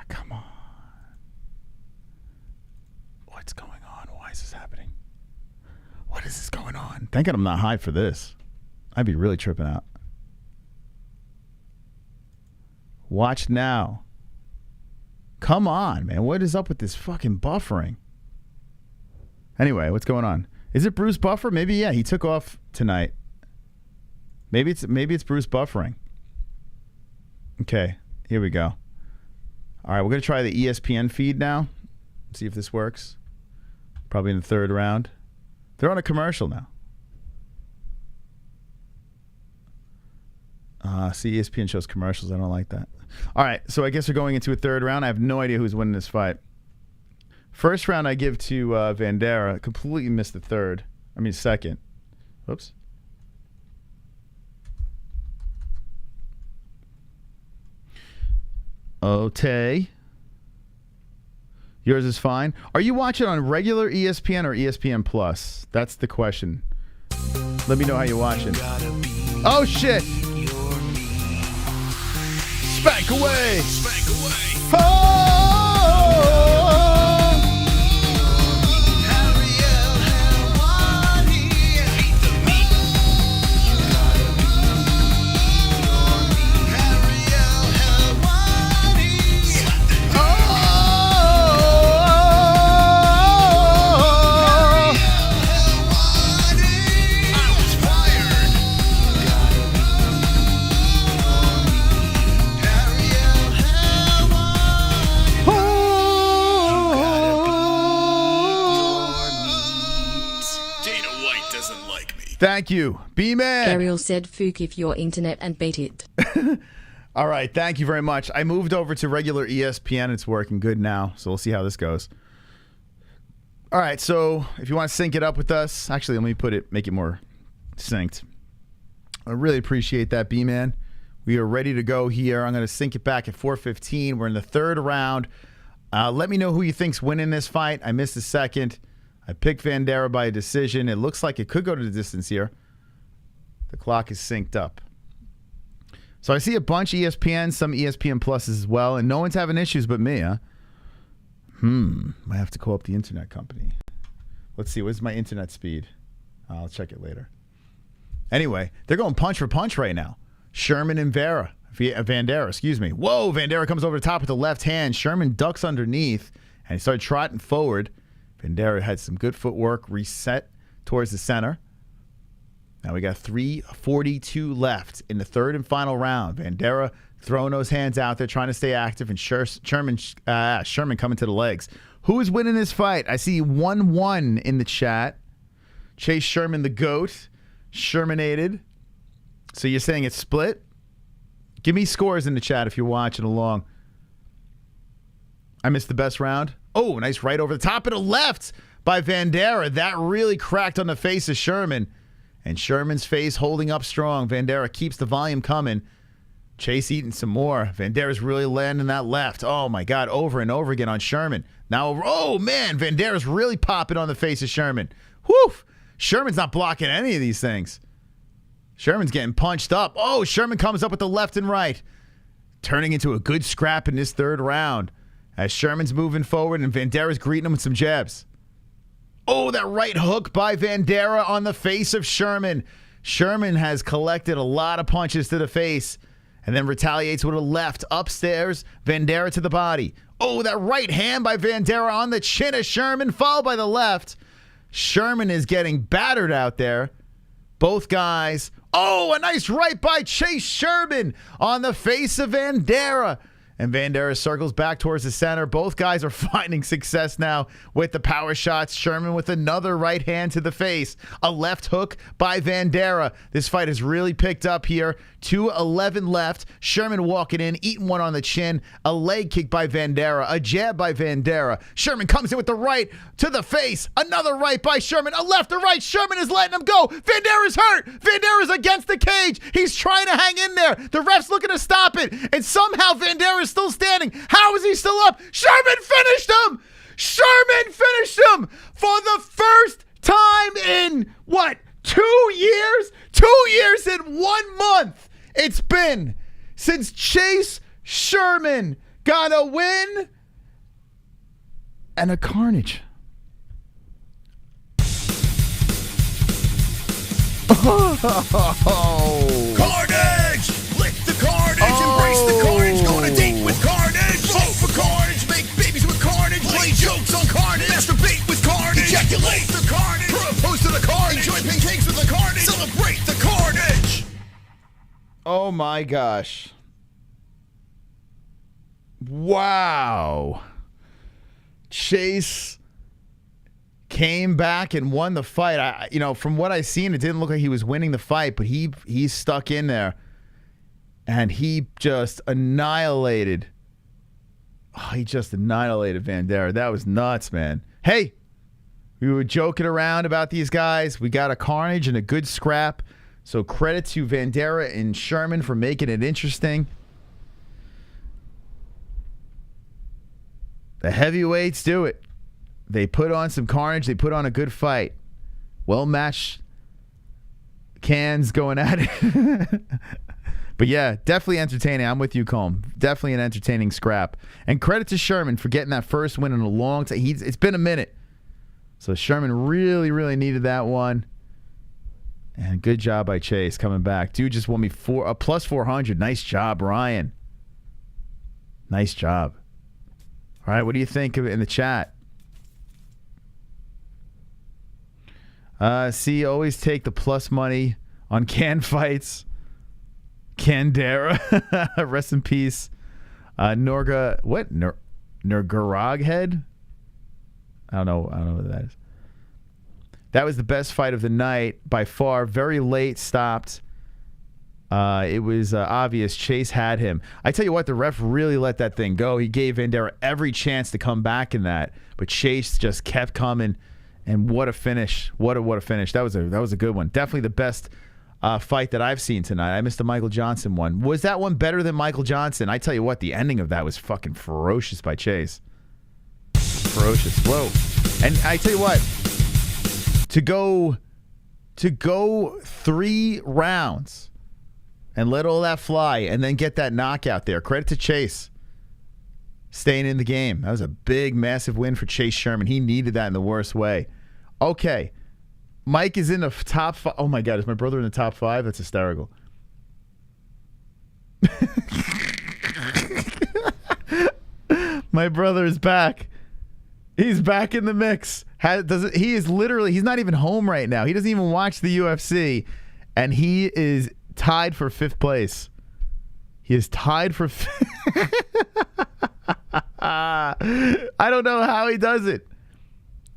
Come on. What's going on? Why is this happening? What is this going on? Thank God I'm not high for this. I'd be really tripping out. Watch now. Come on, man. What is up with this fucking buffering? Anyway, what's going on? Is it Bruce Buffer? Maybe, yeah, he took off tonight. Maybe it's Bruce buffering. Okay, here we go. All right, we're going to try the ESPN feed now. See if this works. Probably in the third round. They're on a commercial now. See, ESPN shows commercials. I don't like that. All right, so I guess we're going into a third round. I have no idea who's winning this fight. First round I give to Vanderaa. Completely missed the third. I mean second. Whoops. Okay. Yours is fine. Are you watching on regular ESPN or ESPN Plus? That's the question. Let me know how you're watching. Oh, shit. Spank away. Spank away. Oh! Thank you. B-Man. Ariel said "Fook if your internet and beat it." All right. Thank you very much. I moved over to regular ESPN. It's working good now. So we'll see how this goes. All right. So if you want to sync it up with us, actually, let me make it more synced. I really appreciate that, B-Man. We are ready to go here. I'm going to sync it back at 4:15. We're in the third round. Let me know who you think's winning this fight. I missed the second. I picked Vanderaa by a decision. It looks like it could go to the distance here. The clock is synced up. So I see a bunch of ESPN, some ESPN Pluses as well, and no one's having issues but me, huh? Might have to call up the internet company. Let's see, what's my internet speed? I'll check it later. Anyway, they're going punch for punch right now. Sherman and Vanderaa, excuse me. Whoa, Vanderaa comes over the top with the left hand. Sherman ducks underneath, and he started trotting forward. Vanderaa had some good footwork, reset towards the center. Now we got 3:42 left in the third and final round. Vanderaa throwing those hands out there, trying to stay active, and Sherman coming to the legs. Who is winning this fight? I see 1-1 in the chat. Chase Sherman, the GOAT. Shermanated. So you're saying it's split? Give me scores in the chat if you're watching along. I missed the best round. Oh, nice right over the top of the left by Vanderaa. That really cracked on the face of Sherman. And Sherman's face holding up strong. Vanderaa keeps the volume coming. Chase eating some more. Vandera's really landing that left. Oh, my God. Over and over again on Sherman. Now, oh, man. Vandera's really popping on the face of Sherman. Whew. Sherman's not blocking any of these things. Sherman's getting punched up. Oh, Sherman comes up with the left and right. Turning into a good scrap in this third round. As Sherman's moving forward and Vandera's greeting him with some jabs. Oh, that right hook by Vanderaa on the face of Sherman. Sherman has collected a lot of punches to the face and then retaliates with a left upstairs. Vanderaa to the body. Oh, that right hand by Vanderaa on the chin of Sherman, followed by the left. Sherman is getting battered out there. Both guys. Oh, a nice right by Chase Sherman on the face of Vanderaa. And Vanderaa circles back towards the center. Both guys are finding success now with the power shots. Sherman with another right hand to the face. A left hook by Vanderaa. This fight has really picked up here. 2:11 left. Sherman walking in, eating one on the chin. A leg kick by Vanderaa. A jab by Vanderaa. Sherman comes in with the right to the face. Another right by Sherman. A left to right. Sherman is letting him go. Vandera's hurt. Vandera's against the cage. He's trying to hang in there. The ref's looking to stop it. And somehow Vandera is still standing. How is he still up? Sherman finished him. Sherman finished him for the first time in, what, 2 years? 2 years and 1 month. It's been since Chase Sherman got a win and a carnage. Carnage! Lick the carnage, embrace the carnage, go on a date with carnage, vote for carnage, make babies with carnage, play jokes on carnage, masturbate with carnage, ejaculate the carnage, propose to the carnage, enjoy pancakes with the carnage, celebrate the carnage! Oh my gosh. Wow. Chase came back and won the fight. From what I seen, it didn't look like he was winning the fight, but he stuck in there. And he just annihilated. Oh, he just annihilated Vanderaa. That was nuts, man. Hey, we were joking around about these guys. We got a carnage and a good scrap. So credit to Vanderaa and Sherman for making it interesting. The heavyweights do it. They put on some carnage. They put on a good fight. Well-matched cans going at it. But yeah, definitely entertaining. I'm with you, Colm. Definitely an entertaining scrap. And credit to Sherman for getting that first win in a long time. It's been a minute. So Sherman really, really needed that one. And good job by Chase coming back. Dude just won me a plus 400. Nice job, Ryan. Nice job. All right, what do you think of it in the chat? See, always take the plus money on can fights. Candera. Rest in peace. Norga. What? Nurmagomedov? I don't know what that is. That was the best fight of the night by far. Very late stopped. It was obvious Chase had him. I tell you what, the ref really let that thing go. He gave Vanderaa every chance to come back in that, but Chase just kept coming. And what a finish! What a finish! That was a good one. Definitely the best fight that I've seen tonight. I missed the Michael Johnson one. Was that one better than Michael Johnson? I tell you what, the ending of that was fucking ferocious by Chase. Ferocious. Whoa! And I tell you what, to go 3 rounds and let all that fly and then get that knockout there. Credit to Chase. Staying in the game. That was a big, massive win for Chase Sherman. He needed that in the worst way. Okay. Mike is in the top 5. Oh, my God. Is my brother in the top 5? That's hysterical. My brother is back. He's back in the mix. He's not even home right now. He doesn't even watch the UFC. And he is tied for 5th place. He is tied for I don't know how he does it.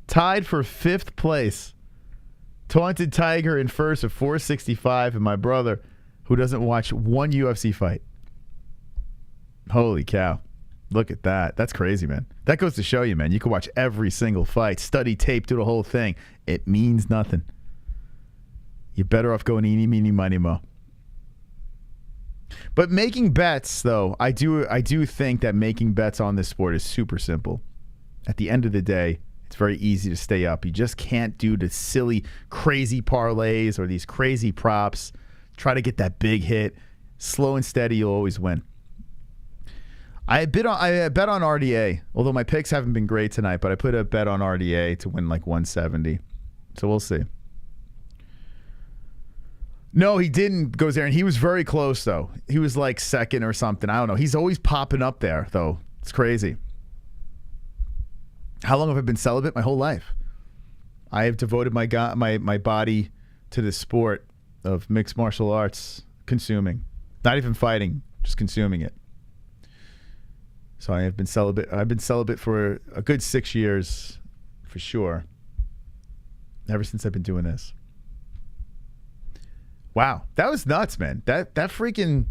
Tied for 5th place. Taunted Tiger in first at 465, and my brother, who doesn't watch one UFC fight. Holy cow. Look at that. That's crazy, man. That goes to show you, man. You can watch every single fight, study tape, do the whole thing. It means nothing. You're better off going eeny, meeny, miny, mo. But making bets, though, I do think that making bets on this sport is super simple. At the end of the day, it's very easy to stay up. You just can't do the silly, crazy parlays or these crazy props. Try to get that big hit. Slow and steady, you'll always win. I bet on RDA, although my picks haven't been great tonight, but I put a bet on RDA to win like 170. So we'll see. No, he didn't go there, and he was very close, though. He was like 2nd or something. I don't know. He's always popping up there, though. It's crazy. How long have I been celibate? My whole life. I have devoted my body to this sport of mixed martial arts, consuming. Not even fighting, just consuming it. So I have been celibate. I've been celibate for a good 6 years, for sure. Ever since I've been doing this. Wow, that was nuts, man. That freaking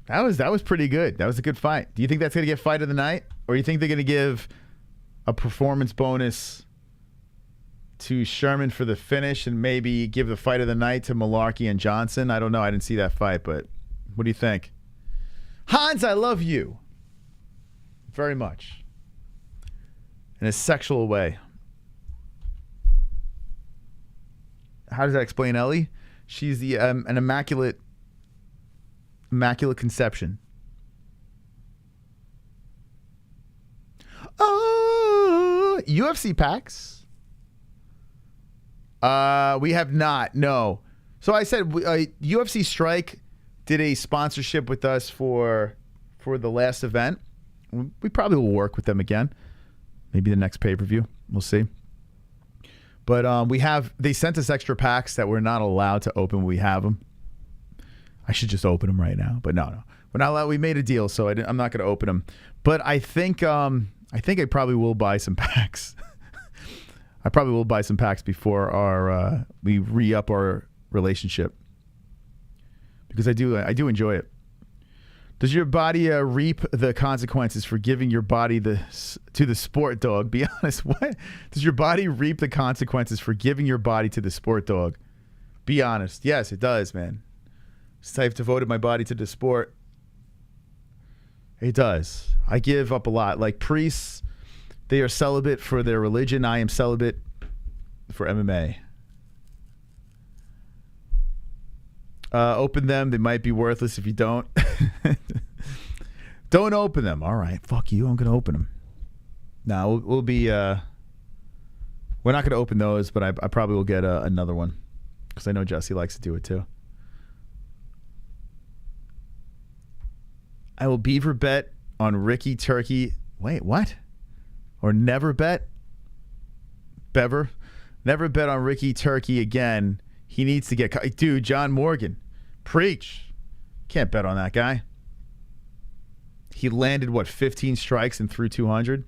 that was pretty good. That was a good fight. Do you think that's gonna get fight of the night, or do you think they're gonna give a performance bonus to Sherman for the finish and maybe give the fight of the night to Mullarkey and Johnson? I don't know. I didn't see that fight, but what do you think? Hans, I love you very much in a sexual way. How does that explain Ellie? She's the an immaculate conception. Oh, UFC packs? We have not. No. So I said UFC Strike did a sponsorship with us for the last event. We probably will work with them again. Maybe the next pay-per-view. We'll see. But they sent us extra packs that we're not allowed to open when we have them. I should just open them right now, but no. We're We're not allowed. We made a deal, so I'm not going to open them. But I think I probably will buy some packs. I probably will buy some packs before we re-up our relationship, because I do enjoy it. Does your body reap the consequences for giving your body to the sport dog? Be honest. What? Does your body reap the consequences for giving your body to the sport dog? Be honest. Yes, it does, man. Since I've devoted my body to the sport, it does. I give up a lot. Like priests, they are celibate for their religion. I am celibate for MMA. Open them. They might be worthless if you don't. Don't open them. All right. Fuck you. I'm going to open them. No, we'll be... we're not going to open those, but I probably will get another one, because I know Jesse likes to do it too. I will beaver bet on Ricky Turkey. Wait, what? Or never bet? Bever? Never bet on Ricky Turkey again. He needs to get... Dude, John Morgan. Preach. Can't bet on that guy. He landed, 15 strikes and threw 200?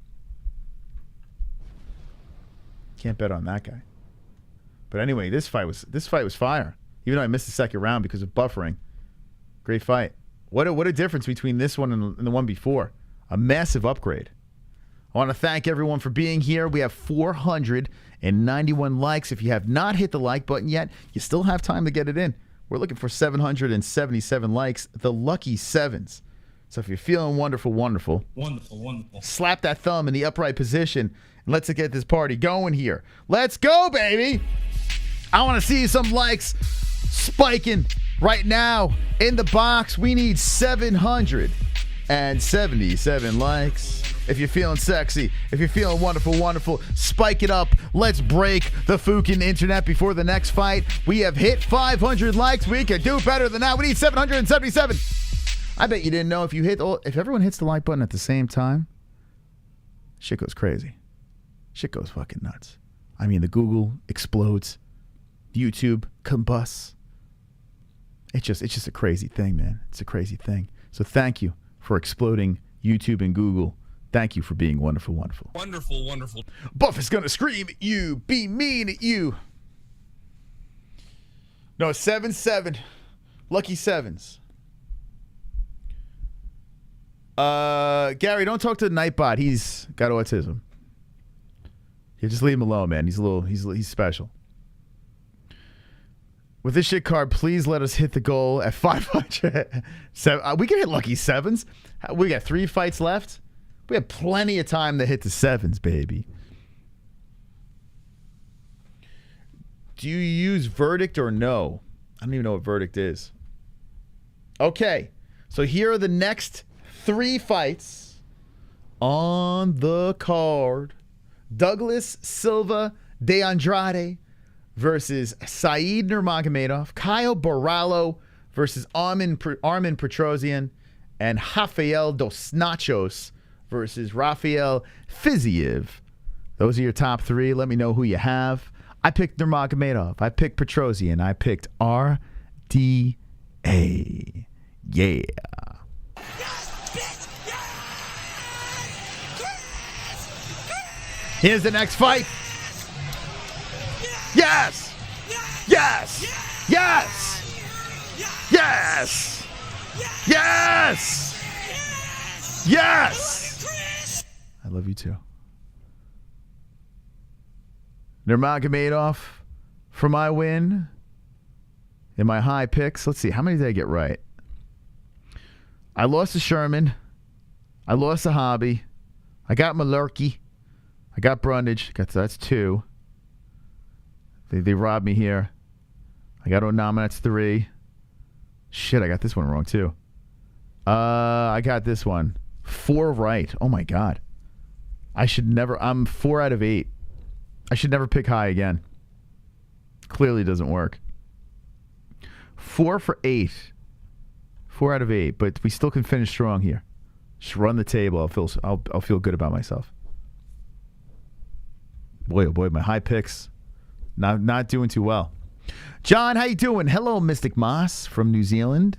Can't bet on that guy. But anyway, this fight was fire. Even though I missed the second round because of buffering. Great fight. What a difference between this one and the one before. A massive upgrade. I want to thank everyone for being here. We have 491 likes. If you have not hit the like button yet, you still have time to get it in. We're looking for 777 likes, the lucky sevens. So if you're feeling wonderful, slap that thumb in the upright position, and let's get this party going here. Let's go, baby. I want to see some likes spiking right now in the box. We need 777 likes. If you're feeling sexy, if you're feeling wonderful, spike it up. Let's break the fucking internet before the next fight. We have hit 500 likes. We can do better than that. We need 777. I bet you didn't know if everyone hits the like button at the same time, shit goes crazy. Shit goes fucking nuts. I mean, the Google explodes. YouTube combusts. It's just a crazy thing, man. It's a crazy thing. So thank you for exploding YouTube and Google. Thank you for being wonderful. Wonderful. Buff is going to scream at you. Be mean at you. No, 7-7. Lucky sevens. Gary, don't talk to Nightbot. He's got autism. You just leave him alone, man. He's special. With this shit card, please let us hit the goal at 500. We can hit lucky sevens. We got 3 fights left. We have plenty of time to hit the sevens, baby. Do you use verdict or no? I don't even know what verdict is. Okay, so here are the next 3 fights on the card. Douglas Silva de Andrade versus Said Nurmagomedov. Kyle Borralho versus Armin Petrosyan. And Rafael dos Nachos versus Rafael FIZIEV. Those are your top 3. Let me know who you have. I picked Nurmagomedov. I picked Petrosyan. I picked RDA. Yeah. Here's the next fight. Yes! Yes! Yes! Yes! Yes! Yes! I love you too. Nurmagomedov for my win in my high picks. Let's see, how many did I get right? I lost to Sherman. I lost to Zahabi. I got Mullarkey. I got Brundage. That's 2. They robbed me here. I got Onama. That's 3. Shit, I got this one wrong too. I got this one 4 right. Oh my god. I should never. I'm 4 out of 8. I should never pick high again. Clearly doesn't work. 4 for 8. 4 out of 8. But we still can finish strong here. Just run the table. I'll feel good about myself. Boy, oh boy, my high picks not doing too well. John, how you doing? Hello, Mystic Moss from New Zealand.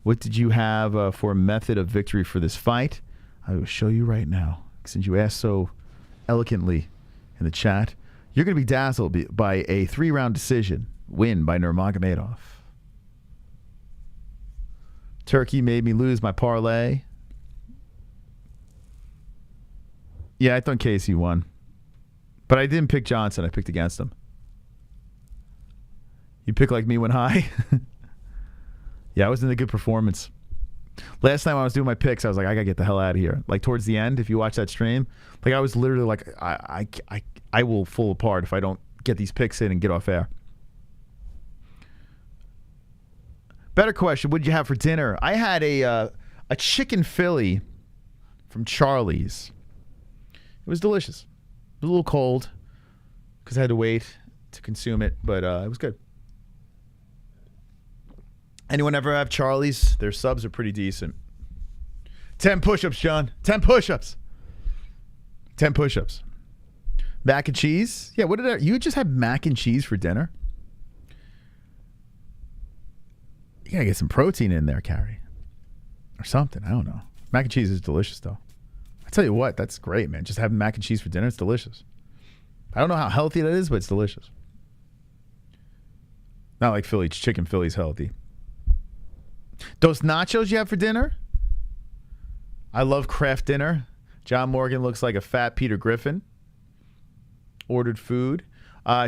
What did you have for a method of victory for this fight? I will show you right now. Since you asked so eloquently in the chat, you're going to be dazzled by a 3-round decision win by Nurmagomedov. Turkey made me lose my parlay. Yeah, I thought Casey won. But I didn't pick Johnson. I picked against him. You pick like me went high? Yeah, I was in a good performance. Last time I was doing my picks, I was like, I got to get the hell out of here. Like towards the end, if you watch that stream, like I was literally like, I will fall apart if I don't get these picks in and get off air. Better question, what did you have for dinner? I had a chicken Philly from Charlie's. It was delicious. It was a little cold because I had to wait to consume it, but it was good. Anyone ever have Charlie's? Their subs are pretty decent. 10 push-ups, John. 10 push-ups. 10 push-ups. Mac and cheese? Yeah, what did you just have mac and cheese for dinner? You gotta get some protein in there, Carrie. Or something. I don't know. Mac and cheese is delicious, though. I tell you what, that's great, man. Just having mac and cheese for dinner, it's delicious. I don't know how healthy that is, but it's delicious. Not like Philly. Chicken Philly's healthy. Those nachos you have for dinner? I love Kraft dinner. John Morgan looks like a fat Peter Griffin. Ordered food.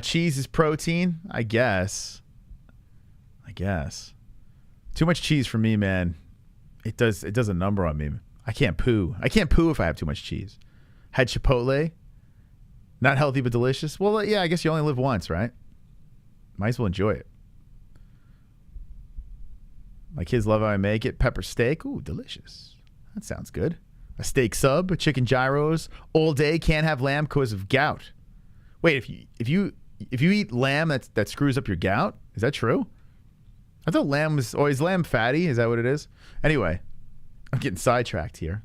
Cheese is protein, I guess. Too much cheese for me, man. It does a number on me. I can't poo. I can't poo if I have too much cheese. Had Chipotle. Not healthy but delicious. Well, yeah, I guess you only live once, right? Might as well enjoy it. My kids love how I make it. Pepper steak. Ooh, delicious. That sounds good. A steak sub, a chicken gyros. All day, can't have lamb because of gout. Wait, if you eat lamb, that screws up your gout? Is that true? I thought lamb was always lamb fatty. Is that what it is? Anyway, I'm getting sidetracked here.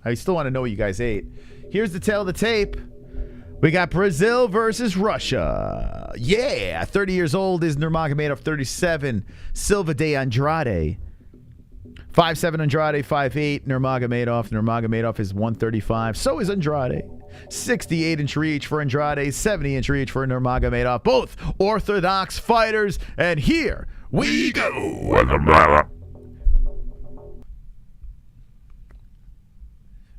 I still want to know what you guys ate. Here's the tail of the tape. We got Brazil versus Russia. Yeah, 30 years old is Nurmagomedov, 37. Silva de Andrade. 5'7" Andrade, 5'8" Nurmagomedov. Nurmagomedov is 135. So is Andrade. 68-inch reach for Andrade, 70-inch reach for Nurmagomedov. Both orthodox fighters. And here we go.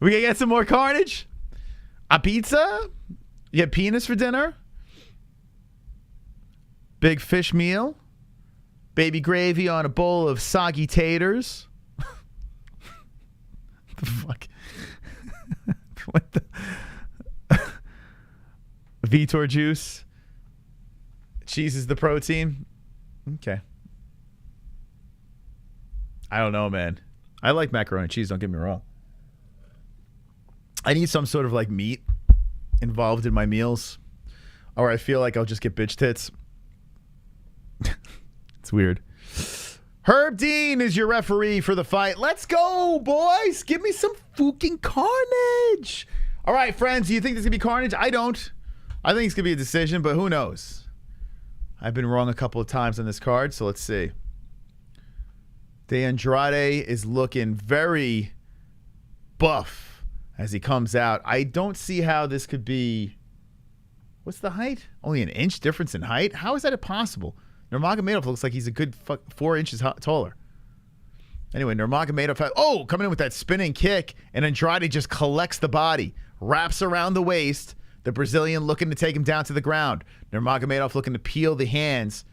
We gonna get some more carnage? A pizza? You get penis for dinner? Big fish meal? Baby gravy on a bowl of soggy taters? What the fuck? What the? Vitor juice? Cheese is the protein? Okay. I don't know, man. I like macaroni and cheese, don't get me wrong. I need some sort of like meat involved in my meals, or I feel like I'll just get bitch tits. It's weird. Herb Dean is your referee for the fight. Let's go, boys. Give me some fucking carnage. All right, friends, do you think this is going to be carnage? I don't. I think it's going to be a decision, but who knows? I've been wrong a couple of times on this card, so let's see. De Andrade is looking very buff as he comes out. I don't see how this could be... What's the height? Only an inch difference in height? How is that possible? Nurmagomedov looks like he's a good 4 inches taller. Anyway, Nurmagomedov... coming in with that spinning kick, and Andrade just collects the body, wraps around the waist, the Brazilian looking to take him down to the ground. Nurmagomedov looking to peel the hands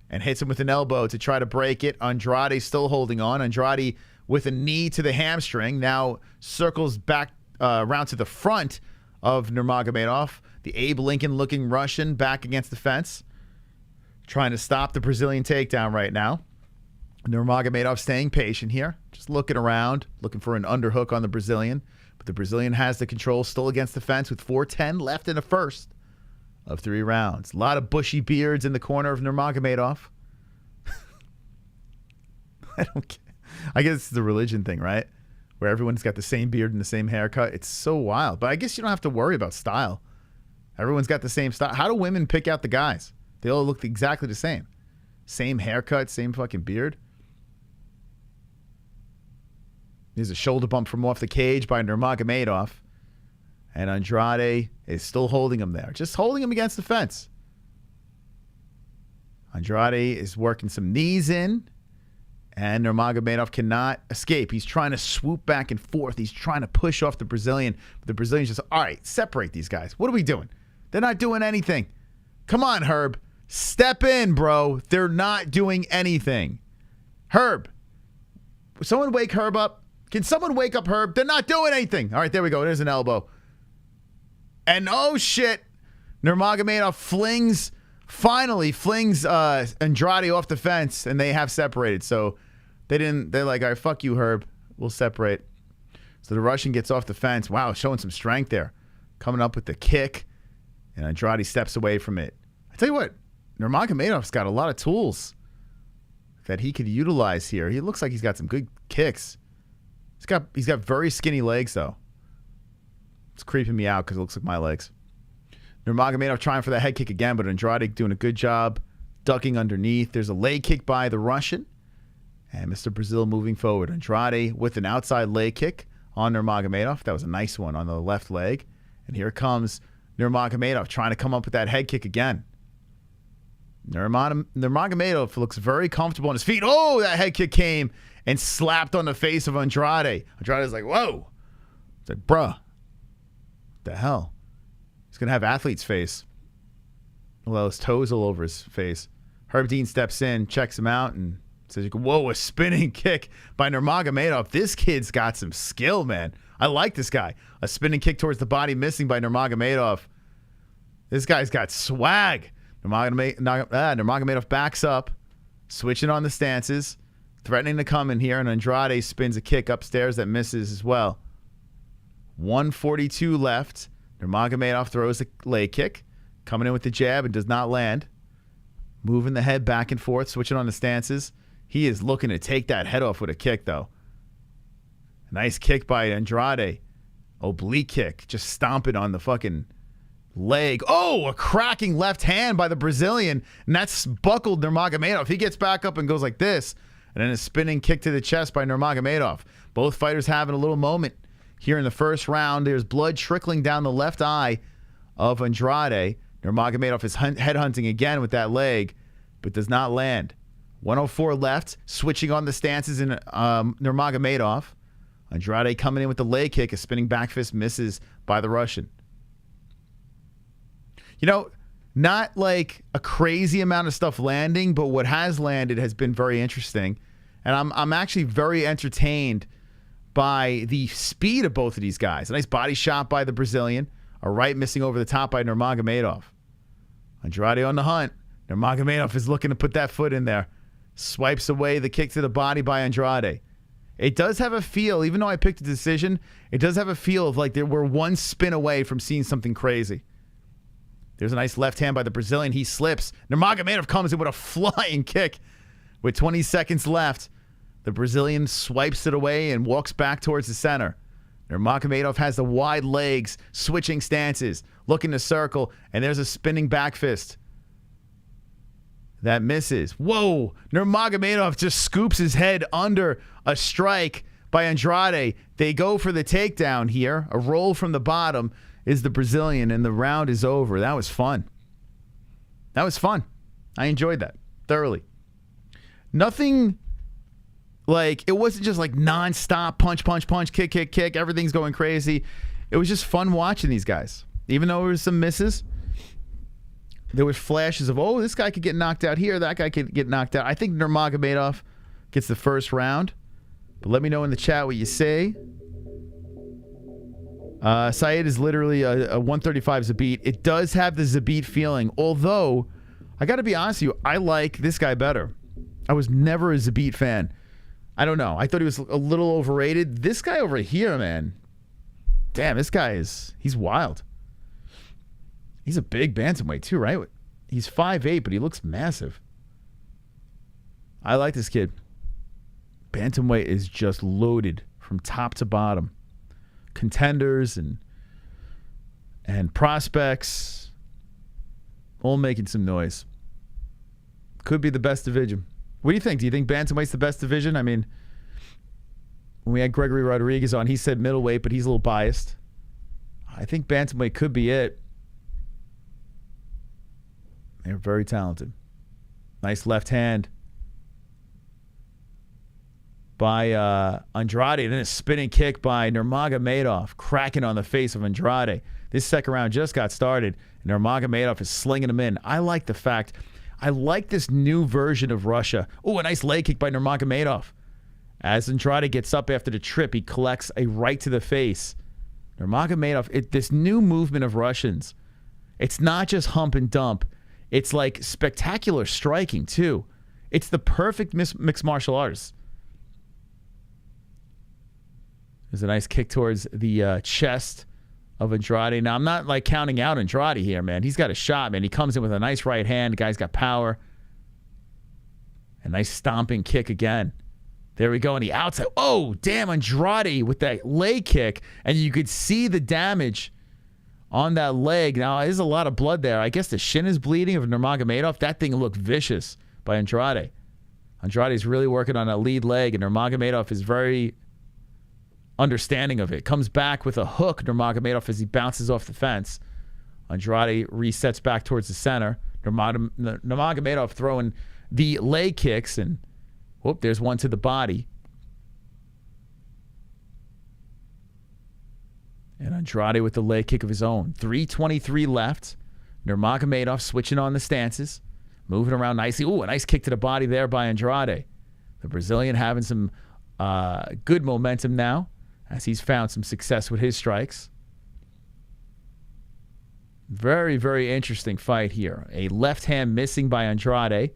and hits him with an elbow to try to break it. Andrade still holding on. Andrade with a knee to the hamstring. Now circles back around to the front of Nurmagomedov. The Abe Lincoln looking Russian back against the fence. Trying to stop the Brazilian takedown right now. Nurmagomedov staying patient here. Just looking around. Looking for an underhook on the Brazilian. But the Brazilian has the control still against the fence with 4:10 left in the first of 3 rounds. A lot of bushy beards in the corner of Nurmagomedov. I don't care. I guess it's the religion thing, right? Where everyone's got the same beard and the same haircut. It's so wild. But I guess you don't have to worry about style. Everyone's got the same style. How do women pick out the guys? They all look exactly the same. Same haircut, same fucking beard. There's a shoulder bump from off the cage by Nurmagomedov. And Andrade is still holding him there. Just holding him against the fence. Andrade is working some knees in. And Nurmagomedov cannot escape. He's trying to swoop back and forth. He's trying to push off the Brazilian. But the Brazilian's just, all right, separate these guys. What are we doing? They're not doing anything. Come on, Herb. Step in, bro. They're not doing anything. Herb. Someone wake Herb up. Can someone wake up Herb? They're not doing anything. All right, there we go. There's an elbow. And oh, shit. Nurmagomedov finally flings Andrade off the fence, and they have separated. So they're like, all right, fuck you, Herb. We'll separate. So the Russian gets off the fence. Wow, showing some strength there. Coming up with the kick, and Andrade steps away from it. I tell you what, Nurmagomedov's got a lot of tools that he could utilize here. He looks like he's got some good kicks. He's got very skinny legs, though. It's creeping me out because it looks like my legs. Nurmagomedov trying for the head kick again, but Andrade doing a good job ducking underneath. There's a leg kick by the Russian. And Mr. Brazil moving forward. Andrade with an outside leg kick on Nurmagomedov. That was a nice one on the left leg. And here comes Nurmagomedov trying to come up with that head kick again. Nurmagomedov looks very comfortable on his feet. Oh, that head kick came and slapped on the face of Andrade. Andrade's like, whoa. It's like, bruh. What the hell? He's going to have athlete's face. Well, his toes all over his face. Herb Dean steps in, checks him out, and says, whoa, a spinning kick by Nurmagomedov. This kid's got some skill, man. I like this guy. A spinning kick towards the body, missing by Nurmagomedov. This guy's got swag. Nurmagomedov backs up, switching on the stances, threatening to come in here, and Andrade spins a kick upstairs that misses as well. 1:42 left. Nurmagomedov throws a leg kick, coming in with the jab and does not land. Moving the head back and forth, switching on the stances. He is looking to take that head off with a kick, though. Nice kick by Andrade. Oblique kick, just stomping on the fucking leg. Oh, a cracking left hand by the Brazilian, and that's buckled Nurmagomedov. He gets back up and goes like this, and then a spinning kick to the chest by Nurmagomedov. Both fighters having a little moment here in the first round. There's blood trickling down the left eye of Andrade. Nurmagomedov is headhunting again with that leg, but does not land. 104 left, switching on the stances in Nurmagomedov. Andrade coming in with the leg kick. A spinning back fist misses by the Russian. You know, not like a crazy amount of stuff landing, but what has landed has been very interesting. And I'm actually very entertained by the speed of both of these guys. A nice body shot by the Brazilian. A right missing over the top by Nurmagomedov. Andrade on the hunt. Nurmagomedov is looking to put that foot in there. Swipes away the kick to the body by Andrade. It does have a feel, even though I picked a decision, it does have a feel of like we're one spin away from seeing something crazy. There's a nice left hand by the Brazilian. He slips. Nurmagomedov comes in with a flying kick. With 20 seconds left, the Brazilian swipes it away and walks back towards the center. Nurmagomedov has the wide legs, switching stances, looking to circle, and there's a spinning back fist. That misses. Whoa! Nurmagomedov just scoops his head under a strike by Andrade. They go for the takedown here. A roll from the bottom is the Brazilian, and the round is over. That was fun. That was fun. I enjoyed that thoroughly. Nothing like, it wasn't just like nonstop punch, punch, punch, kick, kick, kick. Everything's going crazy. It was just fun watching these guys. Even though there was some misses, there was flashes of, oh, this guy could get knocked out here. That guy could get knocked out. I think Nurmagomedov gets the first round. But let me know in the chat what you say. Saeed is literally a 135 Zabit. It does have the Zabit feeling. Although, I got to be honest with you, I like this guy better. I was never a Zabit fan. I don't know. I thought he was a little overrated. This guy over here, man. Damn, this guy he's wild. He's a big bantamweight too, right? He's 5'8", but he looks massive. I like this kid. Bantamweight is just loaded from top to bottom. Contenders and prospects all making some noise. Could be the best division. What do you think? Do you think bantamweight's the best division? I mean, when we had Gregory Rodriguez on, he said middleweight, but he's a little biased. I think bantamweight could be it. They're very talented. Nice left hand by Andrade. And then a spinning kick by Nurmagomedov, cracking on the face of Andrade. This second round just got started, and Nurmagomedov is slinging him in. I like this new version of Russia. Oh, a nice leg kick by Nurmagomedov. As Andrade gets up after the trip, he collects a right to the face. Nurmagomedov, this new movement of Russians, it's not just hump and dump. It's like spectacular striking, too. It's the perfect mixed martial arts. There's a nice kick towards the chest of Andrade. Now, I'm not like counting out Andrade here, man. He's got a shot, man. He comes in with a nice right hand. The guy's got power. A nice stomping kick again. There we go on the outside. Oh, damn, Andrade with that leg kick. And you could see the damage on that leg. Now, there's a lot of blood there. I guess the shin is bleeding of Nurmagomedov. That thing looked vicious by Andrade. Andrade's really working on a lead leg, and Nurmagomedov is very understanding of it. Comes back with a hook, Nurmagomedov, as he bounces off the fence. Andrade resets back towards the center. Nurmagomedov throwing the leg kicks, and whoop, there's one to the body. And Andrade with the leg kick of his own. 3:23 left. Nurmagomedov switching on the stances. Moving around nicely. Ooh, a nice kick to the body there by Andrade. The Brazilian having some good momentum now, as he's found some success with his strikes. Very, very interesting fight here. A left hand missing by Andrade.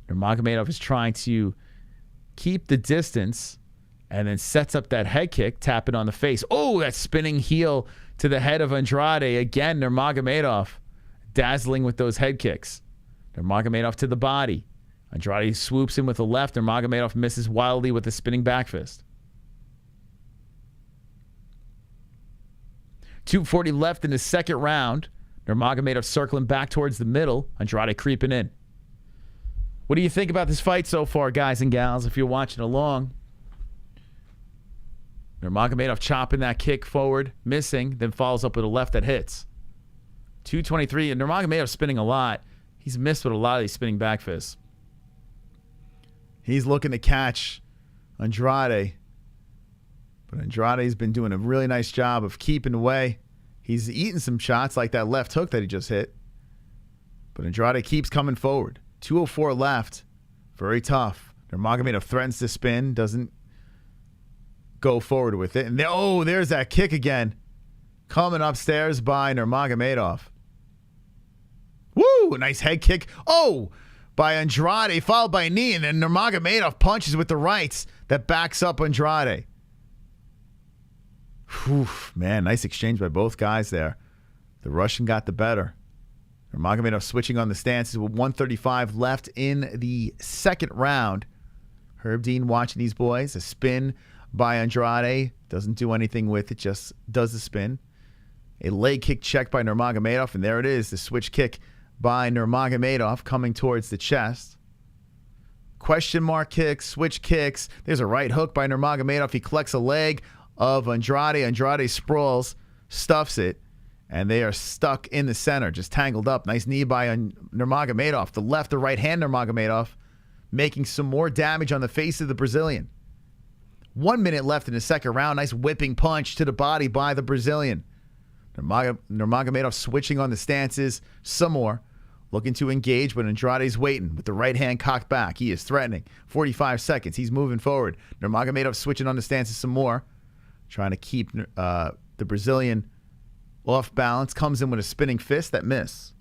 Nurmagomedov is trying to keep the distance and then sets up that head kick, tapping on the face. Oh, that spinning heel to the head of Andrade. Again, Nurmagomedov dazzling with those head kicks. Nurmagomedov to the body. Andrade swoops in with the left. Nurmagomedov misses wildly with a spinning back fist. 2:40 left in the second round. Nurmagomedov circling back towards the middle. Andrade creeping in. What do you think about this fight so far, guys and gals, if you're watching along? Nurmagomedov chopping that kick forward, missing, then follows up with a left that hits. 2:23, and Nurmagomedov spinning a lot. He's missed with a lot of these spinning back fists. He's looking to catch Andrade. But Andrade's been doing a really nice job of keeping away. He's eating some shots like that left hook that he just hit. But Andrade keeps coming forward. 2:04 left. Very tough. Nurmagomedov threatens to spin. Doesn't go forward with it. And there's that kick again. Coming upstairs by Nurmagomedov. Woo! A nice head kick. Oh! By Andrade, followed by a knee. And then Nurmagomedov punches with the rights that backs up Andrade. Whew, man, nice exchange by both guys there. The Russian got the better. Nurmagomedov switching on the stances with 1:35 left in the second round. Herb Dean watching these boys. A spin by Andrade. Doesn't do anything with it, just does the spin. A leg kick check by Nurmagomedov, and there it is, the switch kick by Nurmagomedov coming towards the chest. Question mark kicks, switch kicks. There's a right hook by Nurmagomedov. He collects a leg of Andrade. Andrade sprawls, stuffs it, and they are stuck in the center, just tangled up. Nice knee by Nurmagomedov. The left, the right hand Nurmagomedov, making some more damage on the face of the Brazilian. 1 minute left in the second round. Nice whipping punch to the body by the Brazilian. Nurmagomedov switching on the stances some more. Looking to engage, but Andrade's waiting with the right hand cocked back. He is threatening. 45 seconds. He's moving forward. Nurmagomedov switching on the stances some more. Trying to keep the Brazilian off balance. Comes in with a spinning fist that miss.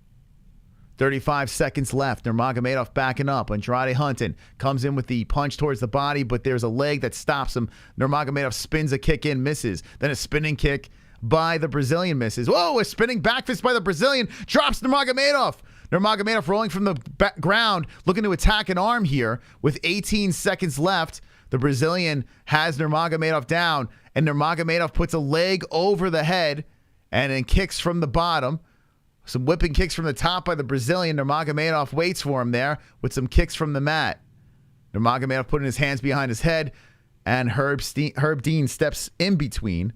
35 seconds left. Nurmagomedov backing up. Andrade hunting. Comes in with the punch towards the body, but there's a leg that stops him. Nurmagomedov spins a kick in, misses. Then a spinning kick by the Brazilian misses. Whoa, a spinning back fist by the Brazilian. Drops Nurmagomedov. Nurmagomedov rolling from the ground, looking to attack an arm here with 18 seconds left. The Brazilian has Nurmagomedov down, and Nurmagomedov puts a leg over the head and then kicks from the bottom. Some whipping kicks from the top by the Brazilian. Nurmagomedov waits for him there with some kicks from the mat. Nurmagomedov putting his hands behind his head and Herb Dean steps in between,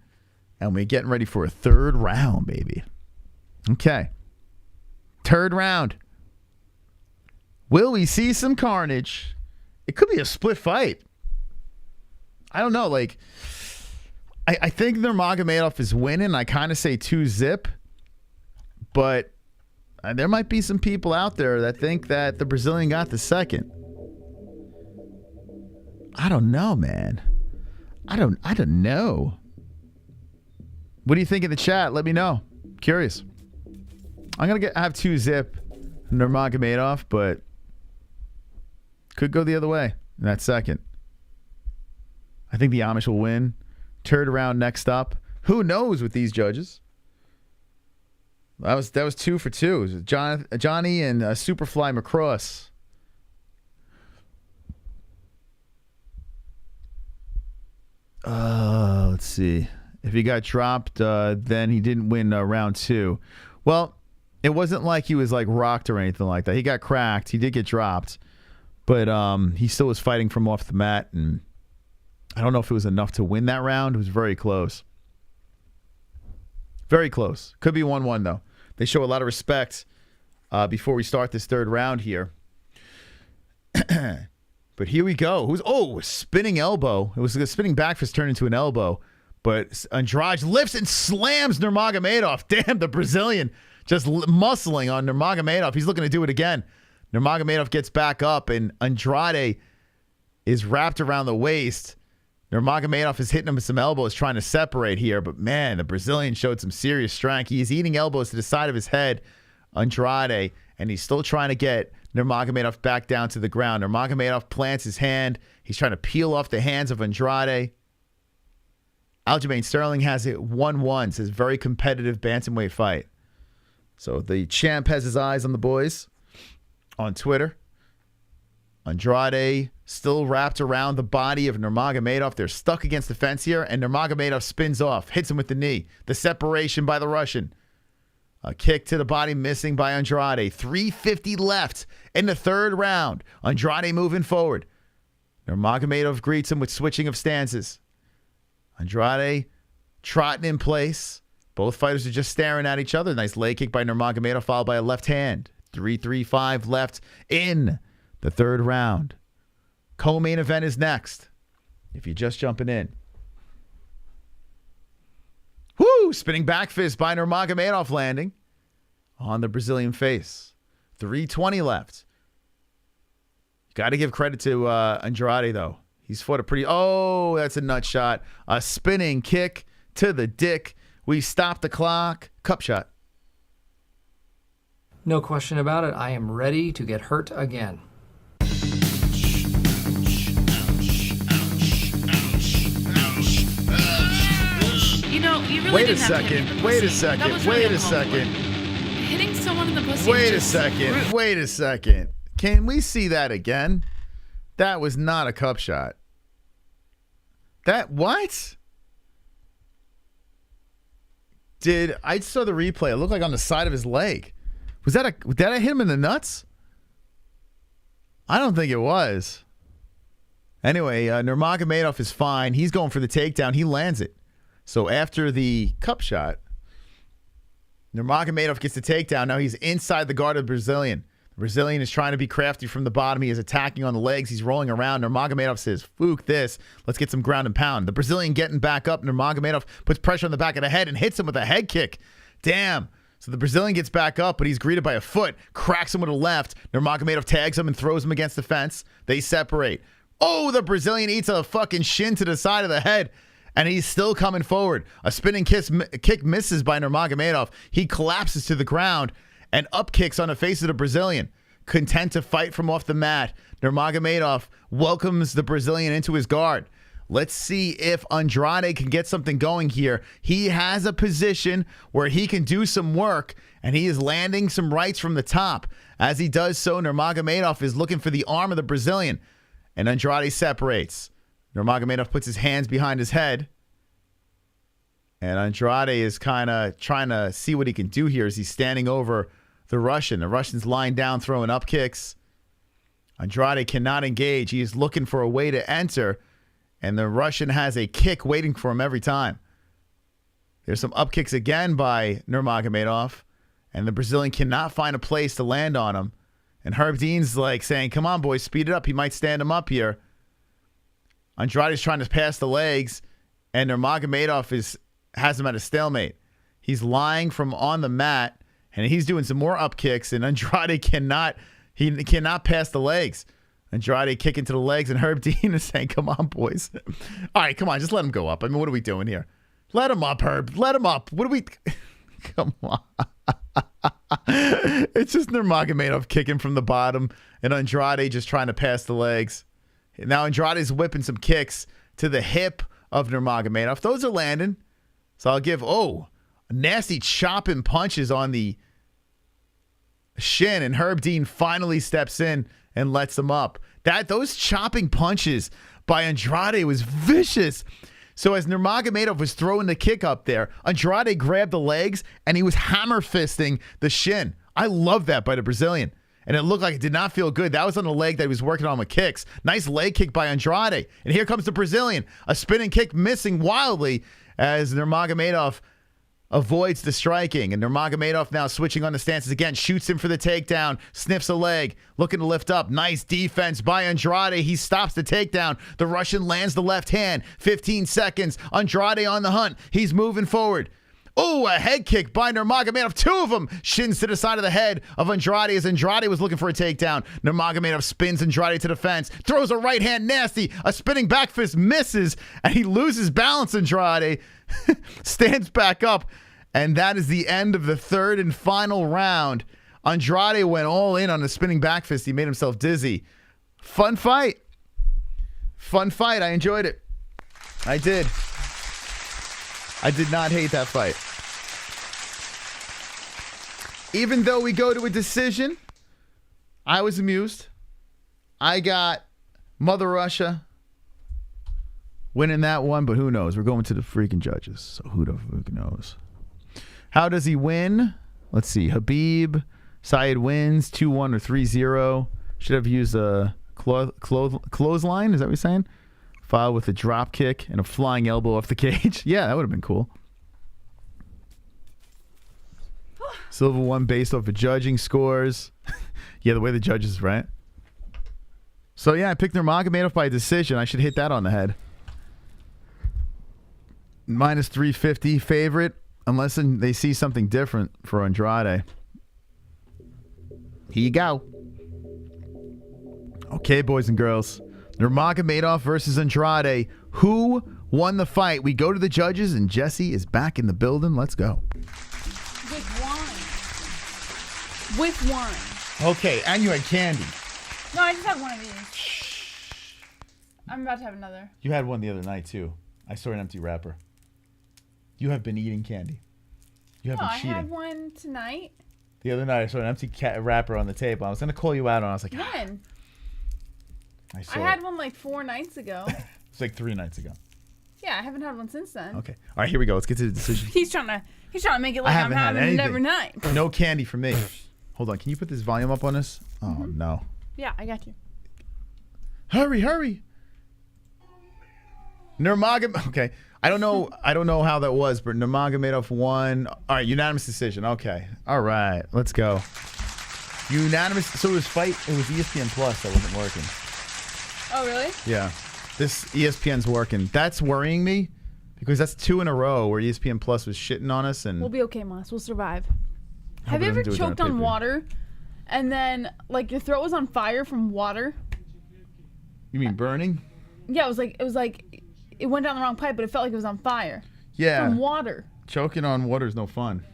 and we're getting ready for a third round, baby. Okay. Third round. Will we see some carnage? It could be a split fight. I don't know. Like, I think Nurmagomedov is winning. I kind of say 2-zip. But there might be some people out there that think that the Brazilian got the second. I don't know, man. I don't know. What do you think in the chat? Let me know. Curious. I'm going to have 2-zip Nurmagomedov, but could go the other way in that second. I think the Amish will win. Third round next up. Who knows with these judges? That was 2 for 2. It was Johnny and Superfly McCross. Let's see. If he got dropped, then he didn't win round 2. Well, it wasn't like he was like rocked or anything like that. He got cracked. He did get dropped, but he still was fighting from off the mat, and I don't know if it was enough to win that round. It was very close. Very close. Could be 1-1 though. They show a lot of respect before we start this third round here. But here we go. Spinning elbow. It was a spinning back fist turned into an elbow. But Andrade lifts and slams Nurmagomedov. Damn, the Brazilian just muscling on Nurmagomedov. He's looking to do it again. Nurmagomedov gets back up, and Andrade is wrapped around the waist. Nurmagomedov is hitting him with some elbows, trying to separate here. But, man, the Brazilian showed some serious strength. He is eating elbows to the side of his head, Andrade, and he's still trying to get Nurmagomedov back down to the ground. Nurmagomedov plants his hand. He's trying to peel off the hands of Andrade. Aljamain Sterling has it 1-1. It's a very competitive bantamweight fight. So the champ has his eyes on the boys on Twitter. Andrade still wrapped around the body of Nurmagomedov. They're stuck against the fence here, and Nurmagomedov spins off, hits him with the knee. The separation by the Russian. A kick to the body missing by Andrade. 3:50 left in the third round. Andrade moving forward. Nurmagomedov greets him with switching of stances. Andrade trotting in place. Both fighters are just staring at each other. Nice leg kick by Nurmagomedov followed by a left hand. 3:35 left in the third round. Co-main event is next. If you're just jumping in. Woo! Spinning back fist by Nurmagomedov landing on the Brazilian face. 3:20 left. Got to give credit to Andrade, though. He's fought a pretty... Oh, that's a nut shot. A spinning kick to the dick. We stopped the clock. Cup shot. No question about it. I am ready to get hurt again. You know, you really Wait a didn't have to hit second. me in the Wait a pussy. That second. was really Wait a uncalled for. second. Hitting someone in the pussy. Wait is a just second. rude. Wait a second. Can we see that again? That was not a cup shot. That what? I saw the replay. It looked like on the side of his leg. Did I hit him in the nuts? I don't think it was. Anyway, Nurmagomedov is fine. He's going for the takedown. He lands it. So after the cup shot, Nurmagomedov gets the takedown. Now he's inside the guard of the Brazilian. The Brazilian is trying to be crafty from the bottom. He is attacking on the legs. He's rolling around. Nurmagomedov says, "Fook this. Let's get some ground and pound." The Brazilian getting back up. Nurmagomedov puts pressure on the back of the head and hits him with a head kick. Damn. So the Brazilian gets back up, but he's greeted by a foot. Cracks him with a left. Nurmagomedov tags him and throws him against the fence. They separate. Oh, the Brazilian eats a fucking shin to the side of the head. And he's still coming forward. A spinning kick misses by Nurmagomedov. He collapses to the ground and up kicks on the face of the Brazilian. Content to fight from off the mat, Nurmagomedov welcomes the Brazilian into his guard. Let's see if Andrade can get something going here. He has a position where he can do some work, and he is landing some rights from the top. As he does so, Nurmagomedov is looking for the arm of the Brazilian, and Andrade separates. Nurmagomedov puts his hands behind his head. And Andrade is kind of trying to see what he can do here as he's standing over the Russian. The Russian's lying down, throwing up kicks. Andrade cannot engage. He is looking for a way to enter. And the Russian has a kick waiting for him every time. There's some up kicks again by Nurmagomedov. And the Brazilian cannot find a place to land on him. And Herb Dean's like saying, come on, boys, speed it up. He might stand him up here. Andrade's trying to pass the legs. And Nurmagomedov has him at a stalemate. He's lying from on the mat. And he's doing some more up kicks. And Andrade cannot pass the legs. Andrade kicking to the legs, and Herb Dean is saying, come on, boys. All right, come on, just let him go up. I mean, what are we doing here? Let him up, Herb. Let him up. What are we... Come on. It's just Nurmagomedov kicking from the bottom, and Andrade just trying to pass the legs. Now Andrade's whipping some kicks to the hip of Nurmagomedov. Those are landing. So I'll give, nasty chopping punches on the shin, and Herb Dean finally steps in and lets them up. Those chopping punches by Andrade was vicious. So as Nurmagomedov was throwing the kick up there, Andrade grabbed the legs and he was hammer fisting the shin. I love that by the Brazilian. And it looked like it did not feel good. That was on the leg that he was working on with kicks. Nice leg kick by Andrade. And here comes the Brazilian. A spinning kick missing wildly as Nurmagomedov avoids the striking. And Nurmagomedov now switching on the stances again. Shoots him for the takedown. Sniffs a leg. Looking to lift up. Nice defense by Andrade. He stops the takedown. The Russian lands the left hand. 15 seconds. Andrade on the hunt. He's moving forward. Oh, a head kick by Nurmagomedov. Two of them. Shins to the side of the head of Andrade as Andrade was looking for a takedown. Nurmagomedov spins Andrade to the fence. Throws a right hand nasty. A spinning back fist misses. And he loses balance. Andrade stands back up. And that is the end of the third and final round. Andrade went all in on the spinning back fist. He made himself dizzy. Fun fight. Fun fight. I enjoyed it. I did. I did not hate that fight. Even though we go to a decision, I was amused. I got Mother Russia winning that one, but who knows? We're going to the freaking judges, so who the fuck knows? How does he win? Let's see. Khabib, Saeed wins 2-1 or 3-0. Should have used a clothesline. Is that what you're saying? Foul with a drop kick and a flying elbow off the cage. Yeah, that would have been cool. Silva won based off of judging scores. Yeah, the way the judges, right? So, yeah, I picked Nurmagomedov by decision. I should hit that on the head. Minus 350 favorite. Unless they see something different for Andrade. Here you go. Okay, boys and girls. Nurmagomedov versus Andrade. Who won the fight? We go to the judges, and Jesse is back in the building. Let's go. With wine. Okay, and you had candy. No, I just had one of these. I'm about to have another. You had one the other night, too. I saw an empty wrapper. You have been eating candy. You have been cheating. I had one tonight. The other night, I saw an empty wrapper on the table. I was going to call you out on it. I was like, when? I had one like 4 nights ago. It's like 3 nights ago. Yeah, I haven't had one since then. Okay. All right, here we go. Let's get to the decision. He's trying to make it like I'm having it every night. No candy for me. Hold on. Can you put this volume up on this? Oh, no. Yeah, I got you. Hurry. Nurmagomedov. Okay. I don't know how that was, but Nurmagomedov won. All right, unanimous decision. Okay. All right. Let's go. Unanimous. So it was ESPN Plus that wasn't working. Oh, really? Yeah. This ESPN's working. That's worrying me because that's 2 in a row where ESPN Plus was shitting on us. And we'll be okay, Moss. We'll survive. Have you ever choked on water and then like your throat was on fire from water? You mean burning? Yeah, it was like it went down the wrong pipe, but it felt like it was on fire. Yeah. From water. Choking on water is no fun.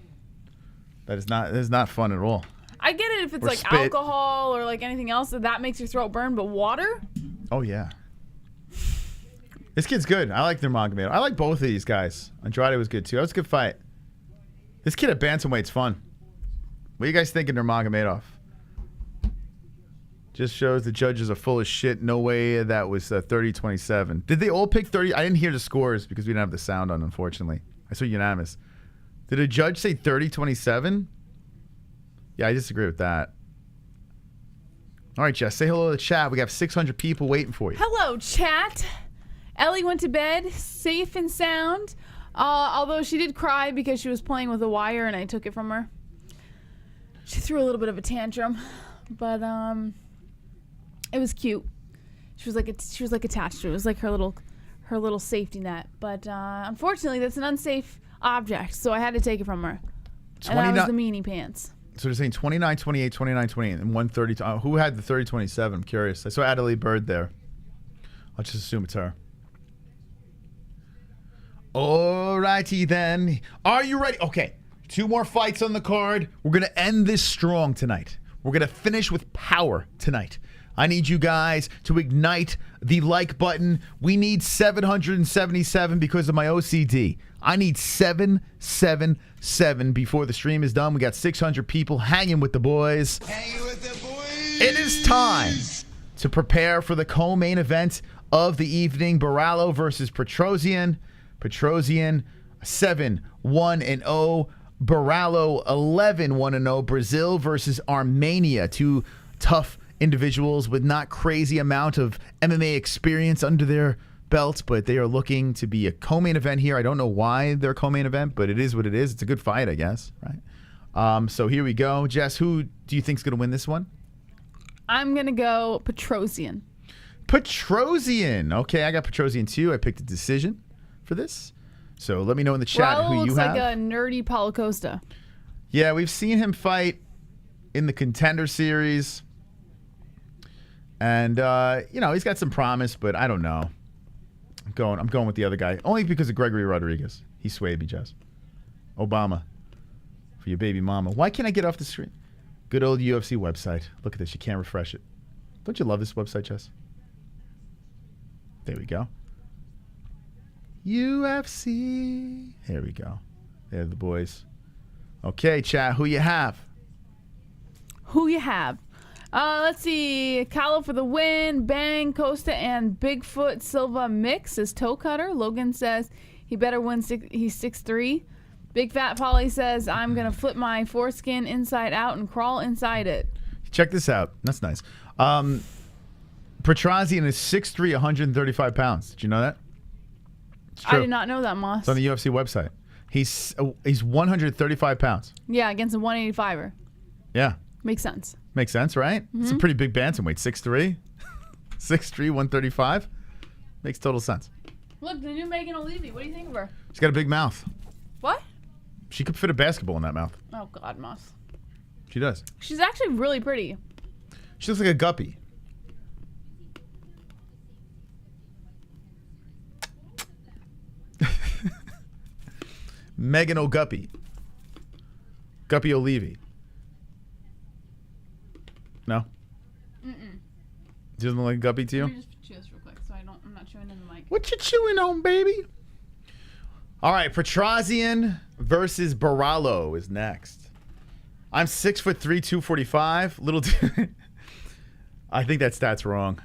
That is not fun at all. I get it if it's like alcohol or like anything else that makes your throat burn, but water? Oh yeah. This kid's good. I like Nurmagomedov. I like both of these guys. Andrade was good too. That was a good fight. This kid at bantamweight's fun. What do you guys think of Nurmagomedov? Just shows the judges are full of shit. No way that was 30-27. Did they all pick 30? I didn't hear the scores because we didn't have the sound on, unfortunately. I saw unanimous. Did a judge say 30-27? Yeah, I disagree with that. All right, Jess, say hello to the chat. We got 600 people waiting for you. Hello, chat. Ellie went to bed safe and sound, although she did cry because she was playing with a wire and I took it from her. She threw a little bit of a tantrum, but it was cute. She was like attached to it. It was like her little safety net. But unfortunately, that's an unsafe object, so I had to take it from her. And that was the meanie pants. So they're saying 29-28, 29-28, and 130. Who had the 30-27? I'm curious. I saw Adelaide Bird there. I'll just assume it's her. Alrighty then. Are you ready? Okay. 2 more fights on the card. We're going to end this strong tonight. We're going to finish with power tonight. I need you guys to ignite the like button. We need 777 because of my OCD. I need 777 before the stream is done. We got 600 people hanging with the boys. Hanging with the boys. It is time to prepare for the co-main event of the evening. Borralho versus Petrosyan. Petrosyan 7-1-0. Borralho 11-1-0. Brazil versus Armenia. 2 tough individuals with not crazy amount of MMA experience under their belt, but they are looking to be a co-main event here. I don't know why they're a co-main event, but it is what it is. It's a good fight, I guess, right? So here we go. Jess, who do you think is going to win this one? I'm going to go Petrosyan. Petrosyan. Okay, I got Petrosyan too. I picked a decision for this. So let me know in the chat Raul who you looks have. like a nerdy Paulo Costa. Yeah, we've seen him fight in the Contender Series. And, he's got some promise, but I don't know. I'm going with the other guy. Only because of Gregory Rodriguez. He swayed me, Jess. Obama. For your baby mama. Why can't I get off the screen? Good old UFC website. Look at this. You can't refresh it. Don't you love this website, Jess? There we go. UFC. There we go. There are the boys. Okay, chat. Who you have? Who you have? Let's see. Callo for the win. Bang, Costa, and Bigfoot Silva mix as toe cutter. Logan says he better win. He's 6'3". Big Fat Polly says I'm going to flip my foreskin inside out and crawl inside it. Check this out. That's nice. Petrosyan is 6'3", 135 pounds. Did you know that? It's true. I did not know that, Moss. It's on the UFC website. He's 135 pounds. Yeah, against a 185er. Yeah. Makes sense. Makes sense, right? Mm-hmm. It's a pretty big bantamweight. 6'3", 6'3", 135. Makes total sense. Look, the new Megan O'Leary. What do you think of her? She's got a big mouth. What? She could fit a basketball in that mouth. Oh, God, Moss. She does. She's actually really pretty. She looks like a guppy. Megan O'Guppy. Guppy O'Leary. No? Mm-mm. Doesn't look like a guppy to you? Let me just chew this real quick so I'm not chewing in the mic. What you chewing on, baby? All right, Petrosyan versus Borralho is next. I'm 6'3", 245. Little. I think that stat's wrong,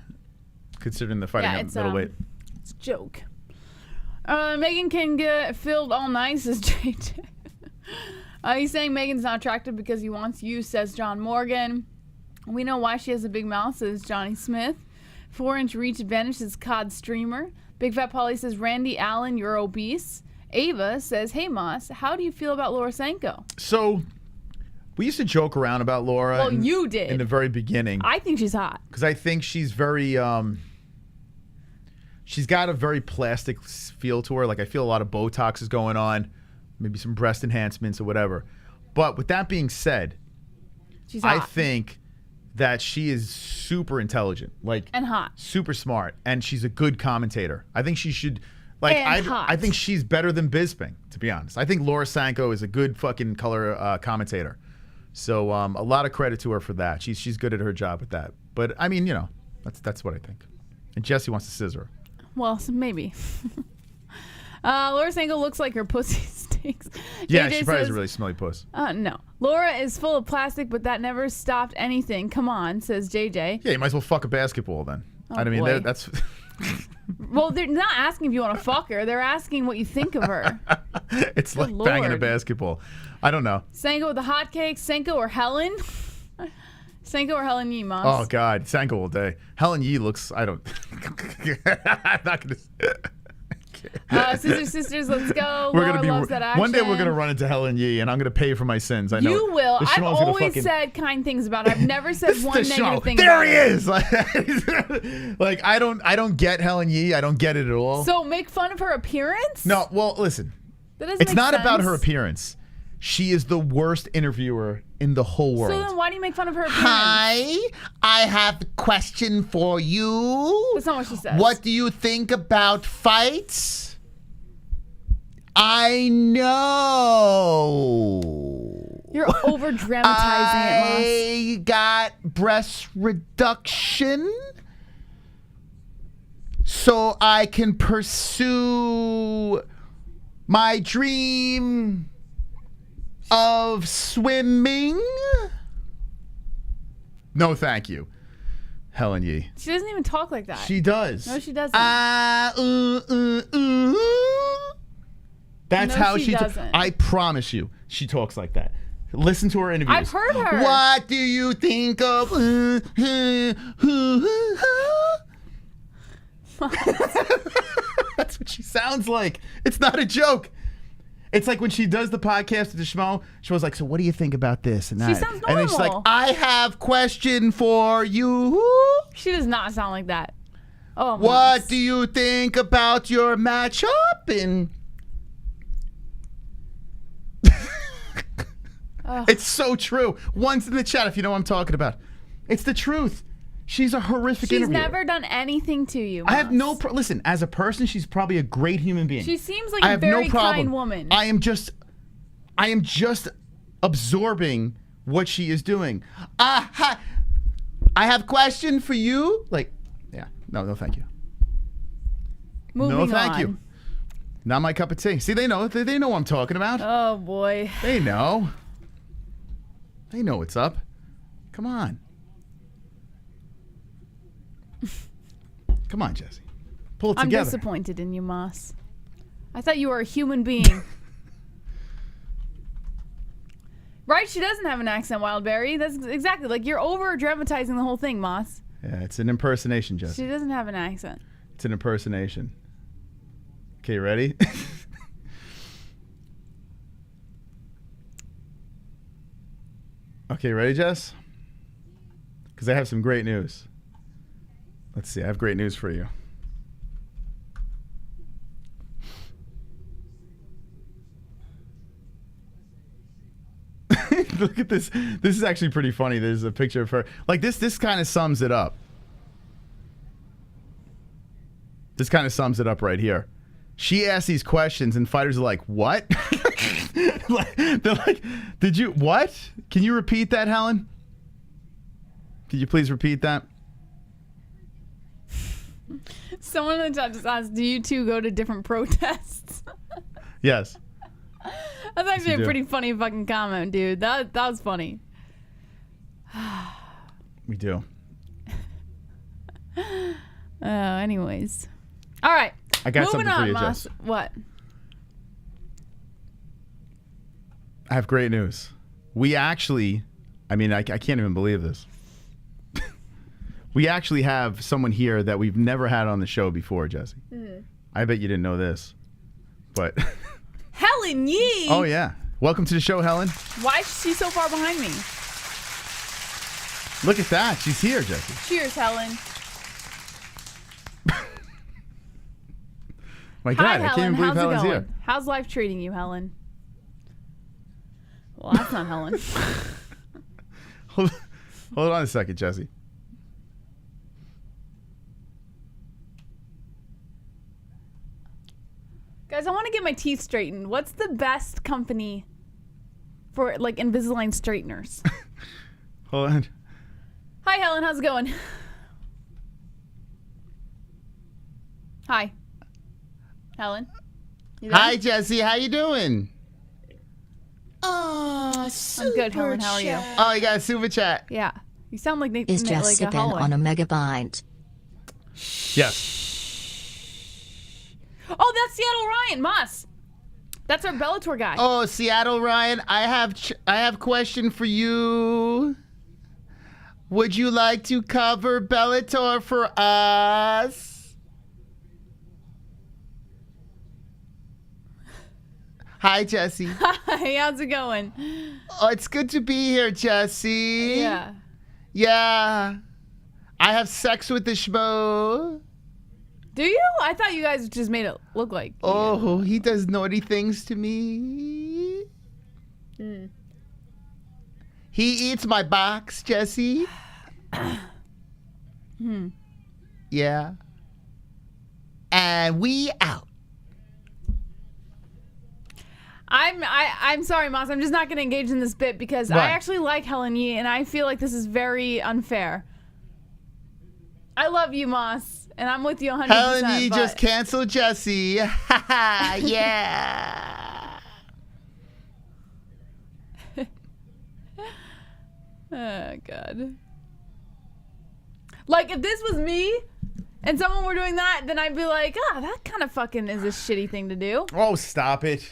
considering the fighting at middleweight. It's a joke. Megan can get filled all nice, says JJ. He's saying Megan's not attractive because he wants you, says John Morgan. We know why she has a big mouth, says Johnny Smith. 4-inch reach advantage, says Cod Streamer. Big Fat Polly says, Randy Allen, you're obese. Ava says, hey, Moss, how do you feel about Laura Sanko? So, we used to joke around about Laura. Well, you did. In the very beginning. I think she's hot. Because I think she's very, she's got a very plastic feel to her. Like, I feel a lot of Botox is going on. Maybe some breast enhancements or whatever. But with that being said, she's hot. I think that she is super intelligent. Like, and hot. Super smart. And she's a good commentator. I think she should... Like, hot. I think she's better than Bisping, to be honest. I think Laura Sanko is a good fucking color commentator. So a lot of credit to her for that. She's good at her job with that. But I mean, that's what I think. And Jesse wants to scissor her. Well, maybe. Laura Sanko looks like her pussy stinks. Yeah, JJ she probably has says, a really smelly puss. No. Laura is full of plastic, but that never stopped anything. Come on, says JJ. Yeah, you might as well fuck a basketball then. Oh, I mean, boy. that's... Well, they're not asking if you want to fuck her. They're asking what you think of her. It's Good like banging a Lord. basketball. I don't know. Sanko with the hotcakes, Sanko or Helen? Sanko or Helen Yee, Moss? Oh, God. Sanko all day. Helen Yee looks... I don't... I'm not going to... Sisters, let's go. We're Laura gonna be, loves that action. one day we're going to run into Helen Yee, and I'm going to pay for my sins. I know. You will. The I've Schmo's gonna always said kind things about it. I've never said one the negative Schmo. thing There about he it. is. Like, I don't get Helen Yee. I don't get it at all. So make fun of her appearance? No, well, listen. That doesn't It's make not sense. about her appearance. She is the worst interviewer in the whole world. So then why do you make fun of her appearance? Hi, I have a question for you. That's not what she says. What do you think about fights? I know. You're over dramatizing it, Moss. I got breast reduction so I can pursue my dream of swimming. No, thank you, Helen Yee. She doesn't even talk like that. She does. No, she doesn't. That's No, how she she doesn't. I promise you, she talks like that. Listen to her interviews. I've heard her. What do you think of? That's what she sounds like. It's not a joke. It's like when she does the podcast with the Schmo, she was like, so what do you think about this and that? She sounds And then she's like, normal. I have question for you. She does not sound like that. Oh, What do you think about your matchup? And it's so true. One's in the chat if you know what I'm talking about. It's the truth. She's a horrific She's interviewer. never done anything to you. I have Moss. no listen, as a person, she's probably a great human being. She seems like I a have very no problem. kind woman. I am just absorbing what she is doing. I have a question for you. Like, yeah, no, thank you. Moving no, thank on. you. Not my cup of tea. See, they know. They know what I'm talking about. Oh boy. They know. They know what's up. Come on. Come on, Jesse. Pull it I'm together. disappointed in you, Moss. I thought you were a human being. Right? She doesn't have an accent, Wildberry. That's exactly. Like, you're over dramatizing the whole thing, Moss. Yeah, it's an impersonation, Jesse. She doesn't have an accent. It's an impersonation. Okay, ready? Okay, ready, Jess? Because I have some great news. Let's see, I have great news for you. Look at this. This is actually pretty funny. There's a picture of her. Like, this kind of sums it up. This kind of sums it up right here. She asks these questions, and fighters are like, what? They're like, did you, what? Can you repeat that, Helen? Could you please repeat that? Someone in the chat just asked, do you two go to different protests? Yes. That's actually you a do. pretty funny fucking comment, dude. That was funny. We do. Anyways. All right. I got Moving something for on, you, Moss. Jess. What? I have great news. We actually, I mean, I can't even believe this. We actually have someone here that we've never had on the show before, Jesse. Mm-hmm. I bet you didn't know this, but Helen Yee. oh yeah, welcome to the show, Helen. Why is she so far behind me? Look at that, she's here, Jesse. Cheers, Helen. My Hi, God, I Helen. can't even believe How's Helen's it going? here. How's life treating you, Helen? Well, that's not Helen. Hold on a second, Jesse. Guys, I want to get my teeth straightened. What's the best company for, like, Invisalign straighteners? Hold on. Hi, Helen. How's it going? Hi. Helen? You there? Hi, Jesse. How you doing? Oh, I'm good, Helen. How are you? Oh, you got a super chat. Yeah. You sound like Is like just a sipping hallway. on a megabyte. Yes. Oh, that's Seattle Ryan Moss. That's our Bellator guy. Oh, Seattle Ryan, I have question for you. Would you like to cover Bellator for us? Hi, Jesse. Hi, how's it going? Oh, it's good to be here, Jesse. Yeah. Yeah. I have sex with the schmo. Do you? I thought you guys just made it look like. Oh, he does naughty things to me. Mm. He eats my box, Jesse. Yeah. And we out. I'm sorry, Moss. I'm just not going to engage in this bit because What? I actually like Helen Yee, and I feel like this is very unfair. I love you, Moss, and I'm with you 100%. Helen Yee but... just canceled Jesse. Yeah. Oh, God. Like, if this was me and someone were doing that, then I'd be like, that kind of fucking is a shitty thing to do. Oh, stop it.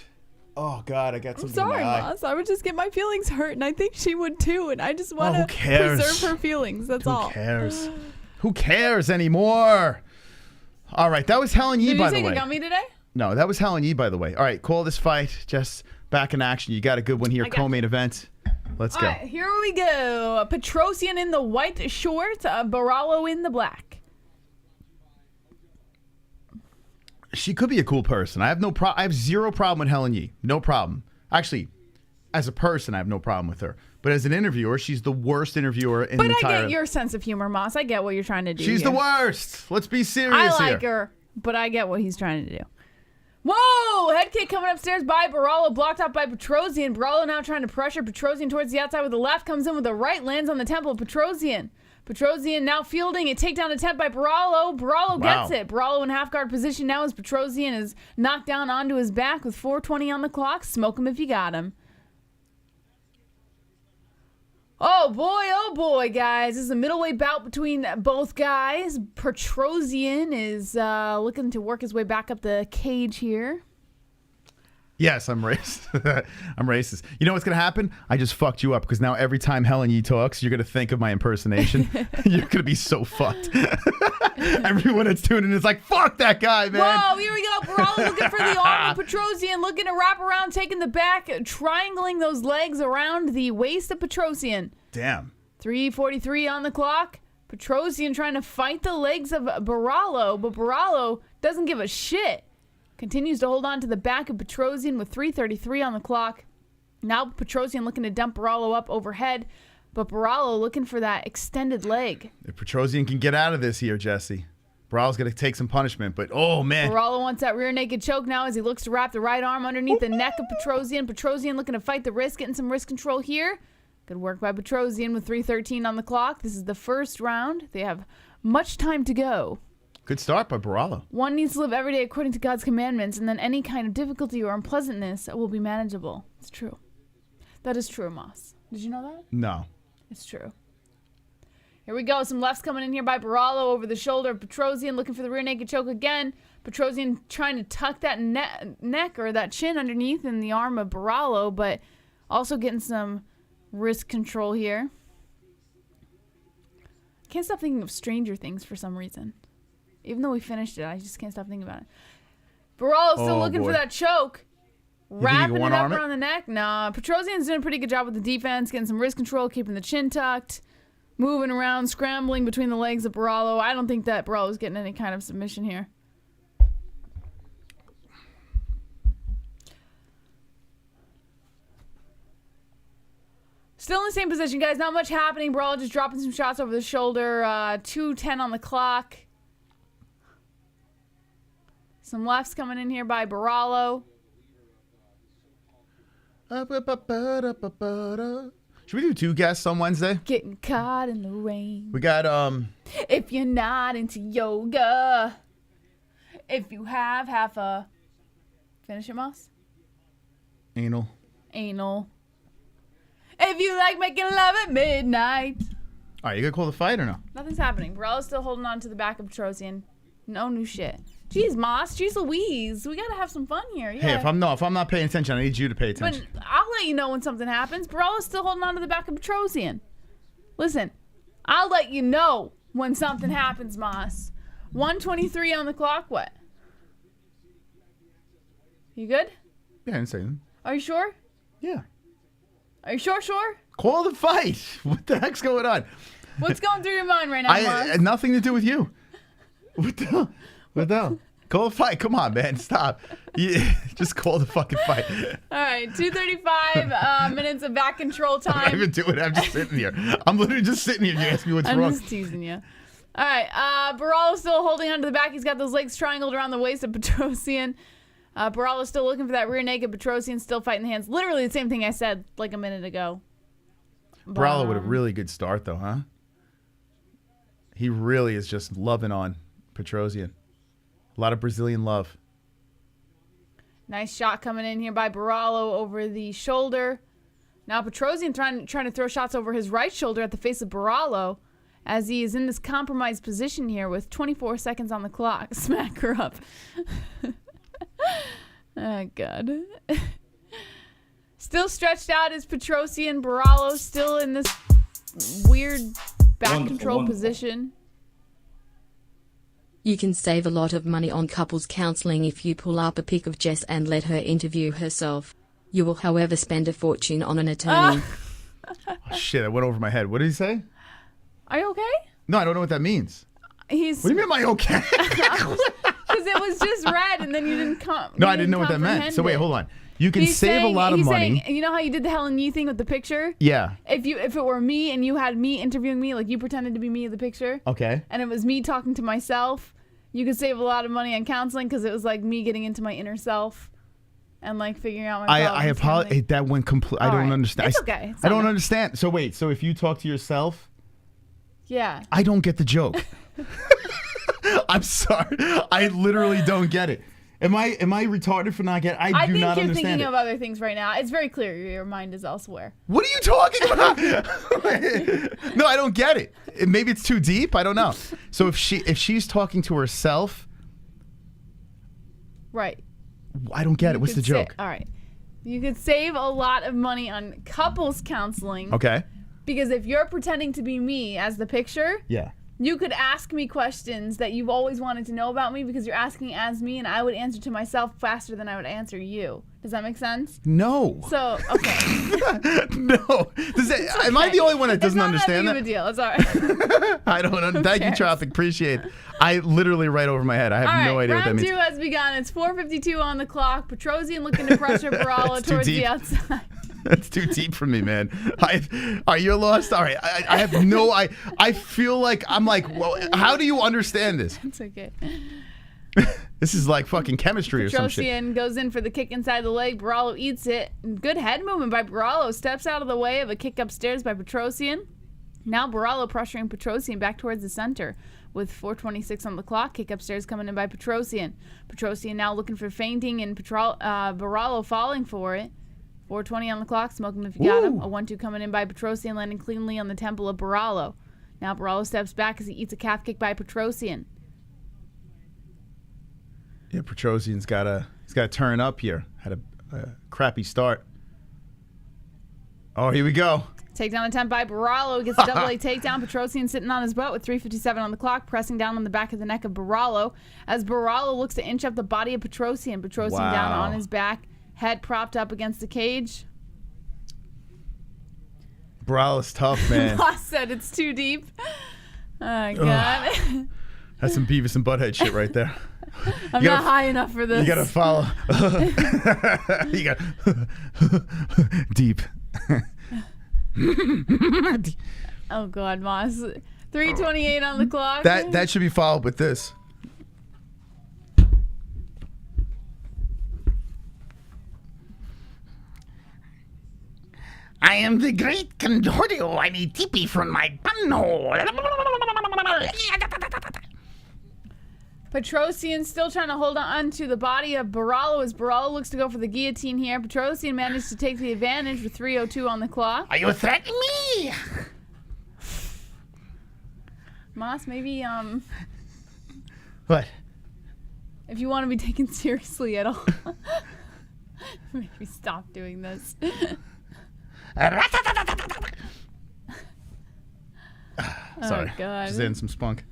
Oh, God, I got I'm something sorry, in my eye. Moss. I would just get my feelings hurt, and I think she would too, and I just want who to cares? preserve her feelings. That's all. Who cares? Who cares anymore? All right, that was Helen Yee, Did by you the take way. a gummy today? No, that was Helen Yee, by the way. All right, call this fight. Just back in action. You got a good one here, I got co-main event. Let's go. All right, here we go. Petrosyan in the white shorts, Borralho in the black. She could be a cool person. I have zero problem with Helen Yee. No problem. Actually, as a person, I have no problem with her. But as an interviewer, she's the worst interviewer in the entire... But I get your sense of humor, Moss. I get what you're trying to do. She's here. the worst. Let's be serious I here. like her, but I get what he's trying to do. Whoa! Head kick coming upstairs by Borralho, blocked off by Petrosyan. Borralho now trying to pressure Petrosyan towards the outside with the left, comes in with the right, lands on the temple of Petrosyan. Petrosyan now fielding a takedown attempt by Borralho. Borralho gets it. Borralho in half guard position now as Petrosyan is knocked down onto his back with 4:20 on the clock. Smoke him if you got him. Oh boy, guys. This is a middleweight bout between both guys. Petrosyan is looking to work his way back up the cage here. Yes, I'm racist. I'm racist. You know what's going to happen? I just fucked you up because now every time Helen Yee talks, you're going to think of my impersonation. You're going to be so fucked. Everyone that's tuning in is like, fuck that guy, man. Whoa, here we go. Borralho looking for the arm of Petrosyan, looking to wrap around, taking the back, triangling those legs around the waist of Petrosyan. Damn. 3:43 on the clock. Petrosyan trying to fight the legs of Borralho, but Borralho doesn't give a shit. Continues to hold on to the back of Petrosyan with 3:33 on the clock. Now Petrosyan looking to dump Borralho up overhead, but Borralho looking for that extended leg. If Petrosyan can get out of this here, Jesse, Borralho's going to take some punishment, but oh, man. Borralho wants that rear naked choke now as he looks to wrap the right arm underneath the neck of Petrosyan. Petrosyan looking to fight the wrist, getting some wrist control here. Good work by Petrosyan with 3:13 on the clock. This is the first round. They have much time to go. Good start by Borralho. One needs to live every day according to God's commandments, and then any kind of difficulty or unpleasantness will be manageable. It's true. That is true, Moss. Did you know that? No. It's true. Here we go. Some lefts coming in here by Borralho over the shoulder of Petrosyan, looking for the rear naked choke again. Petrosyan trying to tuck that neck or that chin underneath in the arm of Borralho, but also getting some wrist control here. Can't stop thinking of Stranger Things for some reason. Even though we finished it, I just can't stop thinking about it. Borralho's still looking for that choke. Wrapping it up around the neck. Nah, Petrosyan's doing a pretty good job with the defense, getting some wrist control, keeping the chin tucked, moving around, scrambling between the legs of Borralho. I don't think that Borralho's getting any kind of submission here. Still in the same position, guys. Not much happening. Borralho just dropping some shots over the shoulder. 2:10 on the clock. Some lefts coming in here by Borralho. Should we do two guests on Wednesday? Getting caught in the rain. We got, If you're not into yoga. If you have half a... Finish it, Moss? Anal. If you like making love at midnight. All right, you gonna call the fight or no? Nothing's happening. Borralho's still holding on to the back of Petrosyan. No new shit. Jeez, Moss. Jeez Louise. We gotta have some fun here. Yeah. Hey, if I'm not paying attention, I need you to pay But attention. I'll let you know when something happens. Borralho's still holding on to the back of Petrosyan. Listen, I'll let you know when something happens, Moss. 1:23 on the clock. What? You good? Yeah, I didn't say anything. Are you sure? Yeah. Are you sure? Call the fight. What the heck's going on? What's going through your mind right now, Moss? Nothing to do with you. What the hell? What the hell? Call the fight. Come on, man. Stop. Just call the fucking fight. All right, 2:35 minutes of back control time. I'm not even doing it. I'm just sitting here. I'm literally just sitting here. You ask me what's wrong. I'm just teasing you. All right, Borrallo's still holding onto the back. He's got those legs triangled around the waist of Petrosyan. Borrallo's still looking for that rear naked. Petrosyan still fighting the hands. Literally the same thing I said like a minute ago. Borrallo with a really good start, though, huh? He really is just loving on Petrosyan. A lot of Brazilian love. Nice shot coming in here by Borrallo over the shoulder. Now Petrosyan trying to throw shots over his right shoulder at the face of Borrallo as he is in this compromised position here with 24 seconds on the clock. Smack her up. Oh, God. Still stretched out is Petrosyan. Borrallo still in this weird back control position. You can save a lot of money on couples counseling if you pull up a pic of Jess and let her interview herself. You will, however, spend a fortune on an attorney. Oh, shit, that went over my head. What did he say? Are you okay? No, I don't know what that means. What do you mean, am I okay? Because it was just red and then you didn't come. No, I didn't know what that meant. So wait, hold on. You can save a lot of money. Saying, you know how you did the Helen Yee thing with the picture? Yeah. If it were me and you had me interviewing me, like you pretended to be me in the picture. Okay. And it was me talking to myself, you could save a lot of money on counseling because it was like me getting into my inner self and like figuring out my problems. I apologize. That went complete. I don't understand. It's okay. I don't understand. So wait. So if you talk to yourself, yeah. I don't get the joke. I'm sorry. I literally don't get it. Am I retarded for not getting? I do not understand. I think you're thinking of other things right now. It's very clear your mind is elsewhere. What are you talking about? No, I don't get it. Maybe it's too deep. I don't know. So if she's talking to herself, right? I don't get it. What's the joke? All right, you could save a lot of money on couples counseling. Okay. Because if you're pretending to be me as the picture, yeah, you could ask me questions that you've always wanted to know about me because you're asking as me, and I would answer to myself faster than I would answer you. Does that make sense? No. So, okay. No. Am I the only one that doesn't understand that? It's not that big of a deal. It's all right. I don't know. Thank you, Traffic. Appreciate it. I literally right over my head. I have no idea what that means. Round 2 has begun. It's 4:52 on the clock. Petrosyan looking to pressure Borrallo towards the outside. That's too deep for me, man. Are you lost? All right. I have no. I feel like I'm like. Well, how do you understand this? It's okay. This is like fucking chemistry or some shit. Petrosyan goes in for the kick inside the leg. Borrallo eats it. Good head movement by Borrallo. Steps out of the way of a kick upstairs by Petrosyan. Now Borrallo pressuring Petrosyan back towards the center. With 4:26 on the clock, kick upstairs coming in by Petrosyan. Petrosyan now looking for feinting and Borrallo falling for it. 4:20 on the clock, smoke him if you got him. A 1-2 coming in by Petrosyan, landing cleanly on the temple of Borrallo. Now Borrallo steps back as he eats a calf kick by Petrosyan. Yeah, Petrosyan's got to turn up here. Had a crappy start. Oh, here we go. Takedown attempt by Borrallo. Gets a double A takedown. Petrosyan sitting on his butt with 3:57 on the clock, pressing down on the back of the neck of Borrallo. As Borrallo looks to inch up the body of Petrosyan. Petrosyan down on his back, head propped up against the cage. Borrallo's tough, man. Boss said it's too deep. Oh, God. That's some Beavis and Butthead shit right there. I'm not high enough for this. You got to follow. You got deep. Oh, God, Moss. 3:28 on the clock. That should be followed with this. I am the great Condorio. I need tippy from my bunhole. Petrosyan still trying to hold on to the body of Borrallo as Borrallo looks to go for the guillotine here. Petrosyan managed to take the advantage with 3:02 on the clock. Are you threatening me? Moss, maybe, What? if you want to be taken seriously at all, maybe stop doing this. Sorry. Oh, God. Just adding some spunk.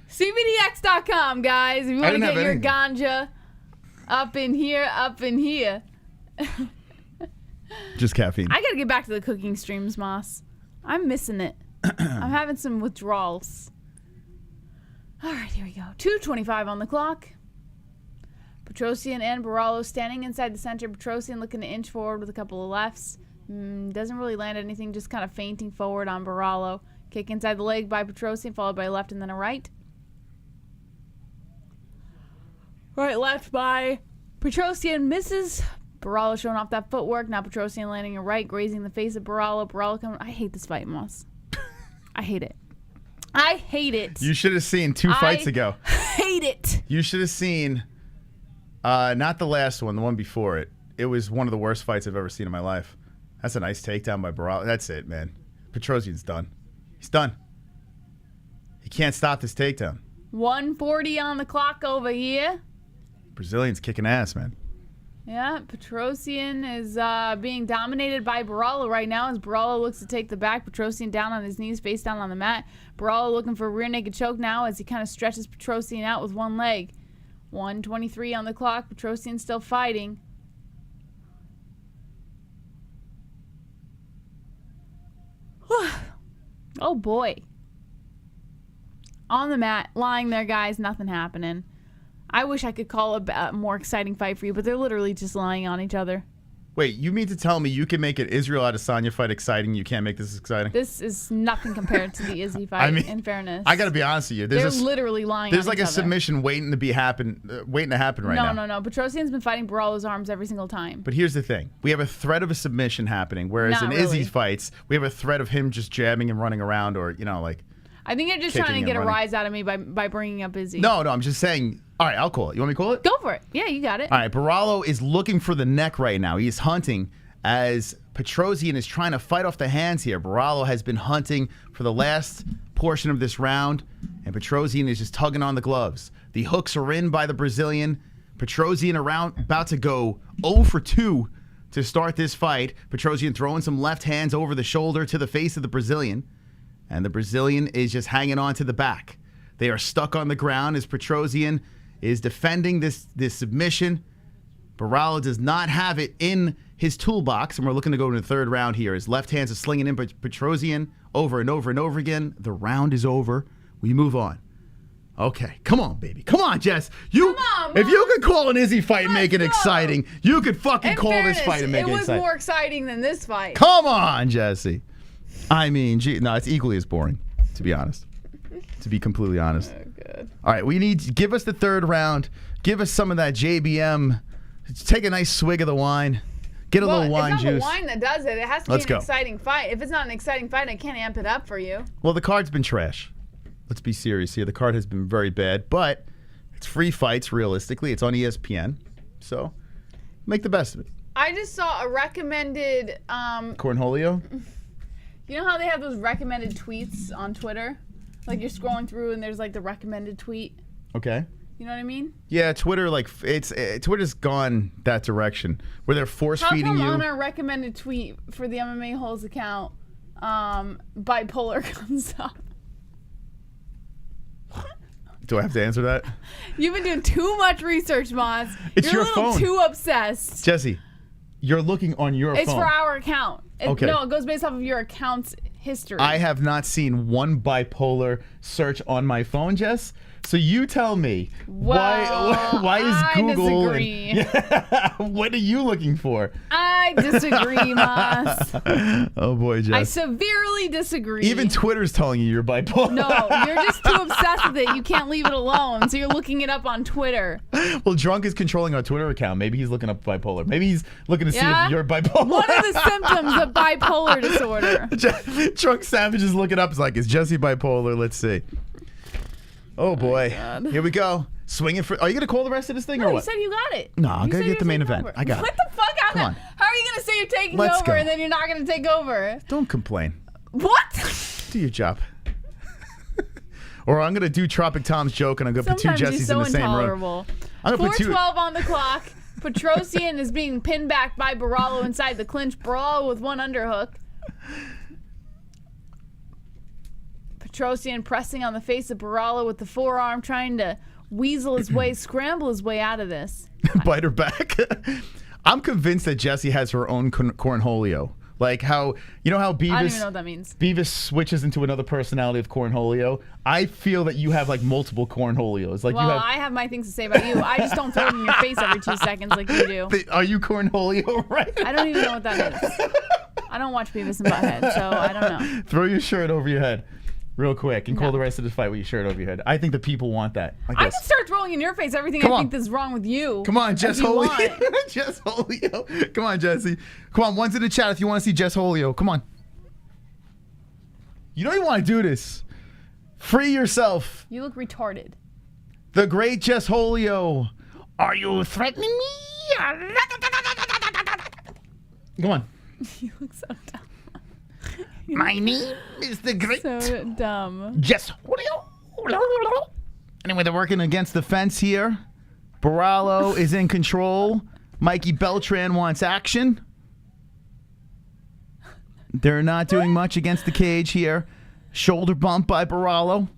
CBDX.com, guys. If you want to get your ganja up in here. Just caffeine. I got to get back to the cooking streams, Moss. I'm missing it. I'm having some withdrawals. All right, here we go. 2:25 on the clock. Petrosyan and Borralho standing inside the center. Petrosyan looking to inch forward with a couple of lefts. Doesn't really land anything, just kind of feinting forward on Borralho. Kick inside the leg by Petrosyan, followed by a left and then a right. Right, left by Petrosyan, misses. Borralho showing off that footwork. Now Petrosyan landing a right, grazing the face of Borralho. Borralho coming. I hate this fight, Moss. I hate it. I hate it. You should have seen 2 fights ago. Hate it. You should have seen, not the last one, the one before it. It was one of the worst fights I've ever seen in my life. That's a nice takedown by Borralho. That's it, man. Petrosyan's done. He's done. He can't stop this takedown. 1:40 on the clock over here. Brazilian's kicking ass, man. Yeah, Petrosyan is being dominated by Borralho right now as Borralho looks to take the back. Petrosyan down on his knees, face down on the mat. Borralho looking for a rear naked choke now as he kind of stretches Petrosyan out with one leg. 1:23 on the clock. Petrosyan still fighting. Oh, boy. On the mat, lying there, guys. Nothing happening. I wish I could call a more exciting fight for you, but they're literally just lying on each other. Wait, you mean to tell me you can make an Israel Adesanya fight exciting? You can't make this exciting? This is nothing compared to the IZZY fight, in fairness. I got to be honest with you. They're literally lying on There's each like a other. submission waiting to happen right now. No. Petrosyan's been fighting Borralho's arms every single time. But here's the thing. We have a threat of a submission happening, whereas Not in really. Izzy's fights, we have a threat of him just jabbing and running around or, like... I think you're just kicking trying to and get a running. rise out of me by bringing up IZZY. No, I'm just saying... All right, I'll call it. You want me to call it? Go for it. Yeah, you got it. All right, Borralho is looking for the neck right now. He's hunting as Petrosyan is trying to fight off the hands here. Borralho has been hunting for the last portion of this round, and Petrosyan is just tugging on the gloves. The hooks are in by the Brazilian. Petrosyan about to go 0 for 2 to start this fight. Petrosyan throwing some left hands over the shoulder to the face of the Brazilian, and the Brazilian is just hanging on to the back. They are stuck on the ground as Petrosyan is defending this submission. Borralho does not have it in his toolbox, and we're looking to go into the third round here. His left hands are slinging in Petrosyan over and over and over again. The round is over. We move on. Okay, come on, baby. Come on, Jess. If you could call an Izzy fight and make it exciting, you could fucking call this fight and make it exciting. It was more exciting than this fight. Come on, Jesse. I mean, no, it's equally as boring, to be honest. To be completely honest. Oh, good. All right, give us the third round. Give us some of that JBM. Take a nice swig of the wine. Get a little wine juice. It's not juice. the wine that does it. It has to be an exciting fight. If it's not an exciting fight, I can't amp it up for you. Well, the card's been trash. Let's be serious here. The card has been very bad, but it's free fights, realistically. It's on ESPN. So make the best of it. I just saw a recommended... Cornholio? You know how they have those recommended tweets on Twitter? Like you're scrolling through and there's like the recommended tweet. Okay. You know what I mean? Yeah, Twitter, Twitter's gone that direction where they're force feeding you. How come on our recommended tweet for the MMA-Holes account, bipolar comes up? Do I have to answer that? You've been doing too much research, Moss. It's You're your a little phone. too obsessed. Jesse, you're looking on your phone. It's for our account. Okay. No, it goes based off of your account's history. I have not seen one bipolar search on my phone, Jess. So you tell me, why is Google... disagree. What are you looking for? I disagree, Moss. Oh, boy, Jess. I severely disagree. Even Twitter's telling you you're bipolar. No, you're just too obsessed with it. You can't leave it alone, so you're looking it up on Twitter. Well, Drunk is controlling our Twitter account. Maybe he's looking up bipolar. Maybe he's looking to see if you're bipolar. One of the symptoms of bipolar disorder. Drunk Savage is looking up. It's like, is Jesse bipolar? Let's see. Oh, boy. Here we go. Swinging for... Are you going to call the rest of this thing or what? You said you got it. No, I'm going to get the main event. Over. I got it. What the fuck? Come on. How are you going to say you're taking Let's over go. and then you're not going to take over? Don't complain. What? Do your job. Or I'm going to do Tropic Tom's joke and I'm going to put two Jessies in the same room. I'm going to put 4:12 on the clock. Petrosyan is being pinned back by Borralho inside the clinch. Borralho with one underhook. Petrosyan pressing on the face of Borralho with the forearm, trying to weasel his way, scramble his way out of this. Bite her back. I'm convinced that Jessie has her own cornholio. Like how, you know how Beavis... I don't even know what that means. Beavis switches into another personality of cornholio. I feel that you have like multiple cornholios. Like well, you have... I have my things to say about you. I just don't throw it in your face every 2 seconds like you do. Are you cornholio, right? I don't even know what that is. I don't watch Beavis and Butthead, so I don't know. Throw your shirt over your head real quick and call the rest of this fight with your shirt over your head. I think the people want that. I can start throwing in your face everything I think is wrong with you. Come on, Jess Holio. Jess Holio. Come on, Jesse. Come on, one's in the chat if you want to see Jess Holio. Come on. You don't even want to do this. Free yourself. You look retarded. The great Jess Holio. Are you threatening me? Come on. You look so dumb. My name is the great... So dumb. Jess Holio. Anyway, they're working against the fence here. Borralho is in control. Mikey Beltran wants action. They're not doing much against the cage here. Shoulder bump by Borralho.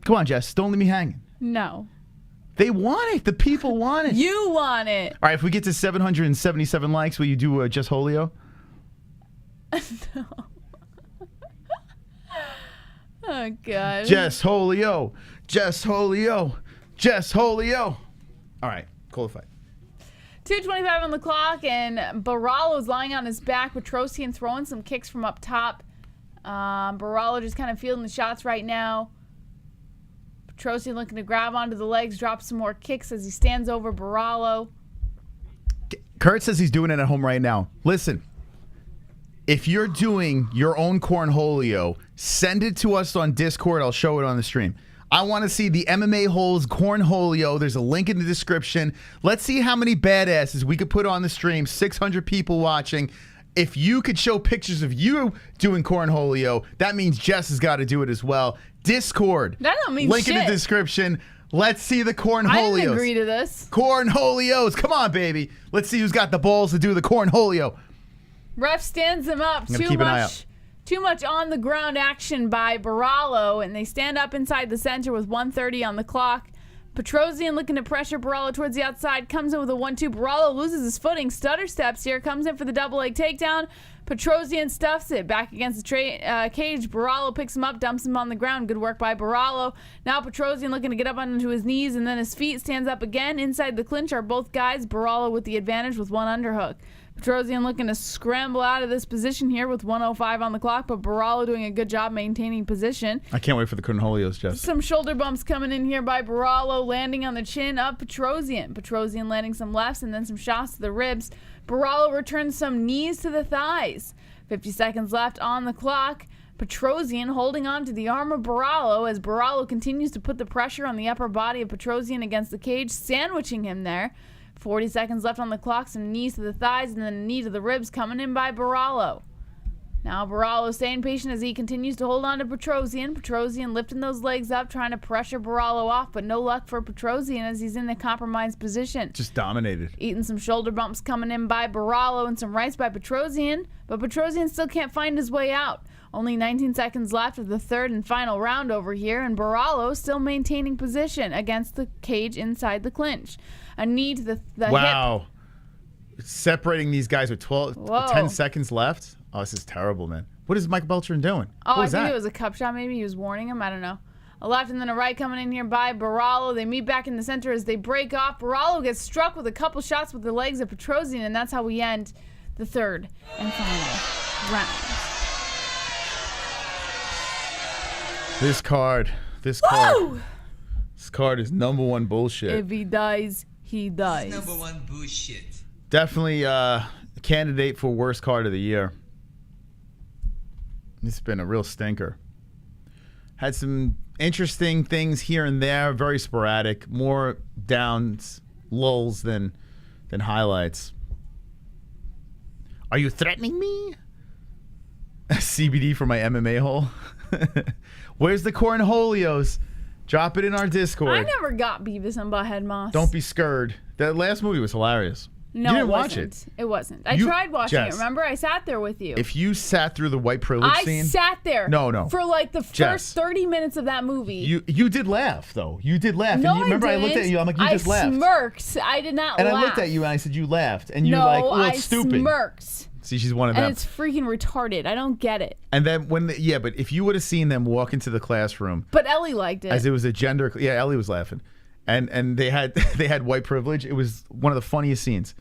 Come on, Jess. Don't leave me hanging. No. They want it. The people want it. You want it. All right, if we get to 777 likes, will you do Jess Holio? No. Oh, God. Jess Holio. Jess Holio. Jess Holio. All right, call the fight. 2:25 on the clock, and Borralho's lying on his back. Petrosyan throwing some kicks from up top. Borralho just kind of fielding the shots right now. Petrosyan looking to grab onto the legs, drop some more kicks as he stands over Borralho. Kurt says he's doing it at home right now. Listen, if you're doing your own cornholio, send it to us on Discord. I'll show it on the stream. I want to see the MMA-Holes cornholio. There's a link in the description. Let's see how many badasses we could put on the stream. 600 people watching. If you could show pictures of you doing cornholio, that means Jess has got to do it as well. Discord. That don't mean link shit. in the description. Let's see the cornholios. I didn't agree to this. Cornholios. Come on, baby. Let's see who's got the balls to do the cornholio. Ref stands them up. I'm gonna keep an eye out. Too much on the ground action by Borralho, and they stand up inside the center with 1:30 on the clock. Petrosyan looking to pressure Borralho towards the outside, comes in with a 1-2. Borralho loses his footing, stutter steps here, comes in for the double leg takedown. Petrosyan stuffs it back against the cage. Borralho picks him up, dumps him on the ground. Good work by Borralho. Now Petrosyan looking to get up onto his knees and then his feet, stands up again. Inside the clinch are both guys. Borralho with the advantage with one underhook. Petrosyan looking to scramble out of this position here with 1:05 on the clock, but Borralho doing a good job maintaining position. I can't wait for the cornholios, Jess. Some shoulder bumps coming in here by Borralho, landing on the chin of Petrosyan. Petrosyan landing some lefts and then some shots to the ribs. Borralho returns some knees to the thighs. 50 seconds left on the clock. Petrosyan holding on to the arm of Borralho as Borralho continues to put the pressure on the upper body of Petrosyan against the cage, sandwiching him there. 40 seconds left on the clock, some knees to the thighs and then a knee to the ribs coming in by Borralho. Now Borralho staying patient as he continues to hold on to Petrosyan. Petrosyan lifting those legs up, trying to pressure Borralho off, but no luck for Petrosyan as he's in the compromised position. Just dominated. Eating some shoulder bumps coming in by Borralho and some rights by Petrosyan, but Petrosyan still can't find his way out. Only 19 seconds left of the third and final round over here, and Borralho still maintaining position against the cage inside the clinch. A knee to the wow. Hip. Separating these guys with 10 10 seconds left. Oh, this is terrible, man. What is Mike Beltran doing? Oh, I think it was a cup shot maybe. He was warning him. I don't know. A left and then a right coming in here by Borralho. They meet back in the center as they break off. Borralho gets struck with a couple shots with the legs of Petrosyan, and that's how we end the third and final round. This card is #1 bullshit. If he dies, he dies. #1 bullshit. Definitely a candidate for worst card of the year. It's been a real stinker. Had some interesting things here and there, very sporadic, more downs, lulls than highlights. Are you threatening me? CBD for my MMA hole. Where's the cornholios? Drop it in our Discord. I never got Beavis and Butthead Moss. Don't be scared. That last movie was hilarious. No, you didn't it watch wasn't. it. It wasn't. I You- tried watching Jess, it. Remember, I sat there with you. If you sat through the white privilege I scene, sat there. No. For like the Jess. first 30 minutes of that movie. You did laugh though. You did laugh. No, and you, remember, I looked at didn't. you. I'm like, you just laughed. I smirked. I did not And laugh. I looked at you and I said, you laughed. And you no, were like, well, I it's stupid. smirked. See, she's one of And them. it's freaking retarded. I don't get it. And then but if you would have seen them walk into the classroom, But Ellie liked it. as it was a gender, Ellie was laughing, and they had white privilege. It was one of the funniest scenes.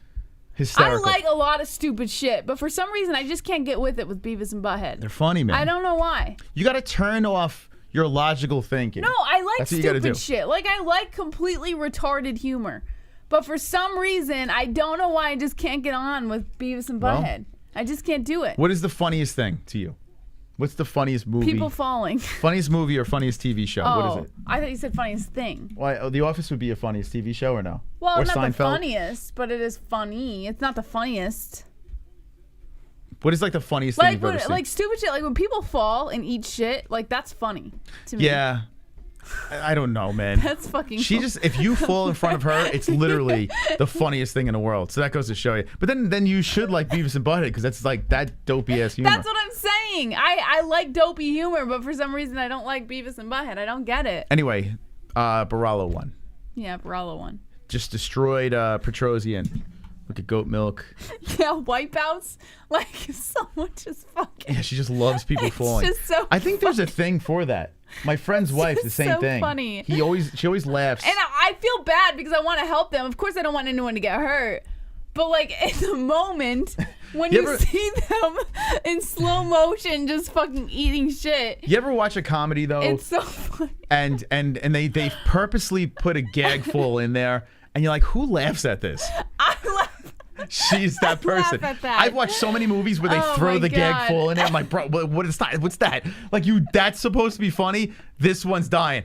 Hysterical. I like a lot of stupid shit, but for some reason I just can't get with it with Beavis and Butthead. They're funny, man. I don't know why. You got to turn off your logical thinking. No, I like That's what you gotta do. stupid shit. Like I like completely retarded humor. But for some reason, I don't know why I just can't get on with Beavis and Well, Butthead. I just can't do it. What is the funniest thing to you? What's the funniest movie? People falling. Funniest movie or funniest TV show? Oh, What is it? I thought you said funniest thing. Why? The Office would be a funniest TV show or no? Well, or not Seinfeld? the funniest, but it is funny. It's not the funniest. What is like the funniest thing Like you've ever when, seen? like stupid shit. Like when people fall and eat shit. Like that's funny to me. Yeah. I don't know, man. That's fucking. She cool. just, if you fall in front of her, it's literally the funniest thing in the world. So that goes to show you. But then you should like Beavis and Butthead because that's like that dopey ass humor. That's what I'm saying. I like dopey humor, but for some reason I don't like Beavis and Butthead. I don't get it. Anyway, Borralho won. Yeah, Borralho won. Just destroyed Petrosyan. Look at goat milk. Yeah, wipeouts. Like someone just fucking. Yeah, she just loves people falling. just so I think there's a thing for that. My friend's wife, the same so thing. funny. She always laughs. And I feel bad because I want to help them. Of course, I don't want anyone to get hurt. But like in the moment when you see them in slow motion just fucking eating shit. You ever watch a comedy though? It's so funny. And they purposely put a gag full in there, and you're like, who laughs at this? I laugh. She's that person. at that. I've watched so many movies where they Oh throw my the God. gag full in there. I'm like, bro, what is that? What's that? Like that's supposed to be funny. This one's dying.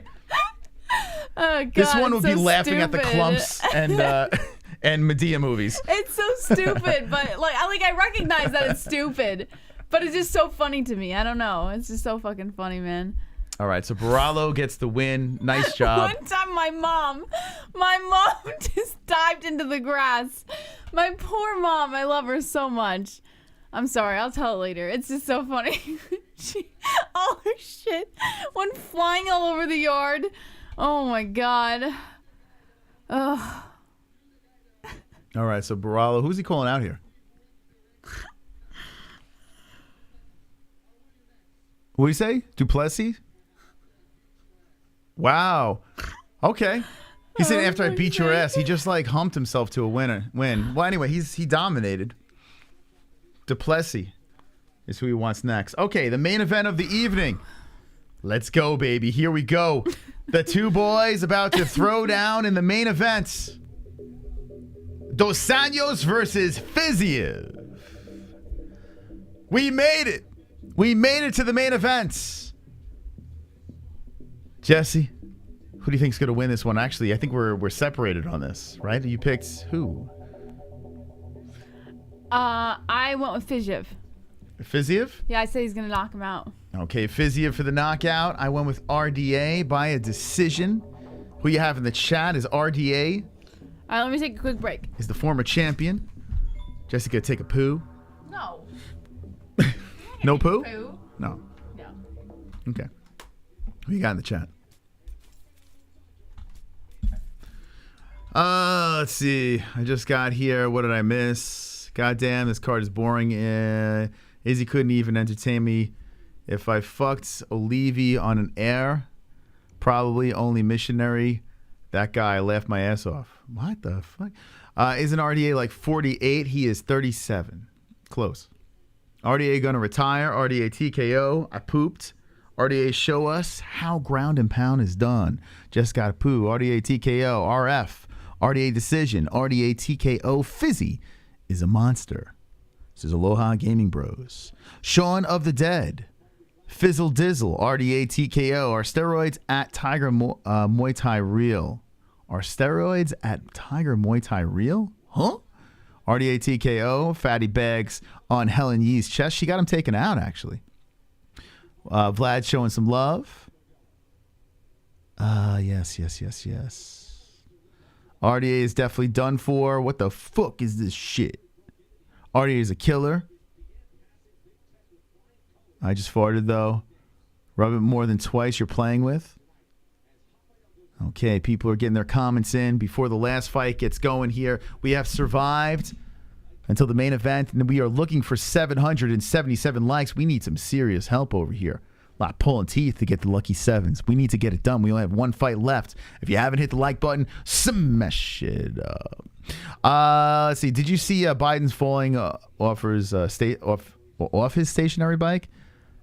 Oh God, This one would it's be so laughing at the stupid. clumps and Medea movies. It's so stupid, but I recognize that it's stupid, but it's just so funny to me. I don't know. It's just so fucking funny, man. All right, so Borralho gets the win. Nice job. One time my mom just dived into the grass. My poor mom. I love her so much. I'm sorry. I'll tell it later. It's just so funny. All her shit went flying all over the yard. Oh my God. Ugh. All right, so Borralho, who's he calling out here? What do you say? Duplessis? Wow. Okay. He said after I beat your ass, he just like humped himself to a win. Well, anyway, he dominated. Duplessis is who he wants next. Okay, the main event of the evening. Let's go, baby. Here we go. The two boys about to throw down in the main event. Dos Anjos versus FIZIEV. We made it. We made it to the main event. Jesse, who do you think's going to win this one? Actually, I think we're separated on this, right? You picked who? I went with FIZIEV. FIZIEV? Yeah, I said he's gonna knock him out. Okay, FIZIEV for the knockout. I went with RDA by a decision. Who you have in the chat is RDA. All right, let me take a quick break. Is the former champion. Jessica, take a poo. No. No poo? Poo? No. No. Okay. Who you got in the chat? Let's see. I just got here. What did I miss? Goddamn, this card is boring. Izzy couldn't even entertain me. If I fucked Olivi on an air, probably only missionary. That guy laughed my ass off. What the fuck? Isn't RDA like 48? He is 37. Close. RDA gonna retire. RDA TKO. I pooped. RDA show us how ground and pound is done. Just got a poo. RDA TKO. RF. RDA decision. RDA TKO. Fizzy is a monster. This is Aloha Gaming Bros. Shaun of the Dead. Fizzle Dizzle. RDA TKO. Are steroids at Tiger Muay Thai real? Are steroids at Tiger Muay Thai real? Huh? RDA TKO. Fatty Bags on Helen Yee's chest. She got him taken out, actually. Vlad showing some love. Yes. RDA is definitely done for. What the fuck is this shit? RDA is a killer. I just farted, though. Rub it more than twice you're playing with. Okay, people are getting their comments in before the last fight gets going here. We have survived until the main event, and we are looking for 777 likes. We need some serious help over here. A lot pulling teeth to get the lucky sevens. We need to get it done. We only have one fight left. If you haven't hit the like button, smash it up. Let's see. Did you see Biden's falling off his stationary bike?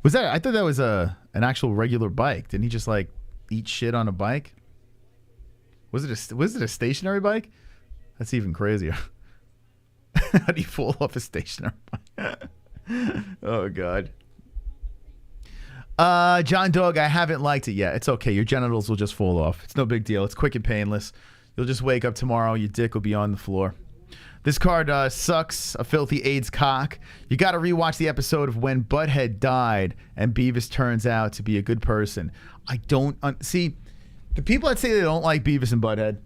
Was that? I thought that was an actual regular bike. Didn't he just like eat shit on a bike? Was it a stationary bike? That's even crazier. How do you fall off a stationary bike? Oh God. John Dog, I haven't liked it yet. It's okay. Your genitals will just fall off. It's no big deal. It's quick and painless. You'll just wake up tomorrow. Your dick will be on the floor. This card sucks. A filthy AIDS cock. You got to rewatch the episode of when Butthead died and Beavis turns out to be a good person. I don't see the people that say they don't like Beavis and Butthead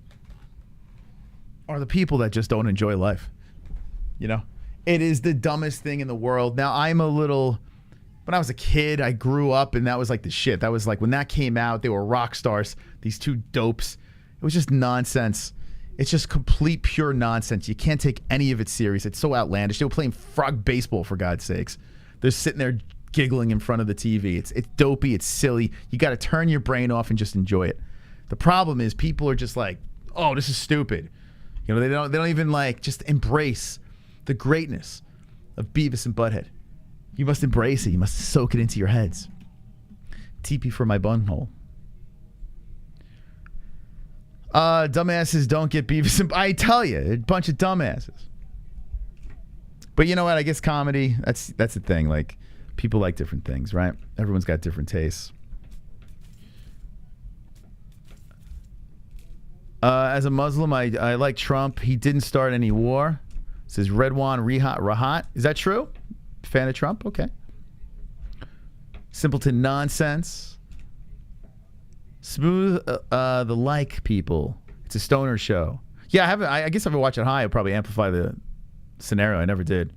are the people that just don't enjoy life. You know, it is the dumbest thing in the world. Now when I was a kid, I grew up and that was like the shit. That was like when that came out, they were rock stars. These two dopes. It was just nonsense. It's just complete pure nonsense. You can't take any of it serious. It's so outlandish. They were playing frog baseball, for God's sakes. They're sitting there giggling in front of the TV. It's dopey. It's silly. You got to turn your brain off and just enjoy it. The problem is people are just like, oh, this is stupid. You know, they don't even like just embrace the greatness of Beavis and Butthead. You must embrace it. You must soak it into your heads. TP for my bunhole. Dumbasses don't get Beavis and... I tell you, a bunch of dumbasses. But you know what? I guess comedy, that's the thing. Like, people like different things, right? Everyone's got different tastes. As a Muslim, I like Trump. He didn't start any war. It says Redwan Rahat. Is that true? Fan of Trump? Okay. Simpleton nonsense. Smooth the like people. It's a stoner show. Yeah, I guess if I watch it high, I'll probably amplify the scenario. I never did.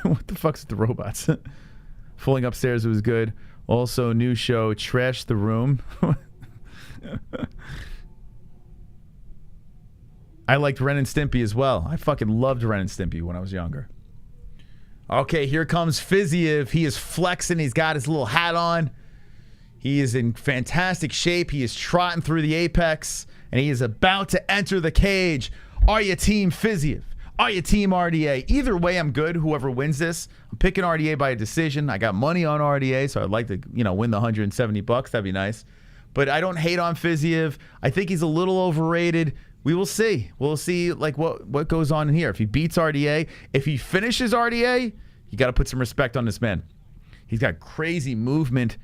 What the fuck's with the robots? Falling upstairs was good. Also, new show, Trash the Room. I liked Ren and Stimpy as well. I fucking loved Ren and Stimpy when I was younger. Okay, here comes FIZIEV. He is flexing. He's got his little hat on. He is in fantastic shape. He is trotting through the apex, and he is about to enter the cage. Are you team FIZIEV? Are you team RDA? Either way, I'm good. Whoever wins this, I'm picking RDA by a decision. I got money on RDA, so I'd like to, win the $170. That'd be nice. But I don't hate on FIZIEV. I think he's a little overrated. We will see. We'll see what goes on in here. If he beats RDA, if he finishes RDA, you got to put some respect on this man. He's got crazy movement,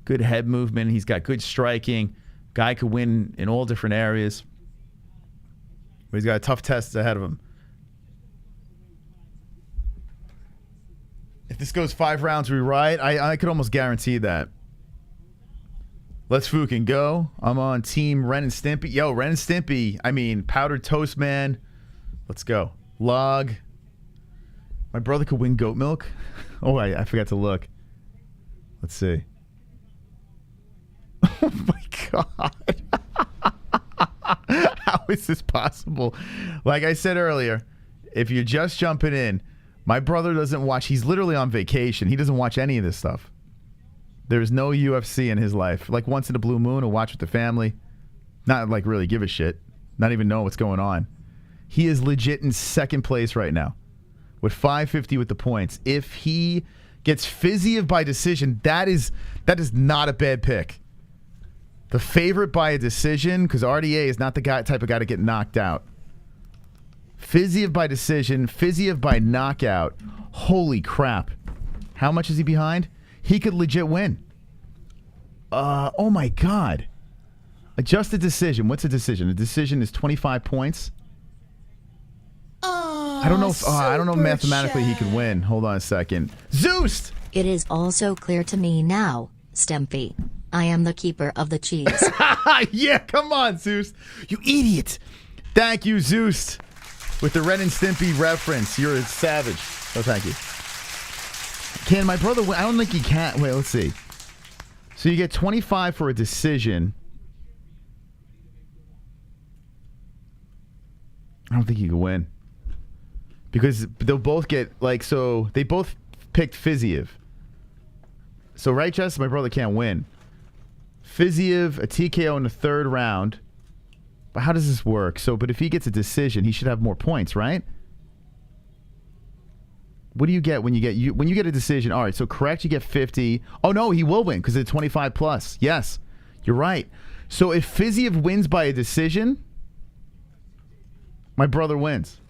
good head movement. He's got good striking. Guy could win in all different areas. But he's got a tough test ahead of him. If this goes 5 rounds, we ride. I could almost guarantee that. Let's fucking go. I'm on team Ren and Stimpy. Yo, Ren and Stimpy. I mean, powdered toast, man. Let's go. Log. My brother could win goat milk. Oh, I forgot to look. Let's see. Oh, my God. How is this possible? Like I said earlier, if you're just jumping in, my brother doesn't watch. He's literally on vacation. He doesn't watch any of this stuff. There's no UFC in his life. Like once in a blue moon, he'll watch with the family. Not like really give a shit. Not even know what's going on. He is legit in second place right now with 550 with the points. If he gets FIZIEV by decision, that is not a bad pick. The favorite by a decision, because RDA is not the type of guy to get knocked out. FIZIEV by decision, FIZIEV by knockout. Holy crap. How much is he behind? He could legit win. Oh my God. Adjusted decision. What's a decision? A decision is 25 points. I don't know if mathematically he could win. Hold on a second. Zeus! It is also clear to me now, Stimpy. I am the keeper of the cheese. Yeah, come on, Zeus. You idiot. Thank you, Zeus. With the Ren and Stimpy reference. You're a savage. Oh, thank you. Can my brother win? I don't think he can. Wait, let's see. So you get 25 for a decision. I don't think you can win. Because they'll both get, like, so they both picked FIZIEV. So, right, Jess? My brother can't win. FIZIEV, a TKO in the 3rd round. But how does this work? So, but if he gets a decision, he should have more points, right? What do you get when you get a decision? All right, so correct, you get 50. Oh, no, he will win because it's 25 plus. Yes, you're right. So if FIZIEV wins by a decision, my brother wins.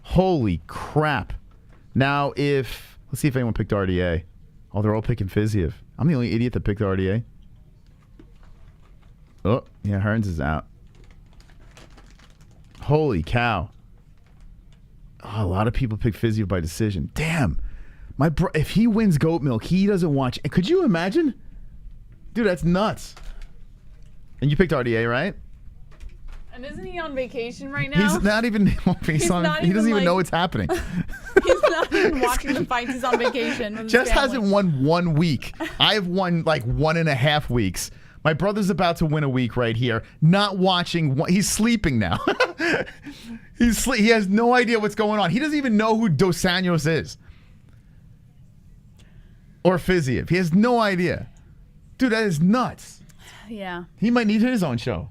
Holy crap. Now, let's see if anyone picked RDA. Oh, they're all picking FIZIEV. I'm the only idiot that picked RDA. Oh, yeah, Hearns is out. Holy cow. Oh, a lot of people pick FIZIEV by decision. Damn. If he wins goat milk, he doesn't watch. Could you imagine? Dude, that's nuts. And you picked RDA, right? And isn't he on vacation right now? He's not even he doesn't even know what's happening. He's not even watching the fights. He's on vacation. Jess hasn't won 1 week. I have won like 1.5 weeks. My brother's about to win a week right here. Not watching. He's sleeping now. He has no idea what's going on. He doesn't even know who Dos Anjos is. Or FIZIEV. He has no idea. Dude, that is nuts. Yeah. He might need his own show.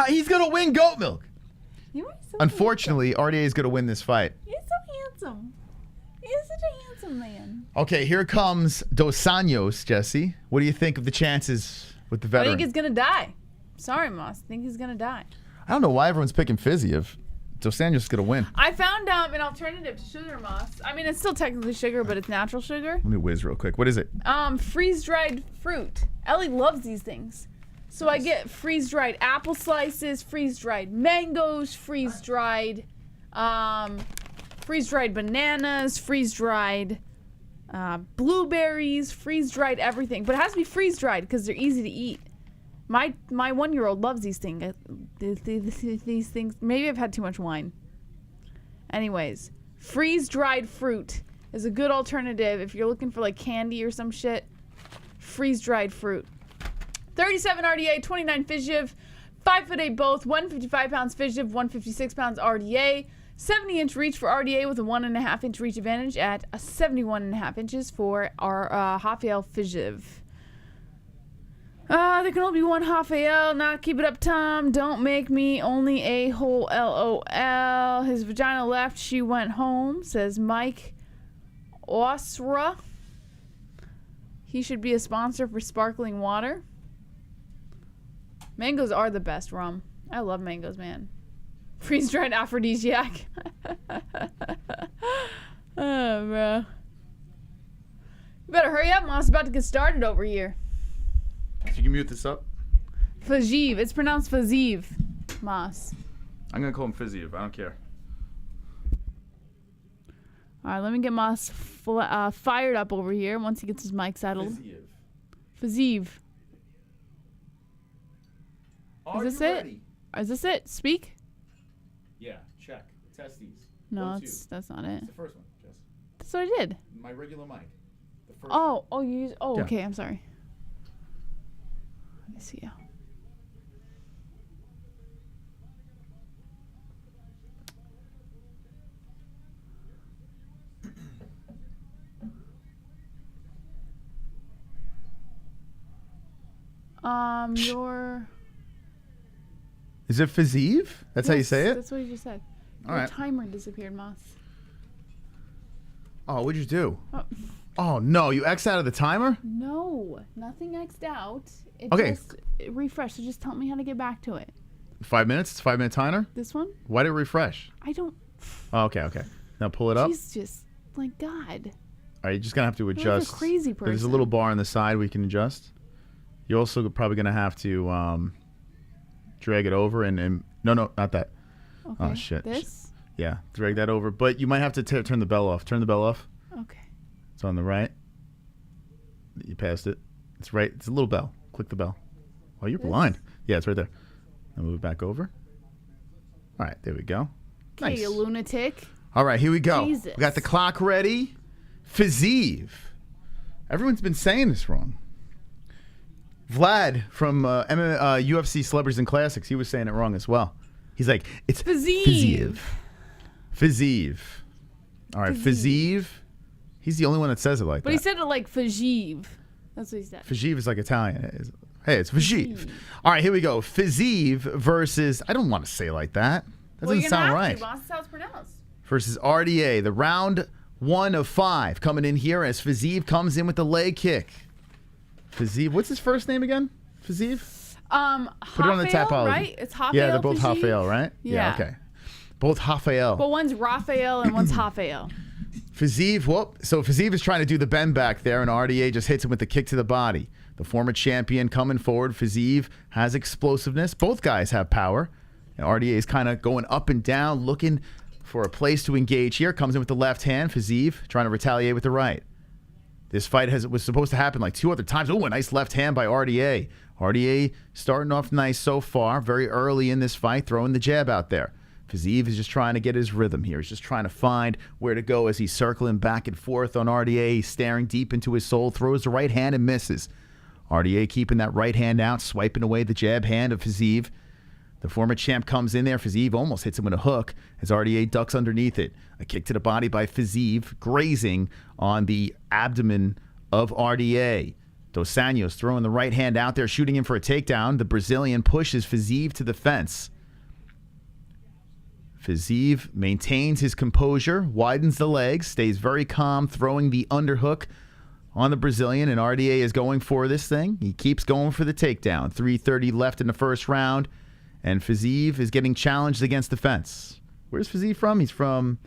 He's going to win goat milk. You are so Unfortunately, RDA is going to win this fight. He's so handsome. He's such a handsome man. Okay, here comes Dos Anjos, Jesse. What do you think of the chances with the veteran? I think he's going to die. Sorry, Moss. I think he's going to die. I don't know why everyone's picking FIZIEV. Dos Anjos is going to win. I found an alternative to sugar, Moss. I mean, it's still technically sugar, but it's natural sugar. Let me whiz real quick. What is it? Freeze-dried fruit. Ellie loves these things. So I get freeze-dried apple slices, freeze-dried mangoes, freeze-dried bananas, freeze-dried blueberries, freeze-dried everything. But it has to be freeze-dried because they're easy to eat. My 1-year-old loves these things. These things. Maybe I've had too much wine. Anyways, freeze-dried fruit is a good alternative if you're looking for like candy or some shit. Freeze-dried fruit. 37 RDA, 29 FIZIEV, 5'8" both, 155 pounds FIZIEV, 156 pounds RDA, 70-inch reach for RDA with a 1.5-inch reach advantage at 71.5 inches for our Rafael FIZIEV. There can only be one Rafael. Not keep it up, Tom. Don't make me only a hole. LOL. His vagina left. She went home. Says Mike Osra. He should be a sponsor for sparkling water. Mangoes are the best rum. I love mangoes, man. Freeze-dried aphrodisiac. Oh, bro. You better hurry up, Moss. About to get started over here. So you can mute this up? FIZIEV. It's pronounced FIZIEV, Moss. I'm going to call him FIZIEV. I don't care. All right, let me get Moss fired up over here once he gets his mic settled. FIZIEV. Is this it? Is this it? Speak? Yeah, check. Test these. No, that's not it. It's the first one, Jess. That's what I did. My regular mic. The first one. You use. Oh, yeah. Okay. I'm sorry. Let me see you. Your. Is it FIZIEV? That's how you say it? That's what you just said. All Your right. timer disappeared, Moss. Oh, what'd you do? Oh, no. You X'd out of the timer? No, nothing X'd out. It Okay. just refreshed. So just tell me how to get back to it. 5 minutes? It's a 5-minute timer? This one? Why did it refresh? I don't. Oh, okay. Now pull it up. She's just like God. All right, you're just going to have to like a adjust. crazy There's a person. little bar on the side we can adjust. You're also probably going to have to drag it over and no, not that. Okay. Oh, shit. This? Yeah, drag that over. But you might have to turn the bell off. Turn the bell off. Okay. It's on the right. You passed it. It's right. It's a little bell. Click the bell. Oh, you're blind. Yeah, it's right there. I'll move it back over. All right, there we go. Okay, Nice. you lunatic. All right, here we go. Jesus. We got the clock ready. FIZIEV. Everyone's been saying this wrong. Vlad from UFC Celebrities and Classics, he was saying it wrong as well. He's like, it's FIZIEV. FIZIEV. All right, FIZIEV. He's the only one that says it like But that. he said it like FIZIEV. That's what he said. FIZIEV is like Italian. Hey, it's FIZIEV. All right, here we go. FIZIEV versus, I don't want to say it like that. That doesn't sound right. Boss, that's how it's pronounced. Versus RDA, the round 1 of 5 coming in here as FIZIEV comes in with the leg kick. FIZIEV, what's his first name again? FIZIEV? Put it on the Rafael, right? It's Rafael. Yeah, they're both FIZIEV? Rafael, right? Yeah. Okay. Both Rafael. But one's Rafael and one's Rafael. FIZIEV, so FIZIEV is trying to do the bend back there, and RDA just hits him with the kick to the body. The former champion coming forward. FIZIEV has explosiveness. Both guys have power. And RDA is kind of going up and down, looking for a place to engage here. Comes in with the left hand. FIZIEV trying to retaliate with the right. This fight was supposed to happen like 2 other times. Oh, a nice left hand by RDA. RDA starting off nice so far. Very early in this fight, throwing the jab out there. FIZIEV is just trying to get his rhythm here. He's just trying to find where to go as he's circling back and forth on RDA. He's staring deep into his soul. Throws the right hand and misses. RDA keeping that right hand out, swiping away the jab hand of FIZIEV. The former champ comes in there. FIZIEV almost hits him with a hook as RDA ducks underneath it. A kick to the body by FIZIEV, grazing on the abdomen of RDA. Dos Anjos throwing the right hand out there, shooting him for a takedown. The Brazilian pushes FIZIEV to the fence. FIZIEV maintains his composure, widens the legs, stays very calm, throwing the underhook on the Brazilian, and RDA is going for this thing. He keeps going for the takedown. 3:30 left in the first round, and FIZIEV is getting challenged against the fence. Where's FIZIEV from? He's from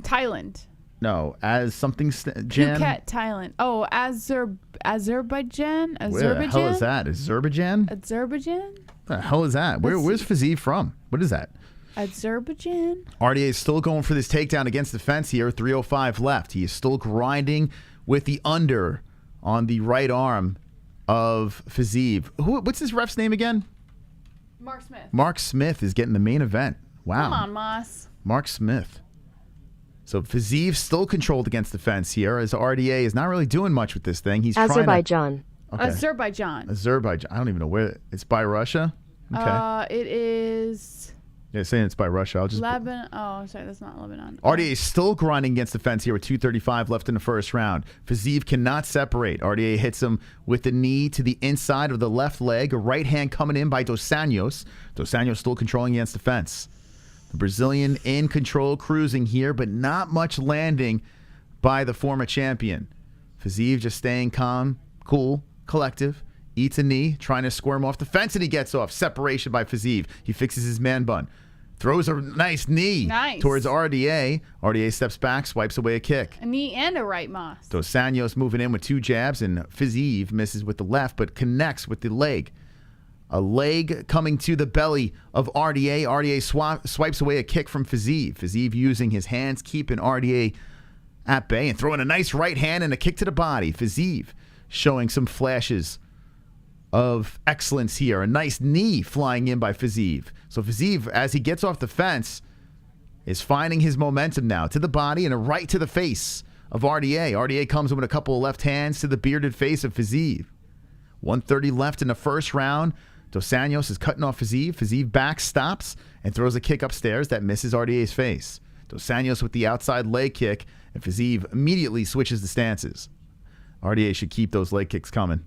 Thailand. No, as something Jan. Phuket, Thailand. Oh, Azerbaijan. Where the hell is that? Azerbaijan? Azerbaijan. What the hell is that? Where's FIZIEV from? What is that? Azerbaijan. RDA is still going for this takedown against the fence here. 3:05 left. He is still grinding with the under on the right arm of FIZIEV. What's this ref's name again? Mark Smith. Mark Smith is getting the main event. Wow. Come on, Moss. Mark Smith. So FIZIEV still controlled against the fence here as RDA is not really doing much with this thing. He's Azerbaijan. Okay. Azerbaijan. I don't even know where. It's by Russia? Okay. It is Yeah, saying it's by Russia. I'll just. Lebanon. Oh, sorry, that's not Lebanon. RDA is still grinding against the fence here with 2:35 left in the first round. FIZIEV cannot separate. RDA hits him with the knee to the inside of the left leg. A right hand coming in by Dos Anjos. Dos Anjos still controlling against the fence. The Brazilian in control, cruising here, but not much landing by the former champion. FIZIEV just staying calm, cool, collective. Eats a knee, trying to squirm off the fence, and he gets off. Separation by FIZIEV. He fixes his man bun. Throws a nice knee towards RDA. RDA steps back, swipes away a kick. A knee and a right, Moss. Dos Anjos moving in with 2 jabs, and FIZIEV misses with the left, but connects with the leg. A leg coming to the belly of RDA. RDA swipes away a kick from FIZIEV. FIZIEV using his hands, keeping RDA at bay, and throwing a nice right hand and a kick to the body. FIZIEV showing some flashes of excellence here. A nice knee flying in by FIZIEV. So FIZIEV, as he gets off the fence, is finding his momentum now to the body and a right to the face of RDA. RDA comes in with a couple of left hands to the bearded face of FIZIEV. 1:30 left in the first round. Dos Anjos is cutting off FIZIEV. FIZIEV back stops and throws a kick upstairs that misses RDA's face. Dos Anjos with the outside leg kick, and FIZIEV immediately switches the stances. RDA should keep those leg kicks coming.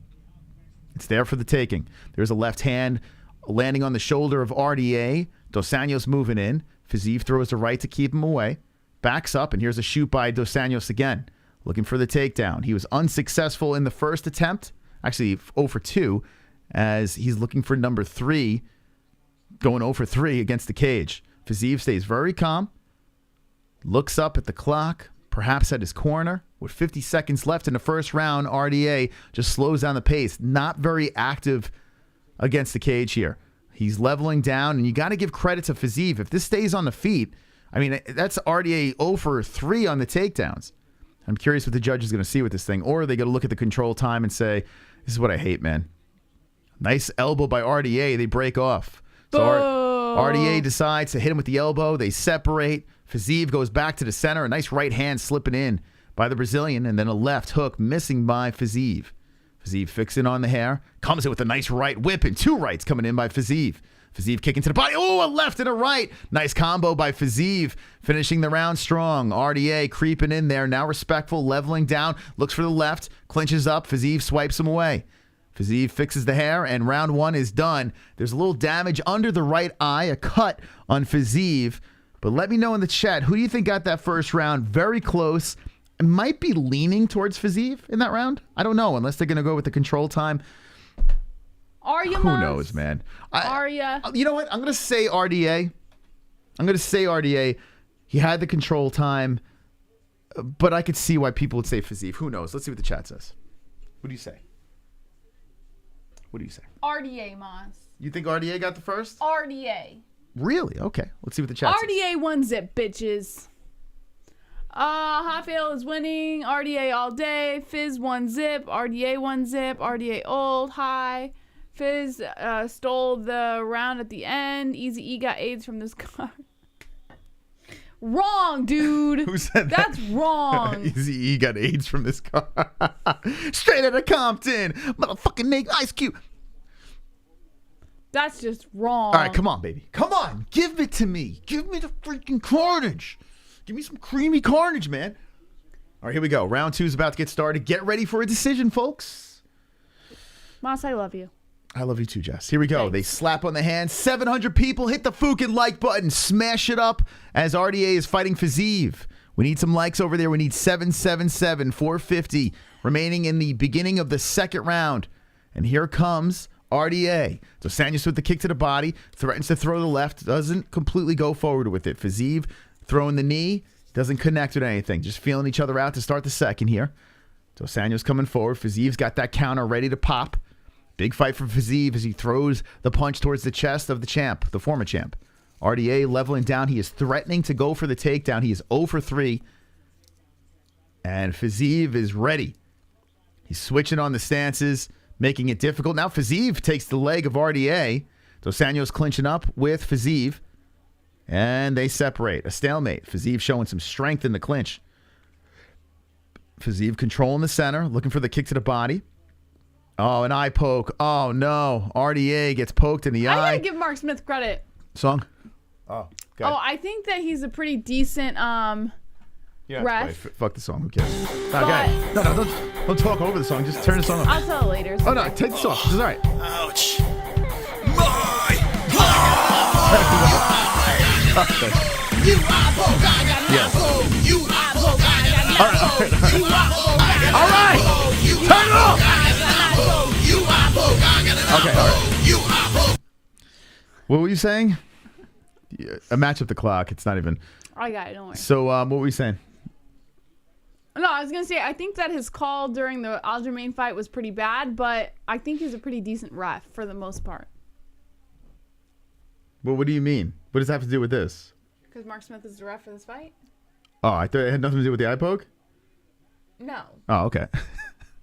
It's there for the taking. There's a left hand landing on the shoulder of RDA. Dos Anjos moving in. FIZIEV throws the right to keep him away. Backs up, and here's a shoot by Dos Anjos again. Looking for the takedown. He was unsuccessful in the first attempt. Actually, 0 for 2, as he's looking for number 3. Going 0 for 3 against the cage. FIZIEV stays very calm. Looks up at the clock, perhaps at his corner. With 50 seconds left in the first round, RDA just slows down the pace. Not very active against the cage here. He's leveling down, and you got to give credit to FIZIEV. If this stays on the feet, I mean, that's RDA 0 for 3 on the takedowns. I'm curious what the judge is going to see with this thing. Or are they going to look at the control time and say, This is what I hate, man. Nice elbow by RDA. They break off. So RDA decides to hit him with the elbow. They separate. FIZIEV goes back to the center. A nice right hand slipping in by the Brazilian, and then a left hook missing by FIZIEV. FIZIEV fixing on the hair. Comes in with a nice right whip, and 2 rights coming in by FIZIEV. FIZIEV kicking to the body. Oh, a left and a right. Nice combo by FIZIEV. Finishing the round strong. RDA creeping in there. Now respectful. Leveling down. Looks for the left. Clinches up. FIZIEV swipes him away. FIZIEV fixes the hair, and round 1 is done. There's a little damage under the right eye. A cut on FIZIEV. But let me know in the chat, who do you think got that first round? Very close. It might be leaning towards FIZIEV in that round. I don't know, unless they're going to go with the control time. Arya, who knows, man? Arya. You know what? I'm going to say RDA. He had the control time, but I could see why people would say FIZIEV. Who knows? Let's see what the chat says. What do you say? RDA, Moss. You think RDA got the first? RDA. Really? Okay. Let's see what the chat says. RDA 1-zip, bitches. Rafael is winning. RDA all day. Fizz 1-zip. RDA 1-zip. RDA old. High. Fizz stole the round at the end. IZZY got AIDS from this card. Wrong, dude. Who said that? That's wrong. IZZY got AIDS from this car. Straight out of Compton. Motherfucking Nate Ice Cube. That's just wrong. All right, come on, baby. Come on. Give it to me. Give me the freaking carnage. Give me some creamy carnage, man. All right, here we go. Round 2 is about to get started. Get ready for a decision, folks. Moss, I love you. I love you too, Jess. Here we go. Thanks. They slap on the hand. 700 people. Hit the fucking like button. Smash it up as RDA is fighting FIZIEV. We need some likes over there. We need 777, 450 remaining in the beginning of the second round. And here comes RDA. So Anjos with the kick to the body. Threatens to throw the left. Doesn't completely go forward with it. FIZIEV throwing the knee. Doesn't connect with anything. Just feeling each other out to start the second here. So Anjos coming forward. FIZIEV's got that counter ready to pop. Big fight for FIZIEV as he throws the punch towards the chest of the champ, the former champ. RDA leveling down. He is threatening to go for the takedown. He is 0 for 3. And FIZIEV is ready. He's switching on the stances, making it difficult. Now FIZIEV takes the leg of RDA. So Anjos clinching up with FIZIEV. And they separate. A stalemate. FIZIEV showing some strength in the clinch. FIZIEV controlling the center, looking for the kick to the body. Oh, an eye poke. Oh, no. RDA gets poked in the eye. I gotta give Mark Smith credit. Song? Oh, God. Oh, I think that he's a pretty decent ref. Fuck the song. Who cares? Okay. No, don't talk over the song. Just turn the song off. I'll tell it later. Oh, no. Take this off. This is all right. Ouch. You You all right. Turn it off. Okay, all right. What were you saying? A match up the clock. It's not even. I got it. Don't worry. So, what were you saying? No, I was gonna say I think that his call during the Aljamain fight was pretty bad, but I think he's a pretty decent ref for the most part. Well, what do you mean? What does that have to do with this? Because Mark Smith is the ref for this fight. Oh, I thought it had nothing to do with the eye poke. No. Oh, okay.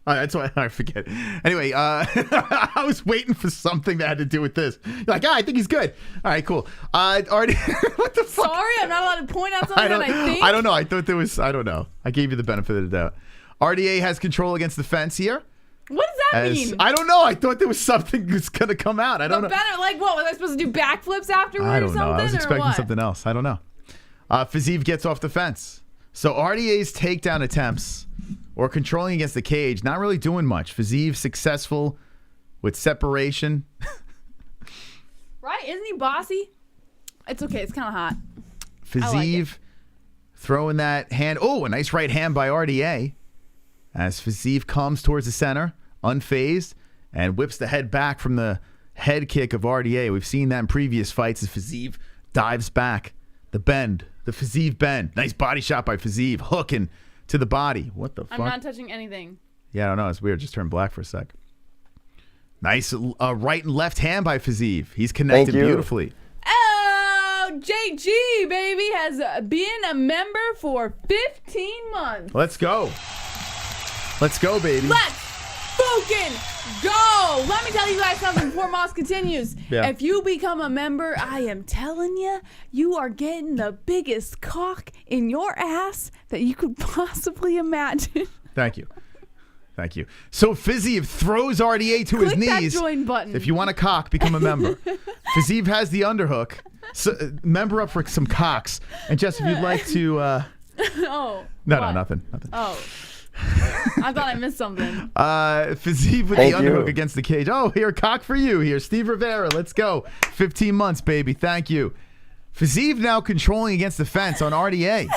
That's why I forget. Anyway, I was waiting for something that had to do with this. You're like, I think he's good. All right, cool. Already, what the fuck? Sorry, I'm not allowed to point out something that I think. I don't know. I thought there was. I don't know. I gave you the benefit of the doubt. RDA has control against the fence here. What does that mean? I don't know. I thought there was something that's gonna come out. I don't know. Like what? Was I supposed to do backflips afterwards? I don't or something, know. I was expecting something else. I don't know. FIZIEV gets off the fence. So RDA's takedown attempts or controlling against the cage, not really doing much. FIZIEV successful with separation. Right? Isn't he bossy? It's okay. It's kind of hot. FIZIEV throwing that hand. Oh, a nice right hand by RDA. As FIZIEV comes towards the center, unfazed, and whips the head back from the head kick of RDA. We've seen that in previous fights as FIZIEV dives back. The bend. The FIZIEV bend. Nice body shot by FIZIEV. Hooking to the body. What the fuck? I'm not touching anything. Yeah, I don't know. It's weird. Just turned black for a sec. Nice right and left hand by FIZIEV. He's connected beautifully. Oh, JG, baby, has been a member for 15 months. Let's go. Let's go, baby. Let's unbroken. Go! Let me tell you guys something before Moss continues. Yeah. If you become a member, I am telling you, you are getting the biggest cock in your ass that you could possibly imagine. Thank you. Thank you. So FIZIEV throws RDA to his Click that knees. join button. If you want a cock, become a member. FIZIEV has the underhook. So, member up for some cocks. And Jess, if you'd like to... Oh. No, what? nothing. Oh. I thought I missed something. FIZIEV with the underhook against the cage. Oh, here, cock for you. Here, Steve Rivera. Let's go. 15 months, baby. Thank you. FIZIEV now controlling against the fence on RDA.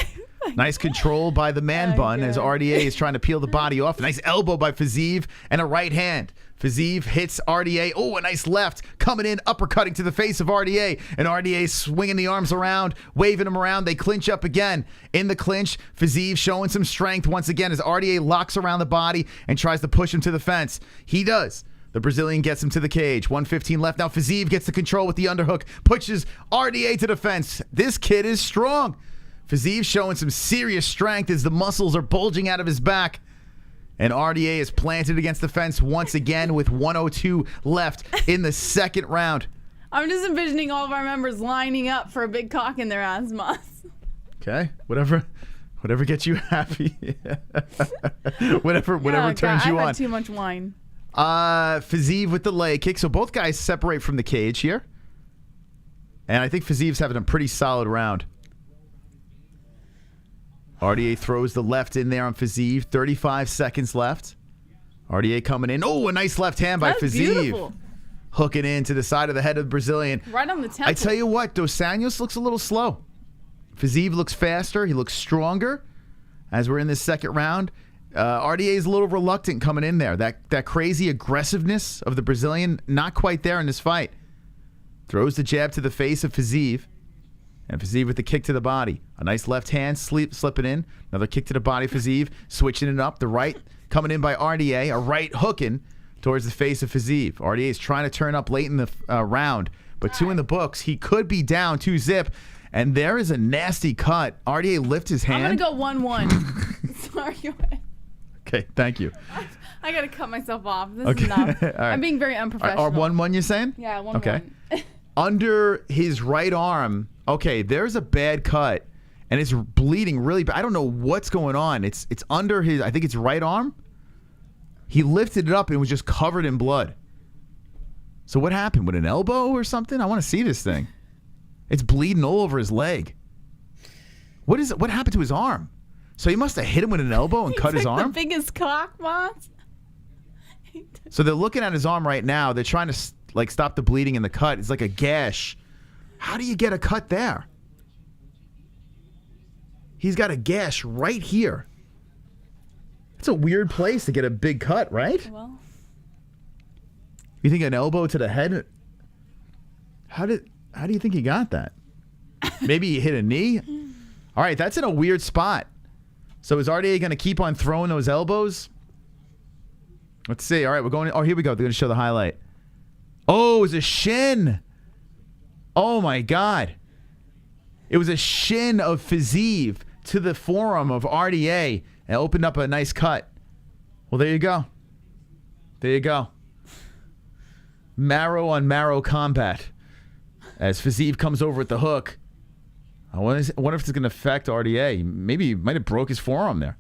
Nice control by the man bun as RDA is trying to peel the body off. Nice elbow by FIZIEV and a right hand. FIZIEV hits RDA. Oh, a nice left coming in, uppercutting to the face of RDA. And RDA swinging the arms around, waving them around. They clinch up again. In the clinch, FIZIEV showing some strength once again as RDA locks around the body and tries to push him to the fence. He does. The Brazilian gets him to the cage. 1:15 left. Now FIZIEV gets the control with the underhook, pushes RDA to the fence. This kid is strong. FIZIEV showing some serious strength as the muscles are bulging out of his back. And RDA is planted against the fence once again with 1:02 left in the second round. I'm just envisioning all of our members lining up for a big cock in their ass, Moss. Okay, whatever gets you happy. whatever turns you I've on. had too much wine. FIZIEV with the leg kick. So both guys separate from the cage here. And I think FIZIEV's having a pretty solid round. RDA throws the left in there on FIZIEV. 35 seconds left. RDA coming in. Oh, a nice left hand by FIZIEV. Beautiful. Hooking into the side of the head of the Brazilian. Right on the temple. I tell you what, Dos Anjos looks a little slow. FIZIEV looks faster. He looks stronger as we're in this second round. RDA is a little reluctant coming in there. That crazy aggressiveness of the Brazilian, not quite there in this fight. Throws the jab to the face of FIZIEV. And FIZIEV with the kick to the body. A nice left hand slipping in. Another kick to the body, FIZIEV. Switching it up. The right coming in by RDA. A right hooking towards the face of FIZIEV. RDA is trying to turn up late in the round. But two in the books. He could be down 2-zip. And there is a nasty cut. RDA lifts his hand. I'm going to go 1-1. Sorry, go ahead. Okay, thank you. I got to cut myself off. This Okay. is enough. All right. I'm being very unprofessional. 1-1 you're saying? Yeah, 1-1. Okay. Under his right arm, okay, there's a bad cut, and it's bleeding really bad. I don't know what's going on. It's under his, I think it's right arm. He lifted it up and it was just covered in blood. So what happened? With an elbow or something? I want to see this thing. It's bleeding all over his leg. What happened to his arm? So he must have hit him with an elbow and cut his arm? The biggest cock, Moss. So they're looking at his arm right now. They're trying to stop the bleeding in the cut. It's like a gash. How do you get a cut there? He's got a gash right here. It's a weird place to get a big cut, right? Well, you think an elbow to the head? How do you think he got that? Maybe he hit a knee? All right, that's in a weird spot. So is RDA going to keep on throwing those elbows? Let's see. All right, we're going. Oh, here we go. They're going to show the highlight. Oh, it was a shin. Oh, my God. It was a shin of FIZIEV to the forearm of RDA and opened up a nice cut. Well, there you go. There you go. Marrow on marrow combat. As FIZIEV comes over with the hook. I wonder if it's going to affect RDA. Maybe he might have broke his forearm there.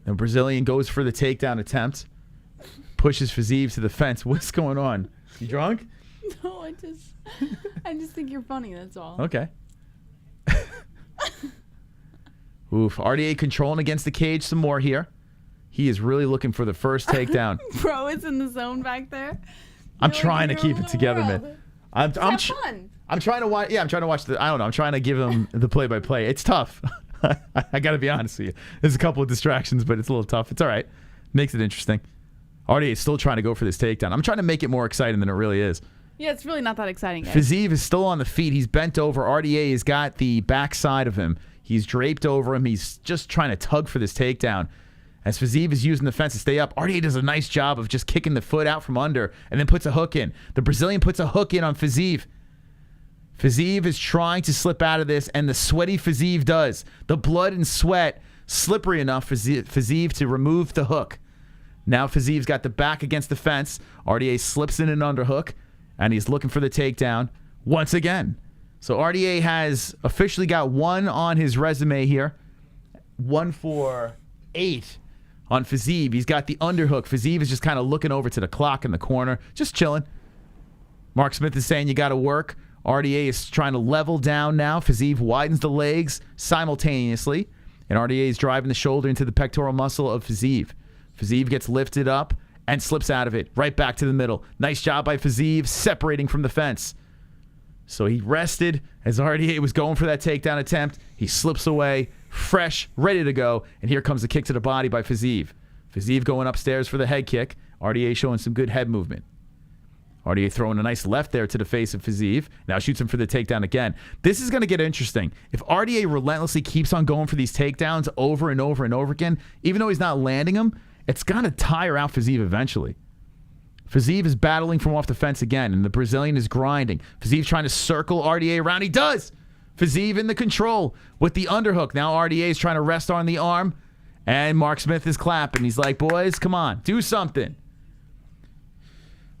The Brazilian goes for the takedown attempt. Pushes FIZIEV to the fence. What's going on? You drunk? No, I just think you're funny, that's all. Okay. Oof. RDA controlling against the cage some more here. He is really looking for the first takedown. Bro, it's in the zone back there. I'm trying to keep it together, man. I'm fun. I'm trying to watch. Yeah, I'm trying to watch the. I don't know. I'm trying to give him the play-by-play. It's tough. I got to be honest with you. There's a couple of distractions, but it's a little tough. It's all right. Makes it interesting. RDA is still trying to go for this takedown. I'm trying to make it more exciting than it really is. Yeah, it's really not that exciting, guys. FIZIEV is still on the feet. He's bent over. RDA has got the backside of him. He's draped over him. He's just trying to tug for this takedown. As FIZIEV is using the fence to stay up, RDA does a nice job of just kicking the foot out from under and then puts a hook in. The Brazilian puts a hook in on FIZIEV. FIZIEV is trying to slip out of this, and the sweaty FIZIEV does. The blood and sweat, slippery enough for FIZIEV to remove the hook. Now FIZIEV's got the back against the fence. RDA slips in an underhook, and he's looking for the takedown once again. So RDA has officially got 1 on his resume here. 1 for 8 on FIZIEV. He's got the underhook. FIZIEV is just kind of looking over to the clock in the corner, just chilling. Mark Smith is saying you got to work. RDA is trying to level down now. FIZIEV widens the legs simultaneously, and RDA is driving the shoulder into the pectoral muscle of FIZIEV. FIZIEV gets lifted up and slips out of it, right back to the middle. Nice job by FIZIEV separating from the fence. So he rested as RDA was going for that takedown attempt. He slips away, fresh, ready to go, and here comes the kick to the body by FIZIEV. FIZIEV going upstairs for the head kick. RDA showing some good head movement. RDA throwing a nice left there to the face of FIZIEV. Now shoots him for the takedown again. This is going to get interesting. If RDA relentlessly keeps on going for these takedowns over and over and over again, even though he's not landing them, it's going to tire out FIZIEV eventually. FIZIEV is battling from off the fence again, and the Brazilian is grinding. FIZIEV trying to circle RDA around. He does! FIZIEV in the control with the underhook. Now RDA is trying to rest on the arm, and Mark Smith is clapping. He's like, boys, come on, do something.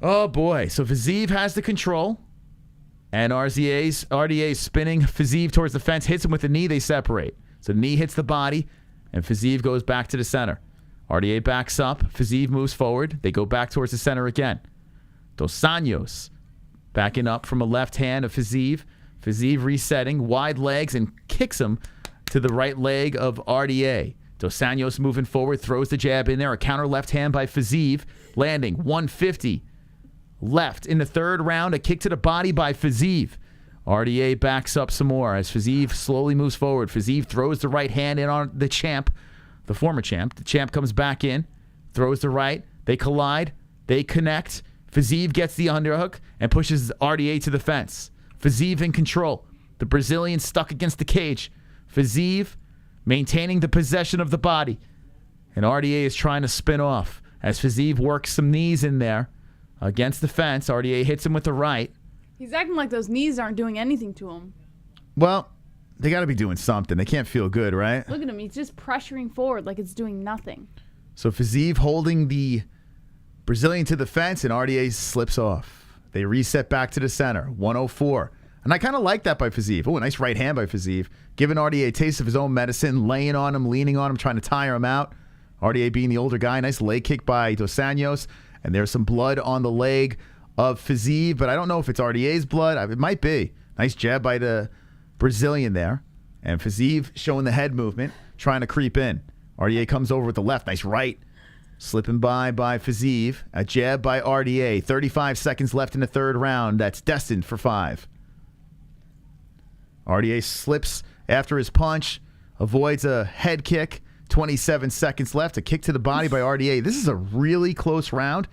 Oh, boy. So FIZIEV has the control, and RDA is spinning FIZIEV towards the fence, hits him with the knee, they separate. So the knee hits the body, and FIZIEV goes back to the center. RDA backs up. FIZIEV moves forward. They go back towards the center again. Dos Anjos backing up from a left hand of FIZIEV. FIZIEV resetting, wide legs, and kicks him to the right leg of RDA. Dos Anjos moving forward, throws the jab in there. A counter left hand by FIZIEV, landing 150 left. In the third round, a kick to the body by FIZIEV. RDA backs up some more as FIZIEV slowly moves forward. FIZIEV throws the right hand in on the champ. The former champ. The champ comes back in, throws the right. They collide. They connect. FIZIEV gets the underhook and pushes RDA to the fence. FIZIEV in control. The Brazilian stuck against the cage. FIZIEV maintaining the possession of the body. And RDA is trying to spin off as FIZIEV works some knees in there against the fence. RDA hits him with the right. He's acting like those knees aren't doing anything to him. Well, they got to be doing something. They can't feel good, right? Look at him. He's just pressuring forward like it's doing nothing. So FIZIEV holding the Brazilian to the fence, and RDA slips off. They reset back to the center, 104. And I kind of like that by FIZIEV. Oh, a nice right hand by FIZIEV. Giving RDA a taste of his own medicine, laying on him, leaning on him, trying to tire him out. RDA being the older guy. Nice leg kick by Dos Anjos. And there's some blood on the leg of FIZIEV, but I don't know if it's RDA's blood. It might be. Nice jab by the Brazilian there. And FIZIEV showing the head movement, trying to creep in. RDA comes over with the left. Nice right. Slipping by FIZIEV. A jab by RDA. 35 seconds left in the third round. That's destined for 5. RDA slips after his punch. Avoids a head kick. 27 seconds left. A kick to the body by RDA. This is a really close round.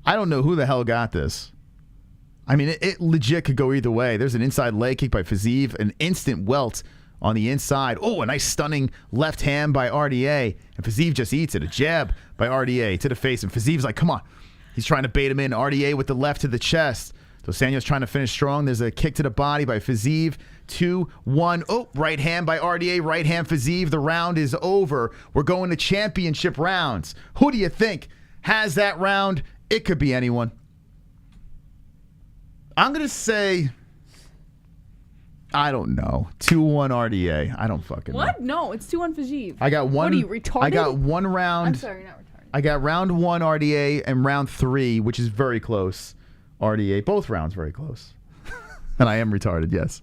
I don't know who the hell got this. I mean, it legit could go either way. There's an inside leg kick by FIZIEV. An instant welt on the inside. Oh, a nice stunning left hand by RDA. And FIZIEV just eats it. A jab by RDA to the face. And FIZIEV's like, come on. He's trying to bait him in. RDA with the left to the chest. Dos Anjos trying to finish strong. There's a kick to the body by FIZIEV. 2-1. Oh, right hand by RDA. Right hand FIZIEV. The round is over. We're going to championship rounds. Who do you think has that round? It could be anyone. I'm going to say, I don't know. 2-1 RDA. I don't fucking know. What? No, it's 2-1 FIZIEV. I got one. What are you, retarded? I got one round. I'm sorry, you're not retarded. I got round 1 RDA and round 3, which is very close. RDA. Both rounds very close. And I am retarded, yes.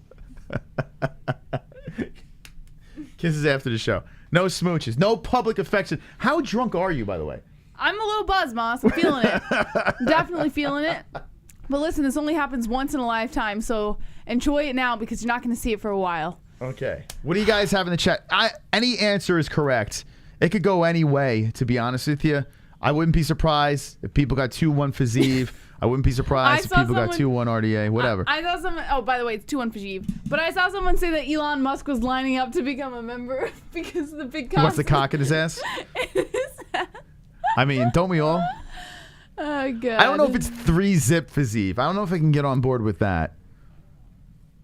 Kisses after the show. No smooches. No public affection. How drunk are you, by the way? I'm a little buzzed, Moss. I'm feeling it. Definitely feeling it. But listen, this only happens once in a lifetime, so enjoy it now because you're not going to see it for a while. Okay. What do you guys have in the chat? Any answer is correct. It could go any way, to be honest with you. I wouldn't be surprised if people got 2-1 FIZIEV. I wouldn't be surprised if people got 2-1 RDA, whatever. I saw someone, oh, by the way, it's 2-1 FIZIEV. But I saw someone say that Elon Musk was lining up to become a member because of the big cock. He wants the cock in his ass? I mean, don't we all? Oh, God. I don't know if it's 3-zip FIZIEV. I don't know if I can get on board with that.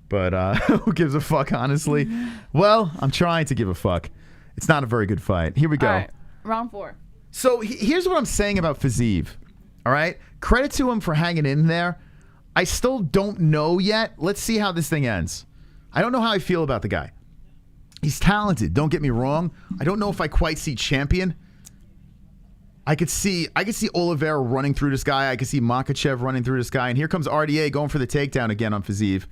But who gives a fuck, honestly? Well, I'm trying to give a fuck. It's not a very good fight. Here we go. All right. Round 4. So here's what I'm saying about FIZIEV. All right? Credit to him for hanging in there. I still don't know yet. Let's see how this thing ends. I don't know how I feel about the guy. He's talented. Don't get me wrong. I don't know if I quite see champion. I could see Oliveira running through this guy. I could see Makhachev running through this guy. And here comes RDA going for the takedown again on FIZIEV.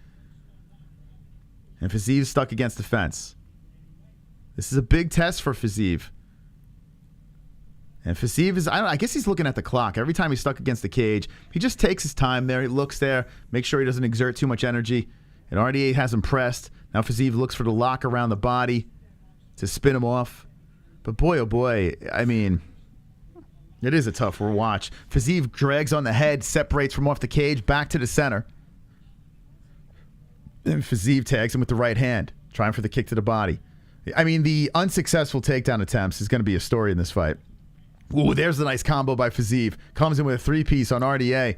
And FIZIEV's stuck against the fence. This is a big test for FIZIEV. And FIZIEV is, I guess he's looking at the clock. Every time he's stuck against the cage, he just takes his time there. He looks there, makes sure he doesn't exert too much energy. And RDA has him pressed. Now FIZIEV looks for the lock around the body to spin him off. But boy, oh boy, I mean, it is a tough watch. FIZIEV drags on the head, separates from off the cage, back to the center. And FIZIEV tags him with the right hand, trying for the kick to the body. I mean, the unsuccessful takedown attempts is going to be a story in this fight. Ooh, there's the nice combo by FIZIEV. Comes in with a three-piece on RDA.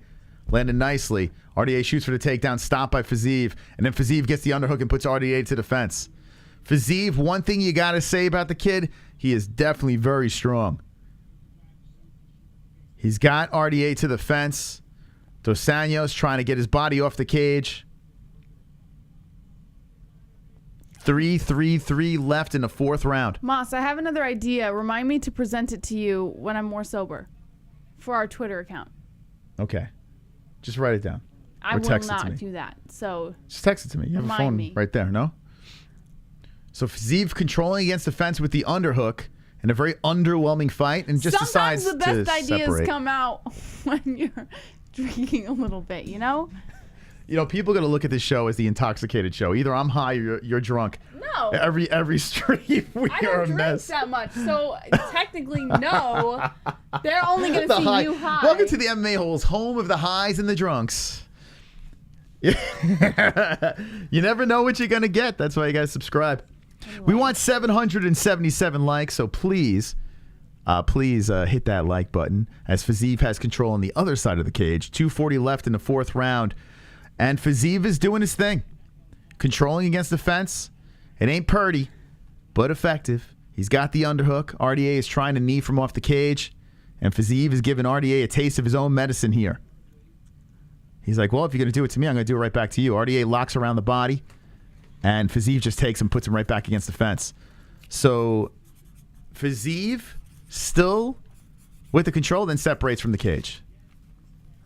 Landed nicely. RDA shoots for the takedown, stopped by FIZIEV. And then FIZIEV gets the underhook and puts RDA to the fence. FIZIEV, one thing you got to say about the kid, he is definitely very strong. He's got RDA to the fence. Dos Anjos trying to get his body off the cage. 3-3-3 left in the fourth round. Moss, I have another idea. Remind me to present it to you when I'm more sober for our Twitter account. Okay. Just write it down. I will not do that. So just text it to me. You have a phone right there, no? So FIZIEV controlling against the fence with the underhook in a very underwhelming fight and just sometimes decides the best to ideas separate. come out when you're drinking a little bit, you know? You know, people are going to look at this show as the intoxicated show. Either I'm high or you're drunk. No. Every stream we I are don't a mess. drink that much, so technically no. They're only going to see you high. Welcome to the MMA-Holes, home of the highs and the drunks. You never know what you're going to get. That's why you got to subscribe. We want 777 likes, so please hit that like button as FIZIEV has control on the other side of the cage. 2:40 left in the fourth round. And FIZIEV is doing his thing. Controlling against the fence. It ain't purty, but effective. He's got the underhook. RDA is trying to knee from off the cage. And FIZIEV is giving RDA a taste of his own medicine here. He's like, well, if you're going to do it to me, I'm going to do it right back to you. RDA locks around the body. And FIZIEV just takes him, puts him right back against the fence. So FIZIEV still with the control, then separates from the cage.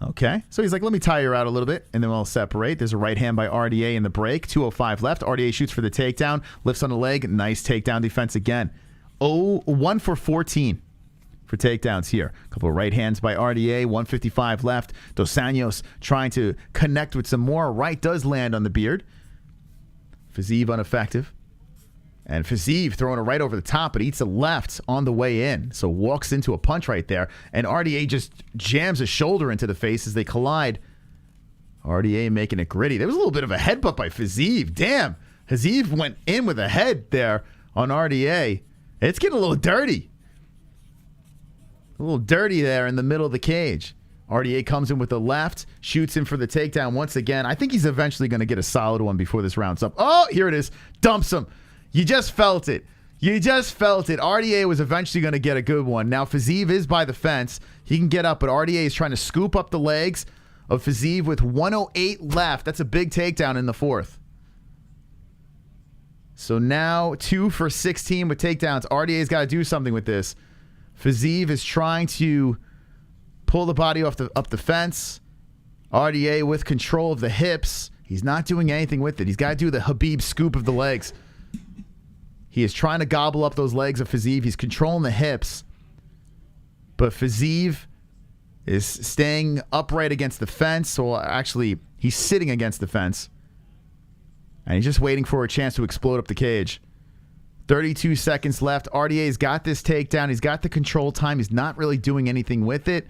Okay. So he's like, let me tire you out a little bit, and then we'll separate. There's a right hand by RDA in the break. 2:05 left. RDA shoots for the takedown. Lifts on the leg. Nice takedown defense again. 1 for 14 for takedowns here. A couple of right hands by RDA. 1:55 left. Dos Anjos trying to connect with some more. Right does land on the beard. FIZIEV ineffective. And FIZIEV throwing it right over the top, but eats a left on the way in. So walks into a punch right there. And RDA just jams a shoulder into the face as they collide. RDA making it gritty. There was a little bit of a headbutt by FIZIEV. Damn. FIZIEV went in with a head there on RDA. It's getting a little dirty. A little dirty there in the middle of the cage. RDA comes in with the left, shoots in for the takedown once again. I think he's eventually going to get a solid one before this round's up. Oh, here it is. Dumps him. You just felt it. You just felt it. RDA was eventually going to get a good one. Now, FIZIEV is by the fence. He can get up, but RDA is trying to scoop up the legs of FIZIEV with 1:08 left. That's a big takedown in the fourth. So now 2 for 16 with takedowns. RDA's got to do something with this. FIZIEV is trying to pull the body up the fence. RDA with control of the hips. He's not doing anything with it. He's got to do the Habib scoop of the legs. He is trying to gobble up those legs of FIZIEV. He's controlling the hips. But FIZIEV is staying upright against the fence. Well, actually, he's sitting against the fence. And he's just waiting for a chance to explode up the cage. 32 seconds left. RDA's got this takedown. He's got the control time. He's not really doing anything with it.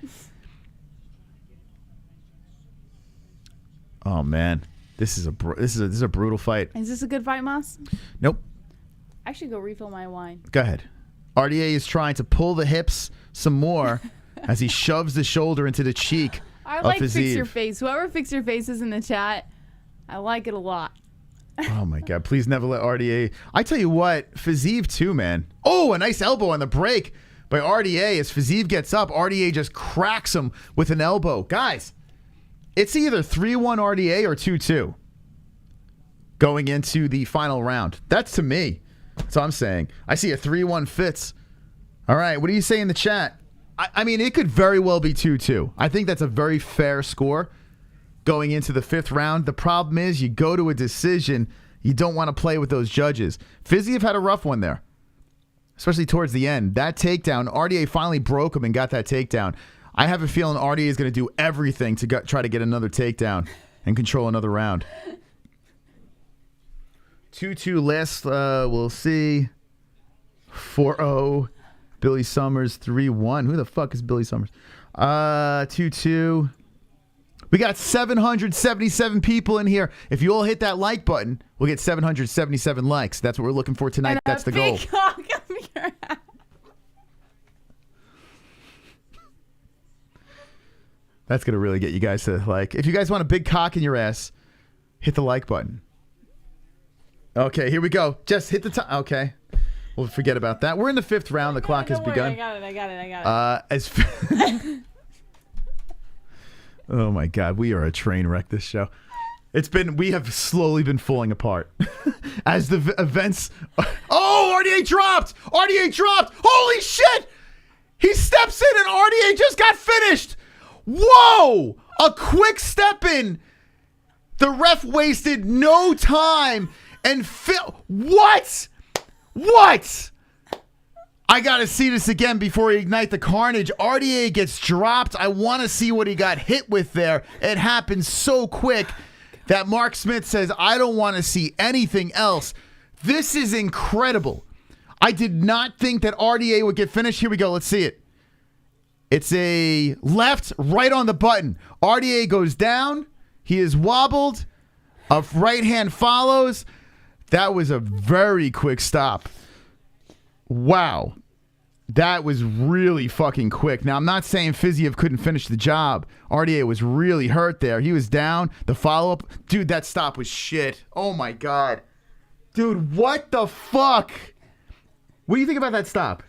Oh, man. This is a brutal fight. Is this a good fight, Moss? Nope. I should go refill my wine. Go ahead. RDA is trying to pull the hips some more as he shoves the shoulder into the cheek I like of FIZIEV. Fix Your Face. Whoever Fix Your Face is in the chat, I like it a lot. Oh, my God. Please never let RDA. I tell you what, FIZIEV too, man. Oh, a nice elbow on the break by RDA. As FIZIEV gets up, RDA just cracks him with an elbow. Guys, it's either 3-1 RDA or 2-2 going into the final round. That's to me. That's what I'm saying. I see a 3-1 Fitz. All right, what do you say in the chat? I mean, it could very well be 2-2. I think that's a very fair score going into the 5th round. The problem is you go to a decision, you don't want to play with those judges. FIZIEV had a rough one there, especially towards the end. That takedown, RDA finally broke him and got that takedown. I have a feeling RDA is going to do everything to try to get another takedown and control another round. 2-2 last, we'll see. 4-0. Billy Summers, 3-1. Who the fuck is Billy Summers? 2-2. We got 777 people in here. If you all hit that like button, we'll get 777 likes. That's what we're looking for tonight. That's the goal. That's going to really get you guys to like. If you guys want a big cock in your ass, hit the like button. Okay, here we go. Just hit the time. Okay. We'll forget about that. We're in the 5th round. The clock has begun. I got it. Oh my God, we are a train wreck. This show. We have slowly been falling apart as the events. Oh, RDA dropped. RDA dropped. Holy shit! He steps in and RDA just got finished. Whoa! A quick step in. The ref wasted no time and what? What? I got to see this again before we ignite the carnage. RDA gets dropped. I want to see what he got hit with there. It happened so quick that Mark Smith says, I don't want to see anything else. This is incredible. I did not think that RDA would get finished. Here we go. Let's see it. It's a left, right on the button. RDA goes down. He is wobbled. A right hand follows. That was a very quick stop. Wow. That was really fucking quick. Now, I'm not saying FIZIEV couldn't finish the job. RDA was really hurt there. He was down. The follow-up. Dude, that stop was shit. Oh, my God. Dude, what the fuck? What do you think about that stop?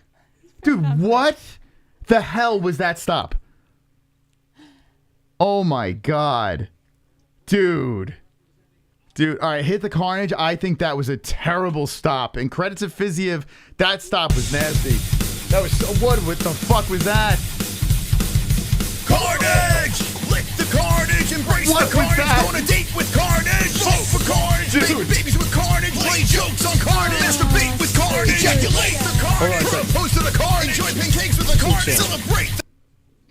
Dude, what the hell was that stop? Oh, my God. Dude. Dude, all right, hit the carnage. I think that was a terrible stop. And credit to FIZIEV, that stop was nasty. That was so, what the fuck was that? Carnage! Lick the carnage, embrace the carnage, go on a date with carnage, vote for carnage, make babies with carnage, play jokes on carnage, masturbate with carnage, ejaculate the carnage, propose to the carnage, enjoy pancakes with the carnage, celebrate.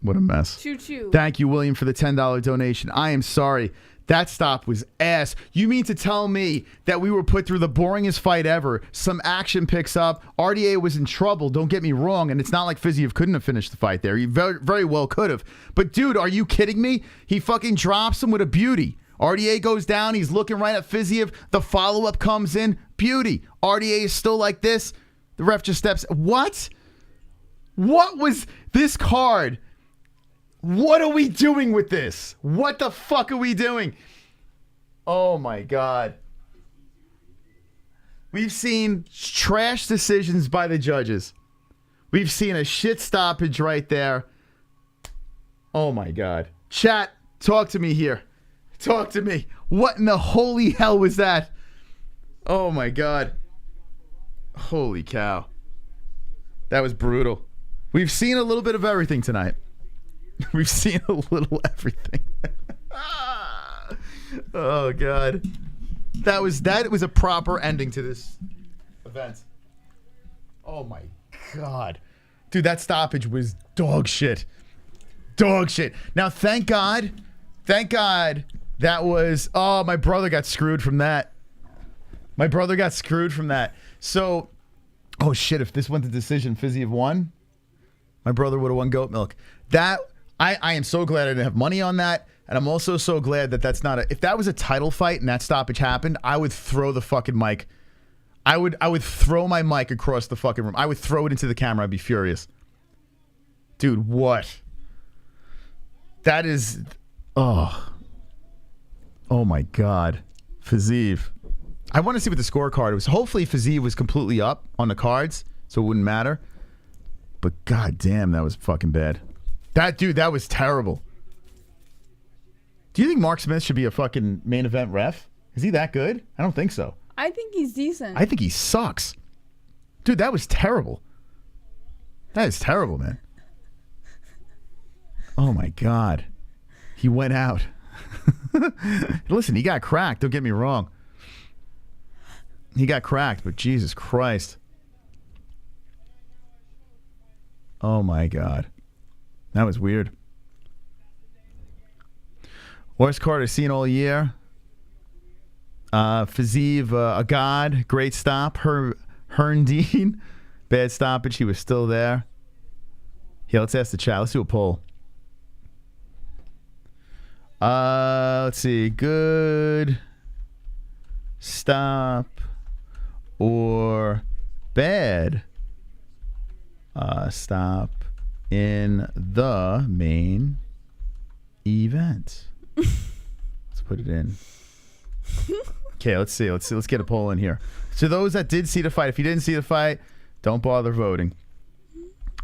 What a mess. Choo-choo. Thank you, William, for the $10 donation. I am sorry. That stop was ass. You mean to tell me that we were put through the boringest fight ever? Some action picks up. RDA was in trouble. Don't get me wrong. And it's not like FIZIEV couldn't have finished the fight there. He very, very well could have. But, dude, are you kidding me? He fucking drops him with a beauty. RDA goes down. He's looking right at FIZIEV. The follow-up comes in. Beauty. RDA is still like this. The ref just steps. What? What was this card? What are we doing with this? What the fuck are we doing? Oh my God. We've seen trash decisions by the judges. We've seen a shit stoppage right there. Oh my God. Chat, talk to me here. Talk to me. What in the holy hell was that? Oh my God. Holy cow. That was brutal. We've seen a little bit of everything tonight. We've seen a little everything. Oh God, that was a proper ending to this event. Oh my God, dude, that stoppage was dog shit. Dog shit. Now, thank God, that was. Oh, my brother got screwed from that. My brother got screwed from that. So, oh shit, if this went to decision, FIZIEV won. My brother would have won goat milk. That. I am so glad I didn't have money on that, and I'm also so glad that that's not a. If that was a title fight and that stoppage happened, I would throw the fucking mic. I would throw my mic across the fucking room. I would throw it into the camera. I'd be furious. Dude, what? That is. Oh my God, FIZIEV. I want to see what the scorecard was. Hopefully, FIZIEV was completely up on the cards, so it wouldn't matter. But goddamn, that was fucking bad. That was terrible. Do you think Mark Smith should be a fucking main event ref? Is he that good? I don't think so. I think he's decent. I think he sucks. Dude, that was terrible. That is terrible, man. Oh my God. He went out. Listen, he got cracked. Don't get me wrong. He got cracked, but Jesus Christ. Oh my God. That was weird. Worst card I've seen all year. FIZIEV, a god. Great stop. Herndine. Bad stoppage. He was still there. Yeah, let's ask the chat. Let's do a poll. Let's see. Good stop or bad stop in the main event. Let's put it in. Okay, let's see. Let's get a poll in here. So those that did see the fight, if you didn't see the fight, don't bother voting.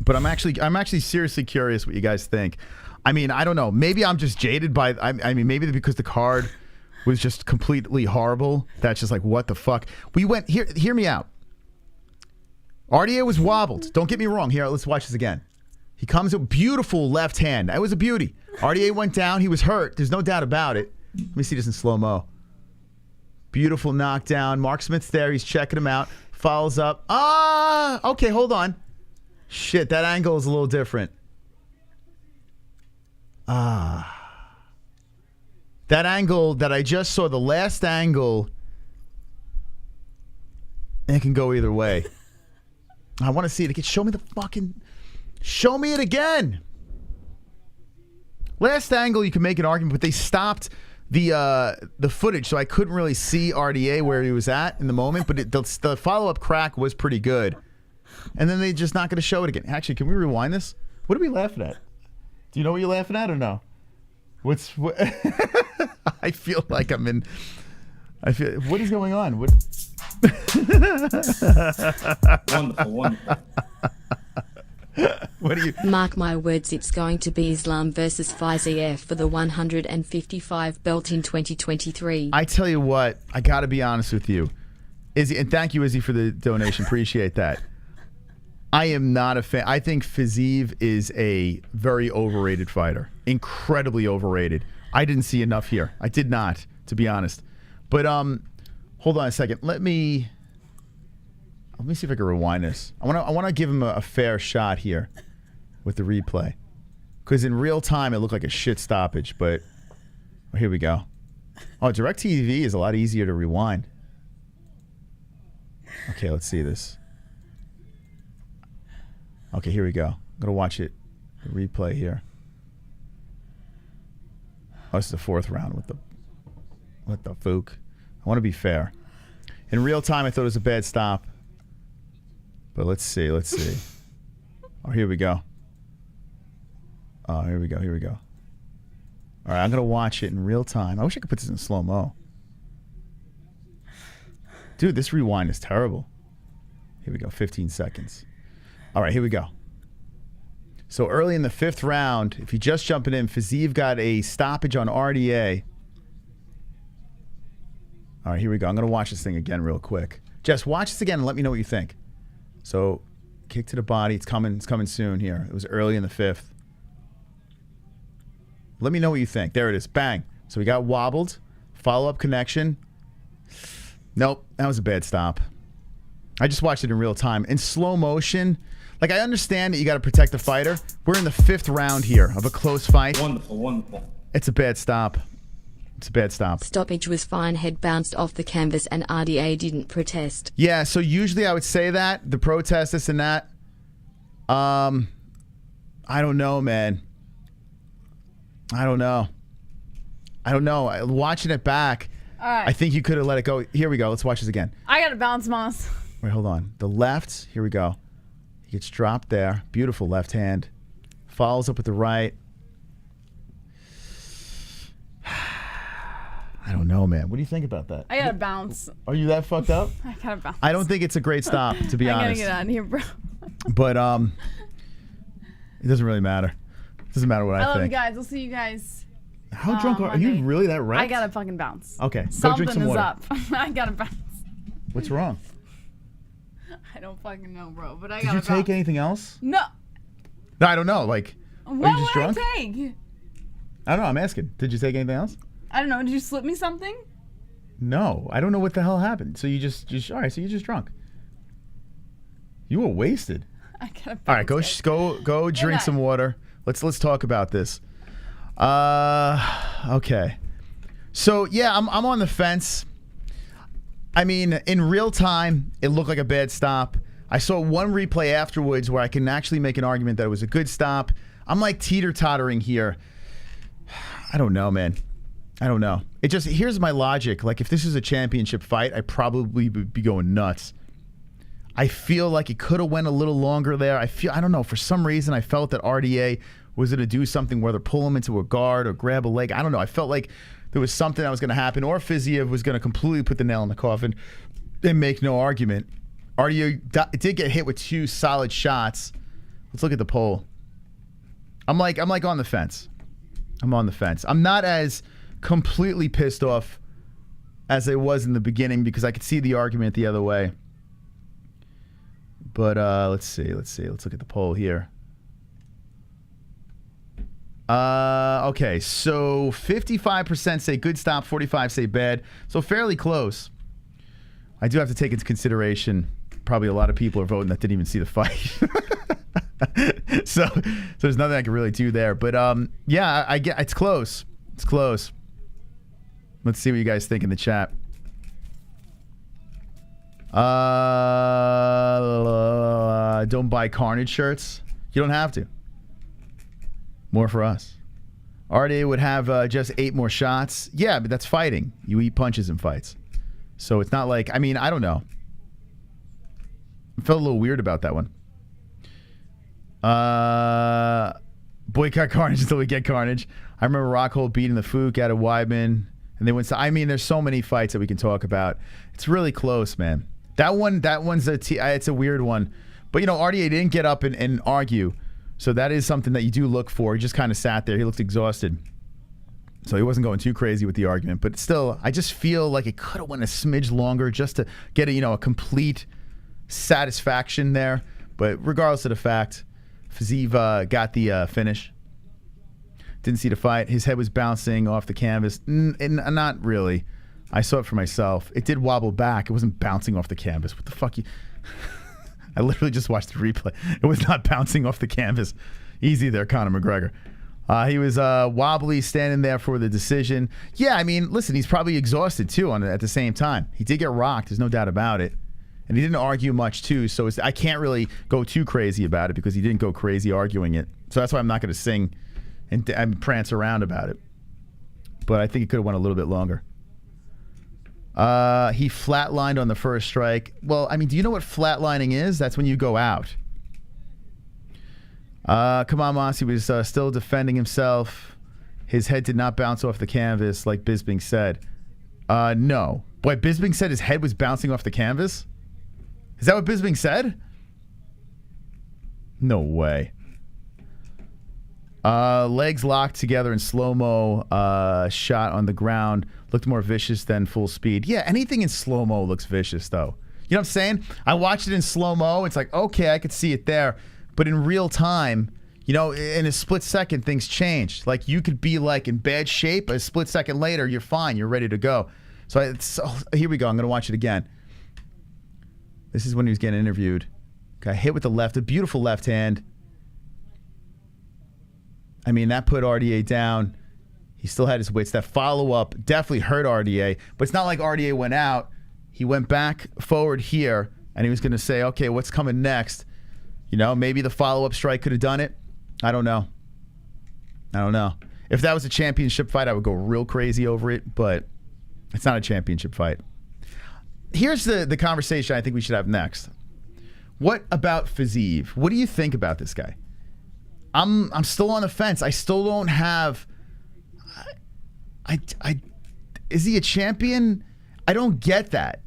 But I'm actually seriously curious what you guys think. I mean, I don't know. Maybe I'm just jaded by. I mean, maybe because the card was just completely horrible. That's just like, what the fuck. We went here. Hear me out. RDA was wobbled. Don't get me wrong. Here, let's watch this again. He comes with beautiful left hand. That was a beauty. RDA went down. He was hurt. There's no doubt about it. Let me see this in slow-mo. Beautiful knockdown. Mark Smith's there. He's checking him out. Follows up. Okay, hold on. Shit, that angle is a little different. That angle that I just saw, the last angle, it can go either way. I want to see it again. Show me it again. Last angle, you can make an argument, but they stopped the footage, so I couldn't really see RDA where he was at in the moment, but the follow-up crack was pretty good. And then they're just not going to show it again. Actually, can we rewind this? What are we laughing at? Do you know what you're laughing at or no? What? I feel like I'm in... what is going on? What? Wonderful. What do you... Mark my words, it's going to be Islam versus FIZIEV for the 155 belt in 2023. I tell you what, I got to be honest with you. Izzy, and thank you, Izzy, for the donation. Appreciate that. I am not a fan. I think FIZIEV is a very overrated fighter. Incredibly overrated. I didn't see enough here. I did not, to be honest. But hold on a second. Let me see if I can rewind this. I want to give him a fair shot here with the replay, because in real time it looked like a shit stoppage. But here we go. Oh, DirecTV is a lot easier to rewind. Okay, let's see this. Okay, here we go. I'm gonna watch it. The replay here. Oh, this is the fourth round with the fook. I want to be fair. In real time, I thought it was a bad stop. But let's see. Oh, here we go. Oh, here we go. All right, I'm gonna watch it in real time. I wish I could put this in slow-mo. Dude, this rewind is terrible. Here we go, 15 seconds. All right, here we go. So early in the fifth round, if you're just jumping in, FIZIEV got a stoppage on RDA. All right, here we go. I'm going to watch this thing again real quick. Jess, watch this again and let me know what you think. So, kick to the body. It's coming soon here. It was early in the fifth. Let me know what you think. There it is. Bang. So we got wobbled. Follow-up connection. Nope, that was a bad stop. I just watched it in real time. In slow motion, like, I understand that you got to protect the fighter. We're in the fifth round here of a close fight. Wonderful. It's a bad stop. Stoppage was fine. Head bounced off the canvas and RDA didn't protest. Yeah, so usually I would say that. The protest, this and that. I don't know, man. I don't know. Watching it back, all right. I think you could have let it go. Here we go. Let's watch this again. I got to bounce, Moss. Wait, hold on. The left. Here we go. He gets dropped there. Beautiful left hand. Follows up with the right. I don't know, man. What do you think about that? I got to bounce. Are you that fucked up? I got to bounce. I don't think it's a great stop, to be honest. I got to get out of here, bro. But, It doesn't really matter. It doesn't matter what I I love think. you guys. We'll see you guys. How drunk are you? Really that wrecked? I gotta fucking bounce. Okay, go Something drink some is water. up. I gotta bounce. What's wrong? I don't fucking know, bro. But I Did gotta you take bounce. anything else? No. No, I don't know. Like, are What you just would drunk? I take? I don't know. I'm asking. Did you take anything else? I don't know. Did you slip me something? No, I don't know what the hell happened. So you just all right. So you're just drunk. You were wasted. I gotta All right, go drink some water. Let's talk about this. Okay. So yeah, I'm on the fence. I mean, in real time, it looked like a bad stop. I saw one replay afterwards where I can actually make an argument that it was a good stop. I'm like teeter-tottering here. I don't know, man. I don't know. Here's my logic. Like, if this is a championship fight, I probably would be going nuts. I feel like it could have went a little longer there. I don't know. For some reason, I felt that RDA was going to do something, whether pull him into a guard or grab a leg. I don't know. I felt like there was something that was going to happen, or FIZIEV was going to completely put the nail in the coffin and make no argument. RDA did get hit with 2 solid shots. Let's look at the poll. I'm like on the fence. I'm on the fence. I'm not as completely pissed off as I was in the beginning because I could see the argument the other way. But let's see. Let's look at the poll here. Okay, so 55% say good stop, 45 say bad. So fairly close. I do have to take into consideration probably a lot of people are voting that didn't even see the fight. so there's nothing I can really do there. But yeah, I get it's close. It's close. Let's see what you guys think in the chat. Don't buy Carnage shirts. You don't have to. More for us. RDA would have just 8 more shots. Yeah, but that's fighting. You eat punches in fights. So it's not like, I mean, I don't know. I felt a little weird about that one. Boycott Carnage until we get Carnage. I remember Rockhold beating the Fook out of Weidman. And they went to, I mean, there's so many fights that we can talk about. It's really close, man. That one's it's a weird one. But, you know, RDA didn't get up and argue. So that is something that you do look for. He just kind of sat there. He looked exhausted. So he wasn't going too crazy with the argument. But still, I just feel like it could have went a smidge longer just to get a complete satisfaction there. But regardless of the fact, FIZIEV got the finish. Didn't see the fight. His head was bouncing off the canvas. Not really. I saw it for myself. It did wobble back. It wasn't bouncing off the canvas. What the fuck? I literally just watched the replay. It was not bouncing off the canvas. Easy there, Conor McGregor. He was wobbly, standing there for the decision. Yeah, I mean, listen, he's probably exhausted too at the same time. He did get rocked. There's no doubt about it. And he didn't argue much too, so I can't really go too crazy about it because he didn't go crazy arguing it. So that's why I'm not going to sing and prance around about it. But I think it could have went a little bit longer. He flatlined on the first strike. Well, I mean, do you know what flatlining is? That's when you go out. Come on, Moss. He was still defending himself. His head did not bounce off the canvas like Bisping said. No. Boy, Bisping said his head was bouncing off the canvas? Is that what Bisping said? No way. Legs locked together in slow-mo, shot on the ground. Looked more vicious than full speed. Yeah, anything in slow-mo looks vicious, though. You know what I'm saying? I watched it in slow-mo. It's like, okay, I could see it there. But in real time, in a split second, things change. Like, you could be, like, in bad shape. A split second later, you're fine. You're ready to go. So here we go. I'm going to watch it again. This is when he was getting interviewed. Got hit with the left, a beautiful left hand. I mean, that put RDA down. He still had his wits. That follow-up definitely hurt RDA. But it's not like RDA went out. He went back forward here, and he was going to say, okay, what's coming next? Maybe the follow-up strike could have done it. I don't know. If that was a championship fight, I would go real crazy over it, but it's not a championship fight. Here's the conversation I think we should have next. What about FIZIEV? What do you think about this guy? I'm still on the fence. I still don't have. Is he a champion? I don't get that.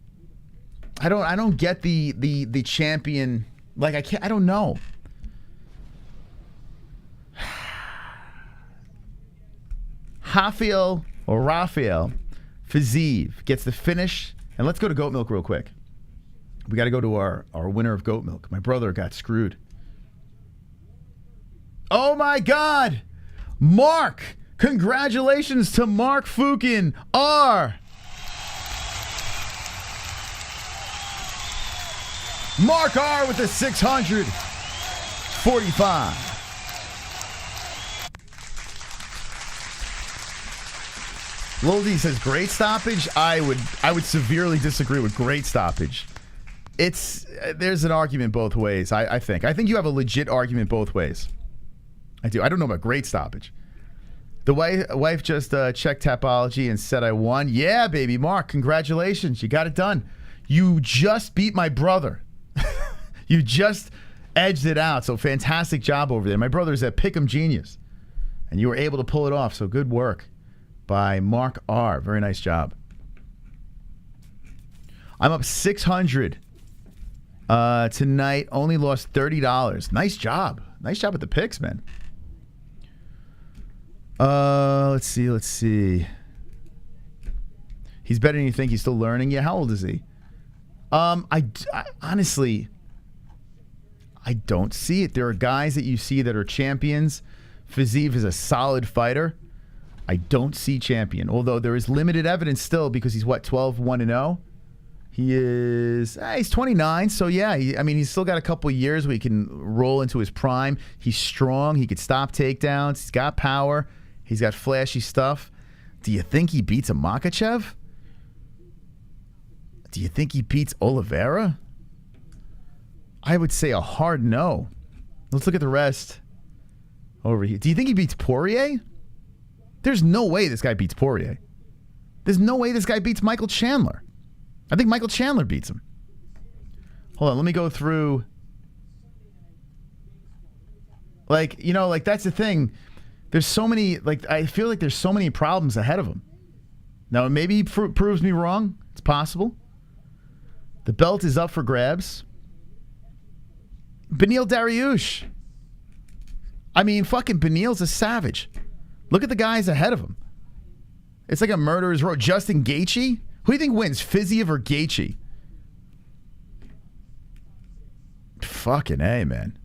I don't get the champion. Like I don't know. Rafael FIZIEV gets the finish. And let's go to goat milk real quick. We got to go to our winner of goat milk. My brother got screwed. Oh, my God. Mark. Congratulations to Mark Fukin R. Mark R with the 645. Lil D says great stoppage. I would severely disagree with great stoppage. There's an argument both ways. I think you have a legit argument both ways. I do. I don't know about great stoppage. The wife just checked Tapology and said I won. Yeah, baby, Mark, congratulations. You got it done. You just beat my brother. You just edged it out. So fantastic job over there. My brother's a pick'em genius, and you were able to pull it off. So good work by Mark R. Very nice job. I'm up 600 tonight. Only lost $30. Nice job. Nice job with the picks, man. Let's see. He's better than you think. He's still learning. Yeah, how old is he? I honestly, I don't see it. There are guys that you see that are champions. FIZIEV is a solid fighter. I don't see champion, although there is limited evidence still because he's, 12-1-0? He's 29, so yeah, he's still got a couple of years where he can roll into his prime. He's strong. He could stop takedowns. He's got power. He's got flashy stuff. Do you think he beats a Makhachev? Do you think he beats Oliveira? I would say a hard no. Let's look at the rest over here. Do you think he beats Poirier? There's no way this guy beats Poirier. There's no way this guy beats Michael Chandler. I think Michael Chandler beats him. Hold on, let me go through. That's the thing. There's so many, I feel like there's so many problems ahead of him. Now, maybe he proves me wrong. It's possible. The belt is up for grabs. Beneil Dariush. Fucking Beneil's a savage. Look at the guys ahead of him. It's like a murderer's row. Justin Gaethje? Who do you think wins, FIZIEV or Gaethje? Fucking A, man.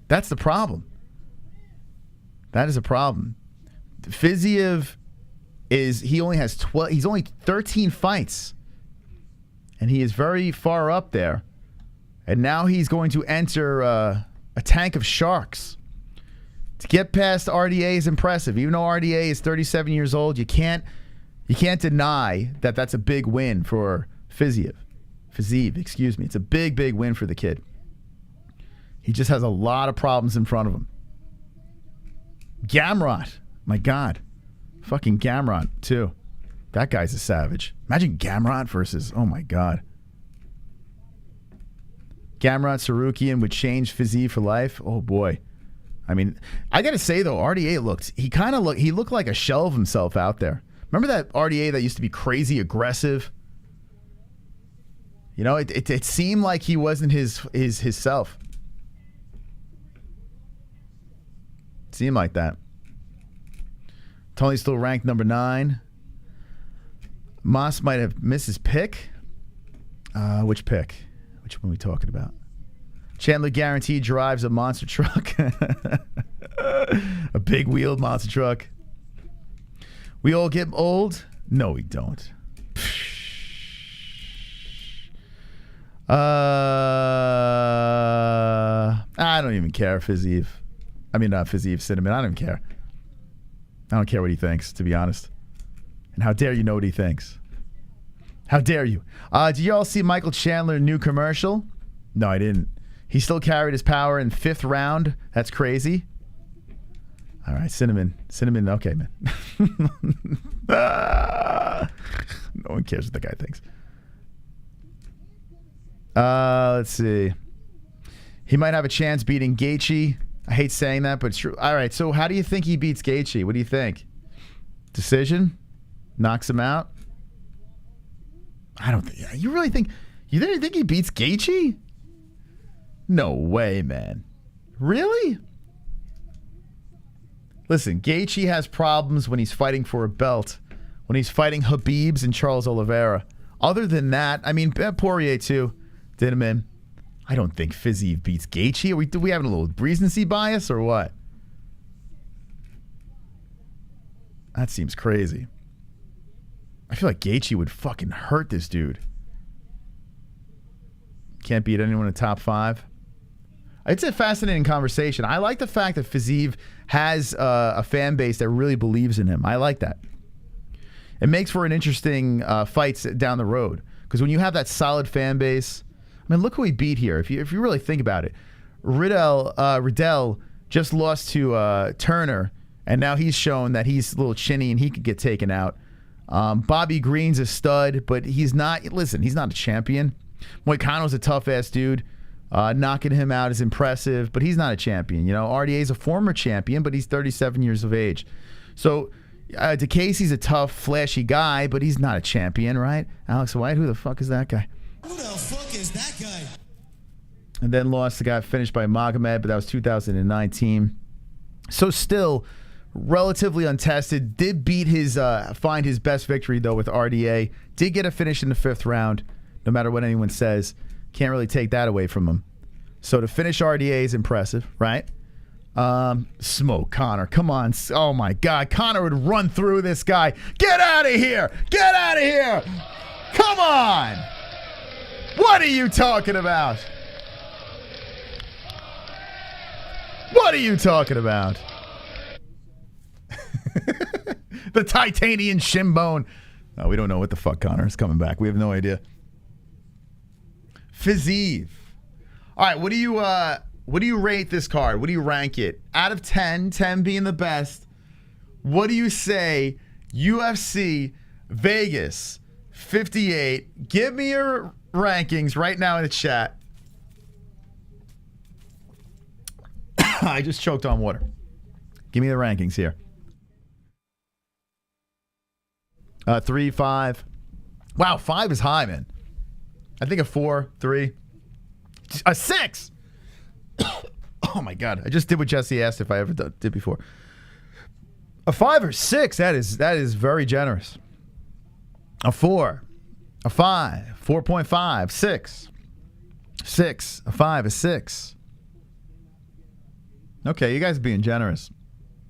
That's the problem. That is a problem. FIZIEV he only has 12. He's only 13 fights, and he is very far up there. And now he's going to enter a tank of sharks. To get past RDA is impressive. Even though RDA is 37 years old, you can't deny that that's a big win for FIZIEV. FIZIEV, It's a big, big win for the kid. He just has a lot of problems in front of him. Gamrot. My God. Fucking Gamrot, too. That guy's a savage. Imagine Gamrot versus... Oh, my God. Gamrot Sarukian would change FIZIEV for life. Oh, boy. I got to say, though, RDA he looked like a shell of himself out there. Remember that RDA that used to be crazy aggressive? It seemed like he wasn't his self. It seemed like that. Tony's still ranked number 9. Moss might have missed his pick. Which pick? Which one are we talking about? Chandler guaranteed drives a monster truck. A big wheeled monster truck. We all get old? No, we don't. I don't even care, FIZIEV. Not FIZIEV, Cinnamon. I don't care. I don't care what he thinks, to be honest. And how dare you know what he thinks? How dare you? Did you all see Michael Chandler's new commercial? No, I didn't. He still carried his power in 5th round. That's crazy. All right, Cinnamon. Okay, man. No one cares what the guy thinks. Let's see. He might have a chance beating Gaethje. I hate saying that, but it's true. All right, so how do you think he beats Gaethje? What do you think? Decision? Knocks him out? I don't think... You really think... You really think he beats Gaethje? No way, man. Really? Listen, Gaethje has problems when he's fighting for a belt, when he's fighting Habibs and Charles Oliveira. Other than that, I mean, Poirier too did him in. I don't think FIZIEV beats Gaethje. Do we have a little recency bias or what? That seems crazy. I feel like Gaethje would fucking hurt this dude. Can't beat anyone in the top 5. It's a fascinating conversation. I like the fact that FIZIEV has a fan base that really believes in him. I like that. It makes for an interesting fights down the road. Because when you have that solid fan base, I mean, look who he beat here. If you really think about it, Riddell just lost to Turner, and now he's shown that he's a little chinny and he could get taken out. Bobby Green's a stud, but he's not. Listen, he's not a champion. Moicano's a tough ass dude. Knocking him out is impressive, but he's not a champion. You know, RDA's a former champion, but he's 37 years of age. So DeCasey's a tough, flashy guy, but he's not a champion, right? Alex White, who the fuck is that guy? Who the fuck is that guy? And then lost the guy finished by Magomed, but that was 2019. So still relatively untested. Did beat his, find his best victory though with RDA. Did get a finish in the 5th round, no matter what anyone says. Can't really take that away from him. So to finish RDA is impressive, right? Smoke Conor. Come on. Oh my God. Conor would run through this guy. Get out of here. Get out of here. Come on. What are you talking about? What are you talking about? The titanium shin bone. No, we don't know what the fuck Conor is coming back. We have no idea. FIZIEV. All right, what do you rate this card? What do you rank it? Out of 10, 10 being the best. What do you say UFC Vegas 58? Give me your rankings right now in the chat. I just choked on water. Give me the rankings here. 3, 5. Wow, 5 is high, man. I think a 4, 3, a 6. Oh my God! I just did what Jesse asked if I ever did before. A 5 or 6. That is very generous. A 4, a 5, 4.5, 6, 6, a 5, a 6. Okay, you guys are being generous.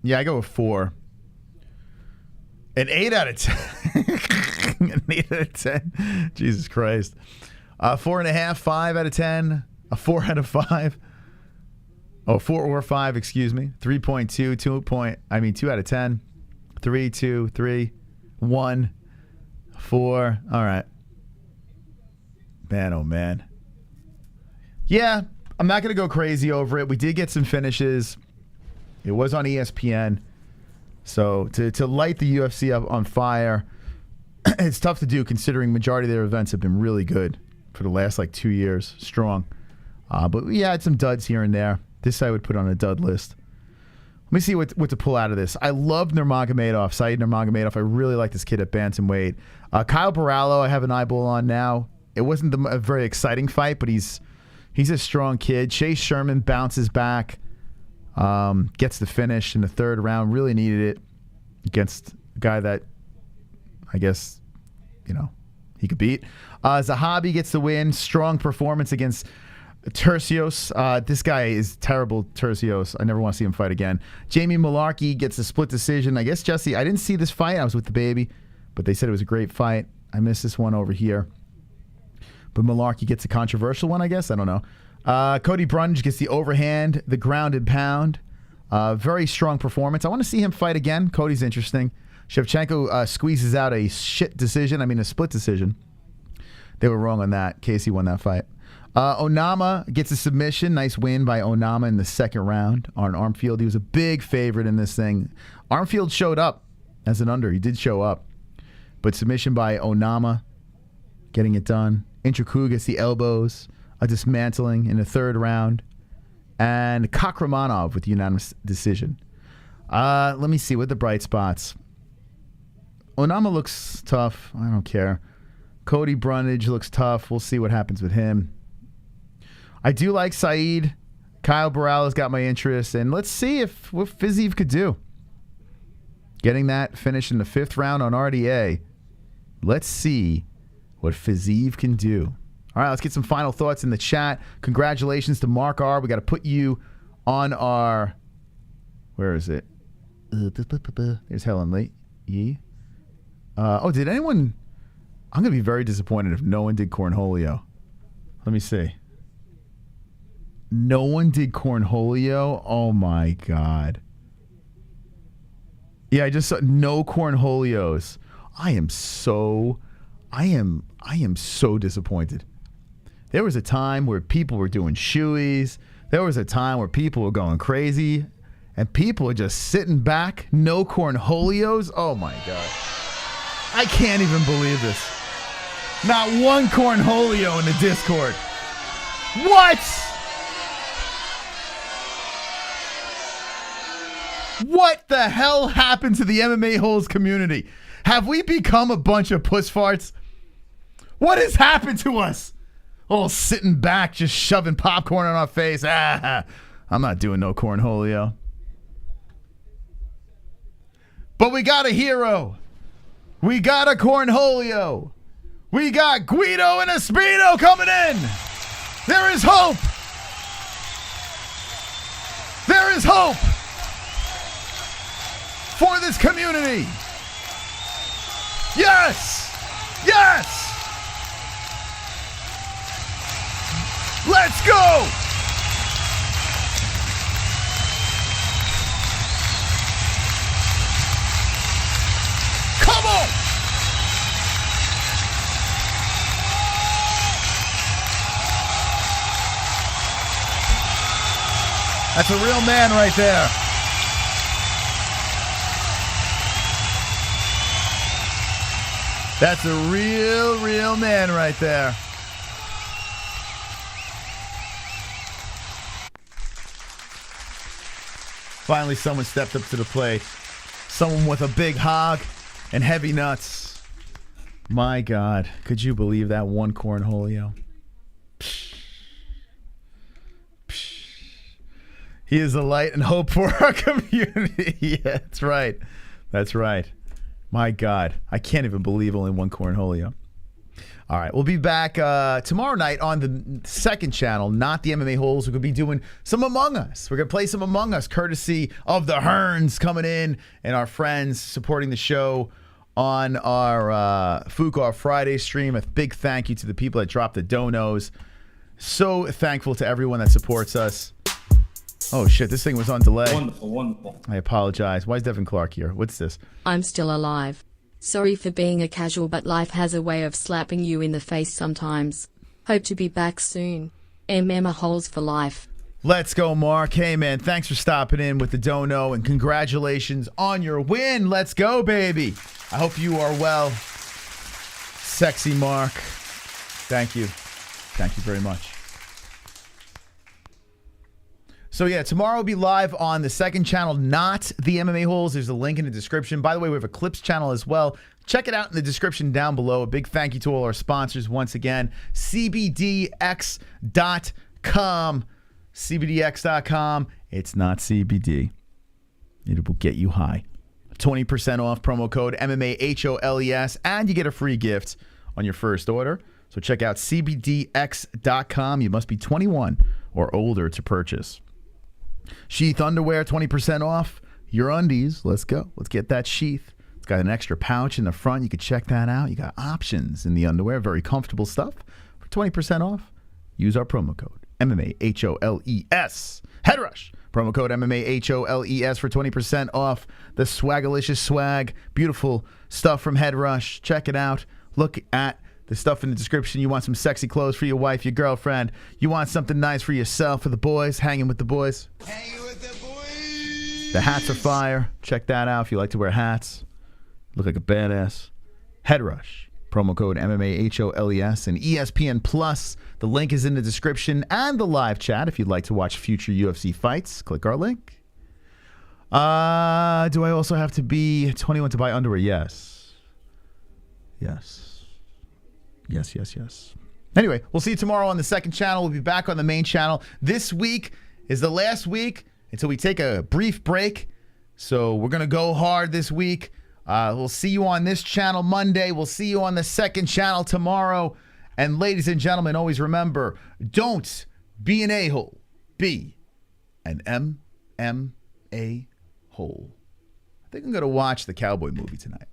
Yeah, I go with 4. An 8 out of 10. An 8 out of 10. Jesus Christ. 4.5, 5 out of 10. A 4 out of 5. Oh, 4 or 5, excuse me. 3.2, 2 out of 10. 3, 2, 3, 1, 4. All right. Man, oh man. Yeah, I'm not going to go crazy over it. We did get some finishes. It was on ESPN. So to light the UFC up on fire, it's tough to do considering majority of their events have been really good for the last like 2 years, strong. But we had some duds here and there. This I would put on a dud list. Let me see what to pull out of this. I love Nurmagomedov, Said Nurmagomedov. I really like this kid at bantamweight. Kyle Borralho, I have an eyeball on now. It wasn't a very exciting fight, but he's a strong kid. Chase Sherman bounces back, gets the finish in the 3rd round. Really needed it against a guy that I guess, you know, he could beat. Zahabi gets the win. Strong performance against Turcios. This guy is terrible, Turcios. I never want to see him fight again. Jamie Mullarkey gets a split decision. I guess, Jesse, I didn't see this fight. I was with the baby, but they said it was a great fight. I missed this one over here. But Mullarkey gets a controversial one, I guess. I don't know. Cody Brundage gets the overhand, the ground and pound. Very strong performance. I want to see him fight again. Cody's interesting. Shevchenko squeezes out a split decision. They were wrong on that. Casey won that fight. Onama gets a submission. Nice win by Onama in the 2nd round on Armfield. He was a big favorite in this thing. Armfield showed up as an under. He did show up. But submission by Onama, getting it done. Nzechukwu gets the elbows, a dismantling in the 3rd round. And Kakhramonov with the unanimous decision. Let me see what the bright spots. Onama looks tough. I don't care. Cody Brundage looks tough. We'll see what happens with him. I do like Said. Kyle Borralho's got my interest. And let's see what FIZIEV could do. Getting that finish in the 5th round on RDA. Let's see what FIZIEV can do. All right, let's get some final thoughts in the chat. Congratulations to Mark R. We got to put you on our... Where is it? There's Helen Lee. Did anyone... I'm going to be very disappointed if no one did Cornholio. Let me see. No one did Cornholio? Oh, my God. Yeah, I just saw no Cornholios. I am so disappointed. There was a time where people were doing shoeies. There was a time where people were going crazy. And people are just sitting back. No Cornholios. Oh, my God. I can't even believe this. Not one Cornholio in the Discord. What? What the hell happened to the MMA-Holes community? Have we become a bunch of puss farts? What has happened to us? All sitting back, just shoving popcorn on our face. I'm not doing no Cornholio. But we got a hero. We got a Cornholio. We got Guido and a Speedo coming in. There is hope. There is hope for this community. Yes. Yes. Let's go. Come on. That's a real man right there. That's a real man right there. Finally, someone stepped up to the plate. Someone with a big hog and heavy nuts. My God, could you believe that one Cornholio? He is the light and hope for our community. Yeah, that's right. That's right. My God, I can't even believe only one Cornholio. All right, we'll be back tomorrow night on the second channel, not the MMA-Holes. We're going to be doing some Among Us. We're going to play some Among Us, courtesy of the Hearns coming in and our friends supporting the show on our Fuqar Friday stream. A big thank you to the people that dropped the donos. So thankful to everyone that supports us. Oh, shit, this thing was on delay. Wonderful, wonderful. I apologize. Why is Devin Clark here? What's this? I'm still alive. Sorry for being a casual, but life has a way of slapping you in the face sometimes. Hope to be back soon. MMA-Holes for life. Let's go, Mark. Hey, man, thanks for stopping in with the dono, and congratulations on your win. Let's go, baby. I hope you are well. Sexy Mark. Thank you. Thank you very much. So, yeah, tomorrow will be live on the second channel, not the MMA-Holes. There's a link in the description. By the way, we have a Clips channel as well. Check it out in the description down below. A big thank you to all our sponsors once again. CBDX.com. CBDX.com. It's not CBD. It will get you high. 20% off, promo code MMA-HOLES, and you get a free gift on your first order. So check out CBDX.com. You must be 21 or older to purchase. Sheath underwear, 20% off. Your undies, let's go. Let's get that sheath. It's got an extra pouch in the front. You can check that out. You got options in the underwear. Very comfortable stuff. For 20% off, use our promo code MMA-HOLES. Head Rush. Promo code MMA-HOLES for 20% off the Swagalicious swag. Beautiful stuff from Head Rush. Check it out. Look at the stuff in the description. You want some sexy clothes for your wife, your girlfriend. You want something nice for yourself, for the boys, hanging with the boys. Hanging with the boys. The hats are fire. Check that out if you like to wear hats. Look like a badass. Head Rush. Promo code MMA-HOLES and ESPN Plus. The link is in the description and the live chat if you'd like to watch future UFC fights. Click our link. Do I also have to be 21 to buy underwear? Yes. Yes. Yes, yes, yes. Anyway, we'll see you tomorrow on the second channel. We'll be back on the main channel. This week is the last week until we take a brief break So we're going to go hard this week. We'll see you on this channel Monday. We'll see you on the second channel tomorrow. And ladies and gentlemen, always remember, don't be an a-hole. Be an MMA-hole. I think I'm going to watch the Cowboy movie tonight.